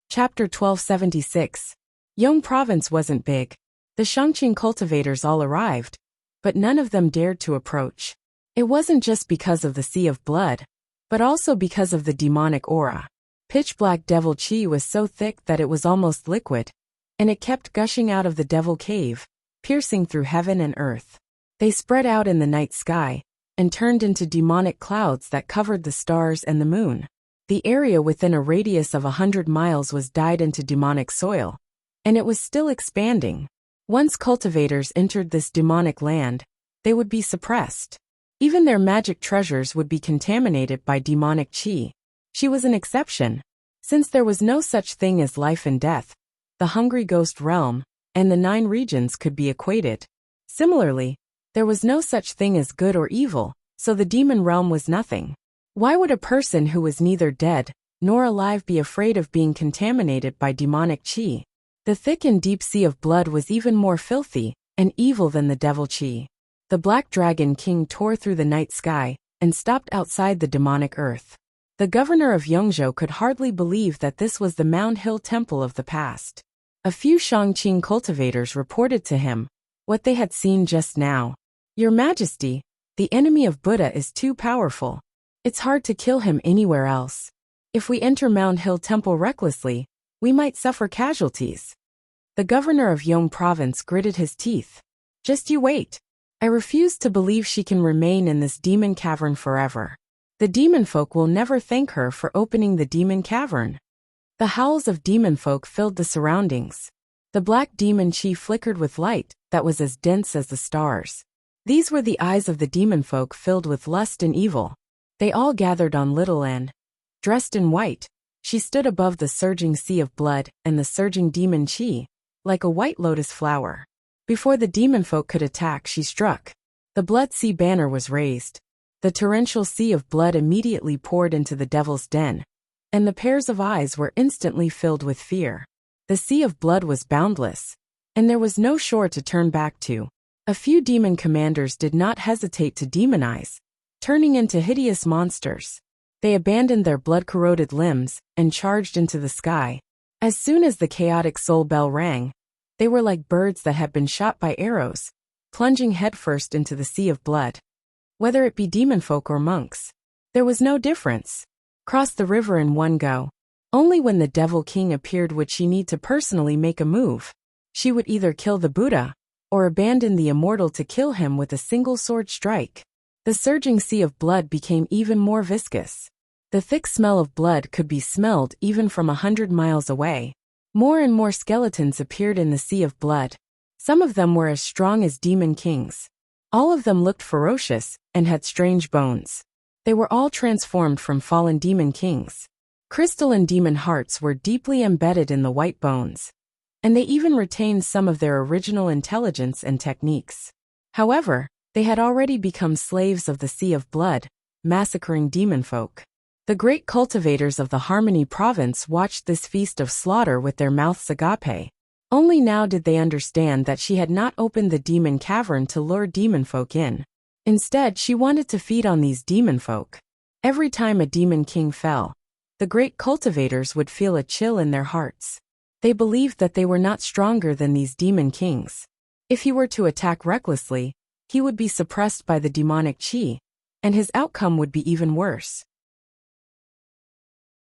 Chapter 1276. Yong province wasn't big. The Shangqing cultivators all arrived, but none of them dared to approach. It wasn't just because of the sea of blood, but also because of the demonic aura. Pitch-black devil chi was so thick that it was almost liquid, and it kept gushing out of the devil cave, piercing through heaven and earth. They spread out in the night sky, and turned into demonic clouds that covered the stars and the moon. The area within a radius of 100 miles was dyed into demonic soil, and it was still expanding. Once cultivators entered this demonic land, they would be suppressed. Even their magic treasures would be contaminated by demonic chi. She was an exception. Since there was no such thing as life and death, the hungry ghost realm and the 9 regions could be equated. Similarly, there was no such thing as good or evil, so the demon realm was nothing. Why would a person who was neither dead nor alive be afraid of being contaminated by demonic chi? The thick and deep sea of blood was even more filthy and evil than the devil chi. The Black Dragon King tore through the night sky and stopped outside the demonic earth. The governor of Yongzhou could hardly believe that this was the Mound Hill Temple of the past. A few Shangqing cultivators reported to him what they had seen just now. Your Majesty, the enemy of Buddha is too powerful. It's hard to kill him anywhere else. If we enter Mound Hill Temple recklessly, we might suffer casualties. The governor of Yong province gritted his teeth. Just you wait. I refuse to believe she can remain in this demon cavern forever. The demon folk will never thank her for opening the demon cavern. The howls of demon folk filled the surroundings. The black demon chi flickered with light that was as dense as the stars. These were the eyes of the demon folk filled with lust and evil. They all gathered on Little N. Dressed in white, She stood above the surging sea of blood and the surging demon chi, like a white lotus flower. Before the demon folk could attack, she struck. The blood sea banner was raised. The torrential sea of blood immediately poured into the devil's den, and the pairs of eyes were instantly filled with fear. The sea of blood was boundless, and there was no shore to turn back to. A few demon commanders did not hesitate to demonize, turning into hideous monsters. They abandoned their blood-corroded limbs and charged into the sky. As soon as the chaotic soul bell rang, they were like birds that had been shot by arrows, plunging headfirst into the sea of blood. Whether it be demon folk or monks, there was no difference. Cross the river in one go. Only when the Devil King appeared would she need to personally make a move. She would either kill the Buddha, or abandon the immortal to kill him with a single sword strike. The surging sea of blood became even more viscous. The thick smell of blood could be smelled even from 100 miles away. More and more skeletons appeared in the sea of blood. Some of them were as strong as demon kings. All of them looked ferocious and had strange bones. They were all transformed from fallen demon kings. Crystal and demon hearts were deeply embedded in the white bones, and they even retained some of their original intelligence and techniques. However, they had already become slaves of the sea of blood, massacring demon folk. The great cultivators of the Harmony province watched this feast of slaughter with their mouths agape. Only now did they understand that she had not opened the demon cavern to lure demon folk in. Instead, she wanted to feed on these demon folk. Every time a demon king fell, the great cultivators would feel a chill in their hearts. They believed that they were not stronger than these demon kings. If he were to attack recklessly, he would be suppressed by the demonic chi, and his outcome would be even worse.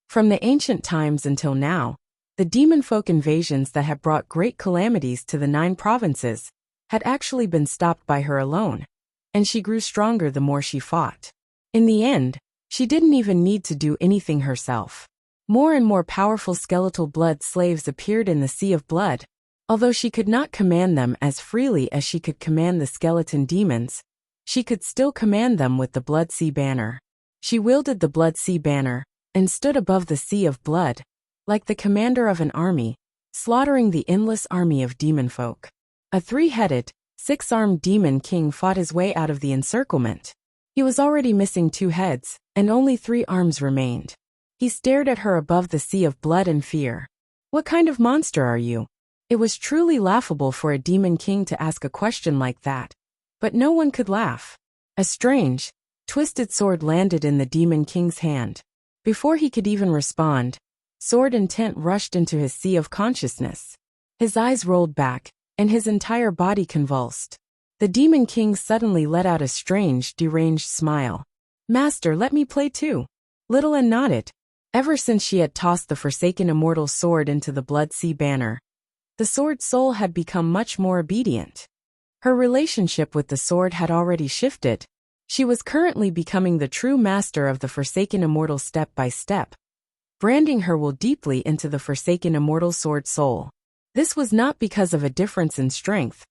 From the ancient times until now, the demon folk invasions that had brought great calamities to the 9 provinces had actually been stopped by her alone, and she grew stronger the more she fought. In the end, she didn't even need to do anything herself. More and more powerful skeletal blood slaves appeared in the sea of blood. Although she could not command them as freely as she could command the skeleton demons, she could still command them with the blood sea banner. She wielded the blood sea banner and stood above the sea of blood, like the commander of an army, slaughtering the endless army of demon folk. A 3-headed, 6-armed demon king fought his way out of the encirclement. He was already missing 2 heads, and only 3 arms remained. He stared at her above the sea of blood and fear. "What kind of monster are you?" It was truly laughable for a demon king to ask a question like that, but no one could laugh. A strange, twisted sword landed in the demon king's hand. Before he could even respond, sword intent rushed into his sea of consciousness. His eyes rolled back, and his entire body convulsed. The demon king suddenly let out a strange, deranged smile. "Master, let me play too." Little Ann nodded. Ever since she had tossed the forsaken immortal sword into the blood sea banner, the sword soul had become much more obedient. Her relationship with the sword had already shifted. She was currently becoming the true master of the forsaken immortal step by step, branding her will deeply into the forsaken immortal sword soul. This was not because of a difference in strength.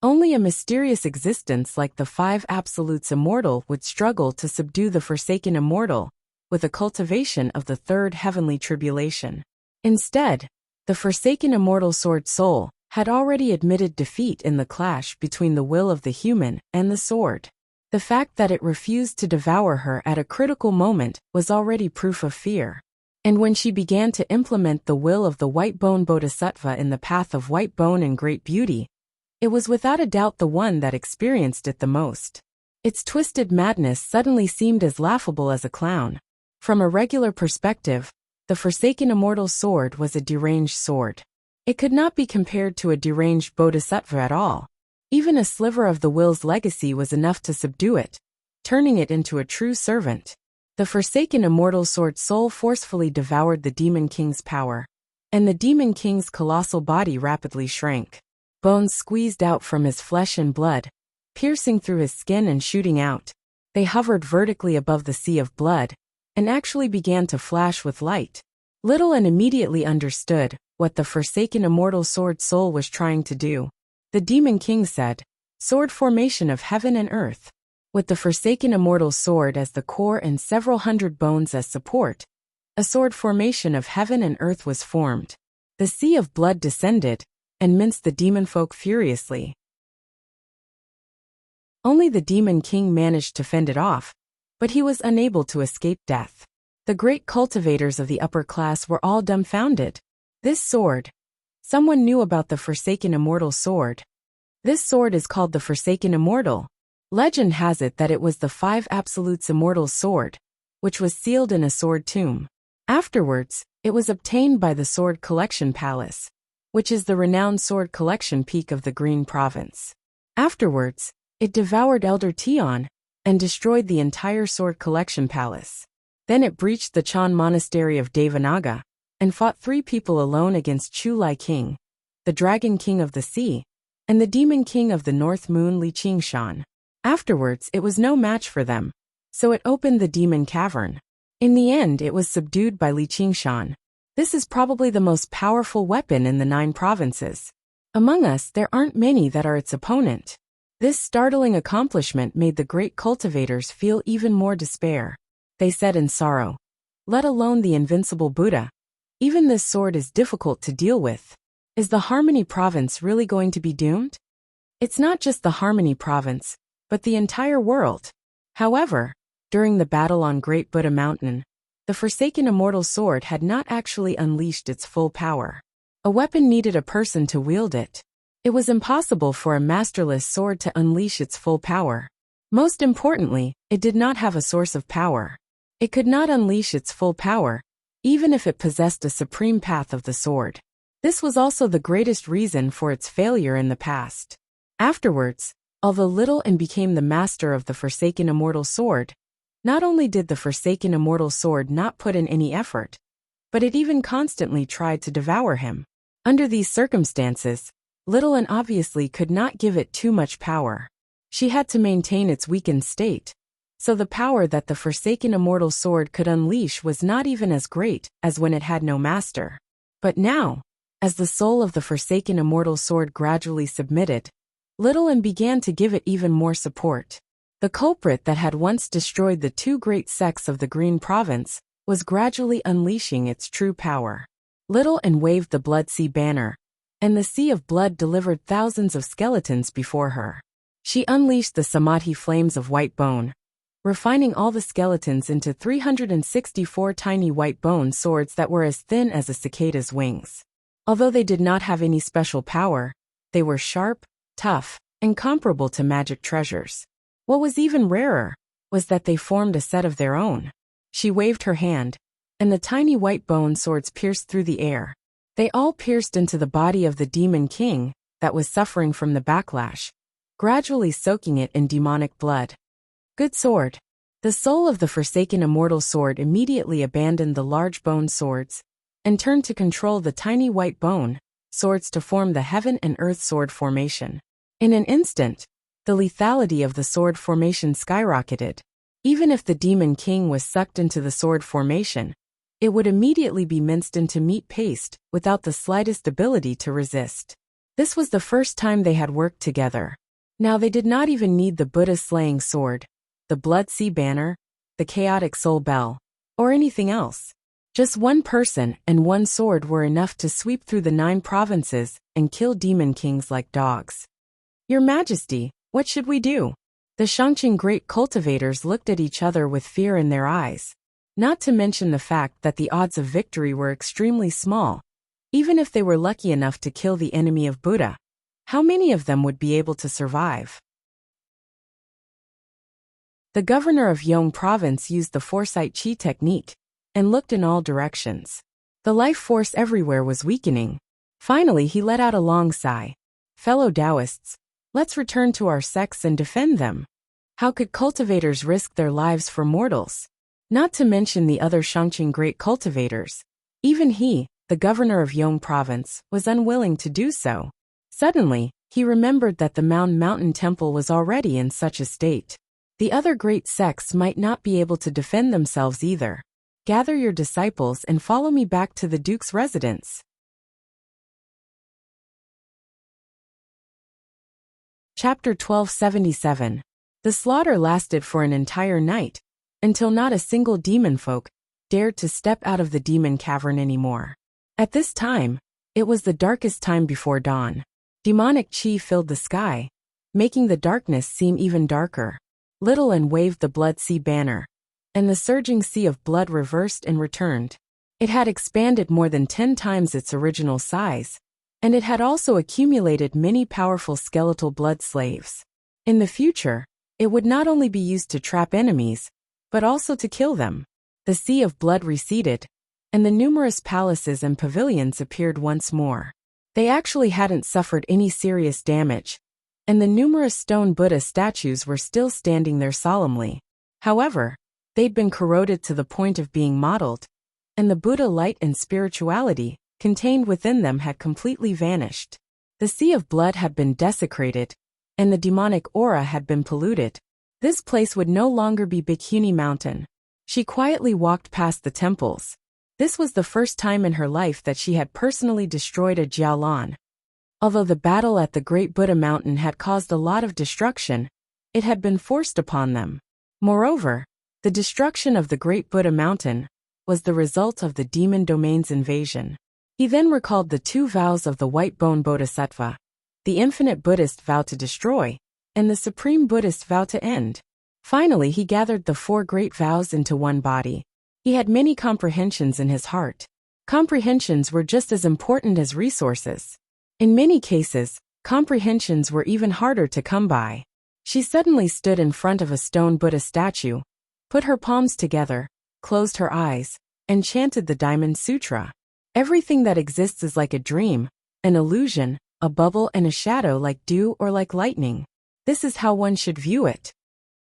Only a mysterious existence like the 5 absolutes immortal would struggle to subdue the forsaken immortal with a cultivation of the 3rd heavenly tribulation. Instead, the forsaken immortal sword soul had already admitted defeat in the clash between the will of the human and the sword. The fact that it refused to devour her at a critical moment was already proof of fear. And when she began to implement the will of the white bone bodhisattva in the path of white bone and great beauty, it was without a doubt the one that experienced it the most. Its twisted madness suddenly seemed as laughable as a clown. From a regular perspective, the forsaken immortal sword was a deranged sword. It could not be compared to a deranged bodhisattva at all. Even a sliver of the will's legacy was enough to subdue it, turning it into a true servant. The forsaken immortal sword soul forcefully devoured the demon king's power, and the demon king's colossal body rapidly shrank. Bones squeezed out from his flesh and blood, piercing through his skin and shooting out. They hovered vertically above the sea of blood, and actually began to flash with light. Little Ann immediately understood what the forsaken immortal sword soul was trying to do. The demon king said, "Sword formation of heaven and earth." With the forsaken immortal sword as the core and several hundred bones as support, A sword formation of heaven and earth was formed. The sea of blood descended and minced the demon folk furiously. Only the demon king managed to fend it off, but he was unable to escape death. The great cultivators of the upper class were all dumbfounded. This sword. Someone knew about the Forsaken Immortal Sword. This sword is called the Forsaken Immortal. Legend has it that it was the 5 Absolutes Immortal Sword, which was sealed in a sword tomb. Afterwards, it was obtained by the Sword Collection Palace, which is the renowned sword collection peak of the Green Province. Afterwards, it devoured Elder Tion and destroyed the entire Sword Collection Palace. Then it breached the Chan Monastery of Devanaga and fought 3 people alone against Chu Lai King, the Dragon King of the Sea, and the Demon King of the North Moon Li Qingshan. Afterwards, it was no match for them, so it opened the Demon Cavern. In the end, it was subdued by Li Qingshan. This is probably the most powerful weapon in the 9 provinces. Among us, there aren't many that are its opponent. This startling accomplishment made the great cultivators feel even more despair. They said in sorrow, "Let alone the invincible Buddha. Even this sword is difficult to deal with. Is the Harmony Province really going to be doomed?" It's not just the Harmony Province, but the entire world. However, during the battle on Great Buddha Mountain, the Forsaken Immortal Sword had not actually unleashed its full power. A weapon needed a person to wield it. It was impossible for a masterless sword to unleash its full power. Most importantly, it did not have a source of power. It could not unleash its full power, even if it possessed a supreme path of the sword. This was also the greatest reason for its failure in the past. Afterwards, although Little and became the master of the Forsaken Immortal Sword, not only did the Forsaken Immortal Sword not put in any effort, but it even constantly tried to devour him. Under these circumstances, Little and obviously could not give it too much power. She had to maintain its weakened state, so the power that the Forsaken Immortal Sword could unleash was not even as great as when it had no master. But now, as the soul of the Forsaken Immortal Sword gradually submitted, Little and began to give it even more support. The culprit that had once destroyed the 2 great sects of the Green Province was gradually unleashing its true power. Little and waved the Blood Sea banner, and the Sea of Blood delivered thousands of skeletons before her. She unleashed the Samadhi flames of white bone, refining all the skeletons into 364 tiny white bone swords that were as thin as a cicada's wings. Although they did not have any special power, they were sharp, tough, and comparable to magic treasures. What was even rarer was that they formed a set of their own. She waved her hand, and the tiny white bone swords pierced through the air. They all pierced into the body of the Demon King that was suffering from the backlash, gradually soaking it in demonic blood. Good sword. The soul of the Forsaken Immortal Sword immediately abandoned the large bone swords and turned to control the tiny white bone swords to form the Heaven and Earth Sword formation. In an instant, the lethality of the sword formation skyrocketed. Even if the Demon King was sucked into the sword formation, it would immediately be minced into meat paste without the slightest ability to resist. This was the first time they had worked together. Now they did not even need the Buddha-slaying sword, the Blood Sea banner, the Chaotic Soul Bell, or anything else. Just one person and one sword were enough to sweep through the 9 provinces and kill demon kings like dogs. Your Majesty, what should we do? The Shangqing great cultivators looked at each other with fear in their eyes. Not to mention the fact that the odds of victory were extremely small. Even if they were lucky enough to kill the enemy of Buddha, how many of them would be able to survive? The governor of Yong Province used the Foresight Chi technique and looked in all directions. The life force everywhere was weakening. Finally, he let out a long sigh. Fellow Taoists, let's return to our sects and defend them. How could cultivators risk their lives for mortals? Not to mention the other Shangqing great cultivators. Even he, the governor of Yong Province, was unwilling to do so. Suddenly, he remembered that the Mountain Temple was already in such a state. The other great sects might not be able to defend themselves either. Gather your disciples and follow me back to the Duke's residence. Chapter 1277. The slaughter lasted for an entire night, until not a single demon folk dared to step out of the demon cavern anymore. At this time, it was the darkest time before dawn. Demonic chi filled the sky, making the darkness seem even darker. Little N waved the blood sea banner, and the surging sea of blood reversed and returned. It had expanded more than 10 times its original size, and it had also accumulated many powerful skeletal blood slaves. In the future, it would not only be used to trap enemies, but also to kill them. The sea of blood receded, and the numerous palaces and pavilions appeared once more. They actually hadn't suffered any serious damage, and the numerous stone Buddha statues were still standing there solemnly. However, they'd been corroded to the point of being mottled, and the Buddha light and spirituality contained within them had completely vanished. The sea of blood had been desecrated, and the demonic aura had been polluted. This place would no longer be Bikini Mountain. She quietly walked past the temples. This was the first time in her life that she had personally destroyed a Jiaolan. Although the battle at the Great Buddha Mountain had caused a lot of destruction, it had been forced upon them. Moreover, the destruction of the Great Buddha Mountain was the result of the demon domain's invasion. He then recalled the 2 vows of the White Bone Bodhisattva, the infinite Buddhist vow to destroy, and the supreme Buddhist vow to end. Finally, he gathered the 4 great vows into one body. He had many comprehensions in his heart. Comprehensions were just as important as resources. In many cases, comprehensions were even harder to come by. She suddenly stood in front of a stone Buddha statue, put her palms together, closed her eyes, and chanted the Diamond Sutra. Everything that exists is like a dream, an illusion, a bubble and a shadow, like dew or like lightning. This is how one should view it.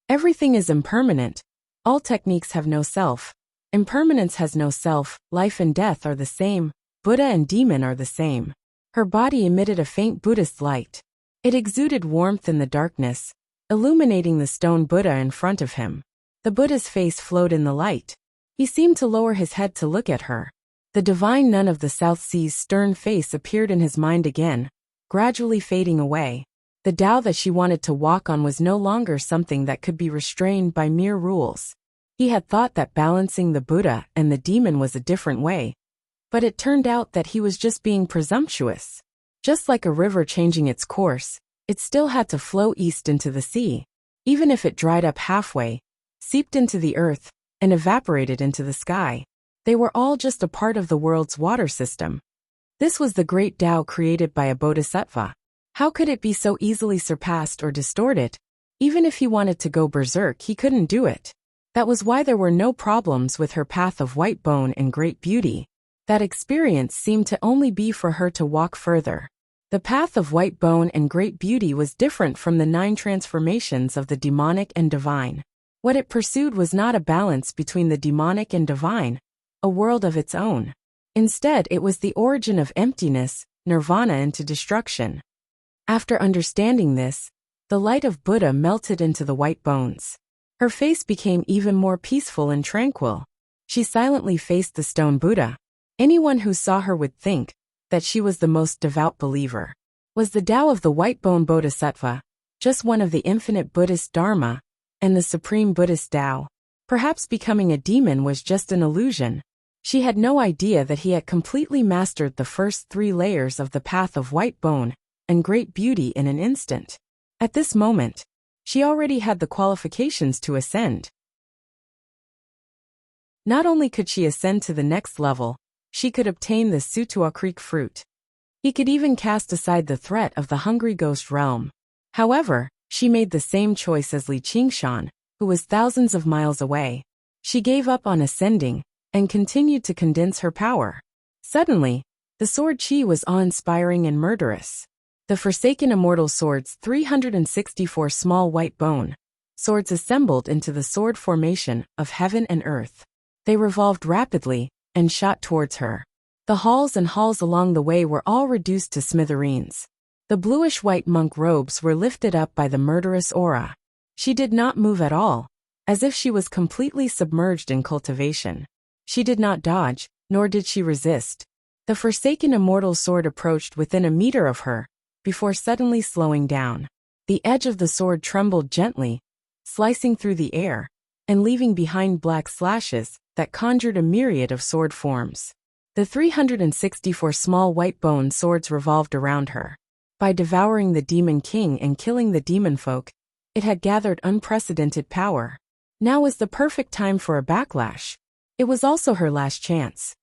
Everything is impermanent. All techniques have no self. Impermanence has no self. Life and death are the same. Buddha and demon are the same. Her body emitted a faint Buddhist light. It exuded warmth in the darkness, illuminating the stone Buddha in front of him. The Buddha's face flowed in the light. He seemed to lower his head to look at her. The divine nun of the South Sea's stern face appeared in his mind again, gradually fading away. The Tao that she wanted to walk on was no longer something that could be restrained by mere rules. He had thought that balancing the Buddha and the demon was a different way, but it turned out that he was just being presumptuous. Just like a river changing its course, it still had to flow east into the sea. Even if it dried up halfway, seeped into the earth, and evaporated into the sky, they were all just a part of the world's water system. This was the great Tao created by a bodhisattva. How could it be so easily surpassed or distorted? Even if he wanted to go berserk, he couldn't do it. That was why there were no problems with her path of white bone and great beauty. That experience seemed to only be for her to walk further. The path of white bone and great beauty was different from the 9 transformations of the demonic and divine. What it pursued was not a balance between the demonic and divine, a world of its own. Instead, it was the origin of emptiness, nirvana, into destruction. After understanding this, the light of Buddha melted into the white bones. Her face became even more peaceful and tranquil. She silently faced the stone Buddha. Anyone who saw her would think that she was the most devout believer. Was the Tao of the White Bone Bodhisattva just one of the infinite Buddhist Dharma and the supreme Buddhist Tao? Perhaps becoming a demon was just an illusion. She had no idea that he had completely mastered the first 3 layers of the path of white bone and great beauty in an instant. At this moment, she already had the qualifications to ascend. Not only could she ascend to the next level, she could obtain the Sutua Creek fruit. He could even cast aside the threat of the hungry ghost realm. However, she made the same choice as Li Qingshan, who was thousands of miles away. She gave up on ascending and continued to condense her power. Suddenly, the sword chi was awe-inspiring and murderous. The Forsaken Immortal Swords, 364 small white bone swords assembled into the sword formation of heaven and earth. They revolved rapidly and shot towards her. The halls and halls along the way were all reduced to smithereens. The bluish-white monk robes were lifted up by the murderous aura. She did not move at all, as if she was completely submerged in cultivation. She did not dodge, nor did she resist. The Forsaken Immortal Sword approached within a meter of her, before suddenly slowing down. The edge of the sword trembled gently, slicing through the air, and leaving behind black slashes that conjured a myriad of sword forms. The 364 small white bone swords revolved around her. By devouring the Demon King and killing the demon folk, it had gathered unprecedented power. Now was the perfect time for a backlash. It was also her last chance.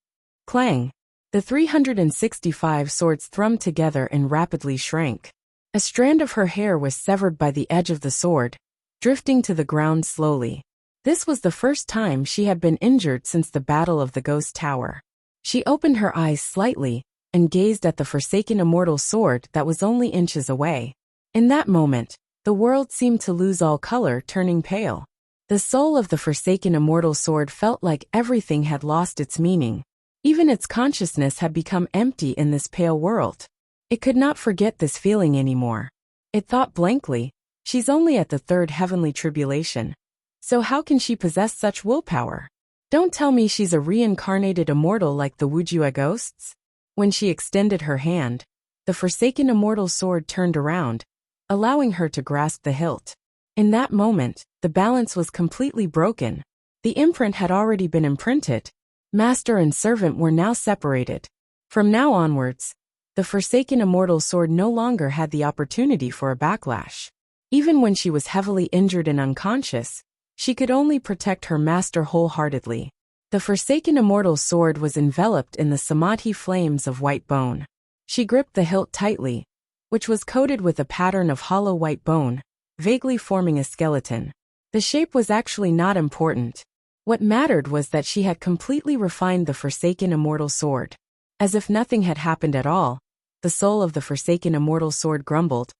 Clang! The 365 swords thrummed together and rapidly shrank. A strand of her hair was severed by the edge of the sword, drifting to the ground slowly. This was the first time she had been injured since the Battle of the Ghost Tower. She opened her eyes slightly and gazed at the forsaken immortal sword that was only inches away. In that moment, the world seemed to lose all color, turning pale. The soul of the forsaken immortal sword felt like everything had lost its meaning. Even its consciousness had become empty in this pale world. It could not forget this feeling anymore. It thought blankly, she's only at the third heavenly tribulation. So how can she possess such willpower? Don't tell me she's a reincarnated immortal like the Wuxia ghosts? When she extended her hand, the forsaken immortal sword turned around, allowing her to grasp the hilt. In that moment, the balance was completely broken. The imprint had already been imprinted. Master and servant were now separated. From now onwards, the forsaken immortal sword no longer had the opportunity for a backlash. Even when she was heavily injured and unconscious, she could only protect her master wholeheartedly. The forsaken immortal sword was enveloped in the samadhi flames of white bone. She gripped the hilt tightly, which was coated with a pattern of hollow white bone, vaguely forming a skeleton. The shape was actually not important. What mattered was that she had completely refined the forsaken immortal sword. As if nothing had happened at all, the soul of the forsaken immortal sword grumbled.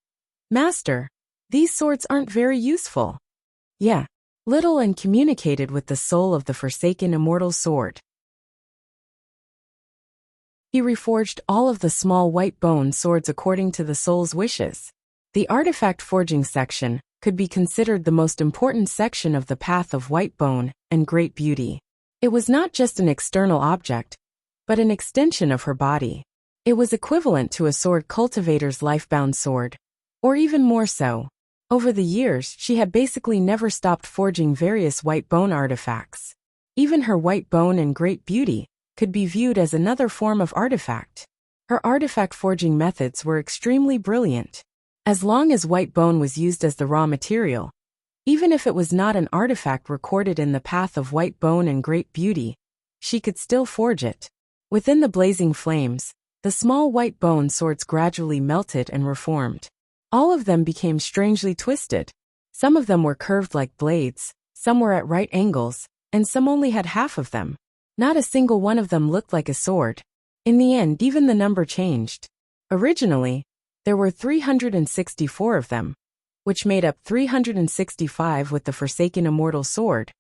Master, these swords aren't very useful. Yeah, little, and communicated with the soul of the forsaken immortal sword. He reforged all of the small white bone swords according to the soul's wishes. The artifact forging section could be considered the most important section of the path of white bone and great beauty. It was not just an external object, but an extension of her body. It was equivalent to a sword cultivator's lifebound sword, or even more so. Over the years, she had basically never stopped forging various white bone artifacts. Even her white bone and great beauty could be viewed as another form of artifact. Her artifact forging methods were extremely brilliant. As long as white bone was used as the raw material, even if it was not an artifact recorded in the path of white bone and great beauty, she could still forge it. Within the blazing flames, the small white bone swords gradually melted and reformed. All of them became strangely twisted. Some of them were curved like blades, some were at right angles, and some only had half of them. Not a single one of them looked like a sword. In the end, even the number changed. Originally, there were 364 of them, which made up 365 with the forsaken immortal sword.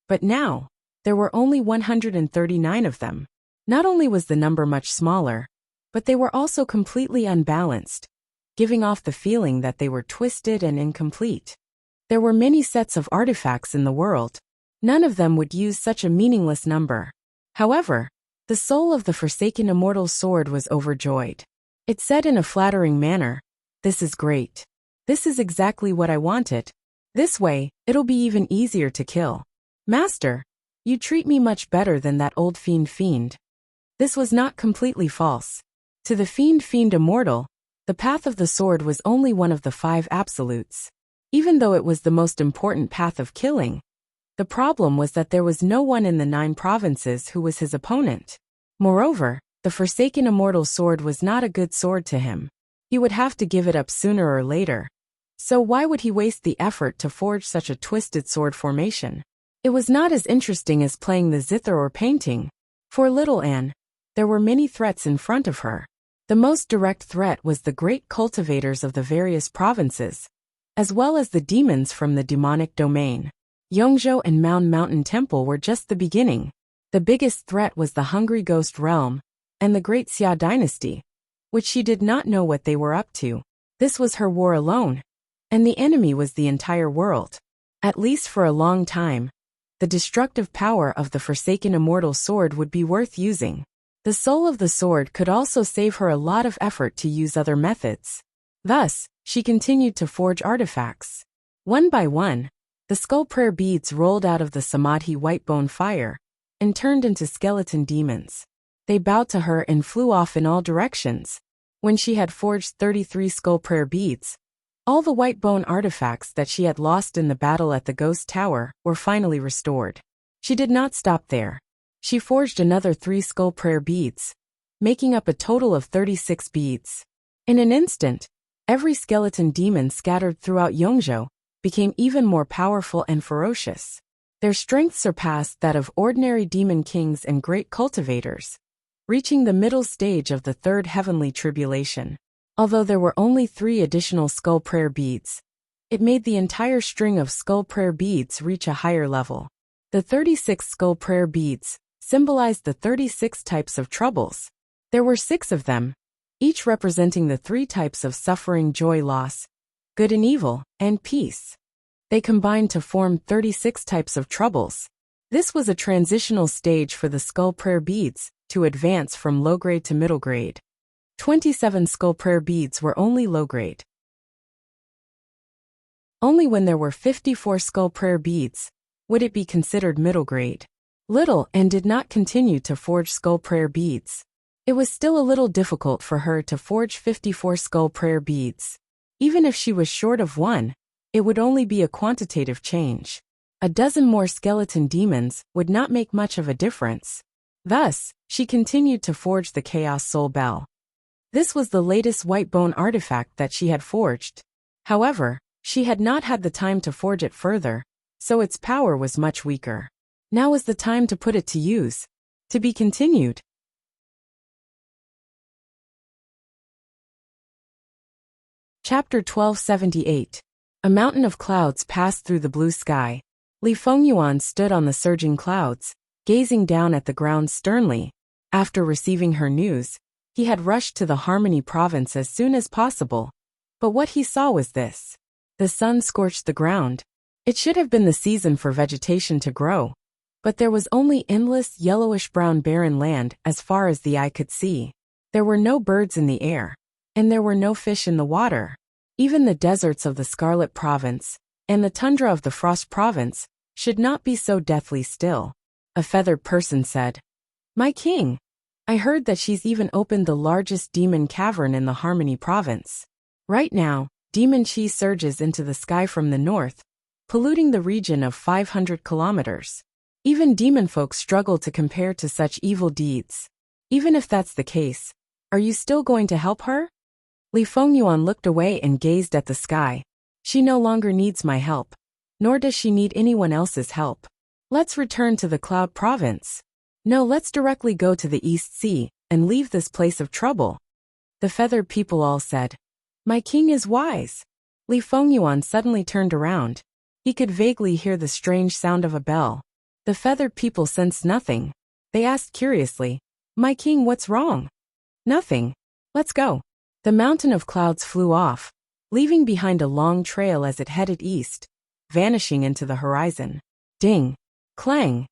But now, there were only 139 of them. Not only was the number much smaller, but they were also completely unbalanced, giving off the feeling that they were twisted and incomplete. There were many sets of artifacts in the world. None of them would use such a meaningless number. However, the soul of the forsaken immortal sword was overjoyed. It said in a flattering manner, "This is great. This is exactly what I wanted. This way, it'll be even easier to kill. Master, you treat me much better than that old fiend." This was not completely false. To the fiend immortal, the path of the sword was only one of the 5 absolutes. Even though it was the most important path of killing, the problem was that there was no one in the 9 provinces who was his opponent. Moreover, the forsaken immortal sword was not a good sword to him. He would have to give it up sooner or later. So why would he waste the effort to forge such a twisted sword formation? It was not as interesting as playing the zither or painting. For little Anne, there were many threats in front of her. The most direct threat was the great cultivators of the various provinces, as well as the demons from the demonic domain. Yongzhou and Mountain Temple were just the beginning. The biggest threat was the Hungry Ghost Realm and the Great Xia Dynasty, which she did not know what they were up to. This was her war alone, and the enemy was the entire world. At least for a long time, the destructive power of the forsaken immortal sword would be worth using. The soul of the sword could also save her a lot of effort to use other methods. Thus, she continued to forge artifacts. One by one, The skull prayer beads rolled out of the Samadhi white bone fire and turned into skeleton demons. They bowed to her and flew off in all directions. When she had forged 33 skull prayer beads, all the white bone artifacts that she had lost in the battle at the Ghost Tower were finally restored. She did not stop there. She forged another 3 skull prayer beads, making up a total of 36 beads. In an instant, every skeleton demon scattered throughout Yongzhou became even more powerful and ferocious. Their strength surpassed that of ordinary demon kings and great cultivators, reaching the middle stage of the third heavenly tribulation. Although there were only 3 additional skull prayer beads, it made the entire string of skull prayer beads reach a higher level. The 36 skull prayer beads symbolized the 36 types of troubles. There were 6 of them, each representing the 3 types of suffering, joy, loss, good and evil, and peace. They combined to form 36 types of troubles. This was a transitional stage for the skull prayer beads to advance from low grade to middle grade. 27 skull prayer beads were only low grade. Only when there were 54 skull prayer beads would it be considered middle grade. Little Anne did not continue to forge skull prayer beads. It was still a little difficult for her to forge 54 skull prayer beads. Even if she was short of 1, it would only be a quantitative change. A dozen more skeleton demons would not make much of a difference. Thus, she continued to forge the Chaos Soul Bell. This was the latest white bone artifact that she had forged. However, she had not had the time to forge it further, so its power was much weaker. Now was the time to put it to use. To be continued. Chapter 1278. A mountain of clouds passed through the blue sky. Li Fengyuan stood on the surging clouds, gazing down at the ground sternly. After receiving her news, he had rushed to the Harmony province as soon as possible. But what he saw was this. The sun scorched the ground. It should have been the season for vegetation to grow, but there was only endless yellowish-brown barren land as far as the eye could see. There were no birds in the air, and there were no fish in the water. Even the deserts of the Scarlet Province and the tundra of the Frost Province should not be so deathly still. A feathered person said, "My king, I heard that she's even opened the largest demon cavern in the Harmony Province. Right now, demon chi surges into the sky from the north, polluting the region of 500 kilometers. Even demon folk struggle to compare to such evil deeds. Even if that's the case, are you still going to help her?" Li Fengyuan looked away and gazed at the sky. She no longer needs my help, nor does she need anyone else's help. Let's return to the Cloud Province. No, let's directly go to the East Sea and leave this place of trouble. The feathered people all said, "My king is wise." Li Fengyuan suddenly turned around. He could vaguely hear the strange sound of a bell. The feathered people sensed nothing. They asked curiously, "My king, what's wrong?" "Nothing. Let's go." The mountain of clouds flew off, leaving behind a long trail as it headed east, vanishing into the horizon. Ding! Clang!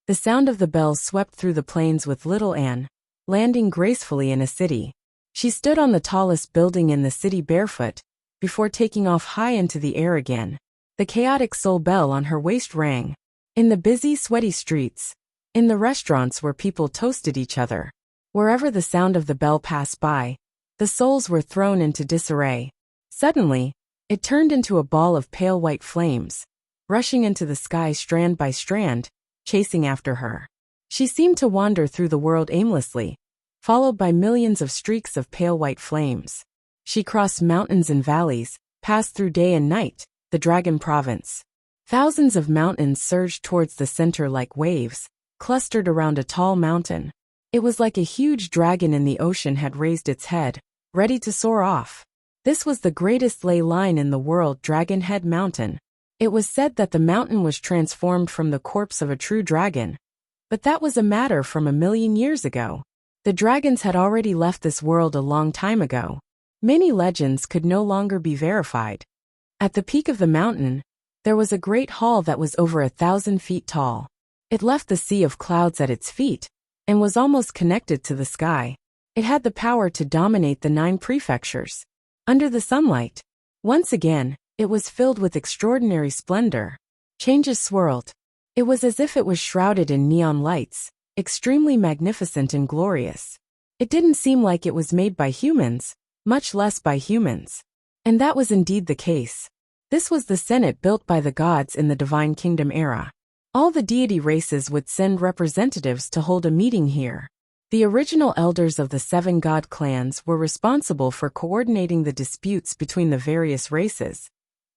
The sound of the bells swept through the plains with little Anne, landing gracefully in a city. She stood on the tallest building in the city barefoot, before taking off high into the air again. The chaotic soul bell on her waist rang. In the busy, sweaty streets, in the restaurants where people toasted each other, wherever the sound of the bell passed by, the souls were thrown into disarray. Suddenly, it turned into a ball of pale white flames, rushing into the sky strand by strand, chasing after her. She seemed to wander through the world aimlessly, followed by millions of streaks of pale white flames. She crossed mountains and valleys, passed through day and night, the Dragon Province. Thousands of mountains surged towards the center like waves, clustered around a tall mountain. It was like a huge dragon in the ocean had raised its head, ready to soar off. This was the greatest ley line in the world, Dragon Head Mountain. It was said that the mountain was transformed from the corpse of a true dragon. But that was a matter from 1,000,000 years ago. The dragons had already left this world a long time ago. Many legends could no longer be verified. At the peak of the mountain, there was a great hall that was over 1,000 feet tall. It left the sea of clouds at its feet, and was almost connected to the sky. It had the power to dominate the 9 prefectures. Under the sunlight, once again, it was filled with extraordinary splendor. Changes swirled. It was as if it was shrouded in neon lights, extremely magnificent and glorious. It didn't seem like it was made by humans, much less by humans. And that was indeed the case. This was the Senate built by the gods in the Divine Kingdom era. All the deity races would send representatives to hold a meeting here. The original elders of the 7 god clans were responsible for coordinating the disputes between the various races,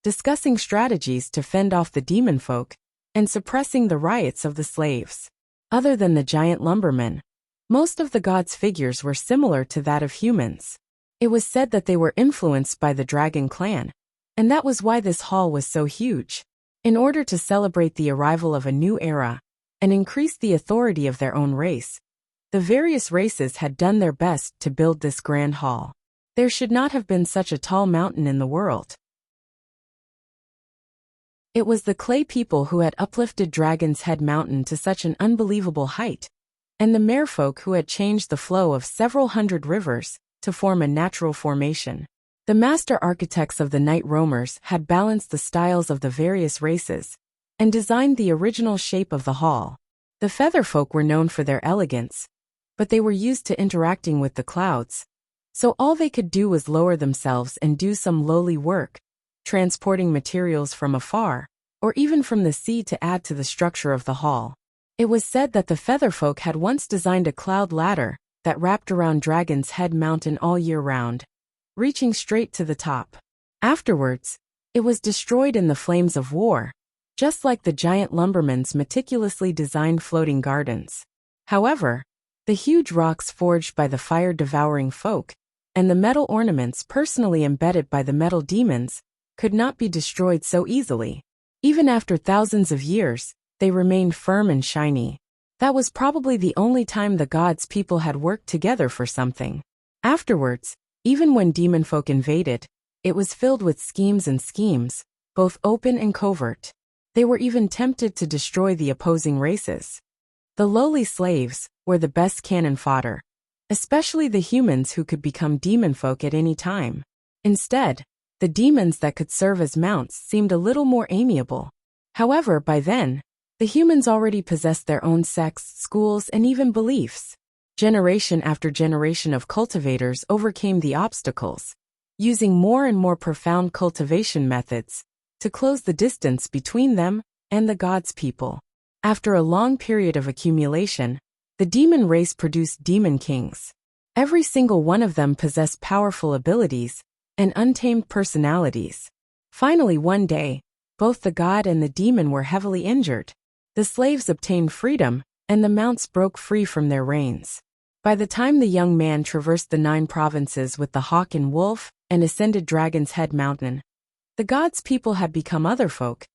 discussing strategies to fend off the demon folk, and suppressing the riots of the slaves. Other than the giant lumbermen, most of the gods' figures were similar to that of humans. It was said that they were influenced by the dragon clan, and that was why this hall was so huge. In order to celebrate the arrival of a new era and increase the authority of their own race, the various races had done their best to build this grand hall. There should not have been such a tall mountain in the world. It was the clay people who had uplifted Dragon's Head Mountain to such an unbelievable height, and the merfolk who had changed the flow of several hundred rivers to form a natural formation. The master architects of the night roamers had balanced the styles of the various races and designed the original shape of the hall. The featherfolk were known for their elegance, but they were used to interacting with the clouds, so all they could do was lower themselves and do some lowly work, transporting materials from afar, or even from the sea to add to the structure of the hall. It was said that the featherfolk had once designed a cloud ladder that wrapped around Dragon's Head Mountain all year round, reaching straight to the top. Afterwards, it was destroyed in the flames of war, just like the giant lumbermen's meticulously designed floating gardens. However, the huge rocks forged by the fire-devouring folk, and the metal ornaments personally embedded by the metal demons, could not be destroyed so easily. Even after thousands of years, they remained firm and shiny. That was probably the only time the gods' people had worked together for something. Afterwards, even when demon folk invaded, it was filled with schemes and schemes, both open and covert. They were even tempted to destroy the opposing races. The lowly slaves were the best cannon fodder, especially the humans who could become demon folk at any time. Instead, the demons that could serve as mounts seemed a little more amiable. However, by then, the humans already possessed their own sects, schools, and even beliefs. Generation after generation of cultivators overcame the obstacles, using more and more profound cultivation methods to close the distance between them and the gods' people. After a long period of accumulation, the demon race produced demon kings. Every single one of them possessed powerful abilities and untamed personalities. Finally, one day, both the god and the demon were heavily injured. The slaves obtained freedom, and the mounts broke free from their reins. By the time the young man traversed the 9 provinces with the hawk and wolf and ascended Dragon's Head Mountain, the gods' people had become other folk,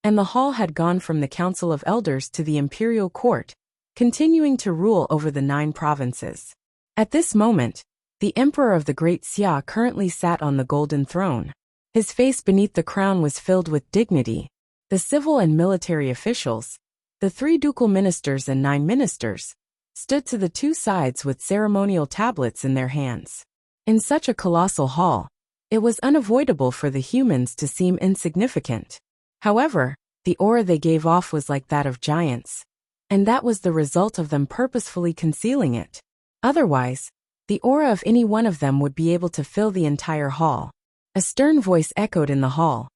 and the hall had gone from the Council of Elders to the imperial court, continuing to rule over the 9 provinces. At this moment, the emperor of the Great Xia currently sat on the golden throne. His face beneath the crown was filled with dignity. The civil and military officials, the 3 ducal ministers and 9 ministers, stood to the 2 sides with ceremonial tablets in their hands. In such a colossal hall, it was unavoidable for the humans to seem insignificant. However, the aura they gave off was like that of giants, and that was the result of them purposefully concealing it. Otherwise, the aura of any one of them would be able to fill the entire hall. A stern voice echoed in the hall.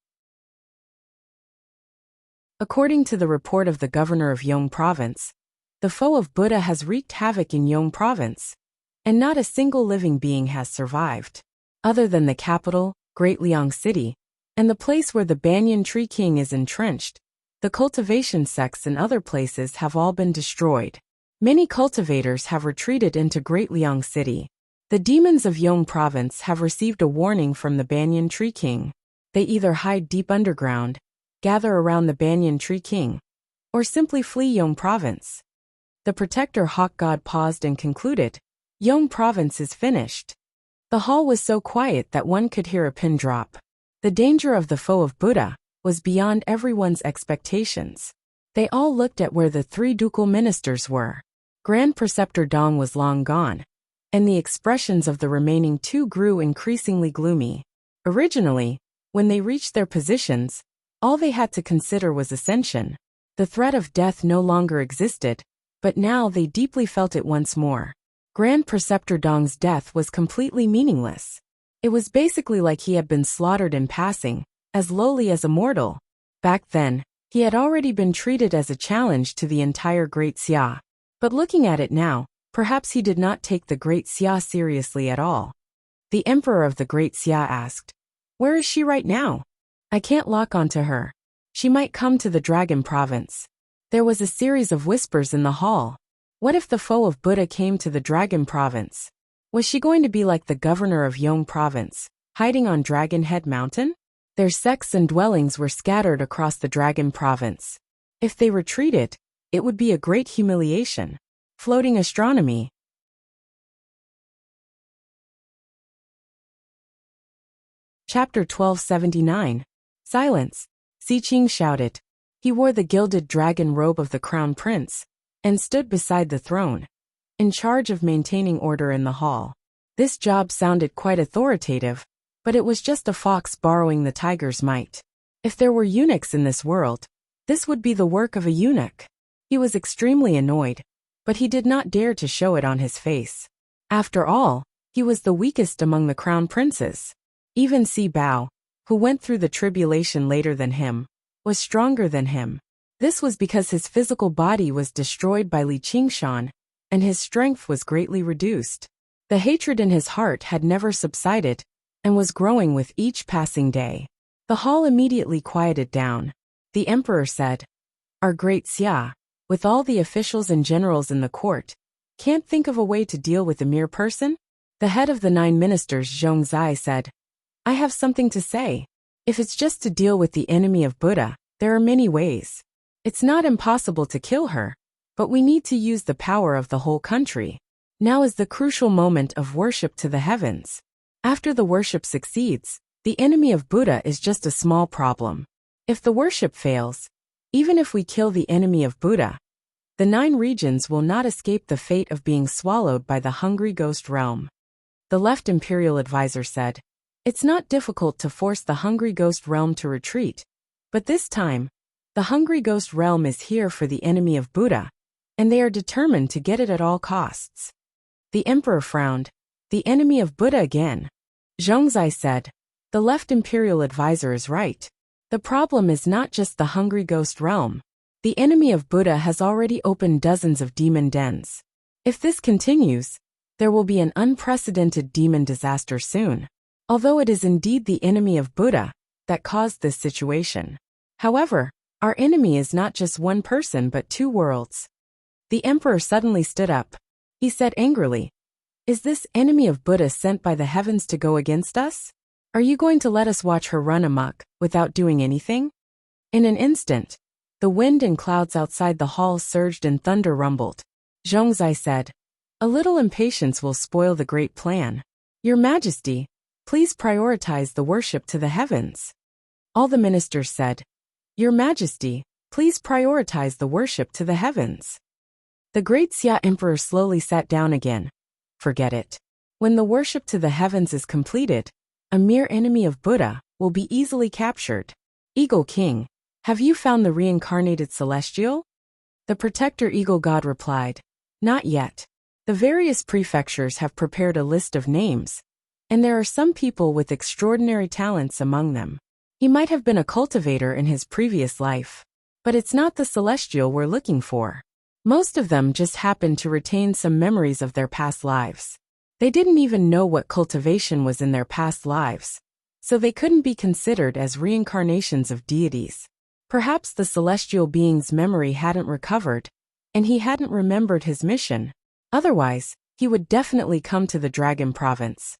According to the report of the governor of Yong Province, the foe of Buddha has wreaked havoc in Yong Province, and not a single living being has survived. Other than the capital, Great Liang City, and the place where the Banyan Tree King is entrenched, the cultivation sects in other places have all been destroyed. Many cultivators have retreated into Great Liang City. The demons of Yong Province have received a warning from the Banyan Tree King. They either hide deep underground, gather around the Banyan Tree King, or simply flee Yong Province. The protector hawk god paused and concluded, "Yong Province is finished." The hall was so quiet that one could hear a pin drop. The danger of the foe of Buddha was beyond everyone's expectations. They all looked at where the 3 ducal ministers were. Grand Preceptor Dong was long gone, and the expressions of the remaining 2 grew increasingly gloomy. Originally, when they reached their positions, All they had to consider was ascension. The threat of death no longer existed, but now they deeply felt it once more. Grand Preceptor Dong's death was completely meaningless. It was basically like he had been slaughtered in passing, as lowly as a mortal. Back then, he had already been treated as a challenge to the entire Great Xia. But looking at it now, perhaps he did not take the Great Xia seriously at all. The Emperor of the Great Xia asked, "Where is she right now? I can't lock onto her. She might come to the Dragon Province." There was a series of whispers in the hall. What if the foe of Buddha came to the Dragon Province? Was she going to be like the governor of Yong Province, hiding on Dragon Head Mountain? Their sects and dwellings were scattered across the Dragon Province. If they retreated, it would be a great humiliation. Floating astronomy. Chapter 1279. Silence. Si Qing shouted. He wore the gilded dragon robe of the crown prince, and stood beside the throne, in charge of maintaining order in the hall. This job sounded quite authoritative, but it was just a fox borrowing the tiger's might. If there were eunuchs in this world, this would be the work of a eunuch. He was extremely annoyed, but he did not dare to show it on his face. After all, he was the weakest among the crown princes. Even Si Bao, who went through the tribulation later than him, was stronger than him. This was because his physical body was destroyed by Li Qingshan, and his strength was greatly reduced. The hatred in his heart had never subsided, and was growing with each passing day. The hall immediately quieted down. The emperor said, "Our Great Xia, with all the officials and generals in the court, can't think of a way to deal with a mere person?" The head of the 9 ministers, Zhong Zai, said, "I have something to say. If it's just to deal with the enemy of Buddha, there are many ways. It's not impossible to kill her, but we need to use the power of the whole country. Now is the crucial moment of worship to the heavens. After the worship succeeds, the enemy of Buddha is just a small problem. If the worship fails, even if we kill the enemy of Buddha, the 9 regions will not escape the fate of being swallowed by the hungry ghost realm." The left imperial advisor said, "It's not difficult to force the hungry ghost realm to retreat, but this time, the hungry ghost realm is here for the enemy of Buddha, and they are determined to get it at all costs." The emperor frowned. "The enemy of Buddha again?" Zhongzai said, "The left imperial advisor is right. The problem is not just the hungry ghost realm. The enemy of Buddha has already opened dozens of demon dens. If this continues, there will be an unprecedented demon disaster soon. Although it is indeed the enemy of Buddha that caused this situation. However, our enemy is not just one person but 2 worlds." The emperor suddenly stood up. He said angrily, "Is this enemy of Buddha sent by the heavens to go against us? Are you going to let us watch her run amok, without doing anything?" In an instant, the wind and clouds outside the hall surged and thunder rumbled. Zhongzai said, "A little impatience will spoil the great plan. Your Majesty, please prioritize the worship to the heavens." All the ministers said, "Your Majesty, please prioritize the worship to the heavens." The Great Xia Emperor slowly sat down again. "Forget it. When the worship to the heavens is completed, a mere enemy of Buddha will be easily captured. Eagle King, have you found the reincarnated celestial?" The protector Eagle God replied, "Not yet. The various prefectures have prepared a list of names, and there are some people with extraordinary talents among them. He might have been a cultivator in his previous life, but it's not the celestial we're looking for. Most of them just happen to retain some memories of their past lives. They didn't even know what cultivation was in their past lives, so they couldn't be considered as reincarnations of deities. Perhaps the celestial being's memory hadn't recovered, and he hadn't remembered his mission. Otherwise, he would definitely come to the Dragon Province."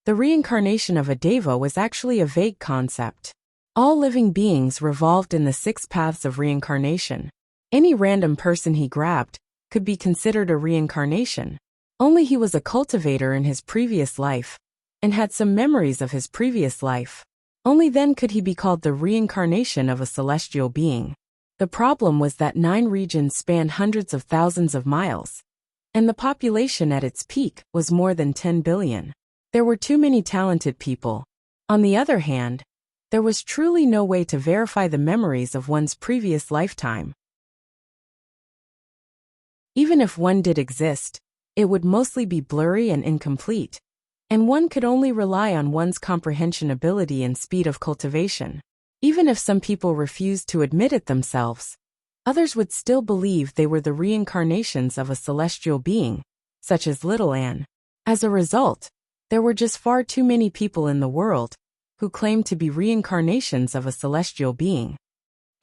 The reincarnation of a deva was actually a vague concept. All living beings revolved in the 6 paths of reincarnation. Any random person he grabbed could be considered a reincarnation. Only he was a cultivator in his previous life, and had some memories of his previous life. Only then could he be called the reincarnation of a celestial being. The problem was that 9 regions spanned hundreds of thousands of miles, and the population at its peak was more than 10 billion. There were too many talented people. On the other hand, There was truly no way to verify the memories of one's previous lifetime. Even if one did exist, it would mostly be blurry and incomplete, and one could only rely on one's comprehension ability and speed of cultivation. Even if some people refused to admit it themselves, others would still believe they were the reincarnations of a celestial being, such as Little Anne. As a result, there were just far too many people in the world who claimed to be reincarnations of a celestial being.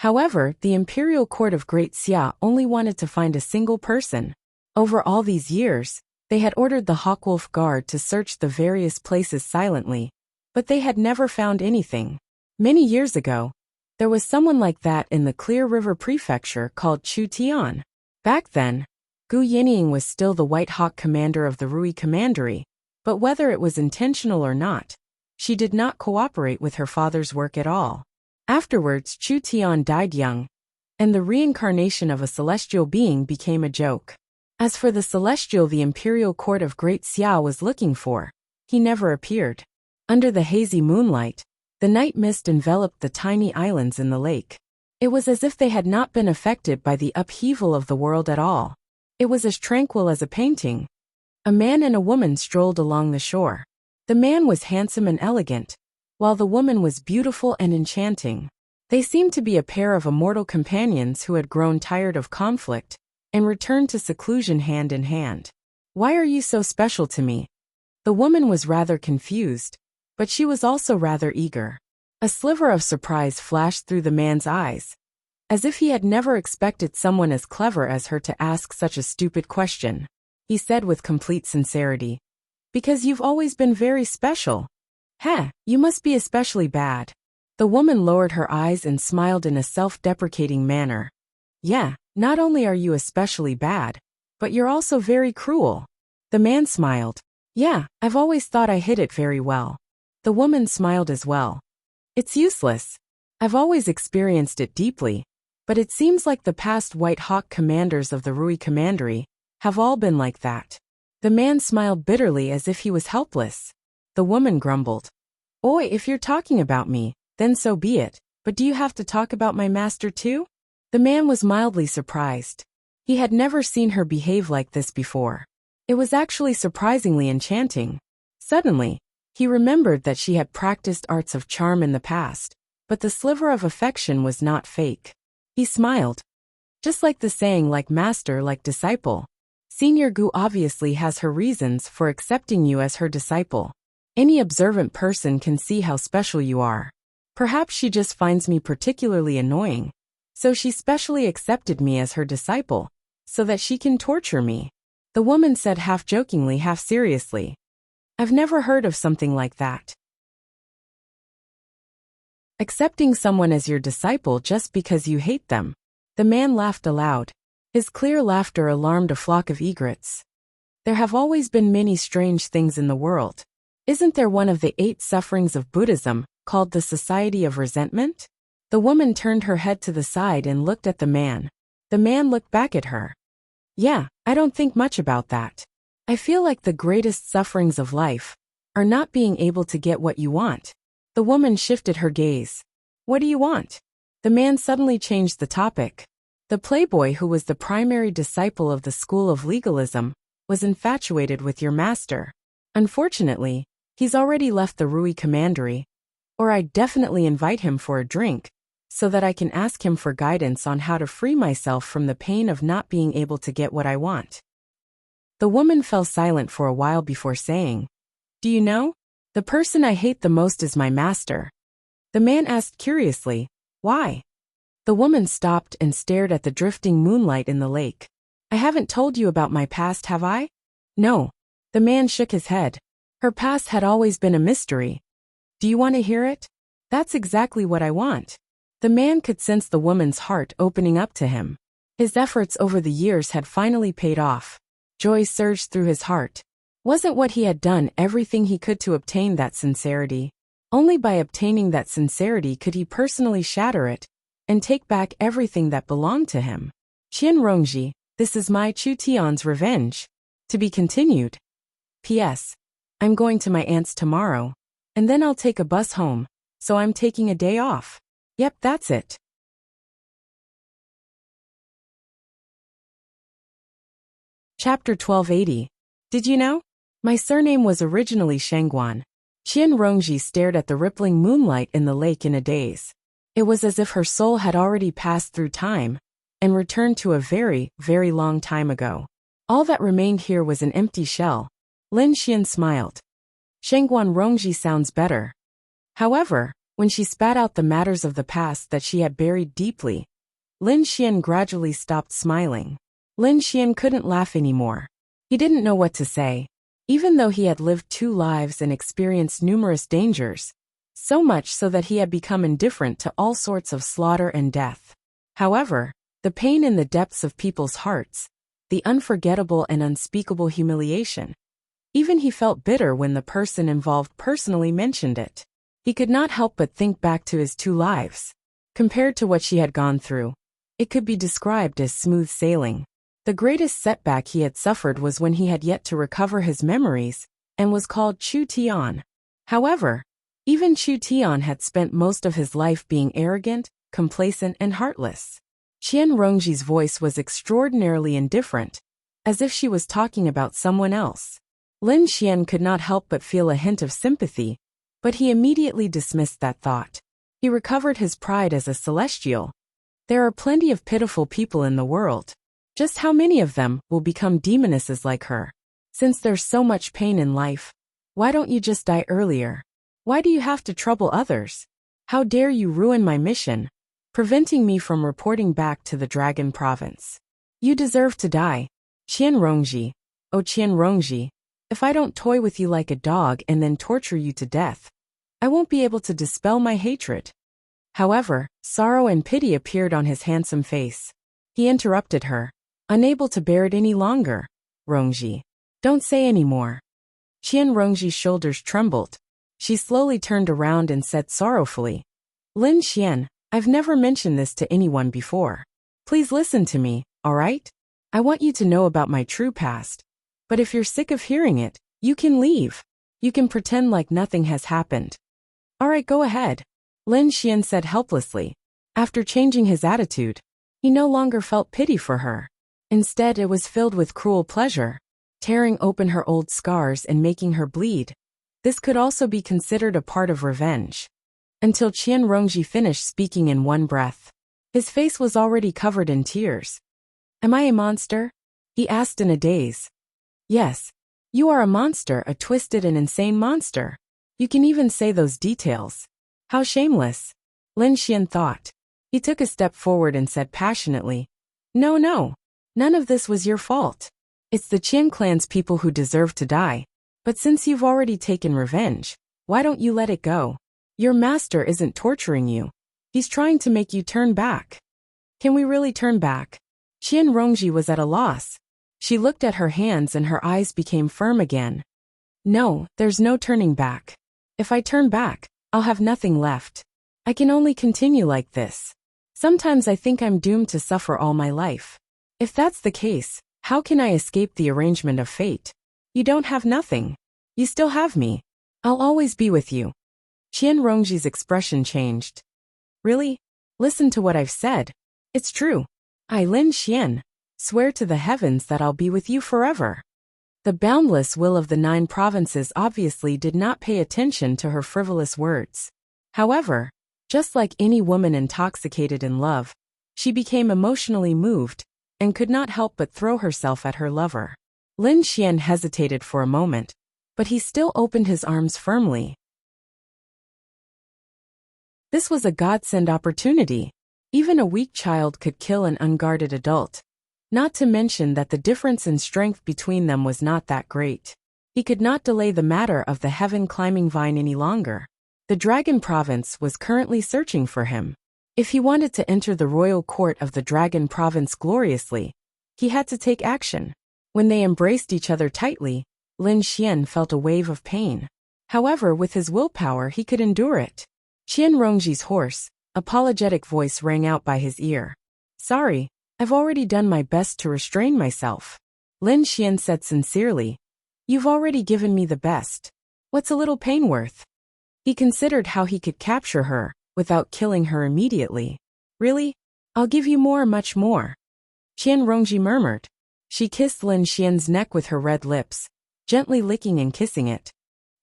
However, the imperial court of Great Xia only wanted to find a single person. Over all these years, they had ordered the Hawkwolf Guard to search the various places silently, but they had never found anything. Many years ago, there was someone like that in the Clear River Prefecture called Chu Tian. Back then, Gu Yinying was still the White Hawk commander of the Rui Commandery, but whether it was intentional or not, she did not cooperate with her father's work at all. Afterwards, Chu Tian died young, and the reincarnation of a celestial being became a joke. As for the celestial the imperial court of Great Xia was looking for, he never appeared. Under the hazy moonlight, the night mist enveloped the tiny islands in the lake. It was as if they had not been affected by the upheaval of the world at all. It was as tranquil as a painting. A man and a woman strolled along the shore. The man was handsome and elegant, while the woman was beautiful and enchanting. They seemed to be a pair of immortal companions who had grown tired of conflict and returned to seclusion hand in hand. "Why are you so special to me?" The woman was rather confused, but she was also rather eager. A sliver of surprise flashed through the man's eyes, as if he had never expected someone as clever as her to ask such a stupid question. He said with complete sincerity, "Because you've always been very special." "Heh, you must be especially bad." The woman lowered her eyes and smiled in a self-deprecating manner. "Yeah, not only are you especially bad, but you're also very cruel." The man smiled. "Yeah, I've always thought I hid it very well." The woman smiled as well. "It's useless. I've always experienced it deeply, but it seems like the past White Hawk commanders of the Rui Commandery have all been like that." The man smiled bitterly as if he was helpless. The woman grumbled, "Oi, if you're talking about me, then so be it, but do you have to talk about my master too?" The man was mildly surprised. He had never seen her behave like this before. It was actually surprisingly enchanting. Suddenly, he remembered that she had practiced arts of charm in the past, but the sliver of affection was not fake. He smiled. "Just like the saying, like master, like disciple. Senior Gu obviously has her reasons for accepting you as her disciple. Any observant person can see how special you are. Perhaps she just finds me particularly annoying, so she specially accepted me as her disciple, so that she can torture me." The woman said half jokingly, half seriously. "I've never heard of something like that. Accepting someone as your disciple just because you hate them." The man laughed aloud. His clear laughter alarmed a flock of egrets. "There have always been many strange things in the world. Isn't there one of the 8 sufferings of Buddhism, called the Society of Resentment?" The woman turned her head to the side and looked at the man. The man looked back at her. "Yeah, I don't think much about that. I feel like the greatest sufferings of life are not being able to get what you want." The woman shifted her gaze. "What do you want?" The man suddenly changed the topic. The playboy who was the primary disciple of the school of legalism was infatuated with your master. Unfortunately, he's already left the Rui Commandery, or I'd definitely invite him for a drink, so that I can ask him for guidance on how to free myself from the pain of not being able to get what I want. The woman fell silent for a while before saying, "Do you know? The person I hate the most is my master." The man asked curiously, "Why?" The woman stopped and stared at the drifting moonlight in the lake. "I haven't told you about my past, have I?" "No." The man shook his head. Her past had always been a mystery. "Do you want to hear it?" "That's exactly what I want." The man could sense the woman's heart opening up to him. His efforts over the years had finally paid off. Joy surged through his heart. Wasn't what he had done everything he could to obtain that sincerity? Only by obtaining that sincerity could he personally shatter it and take back everything that belonged to him. Qian Rongji, this is my Chu Tian's revenge. To be continued. P.S. I'm going to my aunt's tomorrow, and then I'll take a bus home, so I'm taking a day off. Yep, that's it. Chapter 1280. Did you know? My surname was originally Shengguan. Qian Rongji stared at the rippling moonlight in the lake in a daze. It was as if her soul had already passed through time and returned to a very, very long time ago. All that remained here was an empty shell. Lin Xian smiled. Shengguan Rongji sounds better. However, when she spat out the matters of the past that she had buried deeply, Lin Xian gradually stopped smiling. Lin Xian couldn't laugh anymore. He didn't know what to say. Even though he had lived 2 lives and experienced numerous dangers, so much so that he had become indifferent to all sorts of slaughter and death. However, the pain in the depths of people's hearts, the unforgettable and unspeakable humiliation, even he felt bitter when the person involved personally mentioned it. He could not help but think back to his 2 lives. Compared to what she had gone through, it could be described as smooth sailing. The greatest setback he had suffered was when he had yet to recover his memories and was called Chu Tian. However, even Chu Tian had spent most of his life being arrogant, complacent, and heartless. Qian Rongji's voice was extraordinarily indifferent, as if she was talking about someone else. Lin Xian could not help but feel a hint of sympathy, but he immediately dismissed that thought. He recovered his pride as a celestial. There are plenty of pitiful people in the world. Just how many of them will become demonesses like her? Since there's so much pain in life, why don't you just die earlier? Why do you have to trouble others? How dare you ruin my mission, preventing me from reporting back to the Dragon Province? You deserve to die. Qian Rongji, oh Qian Rongji, if I don't toy with you like a dog and then torture you to death, I won't be able to dispel my hatred. However, sorrow and pity appeared on his handsome face. He interrupted her, unable to bear it any longer. Rongji, don't say any more. Qian Rongji's shoulders trembled. She slowly turned around and said sorrowfully, Lin Xian, I've never mentioned this to anyone before. Please listen to me, alright? I want you to know about my true past. But if you're sick of hearing it, you can leave. You can pretend like nothing has happened. Alright, go ahead. Lin Xian said helplessly. After changing his attitude, he no longer felt pity for her. Instead, it was filled with cruel pleasure, tearing open her old scars and making her bleed. This could also be considered a part of revenge. Until Qian Rongji finished speaking in one breath. His face was already covered in tears. Am I a monster? He asked in a daze. Yes. You are a monster, a twisted and insane monster. You can even say those details. How shameless. Lin Xian thought. He took a step forward and said passionately, No, none of this was your fault. It's the Qian clan's people who deserve to die. But since you've already taken revenge, why don't you let it go? Your master isn't torturing you. He's trying to make you turn back. Can we really turn back? Qian Rongji was at a loss. She looked at her hands and her eyes became firm again. No, there's no turning back. If I turn back, I'll have nothing left. I can only continue like this. Sometimes I think I'm doomed to suffer all my life. If that's the case, how can I escape the arrangement of fate? You don't have nothing. You still have me. I'll always be with you. Qian Rongji's expression changed. Really? Listen to what I've said. It's true. I, Lin Xian, swear to the heavens that I'll be with you forever. The boundless will of the 9 provinces obviously did not pay attention to her frivolous words. However, just like any woman intoxicated in love, she became emotionally moved and could not help but throw herself at her lover. Lin Xian hesitated for a moment, but he still opened his arms firmly. This was a godsend opportunity. Even a weak child could kill an unguarded adult. Not to mention that the difference in strength between them was not that great. He could not delay the matter of the heaven-climbing vine any longer. The Dragon Province was currently searching for him. If he wanted to enter the royal court of the Dragon Province gloriously, he had to take action. When they embraced each other tightly, Lin Xian felt a wave of pain. However, with his willpower he could endure it. Qian Rongji's hoarse, apologetic voice rang out by his ear. Sorry, I've already done my best to restrain myself. Lin Xian said sincerely. You've already given me the best. What's a little pain worth? He considered how he could capture her, without killing her immediately. Really? I'll give you more, much more. Qian Rongji murmured. She kissed Lin Xian's neck with her red lips, gently licking and kissing it.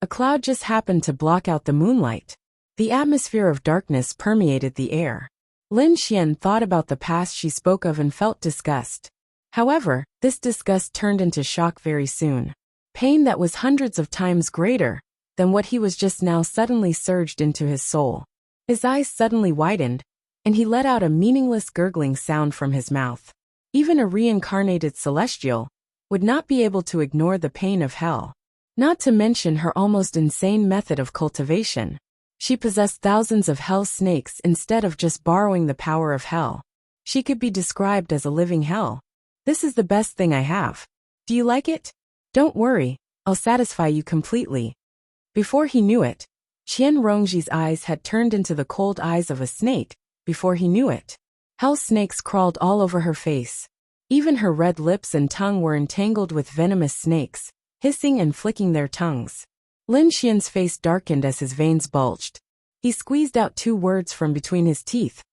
A cloud just happened to block out the moonlight. The atmosphere of darkness permeated the air. Lin Xian thought about the past she spoke of and felt disgust. However, this disgust turned into shock very soon. Pain that was hundreds of times greater than what he was just now suddenly surged into his soul. His eyes suddenly widened, and he let out a meaningless gurgling sound from his mouth. Even a reincarnated celestial would not be able to ignore the pain of hell. Not to mention her almost insane method of cultivation. She possessed thousands of hell snakes instead of just borrowing the power of hell. She could be described as a living hell. This is the best thing I have. Do you like it? Don't worry, I'll satisfy you completely. Before he knew it, Qian Rongji's eyes had turned into the cold eyes of a snake. Before he knew it, hell snakes crawled all over her face. Even her red lips and tongue were entangled with venomous snakes, hissing and flicking their tongues. Lin Xian's face darkened as his veins bulged. He squeezed out 2 words from between his teeth.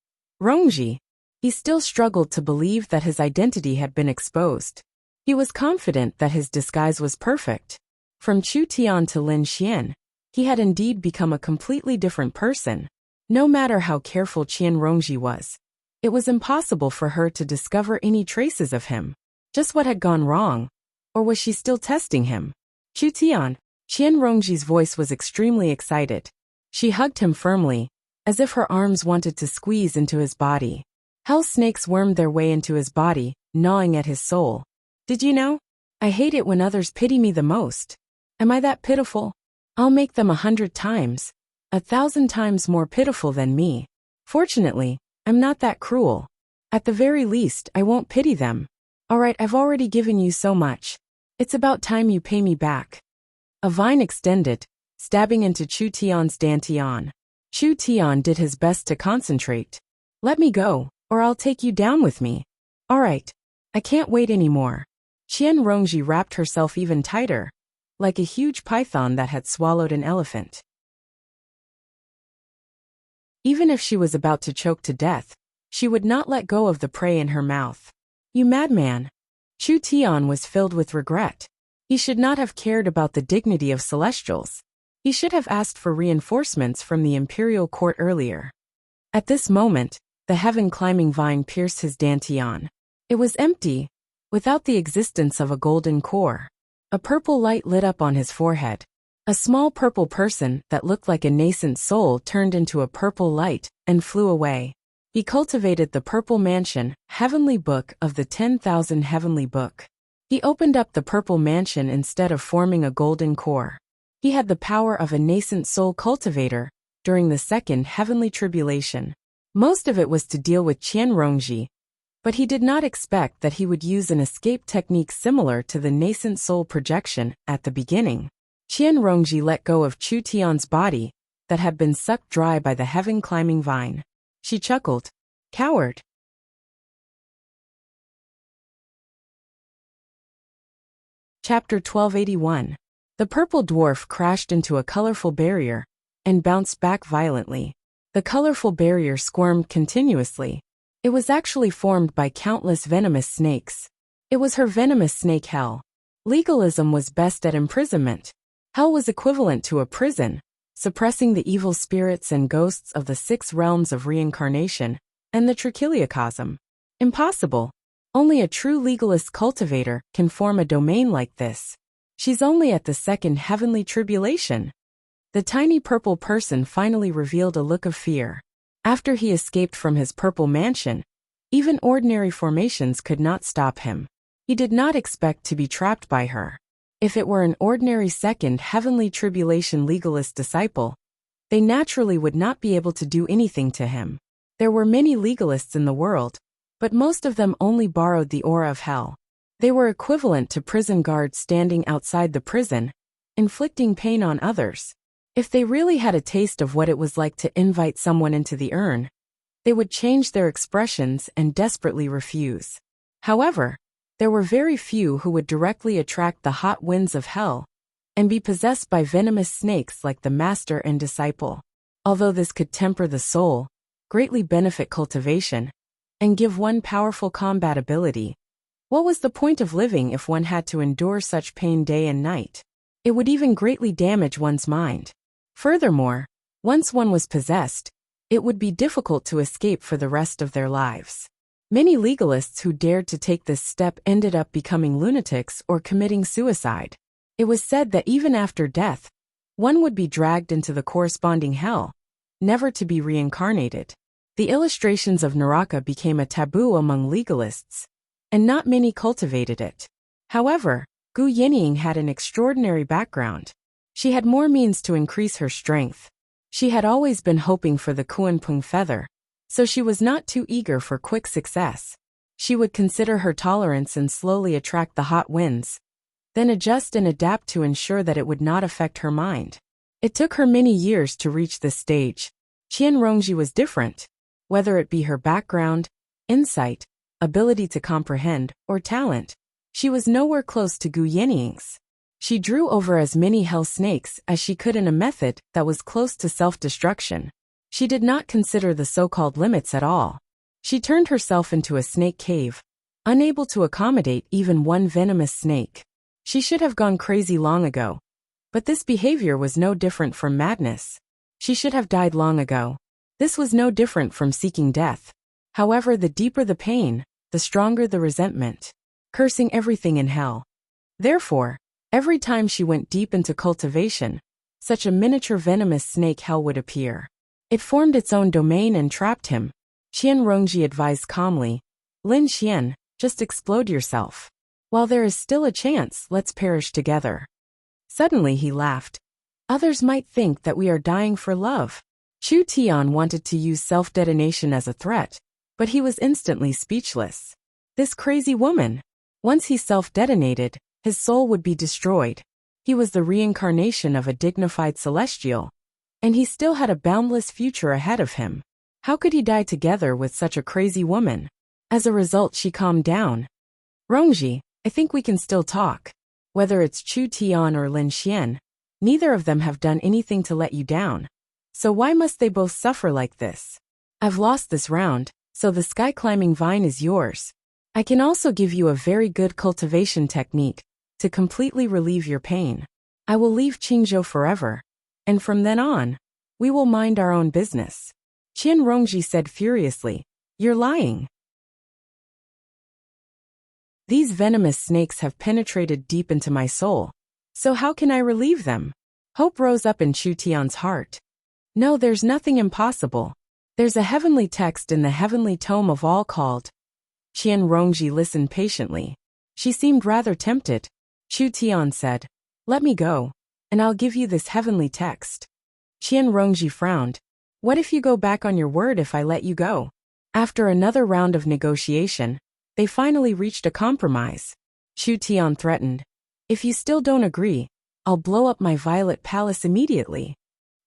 Rongji. He still struggled to believe that his identity had been exposed. He was confident that his disguise was perfect. From Chu Tian to Lin Xian, he had indeed become a completely different person. No matter how careful Qian Rongji was, it was impossible for her to discover any traces of him. Just what had gone wrong? Or was she still testing him? Chu Tian. Qian Rongji's voice was extremely excited. She hugged him firmly, as if her arms wanted to squeeze into his body. Hell snakes wormed their way into his body, gnawing at his soul. Did you know? I hate it when others pity me the most. Am I that pitiful? I'll make them 100 times, 1,000 times more pitiful than me. Fortunately, I'm not that cruel. At the very least, I won't pity them. Alright, I've already given you so much. It's about time you pay me back. A vine extended, stabbing into Chu Tian's dantian. Chu Tian did his best to concentrate. Let me go, or I'll take you down with me. Alright. I can't wait anymore. Qian Rongji wrapped herself even tighter, like a huge python that had swallowed an elephant. Even if she was about to choke to death, she would not let go of the prey in her mouth. You madman! Chu Tian was filled with regret. He should not have cared about the dignity of celestials. He should have asked for reinforcements from the imperial court earlier. At this moment, the heaven-climbing vine pierced his dantian. It was empty, without the existence of a golden core. A purple light lit up on his forehead. A small purple person that looked like a nascent soul turned into a purple light and flew away. He cultivated the purple mansion, heavenly book of the 10,000 heavenly book. He opened up the purple mansion instead of forming a golden core. He had the power of a nascent soul cultivator during the second heavenly tribulation. Most of it was to deal with Qian Rongji, but he did not expect that he would use an escape technique similar to the nascent soul projection at the beginning. Qian Rongji let go of Chu Tian's body that had been sucked dry by the heaven-climbing vine. She chuckled. Coward. Chapter 1281. The purple dwarf crashed into a colorful barrier and bounced back violently. The colorful barrier squirmed continuously. It was actually formed by countless venomous snakes. It was her venomous snake hell. Legalism was best at imprisonment. Hell was equivalent to a prison, suppressing the evil spirits and ghosts of the 6 realms of reincarnation and the trichiliocosm. Impossible. Only a true legalist cultivator can form a domain like this. She's only at the second heavenly tribulation. The tiny purple person finally revealed a look of fear. After he escaped from his purple mansion, even ordinary formations could not stop him. He did not expect to be trapped by her. If it were an ordinary second heavenly tribulation legalist disciple, they naturally would not be able to do anything to him. There were many legalists in the world, but most of them only borrowed the aura of hell. They were equivalent to prison guards standing outside the prison, inflicting pain on others. If they really had a taste of what it was like to invite someone into the urn, they would change their expressions and desperately refuse. However, there were very few who would directly attract the hot winds of hell and be possessed by venomous snakes like the master and disciple. Although this could temper the soul, greatly benefit cultivation, and give one powerful combat ability, what was the point of living if one had to endure such pain day and night? It would even greatly damage one's mind. Furthermore, once one was possessed, it would be difficult to escape for the rest of their lives. Many legalists who dared to take this step ended up becoming lunatics or committing suicide. It was said that even after death, one would be dragged into the corresponding hell, never to be reincarnated. The illustrations of Naraka became a taboo among legalists, and not many cultivated it. However, Gu Yinying had an extraordinary background. She had more means to increase her strength. She had always been hoping for the Kuanpung feather, so she was not too eager for quick success. She would consider her tolerance and slowly attract the hot winds, then adjust and adapt to ensure that it would not affect her mind. It took her many years to reach this stage. Qian Rongji was different. Whether it be her background, insight, ability to comprehend, or talent, she was nowhere close to Gu Yinying's. She drew over as many hell snakes as she could in a method that was close to self-destruction. She did not consider the so-called limits at all. She turned herself into a snake cave, unable to accommodate even one venomous snake. She should have gone crazy long ago. But this behavior was no different from madness. She should have died long ago. This was no different from seeking death. However, the deeper the pain, the stronger the resentment, cursing everything in hell. Therefore, every time she went deep into cultivation, such a miniature venomous snake hell would appear. It formed its own domain and trapped him. Qian Rongji advised calmly, "Lin Xian, just explode yourself. While there is still a chance, let's perish together." Suddenly he laughed. "Others might think that we are dying for love." Chu Tian wanted to use self-detonation as a threat, but he was instantly speechless. This crazy woman. Once he self-detonated, his soul would be destroyed. He was the reincarnation of a dignified celestial, and he still had a boundless future ahead of him. How could he die together with such a crazy woman? As a result, she calmed down. "Rongji, I think we can still talk. Whether it's Chu Tian or Lin Xian, neither of them have done anything to let you down. So why must they both suffer like this? I've lost this round, so the sky-climbing vine is yours. I can also give you a very good cultivation technique to completely relieve your pain. I will leave Qingzhou forever, and from then on, we will mind our own business." Qian Rongji said furiously, "You're lying. These venomous snakes have penetrated deep into my soul, so how can I relieve them?" Hope rose up in Chu Tian's heart. "No, there's nothing impossible. There's a heavenly text in the heavenly tome of all called..." Qian Rongji listened patiently. She seemed rather tempted. Chu Tian said, "Let me go, and I'll give you this heavenly text." Qian Rongji frowned. "What if you go back on your word if I let you go?" After another round of negotiation, they finally reached a compromise. Chu Tian threatened, "If you still don't agree, I'll blow up my violet palace immediately."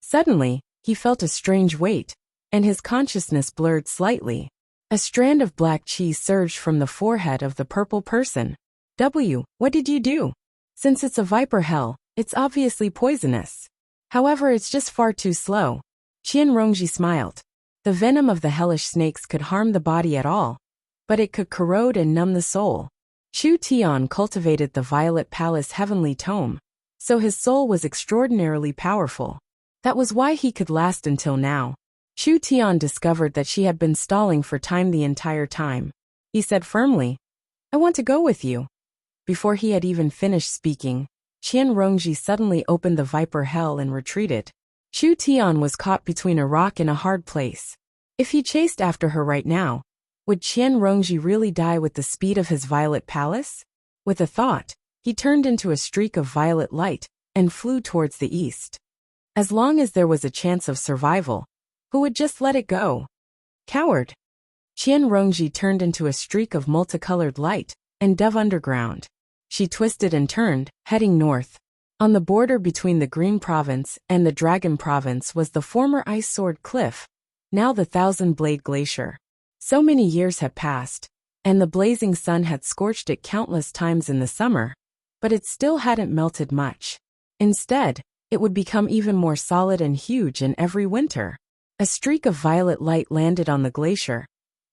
Suddenly, he felt a strange weight, and his consciousness blurred slightly. A strand of black chi surged from the forehead of the purple person. What did you do? Since it's a viper hell, it's obviously poisonous. However, it's just far too slow." Qian Rongji smiled. The venom of the hellish snakes could harm the body at all, but it could corrode and numb the soul. Chu Tian cultivated the Violet Palace heavenly tome, so his soul was extraordinarily powerful. That was why he could last until now. Chu Tian discovered that she had been stalling for time the entire time. He said firmly, "I want to go with you." Before he had even finished speaking, Qian Rongji suddenly opened the viper hell and retreated. Chu Tian was caught between a rock and a hard place. If he chased after her right now, would Qian Rongji really die with the speed of his violet palace? With a thought, he turned into a streak of violet light and flew towards the east. As long as there was a chance of survival, who would just let it go? Coward! Qian Rongji turned into a streak of multicolored light and dove underground. She twisted and turned, heading north. On the border between the Green Province and the Dragon Province was the former Ice Sword Cliff, now the Thousand Blade Glacier. So many years had passed, and the blazing sun had scorched it countless times in the summer, but it still hadn't melted much. Instead, it would become even more solid and huge in every winter. A streak of violet light landed on the glacier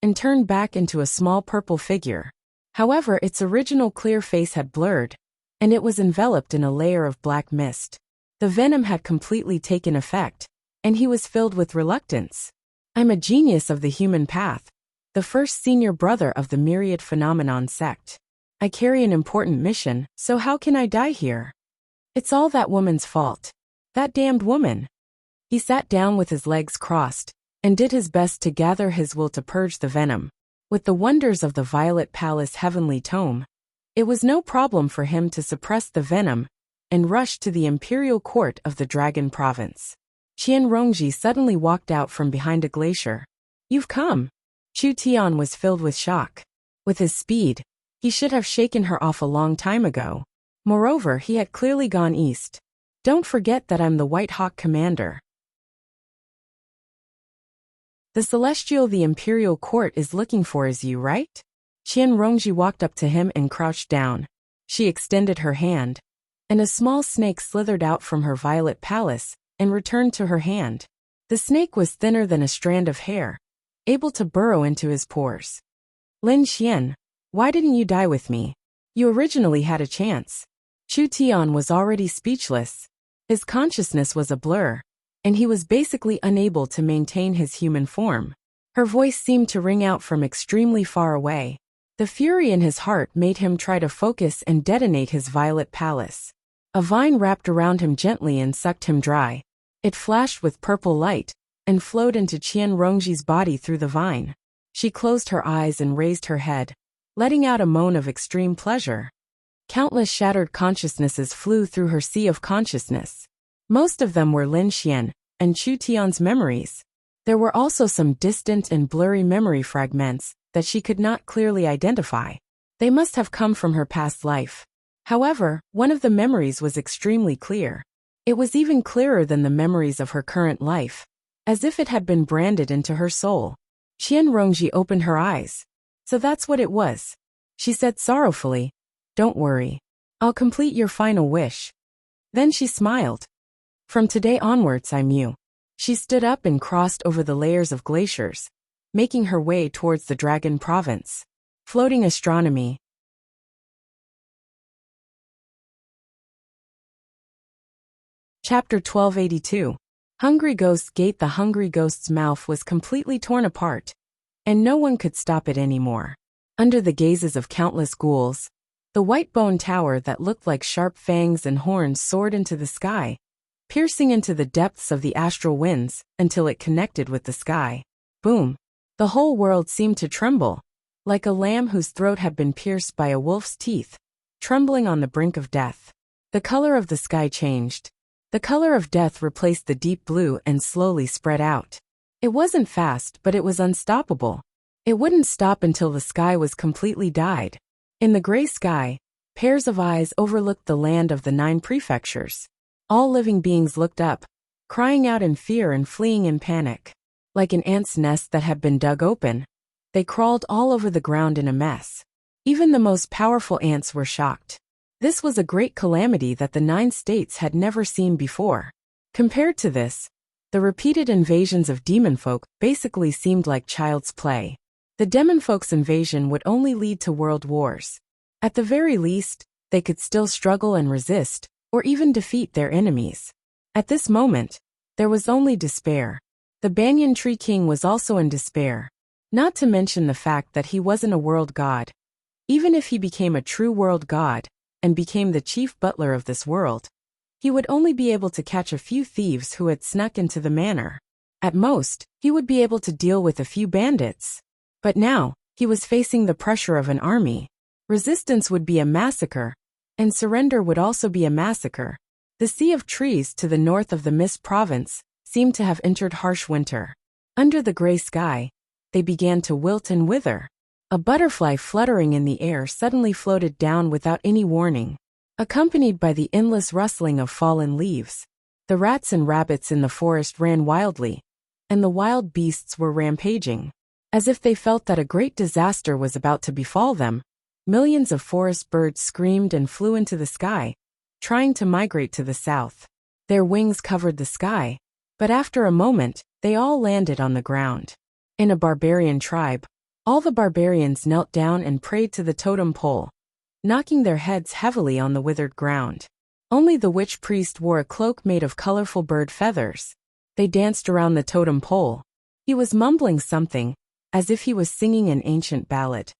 and turned back into a small purple figure. However, its original clear face had blurred, and it was enveloped in a layer of black mist. The venom had completely taken effect, and he was filled with reluctance. I'm a genius of the human path, the first senior brother of the myriad phenomenon sect. I carry an important mission, so how can I die here? It's all that woman's fault. That damned woman. He sat down with his legs crossed, and did his best to gather his will to purge the venom. With the wonders of the Violet Palace heavenly tome, it was no problem for him to suppress the venom and rush to the imperial court of the Dragon Province. Qian Rongji suddenly walked out from behind a glacier. You've come. Chu Tian was filled with shock. With his speed, he should have shaken her off a long time ago. Moreover, he had clearly gone east. Don't forget that I'm the White Hawk commander. The celestial the imperial court is looking for is you, right? Qian Rongji walked up to him and crouched down. She extended her hand, and a small snake slithered out from her violet palace and returned to her hand. The snake was thinner than a strand of hair, able to burrow into his pores. Lin Xian, why didn't you die with me? You originally had a chance. Chu Tian was already speechless. His consciousness was a blur, and he was basically unable to maintain his human form. Her voice seemed to ring out from extremely far away. The fury in his heart made him try to focus and detonate his violet palace. A vine wrapped around him gently and sucked him dry. It flashed with purple light and flowed into Qian Rongji's body through the vine. She closed her eyes and raised her head, letting out a moan of extreme pleasure. Countless shattered consciousnesses flew through her sea of consciousness. Most of them were Lin Xian and Chu Tian's memories. There were also some distant and blurry memory fragments that she could not clearly identify. They must have come from her past life. However, one of the memories was extremely clear. It was even clearer than the memories of her current life, as if it had been branded into her soul. Qian Rongji opened her eyes. So that's what it was. She said sorrowfully, "Don't worry. I'll complete your final wish." Then she smiled. From today onwards I'm you. She stood up and crossed over the layers of glaciers, making her way towards the Dragon Province. Floating astronomy. Chapter 1282. Hungry Ghost's Gate. The hungry ghost's mouth was completely torn apart, and no one could stop it anymore. Under the gazes of countless ghouls, the white bone tower that looked like sharp fangs and horns soared into the sky, piercing into the depths of the astral winds until it connected with the sky. Boom! The whole world seemed to tremble, like a lamb whose throat had been pierced by a wolf's teeth, trembling on the brink of death. The color of the sky changed. The color of death replaced the deep blue and slowly spread out. It wasn't fast, but it was unstoppable. It wouldn't stop until the sky was completely dyed. In the gray sky, pairs of eyes overlooked the land of the 9 prefectures. All living beings looked up, crying out in fear and fleeing in panic. Like an ant's nest that had been dug open, they crawled all over the ground in a mess. Even the most powerful ants were shocked. This was a great calamity that the 9 states had never seen before. Compared to this, the repeated invasions of demonfolk basically seemed like child's play. The demonfolk's invasion would only lead to world wars. At the very least, they could still struggle and resist, or even defeat their enemies. At this moment, there was only despair. The Banyan Tree King was also in despair, not to mention the fact that he wasn't a world god. Even if he became a true world god and became the chief butler of this world, he would only be able to catch a few thieves who had snuck into the manor. At most, he would be able to deal with a few bandits. But now, he was facing the pressure of an army. Resistance would be a massacre, and surrender would also be a massacre. The sea of trees to the north of the Mist Province seemed to have entered harsh winter. Under the gray sky, they began to wilt and wither. A butterfly fluttering in the air suddenly floated down without any warning, accompanied by the endless rustling of fallen leaves. The rats and rabbits in the forest ran wildly, and the wild beasts were rampaging. As if they felt that a great disaster was about to befall them, millions of forest birds screamed and flew into the sky, trying to migrate to the south. Their wings covered the sky, but after a moment, they all landed on the ground. In a barbarian tribe, all the barbarians knelt down and prayed to the totem pole, knocking their heads heavily on the withered ground. Only the witch priest wore a cloak made of colorful bird feathers. They danced around the totem pole. He was mumbling something, as if he was singing an ancient ballad.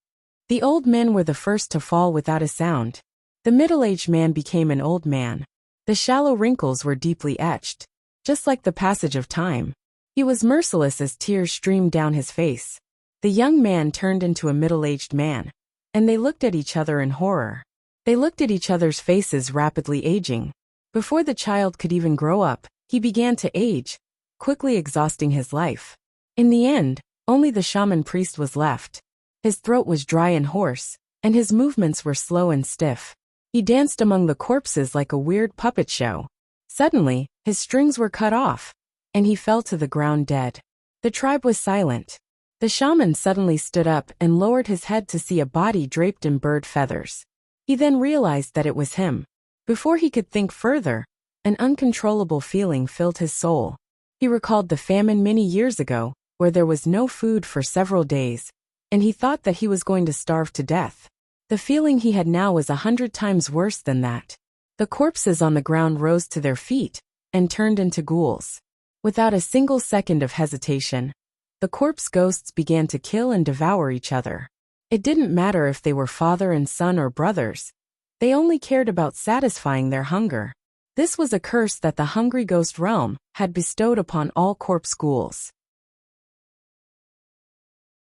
The old men were the first to fall without a sound. The middle-aged man became an old man. The shallow wrinkles were deeply etched, just like the passage of time. He was merciless as tears streamed down his face. The young man turned into a middle-aged man, and they looked at each other in horror. They looked at each other's faces rapidly aging. Before the child could even grow up, he began to age, quickly exhausting his life. In the end, only the shaman priest was left. His throat was dry and hoarse, and his movements were slow and stiff. He danced among the corpses like a weird puppet show. Suddenly, his strings were cut off, and he fell to the ground dead. The tribe was silent. The shaman suddenly stood up and lowered his head to see a body draped in bird feathers. He then realized that it was him. Before he could think further, an uncontrollable feeling filled his soul. He recalled the famine many years ago, where there was no food for several days, and he thought that he was going to starve to death. The feeling he had now was 100 times worse than that. The corpses on the ground rose to their feet and turned into ghouls. Without a single second of hesitation, the corpse ghosts began to kill and devour each other. It didn't matter if they were father and son or brothers. They only cared about satisfying their hunger. This was a curse that the hungry ghost realm had bestowed upon all corpse ghouls.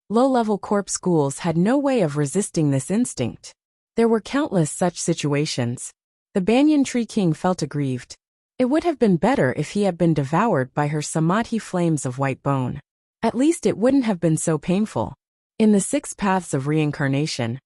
Low-level corpse ghouls had no way of resisting this instinct. There were countless such situations. The banyan tree king felt aggrieved. It would have been better if he had been devoured by her samadhi flames of white bone. At least it wouldn't have been so painful. In the 6 paths of reincarnation,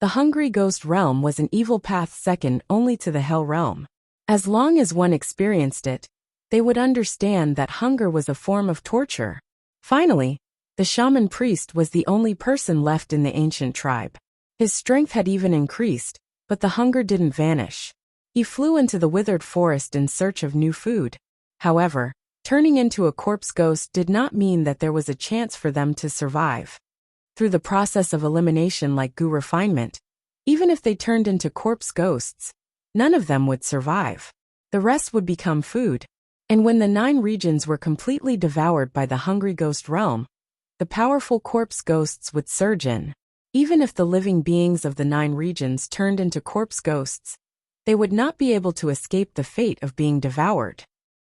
the hungry ghost realm was an evil path second only to the hell realm. As long as one experienced it, they would understand that hunger was a form of torture. Finally, the shaman priest was the only person left in the ancient tribe. His strength had even increased, but the hunger didn't vanish. He flew into the withered forest in search of new food. However, turning into a corpse ghost did not mean that there was a chance for them to survive. Through the process of elimination like goo refinement, even if they turned into corpse ghosts, none of them would survive. The rest would become food. And when the 9 regions were completely devoured by the hungry ghost realm, the powerful corpse ghosts would surge in. Even if the living beings of the 9 regions turned into corpse ghosts, they would not be able to escape the fate of being devoured.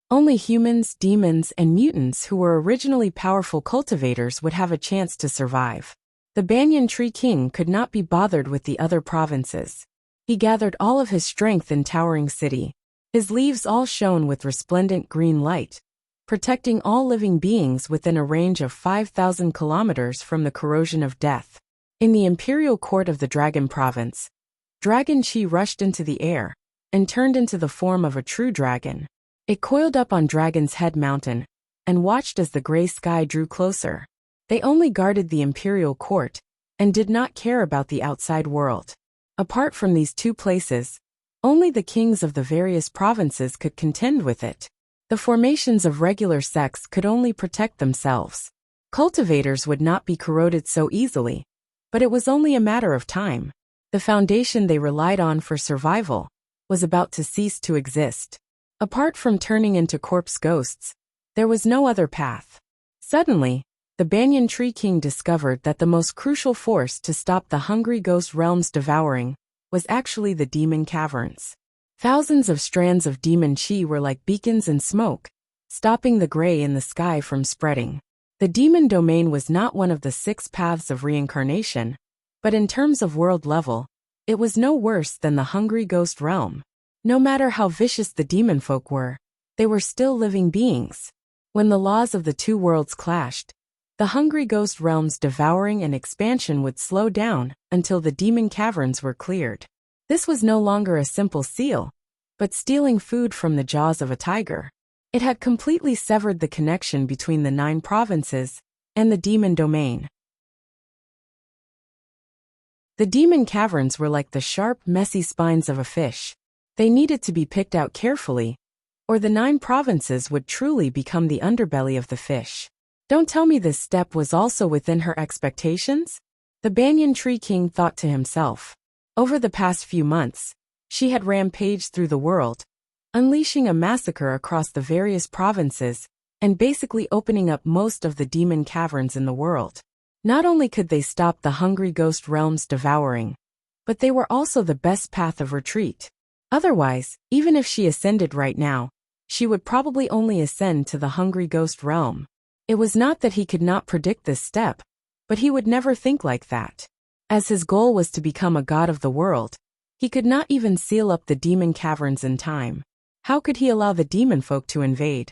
Only humans, demons, and mutants who were originally powerful cultivators would have a chance to survive. The banyan tree king could not be bothered with the other provinces. He gathered all of his strength in towering city. His leaves all shone with resplendent green light, protecting all living beings within a range of 5,000 kilometers from the corrosion of death. In the imperial court of the dragon province, Dragon Chi rushed into the air and turned into the form of a true dragon. It coiled up on Dragon's Head Mountain and watched as the gray sky drew closer. They only guarded the imperial court and did not care about the outside world. Apart from these 2 places, only the kings of the various provinces could contend with it. The formations of regular sects could only protect themselves. Cultivators would not be corroded so easily, but it was only a matter of time. The foundation they relied on for survival was about to cease to exist. Apart from turning into corpse ghosts, there was no other path. Suddenly, the banyan tree king discovered that the most crucial force to stop the hungry ghost realm's devouring was actually the demon caverns. Thousands of strands of demon chi were like beacons in smoke, stopping the gray in the sky from spreading. The demon domain was not one of the 6 paths of reincarnation, but in terms of world level, it was no worse than the hungry ghost realm. No matter how vicious the demon folk were, they were still living beings. When the laws of the 2 worlds clashed, the hungry ghost realm's devouring and expansion would slow down until the demon caverns were cleared. This was no longer a simple seal, but stealing food from the jaws of a tiger. It had completely severed the connection between the 9 provinces and the demon domain. The demon caverns were like the sharp, messy spines of a fish. They needed to be picked out carefully, or the 9 provinces would truly become the underbelly of the fish. Don't tell me this step was also within her expectations? The banyan tree king thought to himself. Over the past few months, she had rampaged through the world, unleashing a massacre across the various provinces and basically opening up most of the demon caverns in the world. Not only could they stop the hungry ghost realm's devouring, but they were also the best path of retreat. Otherwise, even if she ascended right now, she would probably only ascend to the hungry ghost realm. It was not that he could not predict this step, but he would never think like that. As his goal was to become a god of the world, he could not even seal up the demon caverns in time. How could he allow the demon folk to invade?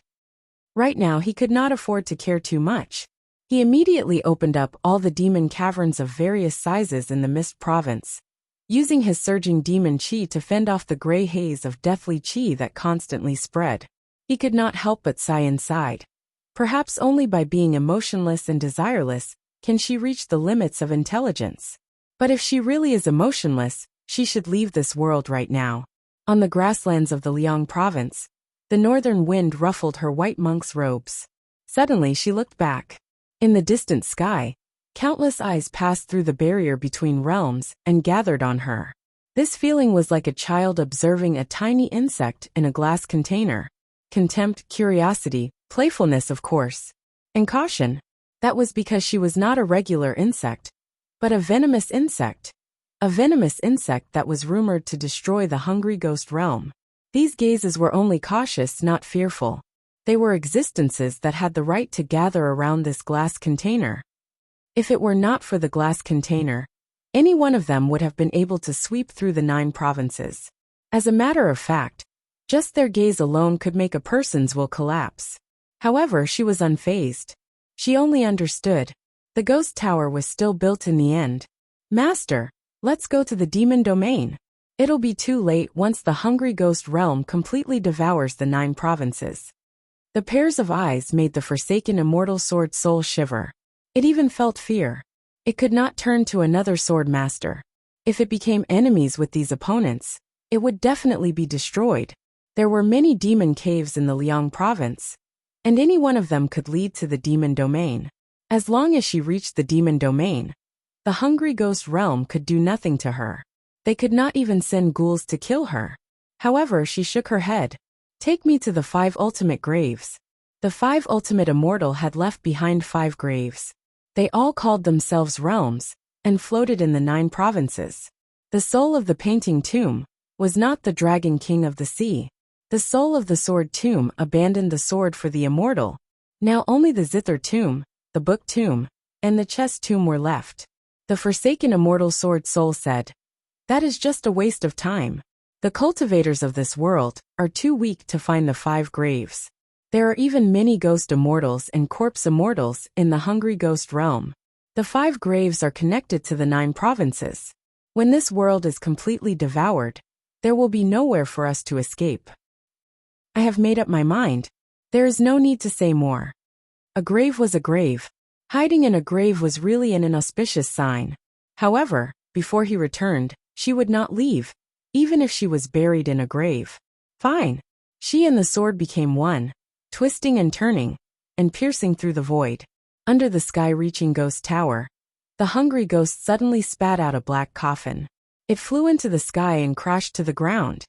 Right now he could not afford to care too much. He immediately opened up all the demon caverns of various sizes in the Mist Province, using his surging demon chi to fend off the gray haze of deathly chi that constantly spread. He could not help but sigh inside. Perhaps only by being emotionless and desireless can she reach the limits of intelligence. But if she really is emotionless, she should leave this world right now. On the grasslands of the Liang province, the northern wind ruffled her white monk's robes. Suddenly she looked back. In the distant sky, countless eyes passed through the barrier between realms and gathered on her. This feeling was like a child observing a tiny insect in a glass container. Contempt, curiosity, playfulness of course, and caution. That was because she was not a regular insect, but a venomous insect. A venomous insect that was rumored to destroy the hungry ghost realm. These gazes were only cautious, not fearful. They were existences that had the right to gather around this glass container. If it were not for the glass container, any one of them would have been able to sweep through the 9 provinces. As a matter of fact, just their gaze alone could make a person's will collapse. However, she was unfazed. She only understood. The ghost tower was still built in the end. Master, let's go to the demon domain. It'll be too late once the hungry ghost realm completely devours the 9 provinces. The pairs of eyes made the forsaken immortal sword soul shiver. It even felt fear. It could not turn to another sword master. If it became enemies with these opponents, it would definitely be destroyed. There were many demon caves in the Liang province, and any one of them could lead to the demon domain. As long as she reached the demon domain, the hungry ghost realm could do nothing to her. They could not even send ghouls to kill her. However, she shook her head. Take me to the 5 ultimate graves. The 5 ultimate immortal had left behind 5 graves. They all called themselves realms, and floated in the 9 provinces. The soul of the painting tomb was not the dragon king of the sea. The soul of the sword tomb abandoned the sword for the immortal. Now only the zither tomb, the book tomb, and the chest tomb were left. The forsaken immortal sword soul said, "That is just a waste of time. The cultivators of this world are too weak to find the 5 graves. There are even many ghost immortals and corpse immortals in the hungry ghost realm. The 5 graves are connected to the 9 provinces. When this world is completely devoured, there will be nowhere for us to escape. I have made up my mind. There is no need to say more." A grave was a grave. Hiding in a grave was really an inauspicious sign. However, before he returned, she would not leave, even if she was buried in a grave. Fine. She and the sword became one, twisting and turning, and piercing through the void. Under the sky-reaching ghost tower, the hungry ghost suddenly spat out a black coffin. It flew into the sky and crashed to the ground.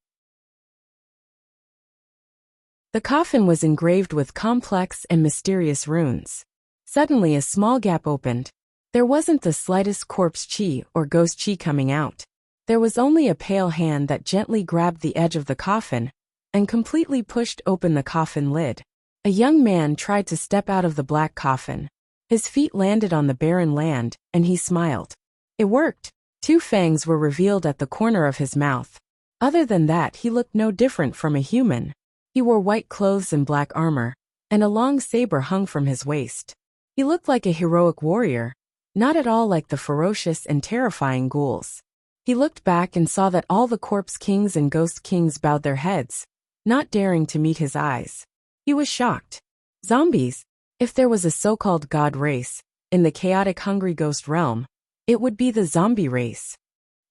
The coffin was engraved with complex and mysterious runes. Suddenly a small gap opened. There wasn't the slightest corpse chi or ghost chi coming out. There was only a pale hand that gently grabbed the edge of the coffin and completely pushed open the coffin lid. A young man tried to step out of the black coffin. His feet landed on the barren land, and he smiled. It worked. 2 fangs were revealed at the corner of his mouth. Other than that, he looked no different from a human. He wore white clothes and black armor, and a long saber hung from his waist. He looked like a heroic warrior, not at all like the ferocious and terrifying ghouls. He looked back and saw that all the corpse kings and ghost kings bowed their heads, not daring to meet his eyes. He was shocked. Zombies. If there was a so-called god race in the chaotic hungry ghost realm, it would be the zombie race.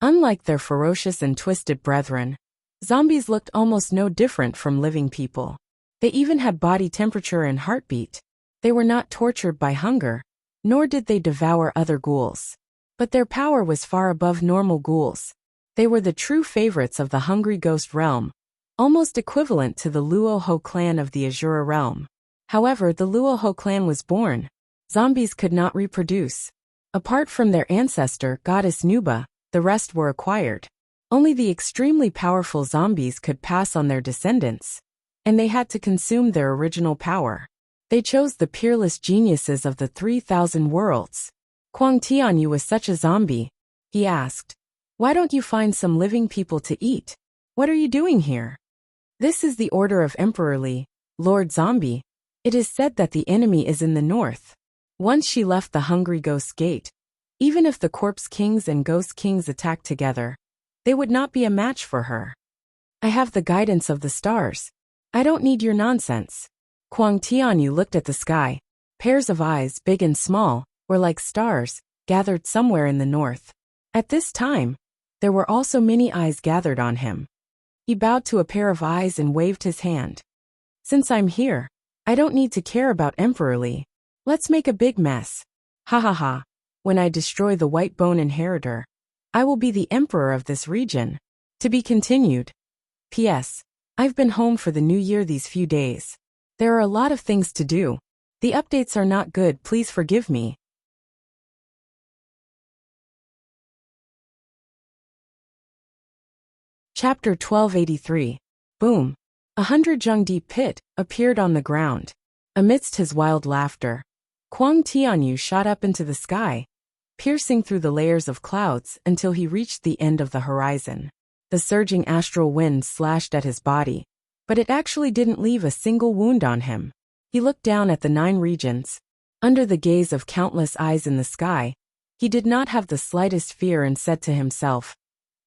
Unlike their ferocious and twisted brethren, Zombies looked almost no different from living people. They even had body temperature and heartbeat. They were not tortured by hunger, nor did they devour other ghouls. But their power was far above normal ghouls. They were the true favorites of the hungry ghost realm, almost equivalent to the Luoho clan of the Azura realm. However, the Luoho clan was born. Zombies could not reproduce. Apart from their ancestor, goddess Nuba, the rest were acquired. Only the extremely powerful zombies could pass on their descendants, and they had to consume their original power. They chose the peerless geniuses of the 3,000 worlds. Quang Tianyu was such a zombie. He asked, "Why don't you find some living people to eat? What are you doing here?" "This is the order of Emperor Li, Lord Zombie. It is said that the enemy is in the north." Once she left the Hungry Ghost Gate, even if the Corpse Kings and Ghost Kings attacked together, they would not be a match for her. "I have the guidance of the stars. I don't need your nonsense." Quang Tianyu looked at the sky. Pairs of eyes, big and small, were like stars, gathered somewhere in the north. At this time, there were also many eyes gathered on him. He bowed to a pair of eyes and waved his hand. "Since I'm here, I don't need to care about Emperor Li. Let's make a big mess. Ha ha ha. When I destroy the White Bone Inheritor, I will be the emperor of this region." To be continued. P.S. I've been home for the new year these few days. There are a lot of things to do. The updates are not good, please forgive me. Chapter 1283. Boom. 100 jung deep pit appeared on the ground. Amidst his wild laughter, Quang Tianyu shot up into the sky, piercing through the layers of clouds until he reached the end of the horizon. The surging astral wind slashed at his body, but it actually didn't leave a single wound on him. He looked down at the 9 regions. Under the gaze of countless eyes in the sky, he did not have the slightest fear and said to himself,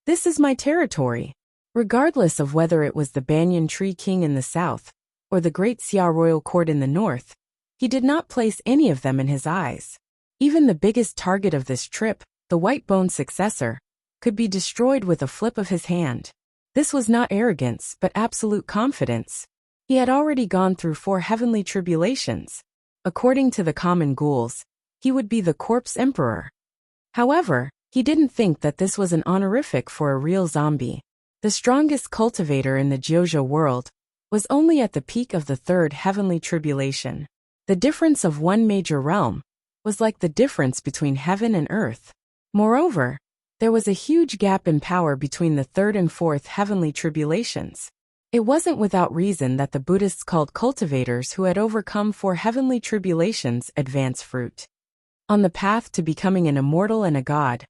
"This is my territory." Regardless of whether it was the Banyan Tree King in the south, or the Great Xia Royal Court in the north, he did not place any of them in his eyes. Even the biggest target of this trip, the White Bone successor, could be destroyed with a flip of his hand. This was not arrogance but absolute confidence. He had already gone through 4 heavenly tribulations. According to the common ghouls, he would be the Corpse Emperor. However, he didn't think that this was an honorific for a real zombie. The strongest cultivator in the Jiuzhou world was only at the peak of the 3rd heavenly tribulation. The difference of one major realm was like the difference between heaven and earth. Moreover, there was a huge gap in power between the 3rd and 4th heavenly tribulations. It wasn't without reason that the Buddhists called cultivators who had overcome 4 heavenly tribulations advance fruit. On the path to becoming an immortal and a god,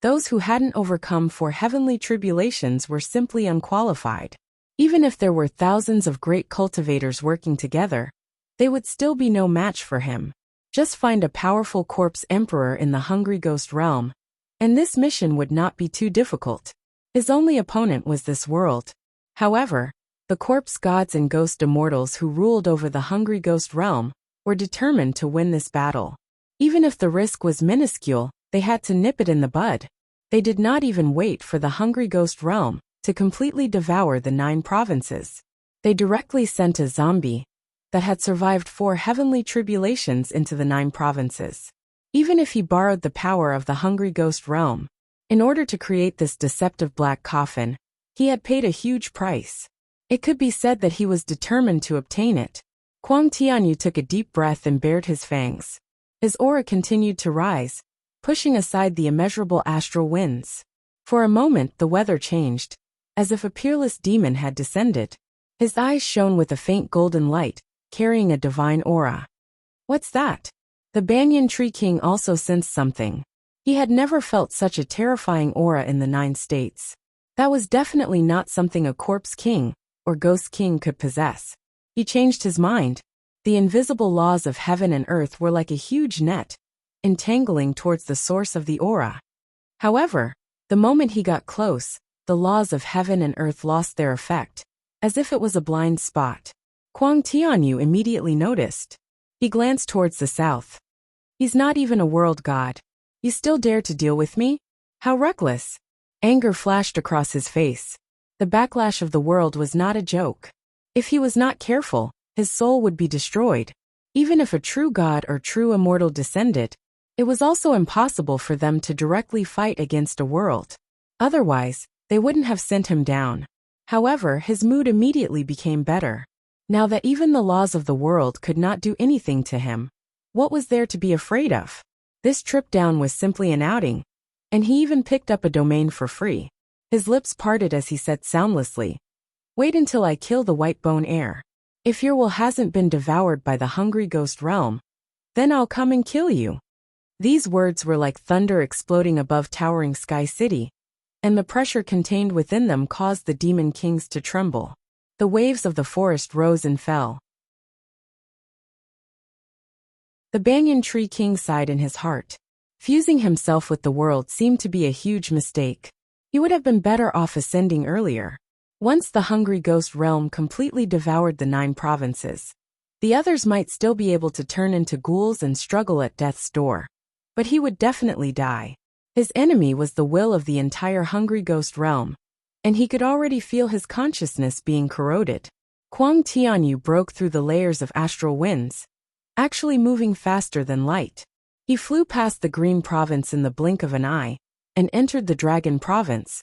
those who hadn't overcome 4 heavenly tribulations were simply unqualified. Even if there were thousands of great cultivators working together, they would still be no match for him. Just find a powerful corpse emperor in the Hungry Ghost realm, and this mission would not be too difficult. His only opponent was this world. However, the corpse gods and ghost immortals who ruled over the Hungry Ghost realm were determined to win this battle. Even if the risk was minuscule, they had to nip it in the bud. They did not even wait for the Hungry Ghost realm to completely devour the 9 provinces. They directly sent a zombie that had survived 4 heavenly tribulations into the 9 provinces. Even if he borrowed the power of the Hungry Ghost realm, in order to create this deceptive black coffin, he had paid a huge price. It could be said that he was determined to obtain it. Quang Tianyu took a deep breath and bared his fangs. His aura continued to rise, pushing aside the immeasurable astral winds. For a moment the weather changed, as if a peerless demon had descended. His eyes shone with a faint golden light, carrying a divine aura. What's that? The Banyan Tree King also sensed something. He had never felt such a terrifying aura in the 9 states. That was definitely not something a corpse king or ghost king could possess. He changed his mind. The invisible laws of heaven and earth were like a huge net, entangling towards the source of the aura. However, the moment he got close, the laws of heaven and earth lost their effect, as if it was a blind spot. Quang Tianyu immediately noticed. He glanced towards the south. He's not even a world god. You still dare to deal with me? How reckless! Anger flashed across his face. The backlash of the world was not a joke. If he was not careful, his soul would be destroyed. Even if a true god or true immortal descended, it was also impossible for them to directly fight against a world. Otherwise, they wouldn't have sent him down. However, his mood immediately became better. Now that even the laws of the world could not do anything to him, what was there to be afraid of? This trip down was simply an outing, and he even picked up a domain for free. His lips parted as he said soundlessly, "Wait until I kill the white bone heir. If your will hasn't been devoured by the hungry ghost realm, then I'll come and kill you." These words were like thunder exploding above towering Sky City, and the pressure contained within them caused the demon kings to tremble. The waves of the forest rose and fell. The banyan tree king sighed in his heart. Fusing himself with the world seemed to be a huge mistake. He would have been better off ascending earlier. Once the hungry ghost realm completely devoured the 9 provinces, the others might still be able to turn into ghouls and struggle at death's door. But he would definitely die. His enemy was the will of the entire hungry ghost realm, and he could already feel his consciousness being corroded. Kuang Tianyu broke through the layers of astral winds, actually moving faster than light. He flew past the Green Province in the blink of an eye, and entered the Dragon Province,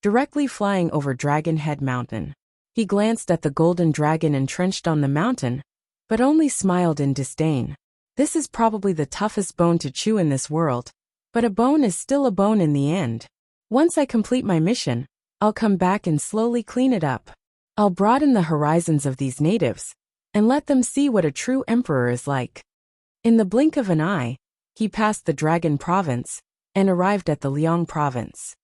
directly flying over Dragon Head Mountain. He glanced at the golden dragon entrenched on the mountain, but only smiled in disdain. This is probably the toughest bone to chew in this world, but a bone is still a bone in the end. Once I complete my mission, I'll come back and slowly clean it up. I'll broaden the horizons of these natives, and let them see what a true emperor is like. In the blink of an eye, he passed the Dragon Province, and arrived at the Liang Province.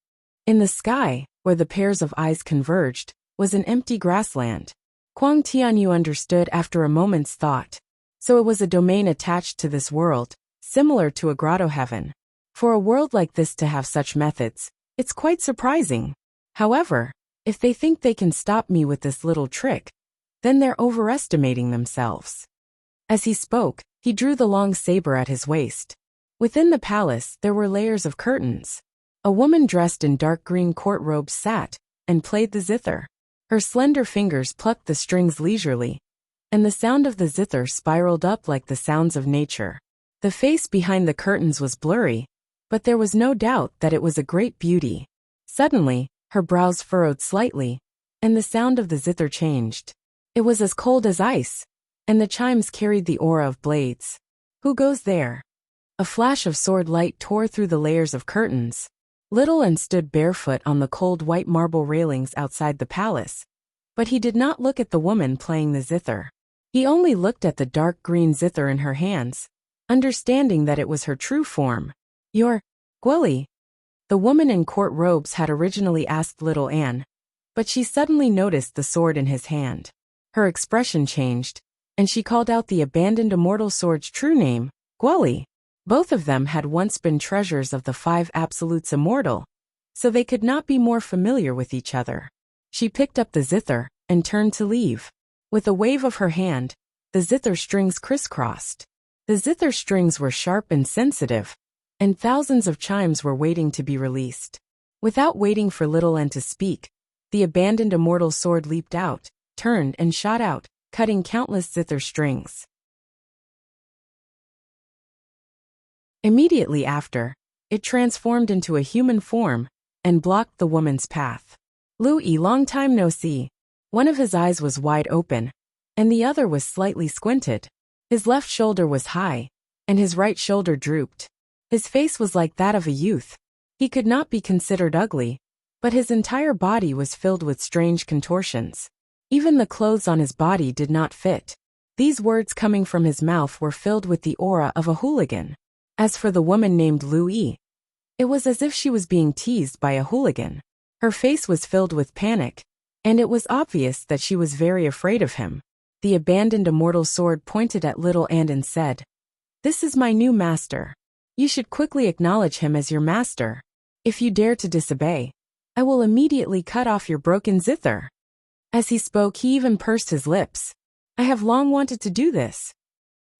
In the sky, where the pairs of eyes converged, was an empty grassland. Kuang Tianyu understood after a moment's thought. So it was a domain attached to this world, similar to a grotto heaven. For a world like this to have such methods, it's quite surprising. However, if they think they can stop me with this little trick, then they're overestimating themselves. As he spoke, he drew the long saber at his waist. Within the palace, there were layers of curtains. A woman dressed in dark green court robes sat and played the zither. Her slender fingers plucked the strings leisurely, and the sound of the zither spiraled up like the sounds of nature. The face behind the curtains was blurry, but there was no doubt that it was a great beauty. Suddenly, her brows furrowed slightly, and the sound of the zither changed. It was as cold as ice, and the chimes carried the aura of blades. Who goes there? A flash of sword light tore through the layers of curtains. Little An stood barefoot on the cold white marble railings outside the palace, but he did not look at the woman playing the zither. He only looked at the dark green zither in her hands, understanding that it was her true form. "You're Guoli?" The woman in court robes had originally asked little Anne, but she suddenly noticed the sword in his hand. Her expression changed, and she called out the abandoned immortal sword's true name, Guoli. Both of them had once been treasures of the 5 absolutes immortal, so they could not be more familiar with each other. She picked up the zither and turned to leave. With a wave of her hand, the zither strings crisscrossed. The zither strings were sharp and sensitive, and thousands of chimes were waiting to be released. Without waiting for little N to speak, the abandoned immortal sword leaped out, turned and shot out, cutting countless zither strings. Immediately after, it transformed into a human form and blocked the woman's path. "Louis, long time no see." One of his eyes was wide open, and the other was slightly squinted. His left shoulder was high, and his right shoulder drooped. His face was like that of a youth. He could not be considered ugly, but his entire body was filled with strange contortions. Even the clothes on his body did not fit. These words coming from his mouth were filled with the aura of a hooligan. As for the woman named Louis, it was as if she was being teased by a hooligan. Her face was filled with panic, and it was obvious that she was very afraid of him. The abandoned immortal sword pointed at little Anne and said, "This is my new master. You should quickly acknowledge him as your master. If you dare to disobey, I will immediately cut off your broken zither." As he spoke, he even pursed his lips. "I have long wanted to do this."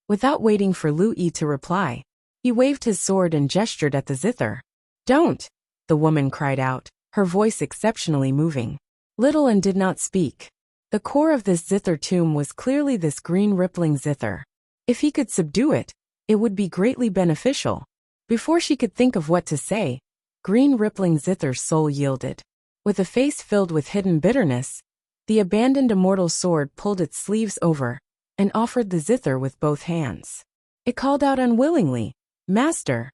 Without waiting for Louis to reply, he waved his sword and gestured at the zither. "Don't!" the woman cried out, her voice exceptionally moving. Little and did not speak. The core of this zither tomb was clearly this green rippling zither. If he could subdue it, it would be greatly beneficial. Before she could think of what to say, green rippling zither's soul yielded. With a face filled with hidden bitterness, the abandoned immortal sword pulled its sleeves over and offered the zither with both hands. It called out unwillingly, "Master."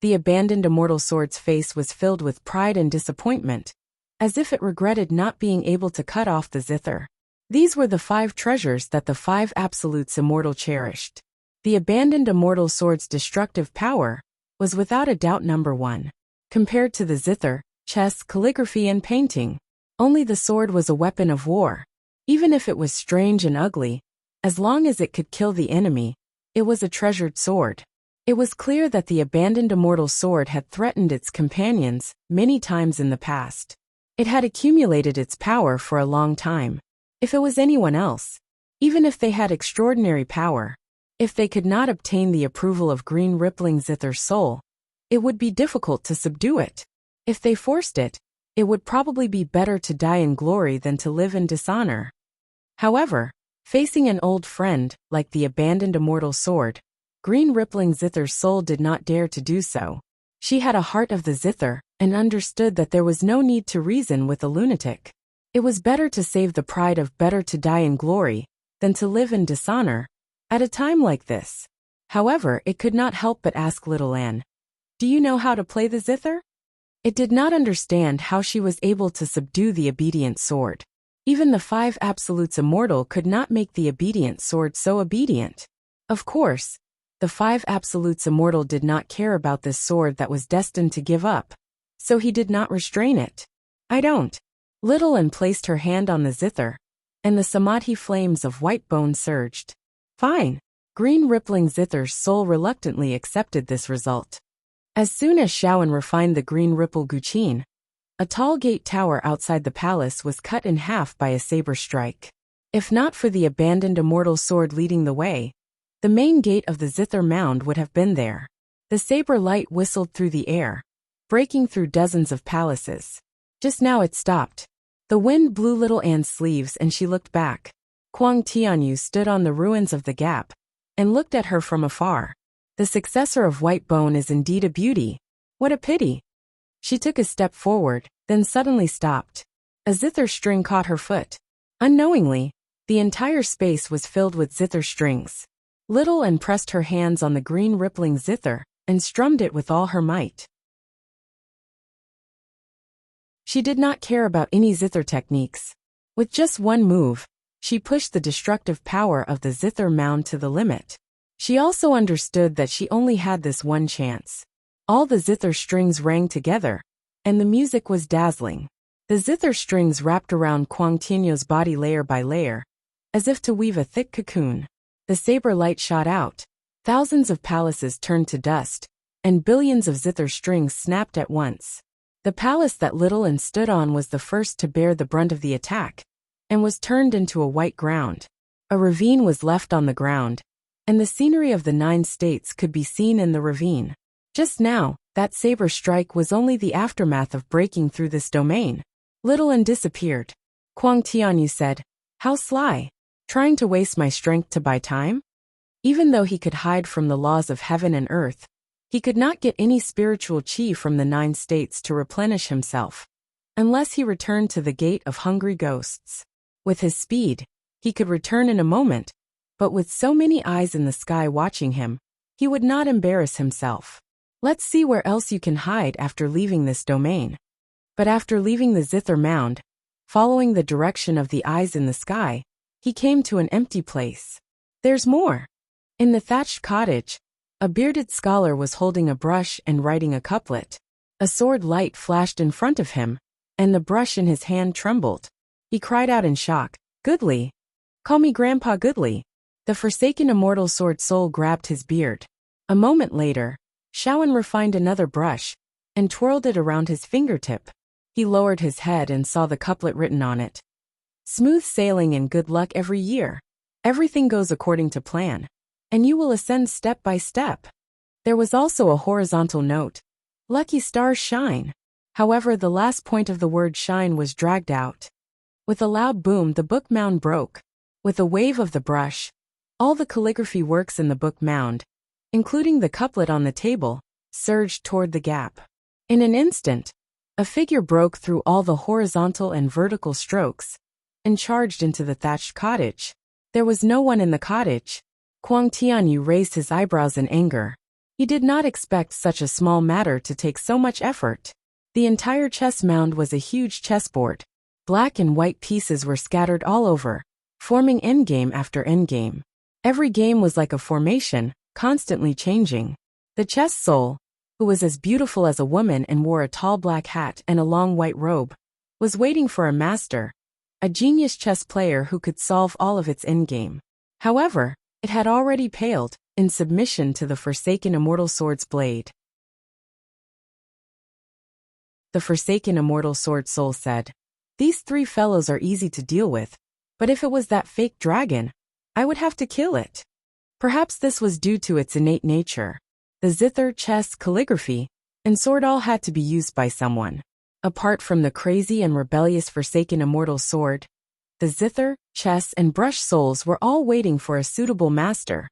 The abandoned immortal sword's face was filled with pride and disappointment, as if it regretted not being able to cut off the zither. These were the 5 treasures that the 5 absolutes immortal cherished. The abandoned immortal sword's destructive power was without a doubt number 1. Compared to the zither, chess, calligraphy and painting, only the sword was a weapon of war. Even if it was strange and ugly, as long as it could kill the enemy, it was a treasured sword. It was clear that the abandoned immortal sword had threatened its companions many times in the past. It had accumulated its power for a long time. If it was anyone else, even if they had extraordinary power, if they could not obtain the approval of green rippling zither's soul, it would be difficult to subdue it. If they forced it, it would probably be better to die in glory than to live in dishonor. However, facing an old friend like the abandoned immortal sword, green rippling zither's soul did not dare to do so. She had a heart of the zither and understood that there was no need to reason with a lunatic. It was better to save the pride of better to die in glory than to live in dishonor at a time like this. However, it could not help but ask little Anne, "Do you know how to play the zither?" It did not understand how she was able to subdue the obedient sword. Even the 5 absolutes immortal could not make the obedient sword so obedient. Of course, the 5 absolutes immortal did not care about this sword that was destined to give up, so he did not restrain it. "I don't." Little Anne placed her hand on the zither, and the samadhi flames of white bone surged. "Fine." Green rippling zither's soul reluctantly accepted this result. As soon as Shaoan refined the green ripple guqin, a tall gate tower outside the palace was cut in half by a saber strike. If not for the abandoned immortal sword leading the way, the main gate of the zither mound would have been there. The saber light whistled through the air, breaking through dozens of palaces. Just now it stopped. The wind blew little Anne's sleeves and she looked back. Kuang Tianyu stood on the ruins of the gap and looked at her from afar. The successor of White Bone is indeed a beauty. What a pity. She took a step forward, then suddenly stopped. A zither string caught her foot. Unknowingly, the entire space was filled with zither strings. Little Anne pressed her hands on the green rippling zither and strummed it with all her might. She did not care about any zither techniques. With just one move, she pushed the destructive power of the zither mound to the limit. She also understood that she only had this one chance. All the zither strings rang together, and the music was dazzling. The zither strings wrapped around Kuang Tianyu's body layer by layer, as if to weave a thick cocoon. The saber light shot out. Thousands of palaces turned to dust, and billions of zither strings snapped at once. The palace that Little Anne stood on was the first to bear the brunt of the attack, and was turned into a white ground. A ravine was left on the ground, and the scenery of the 9 states could be seen in the ravine. Just now, that saber strike was only the aftermath of breaking through this domain. Little Anne disappeared. Kuang Tianyu said, "How sly. Trying to waste my strength to buy time?" Even though he could hide from the laws of heaven and earth, he could not get any spiritual chi from the 9 states to replenish himself, unless he returned to the gate of hungry ghosts. With his speed, he could return in a moment, but with so many eyes in the sky watching him, he would not embarrass himself. Let's see where else you can hide after leaving this domain. But after leaving the zither mound, following the direction of the eyes in the sky, he came to an empty place. There's more. In the thatched cottage, a bearded scholar was holding a brush and writing a couplet. A sword light flashed in front of him, and the brush in his hand trembled. He cried out in shock, "Goodly! Call me Grandpa Goodly!" The forsaken immortal sword soul grabbed his beard. A moment later, Shaoan refined another brush and twirled it around his fingertip. He lowered his head and saw the couplet written on it. "Smooth sailing and good luck every year. Everything goes according to plan, and you will ascend step by step." There was also a horizontal note. "Lucky stars shine." However, the last point of the word shine was dragged out. With a loud boom, the book mound broke. With a wave of the brush, all the calligraphy works in the book mound, including the couplet on the table, surged toward the gap. In an instant, a figure broke through all the horizontal and vertical strokes and charged into the thatched cottage. There was no one in the cottage. Kuang Tianyu raised his eyebrows in anger. He did not expect such a small matter to take so much effort. The entire chess mound was a huge chessboard. Black and white pieces were scattered all over, forming endgame after endgame. Every game was like a formation, constantly changing. The chess soul, who was as beautiful as a woman and wore a tall black hat and a long white robe, was waiting for a master, a genius chess player who could solve all of its endgame. However, it had already paled in submission to the Forsaken Immortal Sword's blade. The Forsaken Immortal Sword soul said, "These three fellows are easy to deal with, but if it was that fake dragon, I would have to kill it." Perhaps this was due to its innate nature. The zither, chess, calligraphy, and sword all had to be used by someone. Apart from the crazy and rebellious Forsaken Immortal Sword, the zither, chess, and brush souls were all waiting for a suitable master,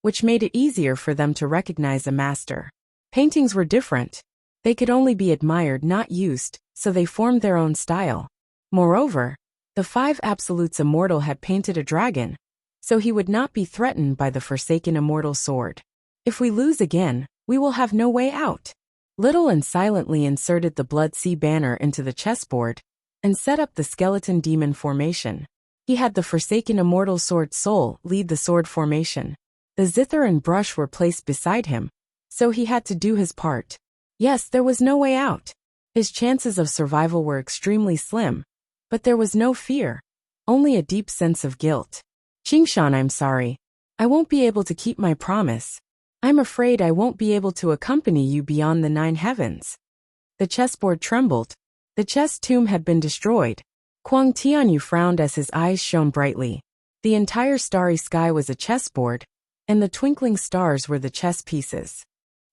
which made it easier for them to recognize a master. Paintings were different. They could only be admired, not used, so they formed their own style. Moreover, the five absolutes immortal had painted a dragon, so he would not be threatened by the Forsaken Immortal Sword. If we lose again, we will have no way out. Little and silently inserted the Blood Sea banner into the chessboard and set up the skeleton demon formation. He had the Forsaken Immortal Sword soul lead the sword formation. The zither and brush were placed beside him, so he had to do his part. Yes, there was no way out. His chances of survival were extremely slim, but there was no fear, only a deep sense of guilt. "Qingshan, I'm sorry. I won't be able to keep my promise. I'm afraid I won't be able to accompany you beyond the 9 heavens." The chessboard trembled. The chess tomb had been destroyed. Kuang Tianyu frowned as his eyes shone brightly. The entire starry sky was a chessboard, and the twinkling stars were the chess pieces.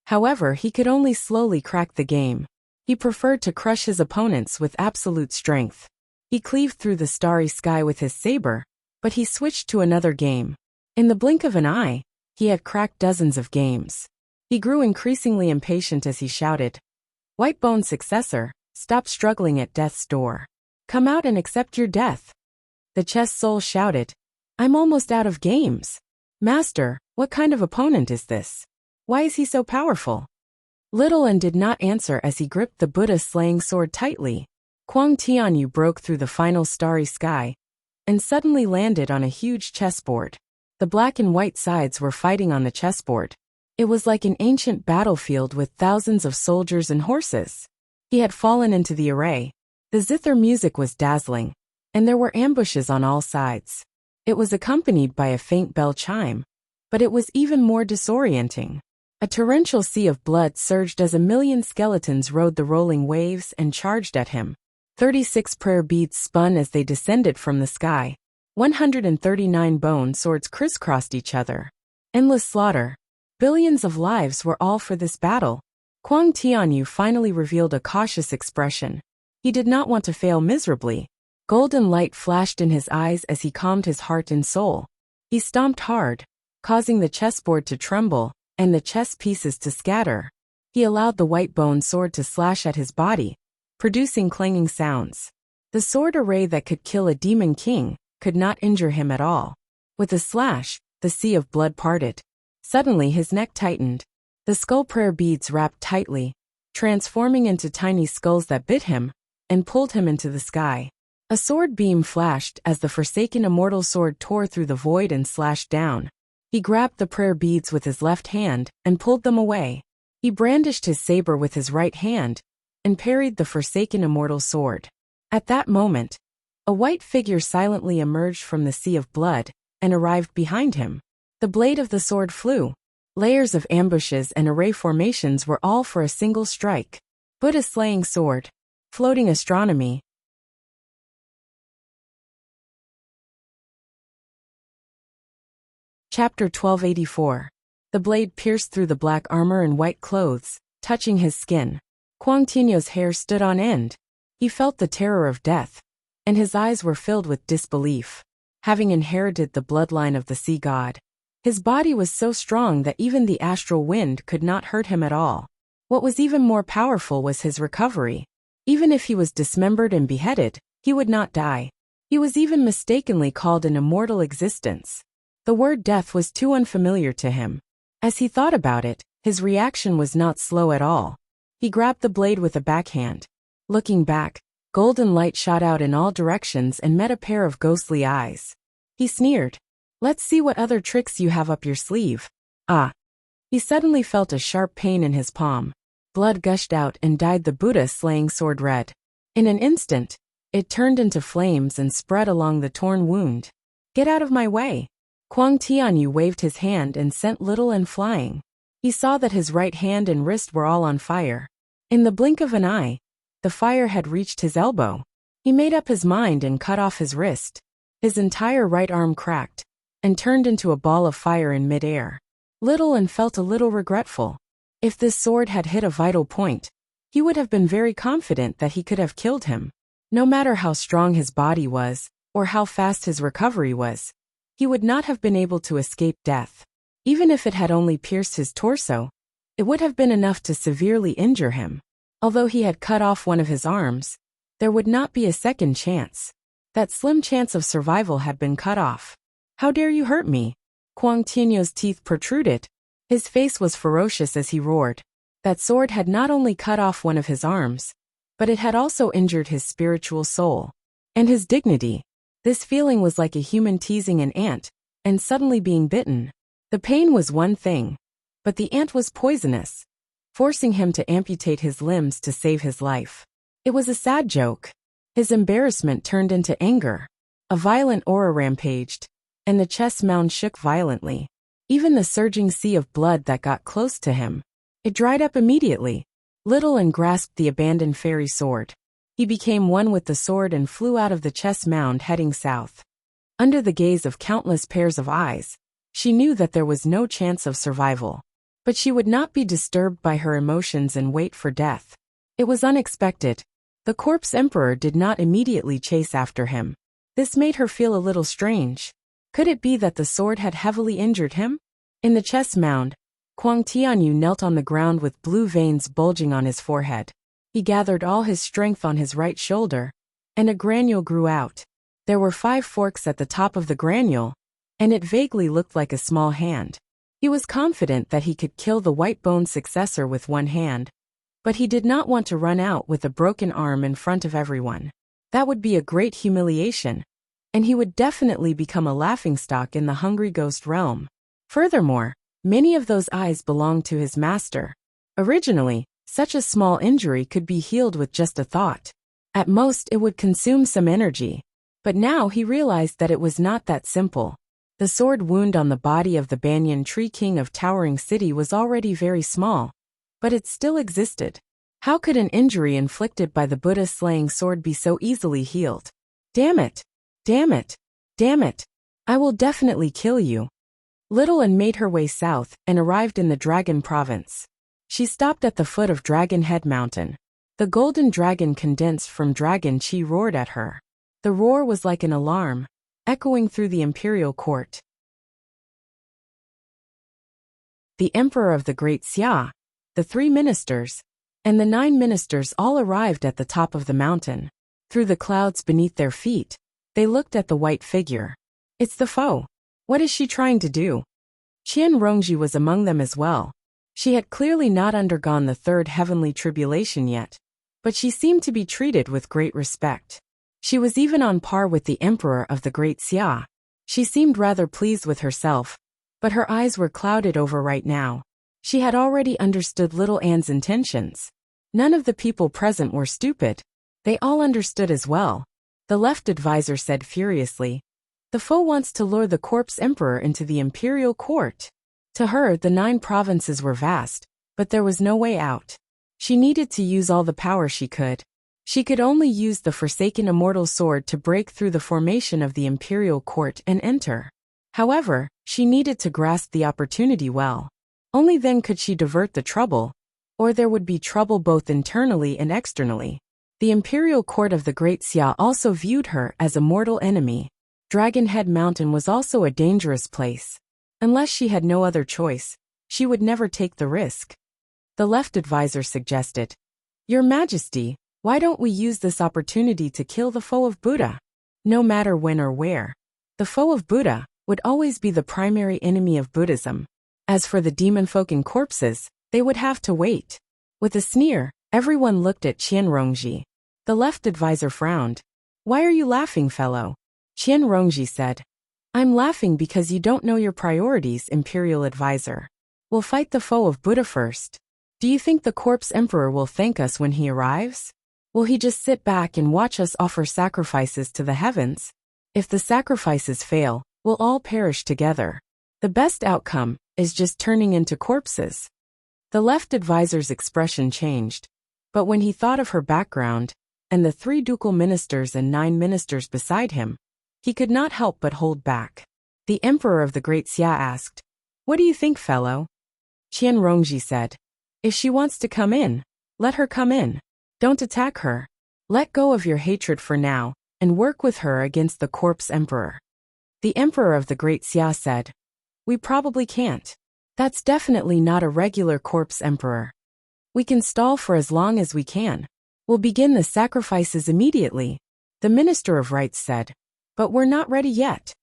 However, he could only slowly crack the game. He preferred to crush his opponents with absolute strength. He cleaved through the starry sky with his saber, but he switched to another game. In the blink of an eye, he had cracked dozens of games. He grew increasingly impatient as he shouted, "Whitebone's successor, stop struggling at death's door. Come out and accept your death." The chess soul shouted, "I'm almost out of games. Master, what kind of opponent is this? Why is he so powerful?" Little and did not answer as he gripped the Buddha-slaying sword tightly. Kuang Tianyu broke through the final starry sky and suddenly landed on a huge chessboard. The black and white sides were fighting on the chessboard. It was like an ancient battlefield with thousands of soldiers and horses. He had fallen into the array. The zither music was dazzling, and there were ambushes on all sides. It was accompanied by a faint bell chime, but it was even more disorienting. A torrential sea of blood surged as a million skeletons rode the rolling waves and charged at him. 36 prayer beads spun as they descended from the sky. 139 bone swords crisscrossed each other. Endless slaughter. Billions of lives were all for this battle. Kuang Tianyu finally revealed a cautious expression. He did not want to fail miserably. Golden light flashed in his eyes as he calmed his heart and soul. He stomped hard, causing the chessboard to tremble and the chess pieces to scatter. He allowed the white bone sword to slash at his body, producing clanging sounds. The sword array that could kill a demon king could not injure him at all. With a slash, the sea of blood parted. Suddenly his neck tightened. The skull prayer beads wrapped tightly, transforming into tiny skulls that bit him and pulled him into the sky. A sword beam flashed as the Forsaken Immortal Sword tore through the void and slashed down. He grabbed the prayer beads with his left hand and pulled them away. He brandished his saber with his right hand and parried the Forsaken Immortal Sword. At that moment, a white figure silently emerged from the sea of blood and arrived behind him. The blade of the sword flew. Layers of ambushes and array formations were all for a single strike. Buddha slaying sword. Floating astronomy. Chapter 1284. The blade pierced through the black armor and white clothes, touching his skin. Kuang Tianyu's hair stood on end. He felt the terror of death. and his eyes were filled with disbelief. Having inherited the bloodline of the sea god, his body was so strong that even the astral wind could not hurt him at all. What was even more powerful was his recovery. Even if he was dismembered and beheaded, he would not die. He was even mistakenly called an immortal existence. The word death was too unfamiliar to him. As he thought about it, his reaction was not slow at all. He grabbed the blade with a backhand. Looking back, golden light shot out in all directions and met a pair of ghostly eyes. He sneered. "Let's see what other tricks you have up your sleeve." Ah! He suddenly felt a sharp pain in his palm. Blood gushed out and dyed the Buddha-slaying sword red. In an instant, it turned into flames and spread along the torn wound. "Get out of my way!" Kwang Tianyu waved his hand and sent Little N flying. He saw that his right hand and wrist were all on fire. In the blink of an eye, the fire had reached his elbow. He made up his mind and cut off his wrist. His entire right arm cracked and turned into a ball of fire in midair. Little N felt a little regretful. If this sword had hit a vital point, he would have been very confident that he could have killed him. No matter how strong his body was, or how fast his recovery was, he would not have been able to escape death. Even if it had only pierced his torso, it would have been enough to severely injure him. Although he had cut off one of his arms, there would not be a second chance. That slim chance of survival had been cut off. "How dare you hurt me?" Kwang Tianyu's teeth protruded. His face was ferocious as he roared. That sword had not only cut off one of his arms, but it had also injured his spiritual soul. And his dignity. This feeling was like a human teasing an ant, and suddenly being bitten. The pain was one thing, but the ant was poisonous, forcing him to amputate his limbs to save his life. It was a sad joke. His embarrassment turned into anger. A violent aura rampaged, and the chest mound shook violently. Even the surging sea of blood that got close to him, it dried up immediately. Little N grasped the abandoned fairy sword. He became one with the sword and flew out of the chest mound heading south. Under the gaze of countless pairs of eyes, she knew that there was no chance of survival. But she would not be disturbed by her emotions and wait for death. It was unexpected. The corpse emperor did not immediately chase after him. This made her feel a little strange. Could it be that the sword had heavily injured him? In the chest mound, Kwang Tianyu knelt on the ground with blue veins bulging on his forehead. He gathered all his strength on his right shoulder, and a granule grew out. There were 5 forks at the top of the granule, and it vaguely looked like a small hand. He was confident that he could kill the white-boned successor with one hand, but he did not want to run out with a broken arm in front of everyone. That would be a great humiliation, and he would definitely become a laughingstock in the Hungry Ghost realm. Furthermore, many of those eyes belonged to his master. Originally, such a small injury could be healed with just a thought. At most, it would consume some energy. But now he realized that it was not that simple. The sword wound on the body of the Banyan Tree King of Towering City was already very small, but it still existed. How could an injury inflicted by the Buddha-slaying sword be so easily healed? Damn it! Damn it! Damn it! I will definitely kill you. Little N made her way south and arrived in the Dragon Province. She stopped at the foot of Dragon Head Mountain. The golden dragon condensed from Dragon Chi roared at her. The roar was like an alarm, echoing through the imperial court. The emperor of the Great Xia, the 3 ministers, and the 9 ministers all arrived at the top of the mountain. Through the clouds beneath their feet, they looked at the white figure. It's the foe. What is she trying to do? Qian Rongji was among them as well. She had clearly not undergone the 3rd heavenly tribulation yet, but she seemed to be treated with great respect. She was even on par with the emperor of the Great Xia. She seemed rather pleased with herself, but her eyes were clouded over right now. She had already understood Little Anne's intentions. None of the people present were stupid. They all understood as well. The left advisor said furiously, "The foe wants to lure the corpse emperor into the imperial court." To her, the 9 provinces were vast, but there was no way out. She needed to use all the power she could. She could only use the Forsaken Immortal Sword to break through the formation of the imperial court and enter. However, she needed to grasp the opportunity well. Only then could she divert the trouble, or there would be trouble both internally and externally. The imperial court of the Great Xia also viewed her as a mortal enemy. Dragon Head Mountain was also a dangerous place. Unless she had no other choice, she would never take the risk. The left advisor suggested, "Your Majesty, why don't we use this opportunity to kill the foe of Buddha? No matter when or where. The foe of Buddha would always be the primary enemy of Buddhism. As for the demon folk and corpses, they would have to wait." With a sneer, everyone looked at Qian Rongji. The left advisor frowned. "Why are you laughing, fellow?" Qian Rongji said, "I'm laughing because you don't know your priorities, Imperial Advisor. We'll fight the foe of Buddha first. Do you think the corpse emperor will thank us when he arrives? Will he just sit back and watch us offer sacrifices to the heavens? If the sacrifices fail, we'll all perish together. The best outcome is just turning into corpses." The left advisor's expression changed, but when he thought of her background, and the 3 ducal ministers and 9 ministers beside him, he could not help but hold back. The emperor of the Great Xia asked, "What do you think, fellow?" Qian Rongji said, "If she wants to come in, let her come in. Don't attack her. Let go of your hatred for now, and work with her against the corpse emperor." The emperor of the Great Xia said, "We probably can't. That's definitely not a regular corpse emperor. We can stall for as long as we can. We'll begin the sacrifices immediately." The Minister of Rites said, "But we're not ready yet."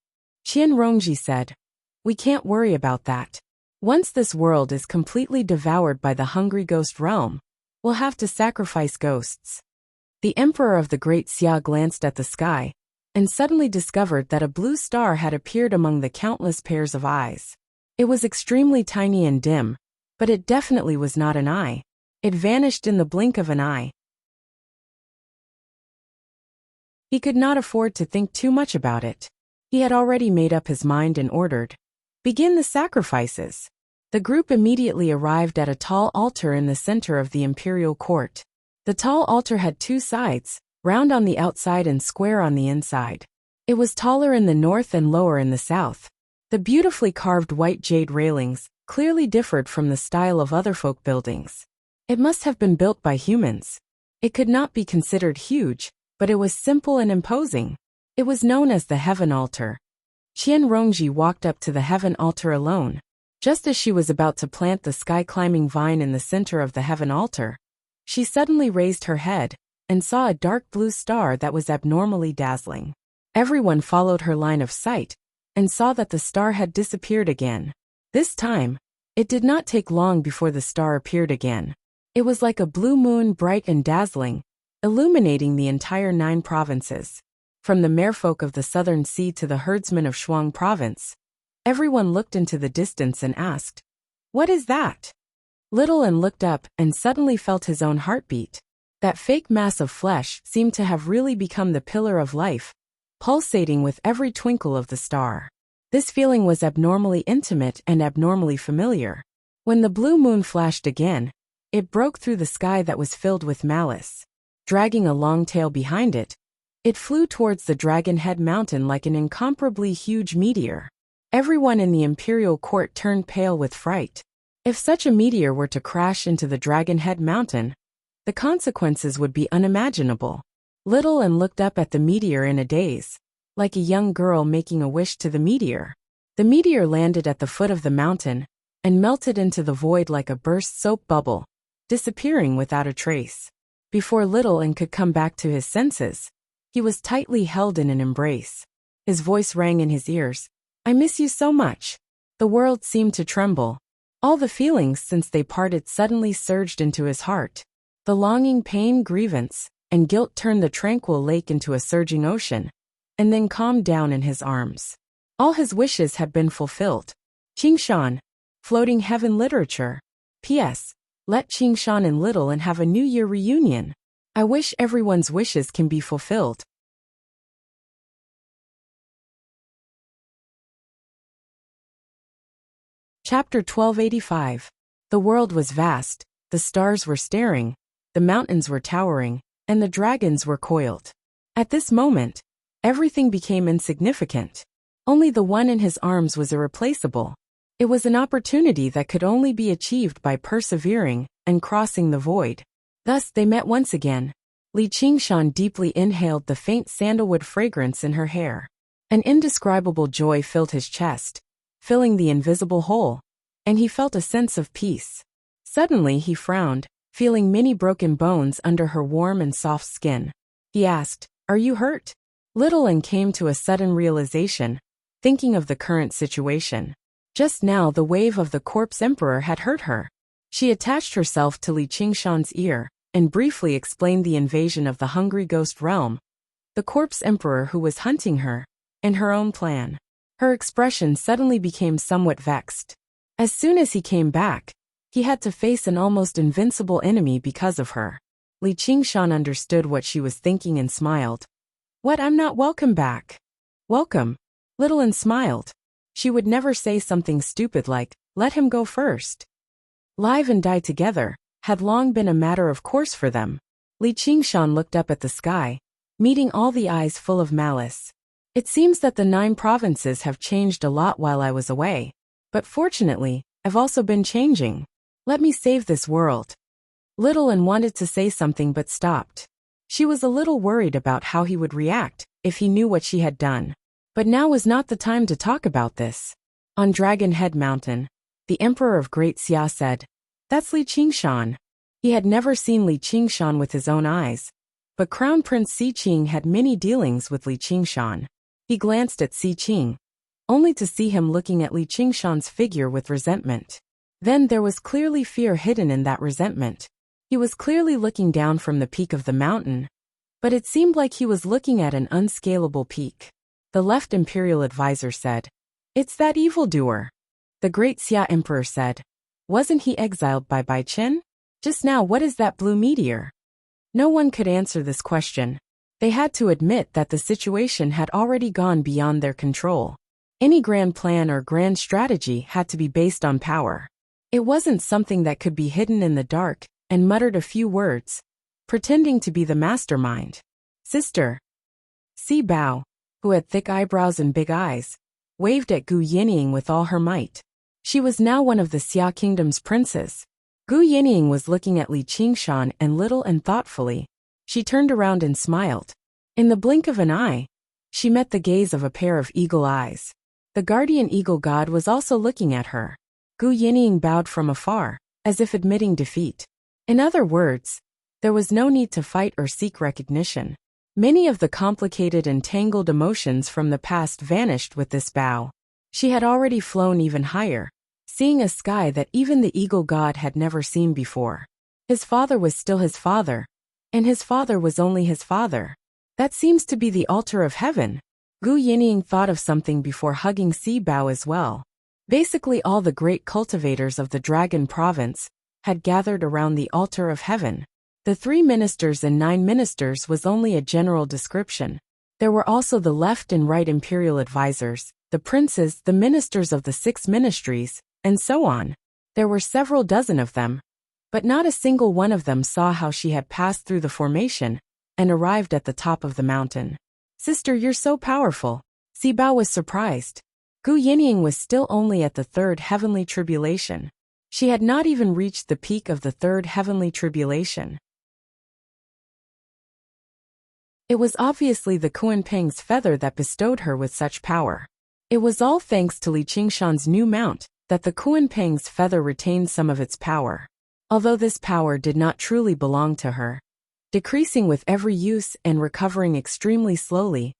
Qian Rongji said, "We can't worry about that. Once this world is completely devoured by the hungry ghost realm, we'll have to sacrifice ghosts." The Emperor of the Great Xia glanced at the sky, and suddenly discovered that a blue star had appeared among the countless pairs of eyes. It was extremely tiny and dim, but it definitely was not an eye. It vanished in the blink of an eye. He could not afford to think too much about it. He had already made up his mind and ordered, "Begin the sacrifices." The group immediately arrived at a tall altar in the center of the imperial court. The tall altar had 2 sides, round on the outside and square on the inside. It was taller in the north and lower in the south. The beautifully carved white jade railings clearly differed from the style of other folk buildings. It must have been built by humans. It could not be considered huge, but it was simple and imposing. It was known as the Heaven Altar. Qian Rongji walked up to the Heaven Altar alone. Just as she was about to plant the sky-climbing vine in the center of the Heaven Altar, she suddenly raised her head and saw a dark blue star that was abnormally dazzling. Everyone followed her line of sight and saw that the star had disappeared again. This time, it did not take long before the star appeared again. It was like a blue moon, bright and dazzling, illuminating the entire 9 provinces. From the merfolk of the Southern Sea to the herdsmen of Shuang Province, everyone looked into the distance and asked, "What is that?" Little and looked up and suddenly felt his own heartbeat. That fake mass of flesh seemed to have really become the pillar of life, pulsating with every twinkle of the star. This feeling was abnormally intimate and abnormally familiar. When the blue moon flashed again, it broke through the sky that was filled with malice. Dragging a long tail behind it, it flew towards the Dragon Head Mountain like an incomparably huge meteor. Everyone in the imperial court turned pale with fright. If such a meteor were to crash into the Dragon Head Mountain, the consequences would be unimaginable. Little and looked up at the meteor in a daze, like a young girl making a wish to the meteor. The meteor landed at the foot of the mountain and melted into the void like a burst soap bubble, disappearing without a trace. Before Little and could come back to his senses, he was tightly held in an embrace. His voice rang in his ears, "I miss you so much." The world seemed to tremble. All the feelings since they parted suddenly surged into his heart. The longing, pain, grievance, and guilt turned the tranquil lake into a surging ocean, and then calmed down in his arms. All his wishes had been fulfilled. Qingshan, Floating Heaven Literature. P.S. Let Qingshan and Little and have a New Year reunion. I wish everyone's wishes can be fulfilled. Chapter 1285. The world was vast, the stars were staring, the mountains were towering, and the dragons were coiled. At this moment, everything became insignificant. Only the one in his arms was irreplaceable. It was an opportunity that could only be achieved by persevering and crossing the void. Thus they met once again. Li Qingshan deeply inhaled the faint sandalwood fragrance in her hair. An indescribable joy filled his chest, filling the invisible hole, and he felt a sense of peace. Suddenly he frowned, feeling many broken bones under her warm and soft skin. He asked, "Are you hurt?" Little An came to a sudden realization, thinking of the current situation. Just now the wave of the corpse emperor had hurt her. She attached herself to Li Qingshan's ear, and briefly explained the invasion of the hungry ghost realm, the corpse emperor who was hunting her, and her own plan. Her expression suddenly became somewhat vexed. As soon as he came back, he had to face an almost invincible enemy because of her. Li Qingshan understood what she was thinking and smiled. "What, I'm not welcome back?" "Welcome?" Little An smiled. She would never say something stupid like, "Let him go first." Live and die together had long been a matter of course for them. Li Qingshan looked up at the sky, meeting all the eyes full of malice. "It seems that the 9 provinces have changed a lot while I was away. But fortunately, I've also been changing. Let me save this world." Little An wanted to say something but stopped. She was a little worried about how he would react if he knew what she had done. But now was not the time to talk about this. On Dragon Head Mountain, the Emperor of Great Xia said, "That's Li Qingshan." He had never seen Li Qingshan with his own eyes, but Crown Prince Si Qing had many dealings with Li Qingshan. He glanced at Si Qing, only to see him looking at Li Qingshan's figure with resentment. Then there was clearly fear hidden in that resentment. He was clearly looking down from the peak of the mountain, but it seemed like he was looking at an unscalable peak. The left imperial advisor said, "It's that evildoer." The Great Xia Emperor said, "Wasn't he exiled by Bai Chen? Just now what is that blue meteor?" No one could answer this question. They had to admit that the situation had already gone beyond their control. Any grand plan or grand strategy had to be based on power. It wasn't something that could be hidden in the dark and muttered a few words, pretending to be the mastermind. "Sister." Si Bao, who had thick eyebrows and big eyes, waved at Gu Yinying with all her might. She was now one of the Xia Kingdom's princes. Gu Yinying was looking at Li Qingshan and Little and thoughtfully. She turned around and smiled. In the blink of an eye, she met the gaze of a pair of eagle eyes. The guardian eagle god was also looking at her. Gu Yinying bowed from afar, as if admitting defeat. In other words, there was no need to fight or seek recognition. Many of the complicated and tangled emotions from the past vanished with this bow. She had already flown even higher, seeing a sky that even the eagle god had never seen before. His father was still his father, and his father was only his father. That seems to be the altar of heaven. Gu Yinying thought of something before hugging Si Bao as well. Basically all the great cultivators of the Dragon Province had gathered around the altar of heaven. The 3 ministers and 9 ministers was only a general description. There were also the left and right imperial advisors, the princes, the ministers of the 6 ministries, and so on. There were several dozen of them, but not a single one of them saw how she had passed through the formation and arrived at the top of the mountain. "Sister, you're so powerful." Si Bao was surprised. Gu Yinying was still only at the 3rd heavenly tribulation. She had not even reached the peak of the 3rd heavenly tribulation. It was obviously the Kunpeng's feather that bestowed her with such power. It was all thanks to Li Qingshan's new mount that the Kunpeng's feather retained some of its power. Although this power did not truly belong to her, decreasing with every use and recovering extremely slowly,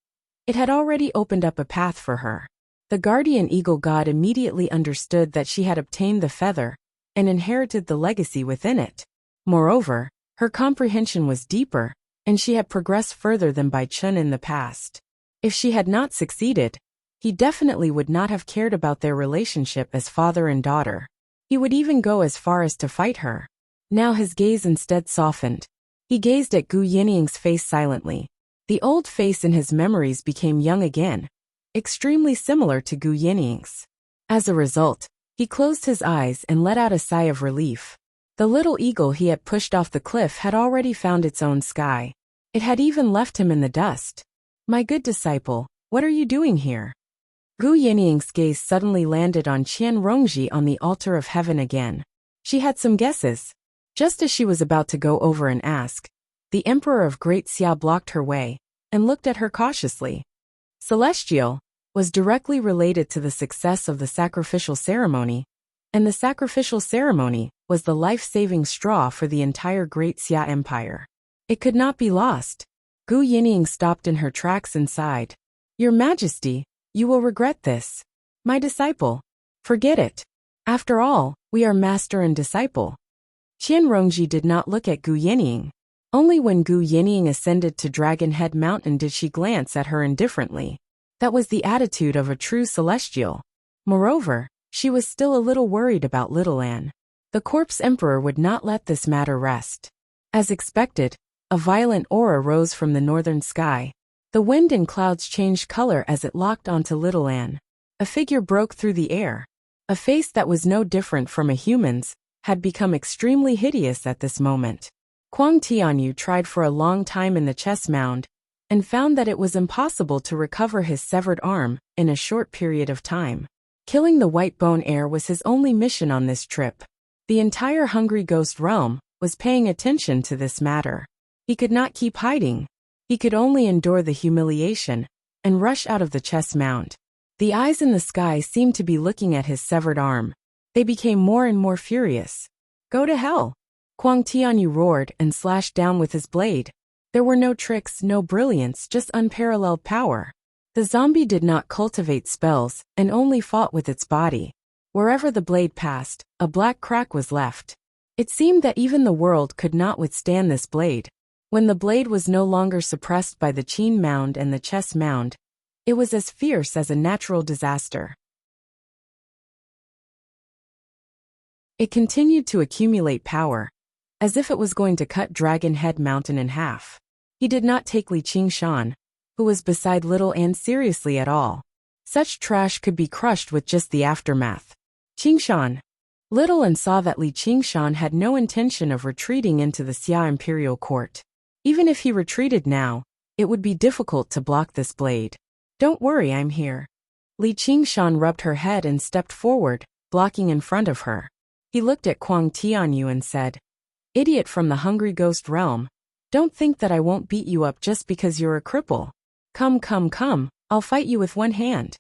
it had already opened up a path for her. The guardian eagle god immediately understood that she had obtained the feather and inherited the legacy within it. Moreover, her comprehension was deeper, and she had progressed further than Bai Chen in the past. If she had not succeeded, he definitely would not have cared about their relationship as father and daughter. He would even go as far as to fight her. Now his gaze instead softened. He gazed at Gu Yinying's face silently. The old face in his memories became young again, extremely similar to Gu Yinying's. As a result, he closed his eyes and let out a sigh of relief. The little eagle he had pushed off the cliff had already found its own sky. It had even left him in the dust. "My good disciple, what are you doing here?" Gu Yinying's gaze suddenly landed on Qian Rongji on the altar of heaven again. She had some guesses. Just as she was about to go over and ask, The Emperor of Great Xia blocked her way and looked at her cautiously. Celestial was directly related to the success of the sacrificial ceremony, and the sacrificial ceremony was the life-saving straw for the entire Great Xia Empire. It could not be lost. Gu Yinying stopped in her tracks and sighed. Your Majesty, you will regret this. My disciple. Forget it. After all, we are master and disciple. Qian Rongji did not look at Gu Yinying. Only when Gu Yinying ascended to Dragon Head Mountain did she glance at her indifferently. That was the attitude of a true celestial. Moreover, she was still a little worried about Little Anne. The corpse emperor would not let this matter rest. As expected, a violent aura rose from the northern sky. The wind and clouds changed color as it locked onto Little Anne. A figure broke through the air. A face that was no different from a human's had become extremely hideous at this moment. Kuang Tianyu tried for a long time in the chess mound and found that it was impossible to recover his severed arm in a short period of time. Killing the white bone heir was his only mission on this trip. The entire Hungry Ghost realm was paying attention to this matter. He could not keep hiding. He could only endure the humiliation and rush out of the chess mound. The eyes in the sky seemed to be looking at his severed arm. They became more and more furious. Go to hell! Kuang Tianyu roared and slashed down with his blade. There were no tricks, no brilliance, just unparalleled power. The zombie did not cultivate spells and only fought with its body. Wherever the blade passed, a black crack was left. It seemed that even the world could not withstand this blade. When the blade was no longer suppressed by the Qin mound and the chess mound, it was as fierce as a natural disaster. It continued to accumulate power, as if it was going to cut Dragon Head Mountain in half. He did not take Li Qingshan, who was beside Little Anne, seriously at all. Such trash could be crushed with just the aftermath. Qingshan. Little Anne saw that Li Qingshan had no intention of retreating into the Xia Imperial Court. Even if he retreated now, it would be difficult to block this blade. Don't worry, I'm here. Li Qingshan rubbed her head and stepped forward, blocking in front of her. He looked at Kuang Tianyu and said, Idiot from the Hungry Ghost realm, don't think that I won't beat you up just because you're a cripple. Come, come, come, I'll fight you with one hand.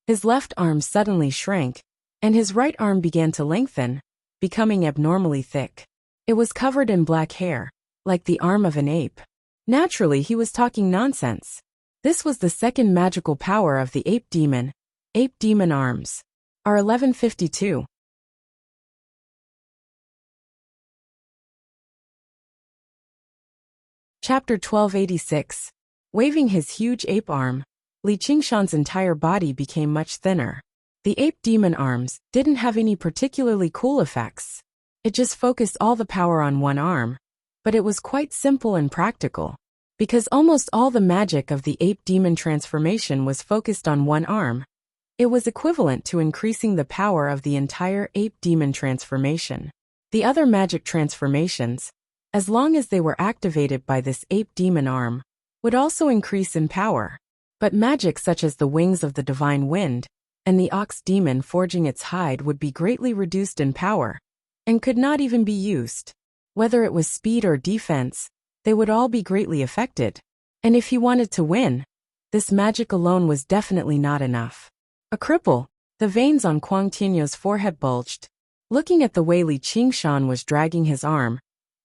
His left arm suddenly shrank, and his right arm began to lengthen, becoming abnormally thick. It was covered in black hair, like the arm of an ape. Naturally, he was talking nonsense. This was the second magical power of the ape demon arms. R1152. Chapter 1286. Waving his huge ape arm, Li Qingshan's entire body became much thinner. The ape demon arms didn't have any particularly cool effects. It just focused all the power on one arm, but it was quite simple and practical. Because almost all the magic of the ape demon transformation was focused on one arm, it was equivalent to increasing the power of the entire ape demon transformation. The other magic transformations, as long as they were activated by this ape demon arm, would also increase in power. But magic such as the wings of the divine wind and the ox demon forging its hide would be greatly reduced in power, and could not even be used. Whether it was speed or defense, they would all be greatly affected. And if he wanted to win, this magic alone was definitely not enough. A cripple, the veins on Kuang Tianyu's forehead bulged. Looking at the way Li Qingshan was dragging his arm,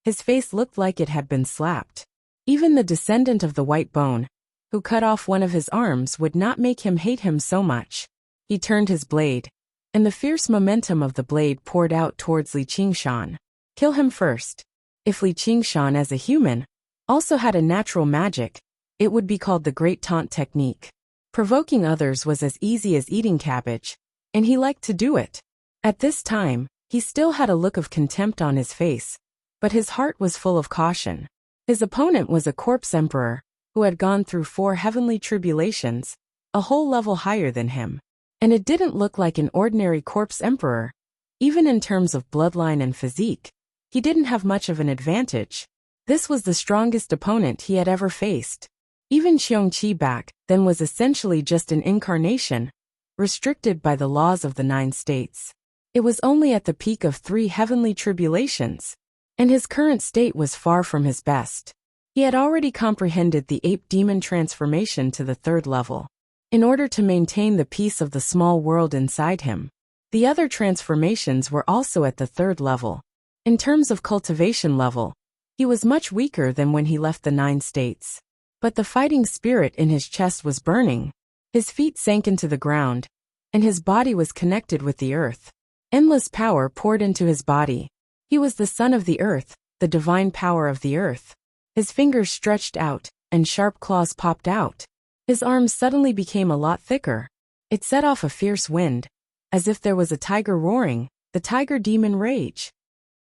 his face looked like it had been slapped. Even the descendant of the white bone, who cut off one of his arms, would not make him hate him so much. He turned his blade, and the fierce momentum of the blade poured out towards Li Qingshan. Kill him first. If Li Qingshan as a human also had a natural magic, it would be called the Great Taunt Technique. Provoking others was as easy as eating cabbage, and he liked to do it. At this time, he still had a look of contempt on his face, but his heart was full of caution. His opponent was a corpse emperor, who had gone through 4 heavenly tribulations, a whole level higher than him. And it didn't look like an ordinary corpse emperor. Even in terms of bloodline and physique, he didn't have much of an advantage. This was the strongest opponent he had ever faced. Even Xiongqi back then was essentially just an incarnation, restricted by the laws of the 9 states. It was only at the peak of 3 heavenly tribulations, and his current state was far from his best. He had already comprehended the ape-demon transformation to the 3rd level. In order to maintain the peace of the small world inside him, the other transformations were also at the 3rd level. In terms of cultivation level, he was much weaker than when he left the 9 states. But the fighting spirit in his chest was burning. His feet sank into the ground, and his body was connected with the earth. Endless power poured into his body. He was the son of the earth, the divine power of the earth. His fingers stretched out, and sharp claws popped out. His arms suddenly became a lot thicker. It set off a fierce wind, as if there was a tiger roaring, the tiger demon rage.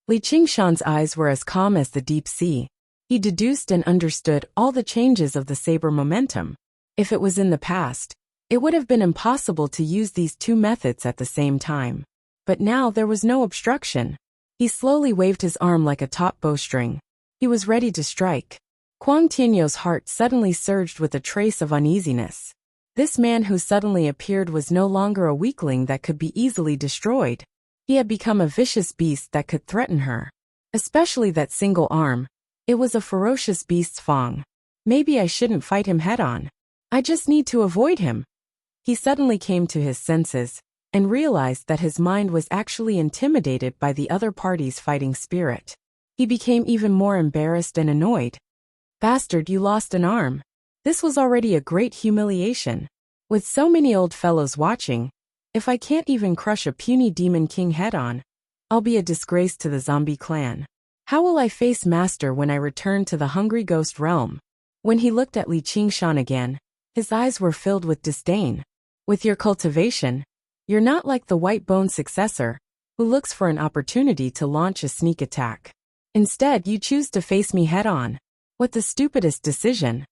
Li Qingshan's eyes were as calm as the deep sea. He deduced and understood all the changes of the saber momentum. If it was in the past, it would have been impossible to use these 2 methods at the same time. But now there was no obstruction. He slowly waved his arm like a taut bowstring. He was ready to strike. Kuang Tianyou's heart suddenly surged with a trace of uneasiness. This man who suddenly appeared was no longer a weakling that could be easily destroyed. He had become a vicious beast that could threaten her. Especially that single arm. It was a ferocious beast's fang. Maybe I shouldn't fight him head-on. I just need to avoid him. He suddenly came to his senses, and realized that his mind was actually intimidated by the other party's fighting spirit. He became even more embarrassed and annoyed. Bastard, you lost an arm. This was already a great humiliation. With so many old fellows watching, if I can't even crush a puny demon king head-on, I'll be a disgrace to the zombie clan. How will I face Master when I return to the hungry ghost realm? When he looked at Li Qingshan again, his eyes were filled with disdain. With your cultivation, you're not like the white-boned successor, who looks for an opportunity to launch a sneak attack. Instead, you choose to face me head-on. What the stupidest decision.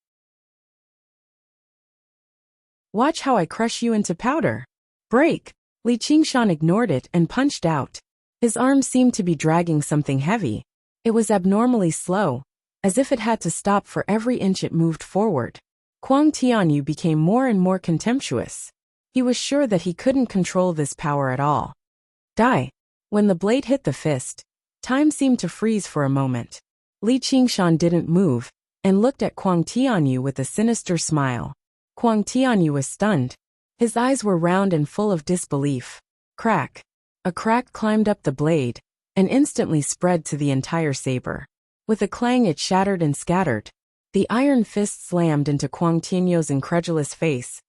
Watch how I crush you into powder. Break! Li Qingshan ignored it and punched out. His arm seemed to be dragging something heavy. It was abnormally slow, as if it had to stop for every inch it moved forward. Kuang Tianyu became more and more contemptuous. He was sure that he couldn't control this power at all. Die! When the blade hit the fist, time seemed to freeze for a moment. Li Qingshan didn't move, and looked at Kuang Tianyu with a sinister smile. Kuang Tianyu was stunned. His eyes were round and full of disbelief. Crack! A crack climbed up the blade, and instantly spread to the entire saber. With a clang it shattered and scattered. The iron fist slammed into Kuang Tianyou's incredulous face,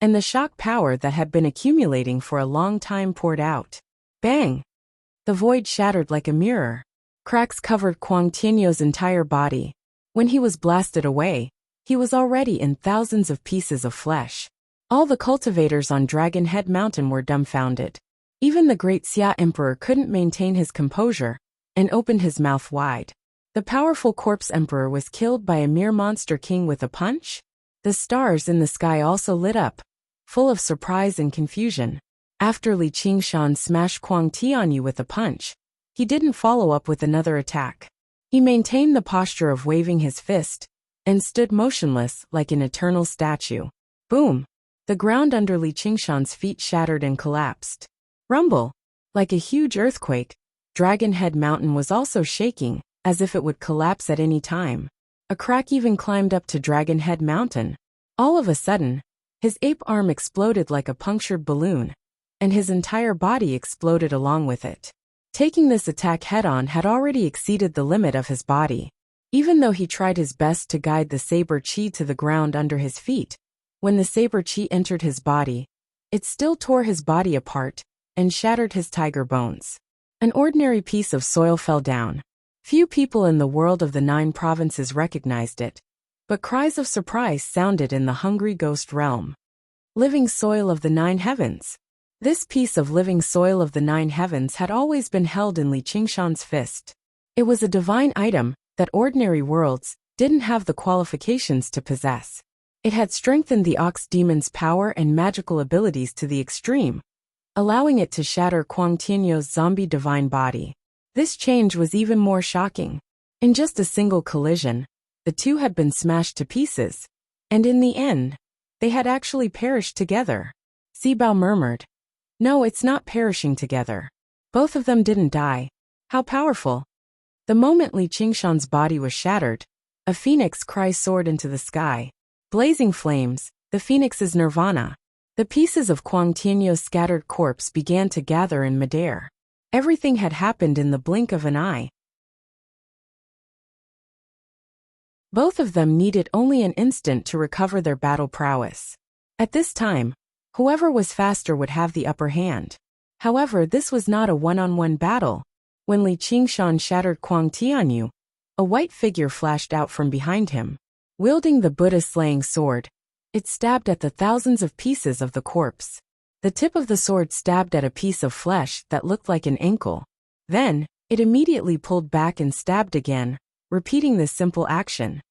and the shock power that had been accumulating for a long time poured out. Bang! The void shattered like a mirror. Cracks covered Kuang Tianyou's entire body. When he was blasted away, he was already in thousands of pieces of flesh. All the cultivators on Dragon Head Mountain were dumbfounded. Even the great Xia Emperor couldn't maintain his composure, and opened his mouth wide. The powerful corpse emperor was killed by a mere monster king with a punch? The stars in the sky also lit up, full of surprise and confusion. After Li Qingshan smashed Kuang Tianyu with a punch, he didn't follow up with another attack. He maintained the posture of waving his fist, and stood motionless like an eternal statue. Boom! The ground under Li Qingshan's feet shattered and collapsed. Rumble! Like a huge earthquake, Dragon Head Mountain was also shaking, as if it would collapse at any time. A crack even climbed up to Dragon Head Mountain. All of a sudden, his ape arm exploded like a punctured balloon, and his entire body exploded along with it. Taking this attack head-on had already exceeded the limit of his body. Even though he tried his best to guide the saber chi to the ground under his feet, when the saber chi entered his body, it still tore his body apart and shattered his tiger bones. An ordinary piece of soil fell down. Few people in the world of the 9 provinces recognized it, but cries of surprise sounded in the hungry ghost realm. Living soil of the 9 heavens. This piece of living soil of the 9 heavens had always been held in Li Qingshan's fist. It was a divine item that ordinary worlds didn't have the qualifications to possess. It had strengthened the ox demon's power and magical abilities to the extreme, allowing it to shatter Kuang Tianyou's zombie divine body. This change was even more shocking. In just a single collision, the two had been smashed to pieces, and in the end, they had actually perished together. Sibao murmured, "No, it's not perishing together. Both of them didn't die. How powerful." The moment Li Qingshan's body was shattered, a phoenix cry soared into the sky. Blazing flames, the phoenix's nirvana. The pieces of Kuang Tianyu's scattered corpse began to gather in midair. Everything had happened in the blink of an eye. Both of them needed only an instant to recover their battle prowess. At this time, whoever was faster would have the upper hand. However, this was not a one-on-one battle. When Li Qingshan shattered Kuang Tianyu, a white figure flashed out from behind him. Wielding the Buddha-slaying sword, it stabbed at the thousands of pieces of the corpse. The tip of the sword stabbed at a piece of flesh that looked like an ankle. Then, it immediately pulled back and stabbed again, repeating this simple action.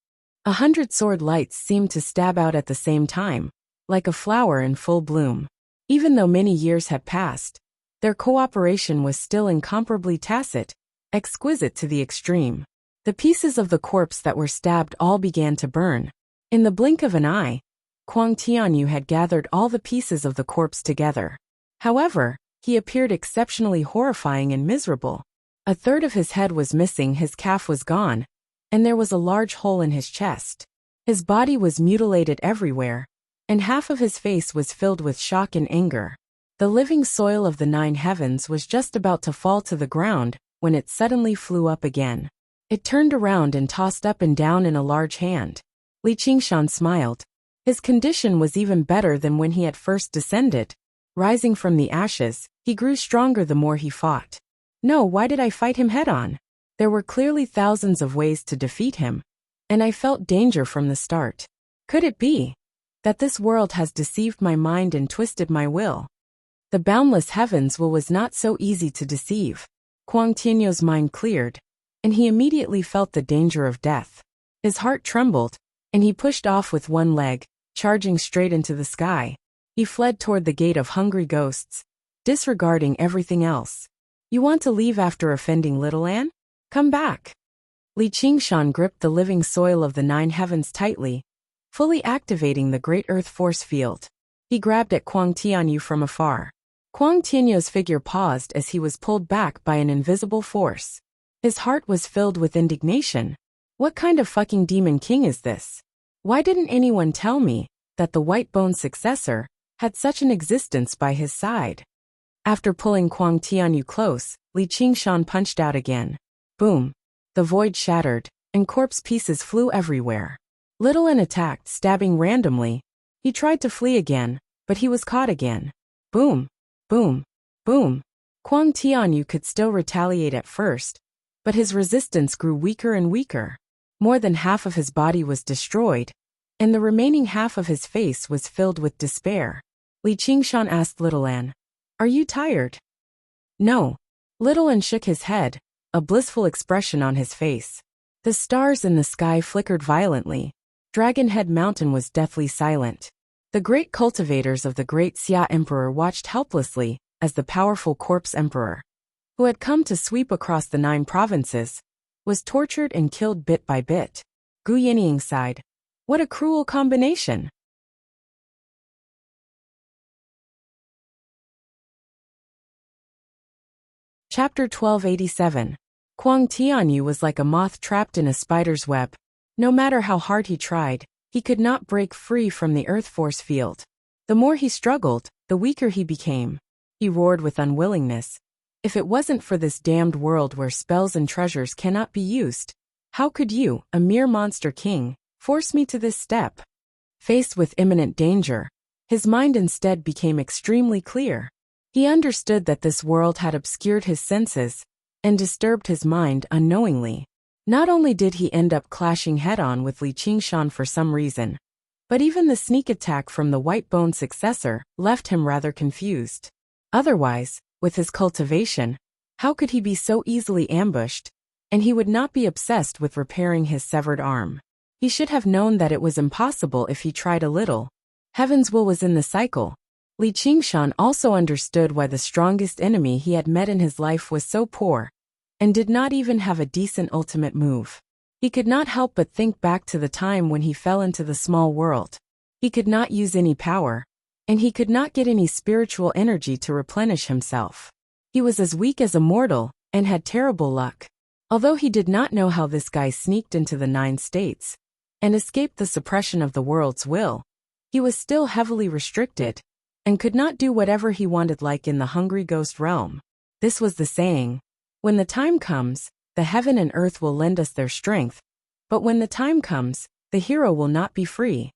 100 sword lights seemed to stab out at the same time, like a flower in full bloom. Even though many years had passed, their cooperation was still incomparably tacit, exquisite to the extreme. The pieces of the corpse that were stabbed all began to burn. In the blink of an eye, Kuang Tianyu had gathered all the pieces of the corpse together. However, he appeared exceptionally horrifying and miserable. A third of his head was missing, his calf was gone, and there was a large hole in his chest. His body was mutilated everywhere, and half of his face was filled with shock and anger. The living soil of the 9 heavens was just about to fall to the ground when it suddenly flew up again. It turned around and tossed up and down in a large hand. Li Qingshan smiled. His condition was even better than when he had first descended. Rising from the ashes, he grew stronger the more he fought. No, why did I fight him head-on? There were clearly thousands of ways to defeat him, and I felt danger from the start. Could it be that this world has deceived my mind and twisted my will? The boundless heavens was not so easy to deceive. Kuang Tianyu's mind cleared, and he immediately felt the danger of death. His heart trembled, and he pushed off with one leg, charging straight into the sky. He fled toward the gate of hungry ghosts, disregarding everything else. You want to leave after offending Little Anne? Come back. Li Qingshan gripped the living soil of the 9 heavens tightly, fully activating the great earth force field. He grabbed at Kuang Tianyu from afar. Kuang Tianyu's figure paused as he was pulled back by an invisible force. His heart was filled with indignation. What kind of fucking demon king is this? Why didn't anyone tell me that the white-boned successor had such an existence by his side? After pulling Kuang Tianyu close, Li Qingshan punched out again. Boom! The void shattered, and corpse pieces flew everywhere. Little Anne attacked, stabbing randomly. He tried to flee again, but he was caught again. Boom! Boom! Boom! Kuang Tianyu could still retaliate at first, but his resistance grew weaker and weaker. More than half of his body was destroyed, and the remaining half of his face was filled with despair. Li Qingshan asked Little Anne, "Are you tired?" No. Little Anne shook his head, a blissful expression on his face. The stars in the sky flickered violently. Dragonhead Mountain was deathly silent. The great cultivators of the great Xia Emperor watched helplessly as the powerful corpse emperor, who had come to sweep across the 9 provinces, was tortured and killed bit by bit. Gu Yinying sighed. What a cruel combination. Chapter 1287. Kuang Tianyu was like a moth trapped in a spider's web. No matter how hard he tried, he could not break free from the earth force field. The more he struggled, the weaker he became. He roared with unwillingness. If it wasn't for this damned world where spells and treasures cannot be used, how could you, a mere monster king, force me to this step? Faced with imminent danger, his mind instead became extremely clear. He understood that this world had obscured his senses and disturbed his mind unknowingly. Not only did he end up clashing head-on with Li Qingshan for some reason, but even the sneak attack from the white-boned successor left him rather confused. Otherwise, with his cultivation, how could he be so easily ambushed? And he would not be obsessed with repairing his severed arm. He should have known that it was impossible if he tried a little. Heaven's will was in the cycle. Li Qingshan also understood why the strongest enemy he had met in his life was so poor, and did not even have a decent ultimate move. He could not help but think back to the time when he fell into the small world. He could not use any power, and he could not get any spiritual energy to replenish himself. He was as weak as a mortal, and had terrible luck. Although he did not know how this guy sneaked into the 9 states and escaped the suppression of the world's will, he was still heavily restricted and could not do whatever he wanted like in the hungry ghost realm. This was the saying, when the time comes, the heaven and earth will lend us their strength, but when the time comes, the hero will not be free.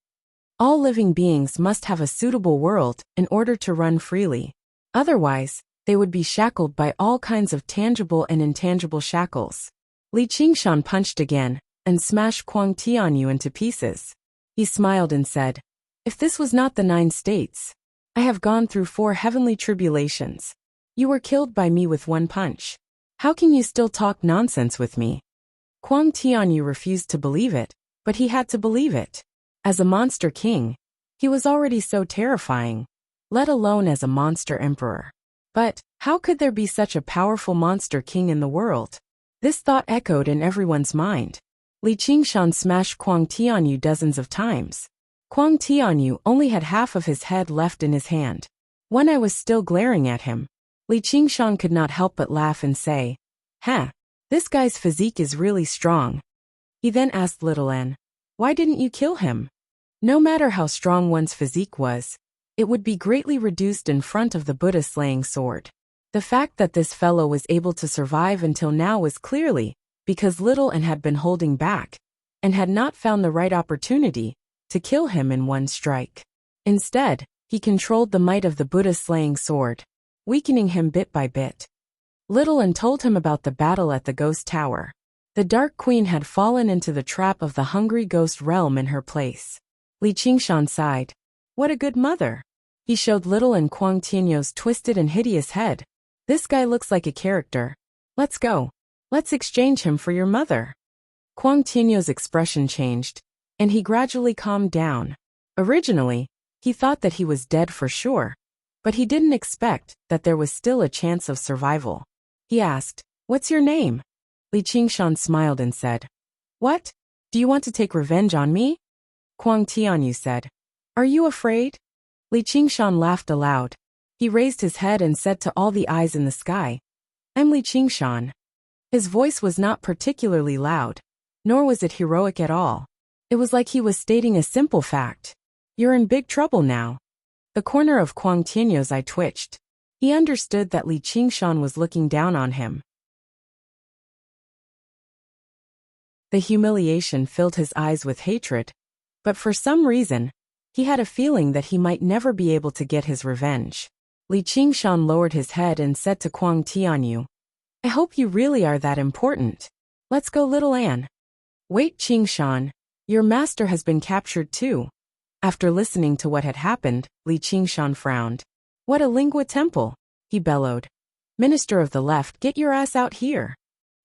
All living beings must have a suitable world in order to run freely. Otherwise, they would be shackled by all kinds of tangible and intangible shackles. Li Qingshan punched again and smashed Kuang Tianyu into pieces. He smiled and said, "If this was not the 9 states, I have gone through 4 heavenly tribulations. You were killed by me with 1 punch. How can you still talk nonsense with me?" Kuang Tianyu refused to believe it, but he had to believe it. As a monster king, he was already so terrifying, let alone as a monster emperor. But how could there be such a powerful monster king in the world? This thought echoed in everyone's mind. Li Qingshan smashed Kuang Tianyu dozens of times. Kuang Tianyu only had half of his head left in his hand. One eye was still glaring at him. Li Qingshan could not help but laugh and say, this guy's physique is really strong." He then asked Little N, "Why didn't you kill him?" No matter how strong one's physique was, it would be greatly reduced in front of the Buddha-slaying sword. The fact that this fellow was able to survive until now was clearly because Little N had been holding back and had not found the right opportunity to kill him in one strike. Instead, he controlled the might of the Buddha-slaying sword, weakening him bit by bit. Little N told him about the battle at the ghost tower. The Dark Queen had fallen into the trap of the hungry ghost realm in her place. Li Qingshan sighed. What a good mother. He showed Little N Kuang Tianyu's twisted and hideous head. This guy looks like a character. Let's go. Let's exchange him for your mother. Kuang Tianyu's expression changed, and he gradually calmed down. Originally, he thought that he was dead for sure, but he didn't expect that there was still a chance of survival. He asked, "What's your name?" Li Qingshan smiled and said, "What? Do you want to take revenge on me?" Kuang Tianyu said, "Are you afraid?" Li Qingshan laughed aloud. He raised his head and said to all the eyes in the sky, "I'm Li Qingshan." His voice was not particularly loud, nor was it heroic at all. It was like he was stating a simple fact. You're in big trouble now. The corner of Kuang Tianyu's eye twitched. He understood that Li Qingshan was looking down on him. The humiliation filled his eyes with hatred, but for some reason, he had a feeling that he might never be able to get his revenge. Li Qingshan lowered his head and said to Kuang Tianyu, "I hope you really are that important. Let's go, Little Anne." "Wait, Qingshan, your master has been captured too." After listening to what had happened, Li Qingshan frowned. "What a lingua temple," he bellowed. "Minister of the left, get your ass out here."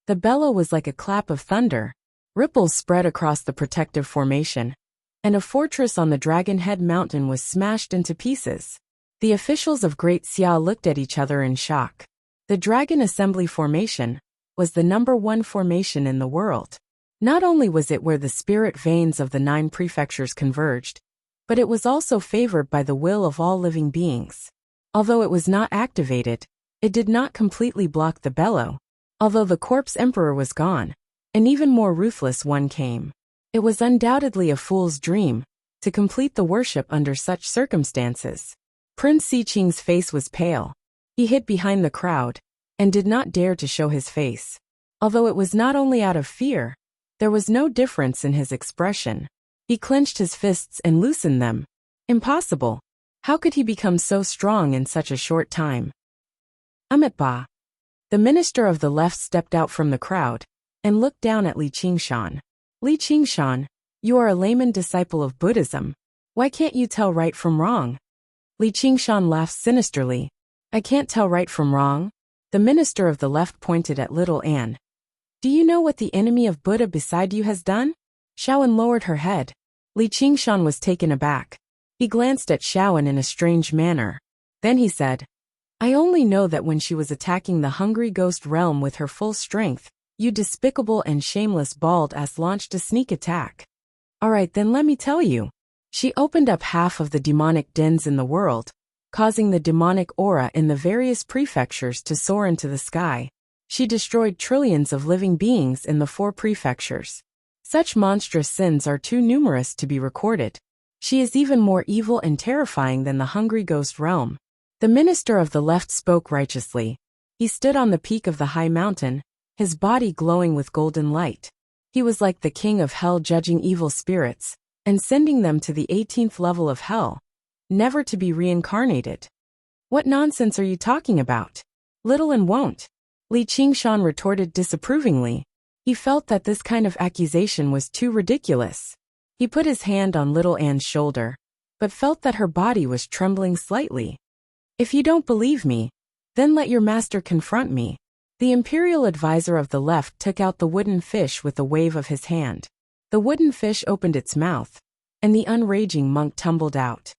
The bellow was like a clap of thunder. Ripples spread across the protective formation, and a fortress on the Dragon Head Mountain was smashed into pieces. The officials of Great Xia looked at each other in shock. The Dragon Assembly Formation was the #1 formation in the world. Not only was it where the spirit veins of the 9 prefectures converged, but it was also favored by the will of all living beings. Although it was not activated, it did not completely block the bellow. Although the corpse emperor was gone, an even more ruthless one came. It was undoubtedly a fool's dream to complete the worship under such circumstances. Prince Xiqing's face was pale. He hid behind the crowd and did not dare to show his face. Although it was not only out of fear, there was no difference in his expression. He clenched his fists and loosened them. Impossible. How could he become so strong in such a short time? Amitba. The minister of the left stepped out from the crowd and looked down at Li Qingshan. "Li Qingshan, you are a layman disciple of Buddhism. Why can't you tell right from wrong?" Li Qingshan laughed sinisterly. "I can't tell right from wrong?" The minister of the left pointed at Little Anne. "Do you know what the enemy of Buddha beside you has done?" Shaoan lowered her head. Li Qingshan was taken aback. He glanced at Shaoan in a strange manner. Then he said, "I only know that when she was attacking the hungry ghost realm with her full strength, you despicable and shameless bald-ass launched a sneak attack. Alright, then let me tell you. She opened up half of the demonic dens in the world, causing the demonic aura in the various prefectures to soar into the sky. She destroyed trillions of living beings in the 4 prefectures. Such monstrous sins are too numerous to be recorded. She is even more evil and terrifying than the hungry ghost realm. The minister of the left spoke righteously. He stood on the peak of the high mountain, his body glowing with golden light. He was like the king of hell, judging evil spirits and sending them to the 18th level of hell, never to be reincarnated. What nonsense are you talking about? Little and won't. Li Qingshan retorted disapprovingly. He felt that this kind of accusation was too ridiculous. He put his hand on little Anne's shoulder, but felt that her body was trembling slightly. If you don't believe me, then let your master confront me. The imperial advisor of the left took out the wooden fish with a wave of his hand. The wooden fish opened its mouth, and the unraging monk tumbled out.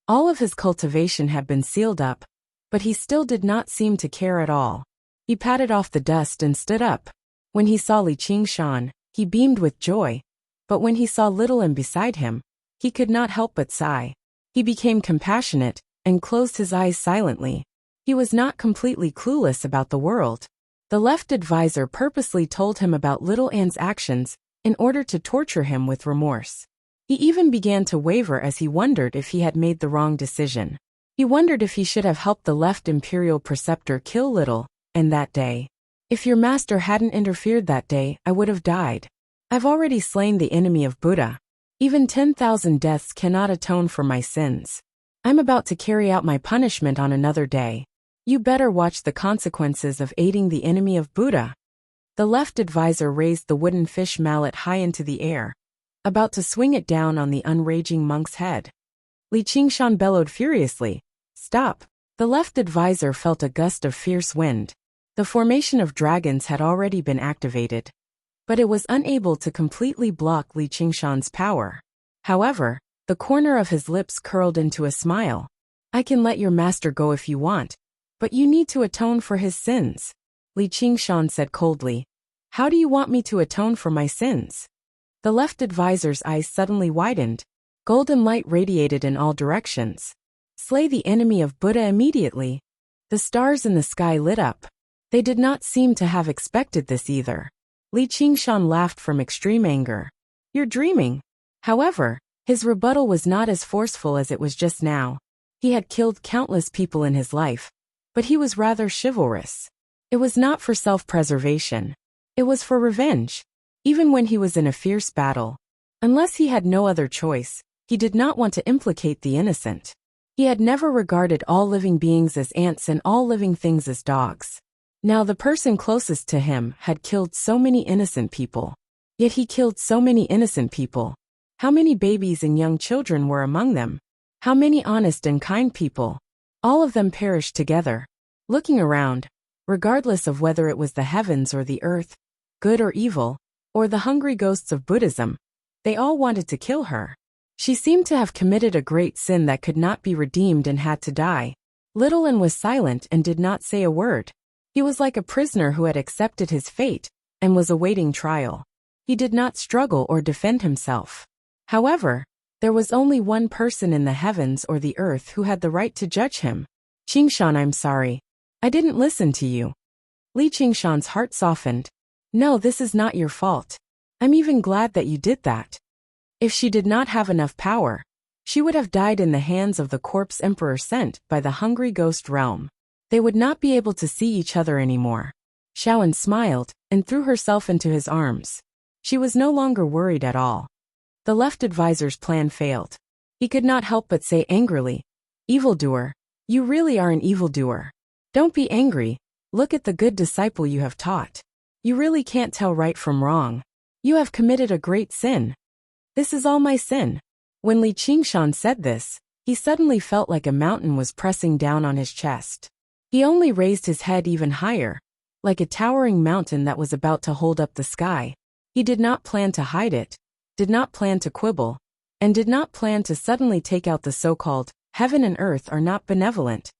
All of his cultivation had been sealed up, but he still did not seem to care at all. He patted off the dust and stood up. When he saw Li Qingshan, he beamed with joy, but when he saw little Anne beside him, he could not help but sigh. He became compassionate and closed his eyes silently. He was not completely clueless about the world. The left advisor purposely told him about little Anne's actions in order to torture him with remorse. He even began to waver as he wondered if he had made the wrong decision. He wondered if he should have helped the left imperial preceptor kill little Anne that day. If your master hadn't interfered that day, I would have died. I've already slain the enemy of Buddha. Even 10,000 deaths cannot atone for my sins. I'm about to carry out my punishment on another day. You better watch the consequences of aiding the enemy of Buddha. The left advisor raised the wooden fish mallet high into the air, about to swing it down on the unraging monk's head. Li Qingshan bellowed furiously, "Stop!" The left advisor felt a gust of fierce wind. The formation of dragons had already been activated, but it was unable to completely block Li Qingshan's power. However, the corner of his lips curled into a smile. "I can let your master go if you want, but you need to atone for his sins," Li Qingshan said coldly. "How do you want me to atone for my sins?" The left advisor's eyes suddenly widened. Golden light radiated in all directions. "Slay the enemy of Buddha immediately." The stars in the sky lit up. They did not seem to have expected this either. Li Qingshan laughed from extreme anger. "You're dreaming." However, his rebuttal was not as forceful as it was just now. He had killed countless people in his life, but he was rather chivalrous. It was not for self-preservation. It was for revenge. Even when he was in a fierce battle, unless he had no other choice, he did not want to implicate the innocent. He had never regarded all living beings as ants and all living things as dogs. Now the person closest to him had killed so many innocent people. Yet he killed so many innocent people. How many babies and young children were among them? How many honest and kind people? All of them perished together. Looking around, regardless of whether it was the heavens or the earth, good or evil, or the hungry ghosts of Buddhism, they all wanted to kill her. She seemed to have committed a great sin that could not be redeemed and had to die. Little Anne was silent and did not say a word. He was like a prisoner who had accepted his fate and was awaiting trial. He did not struggle or defend himself. However, there was only one person in the heavens or the earth who had the right to judge him. "Qingshan, I'm sorry. I didn't listen to you." Li Qingshan's heart softened. "No, this is not your fault. I'm even glad that you did that." If she did not have enough power, she would have died in the hands of the corpse emperor sent by the hungry ghost realm. They would not be able to see each other anymore. Xiaoan smiled and threw herself into his arms. She was no longer worried at all. The left advisor's plan failed. He could not help but say angrily, "Evildoer, you really are an evildoer. Don't be angry. Look at the good disciple you have taught. You really can't tell right from wrong. You have committed a great sin." "This is all my sin." When Li Qingshan said this, he suddenly felt like a mountain was pressing down on his chest. He only raised his head even higher, like a towering mountain that was about to hold up the sky. He did not plan to hide it, did not plan to quibble, and did not plan to suddenly take out the so-called heaven and earth are not benevolent.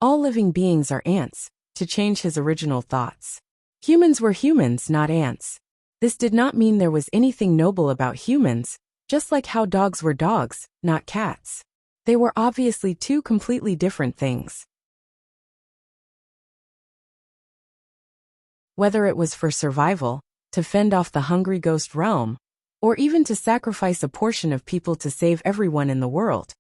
All living beings are ants, to change his original thoughts. Humans were humans, not ants. This did not mean there was anything noble about humans, just like how dogs were dogs, not cats. They were obviously two completely different things. whether it was for survival, to fend off the hungry ghost realm, or even to sacrifice a portion of people to save everyone in the world.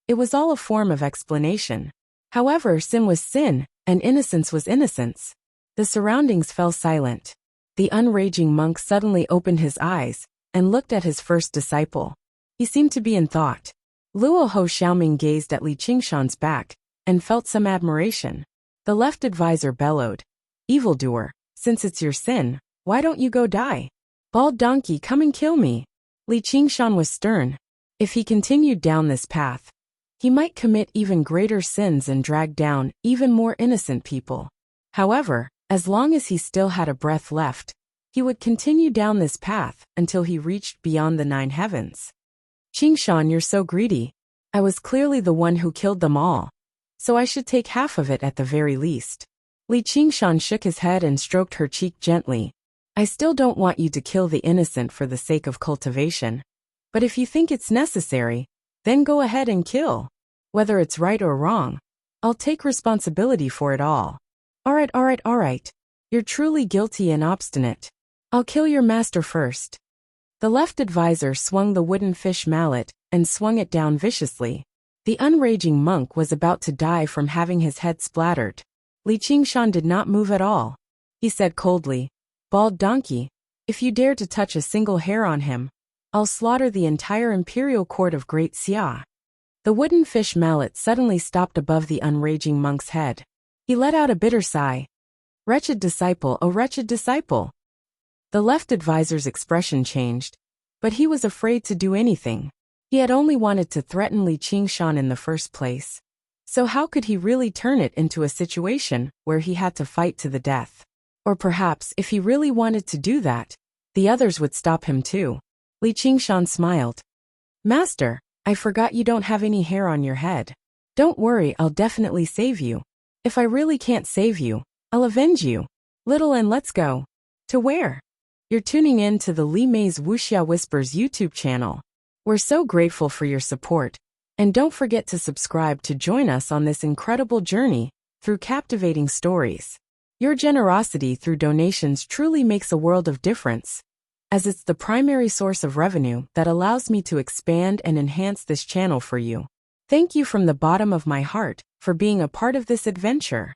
It was all a form of explanation. However, sin was sin, and innocence was innocence. The surroundings fell silent. The unraging monk suddenly opened his eyes and looked at his first disciple. He seemed to be in thought. Luo Ho Xiaoming gazed at Li Qingshan's back and felt some admiration. The left advisor bellowed, "Evildoer, since it's your sin, why don't you go die? Bald donkey, come and kill me." Li Qingshan was stern. If he continued down this path, he might commit even greater sins and drag down even more innocent people. However, as long as he still had a breath left, he would continue down this path until he reached beyond the 9 heavens. "Qingshan, you're so greedy. I was clearly the one who killed them all, so I should take half of it at the very least." Li Qingshan shook his head and stroked her cheek gently. "I still don't want you to kill the innocent for the sake of cultivation. But if you think it's necessary, then go ahead and kill. Whether it's right or wrong, I'll take responsibility for it all." Alright. You're truly guilty and obstinate. I'll kill your master first." The left advisor swung the wooden fish mallet and swung it down viciously. The unraging monk was about to die from having his head splattered. Li Qingshan did not move at all. He said coldly, "Bald donkey, if you dare to touch a single hair on him, I'll slaughter the entire imperial court of Great Xia." The wooden fish mallet suddenly stopped above the unraging monk's head. He let out a bitter sigh. "Wretched disciple, oh wretched disciple." The left advisor's expression changed, but he was afraid to do anything. He had only wanted to threaten Li Qingshan in the first place. So how could he really turn it into a situation where he had to fight to the death? Or perhaps, if he really wanted to do that, the others would stop him too. Li Qingshan smiled. "Master, I forgot you don't have any hair on your head. Don't worry, I'll definitely save you. If I really can't save you, I'll avenge you. Little and let's go." "To where?" "You're tuning in to the Li Mei's Wuxia Whispers YouTube channel. We're so grateful for your support, and don't forget to subscribe to join us on this incredible journey through captivating stories. Your generosity through donations truly makes a world of difference, as it's the primary source of revenue that allows me to expand and enhance this channel for you. Thank you from the bottom of my heart for being a part of this adventure.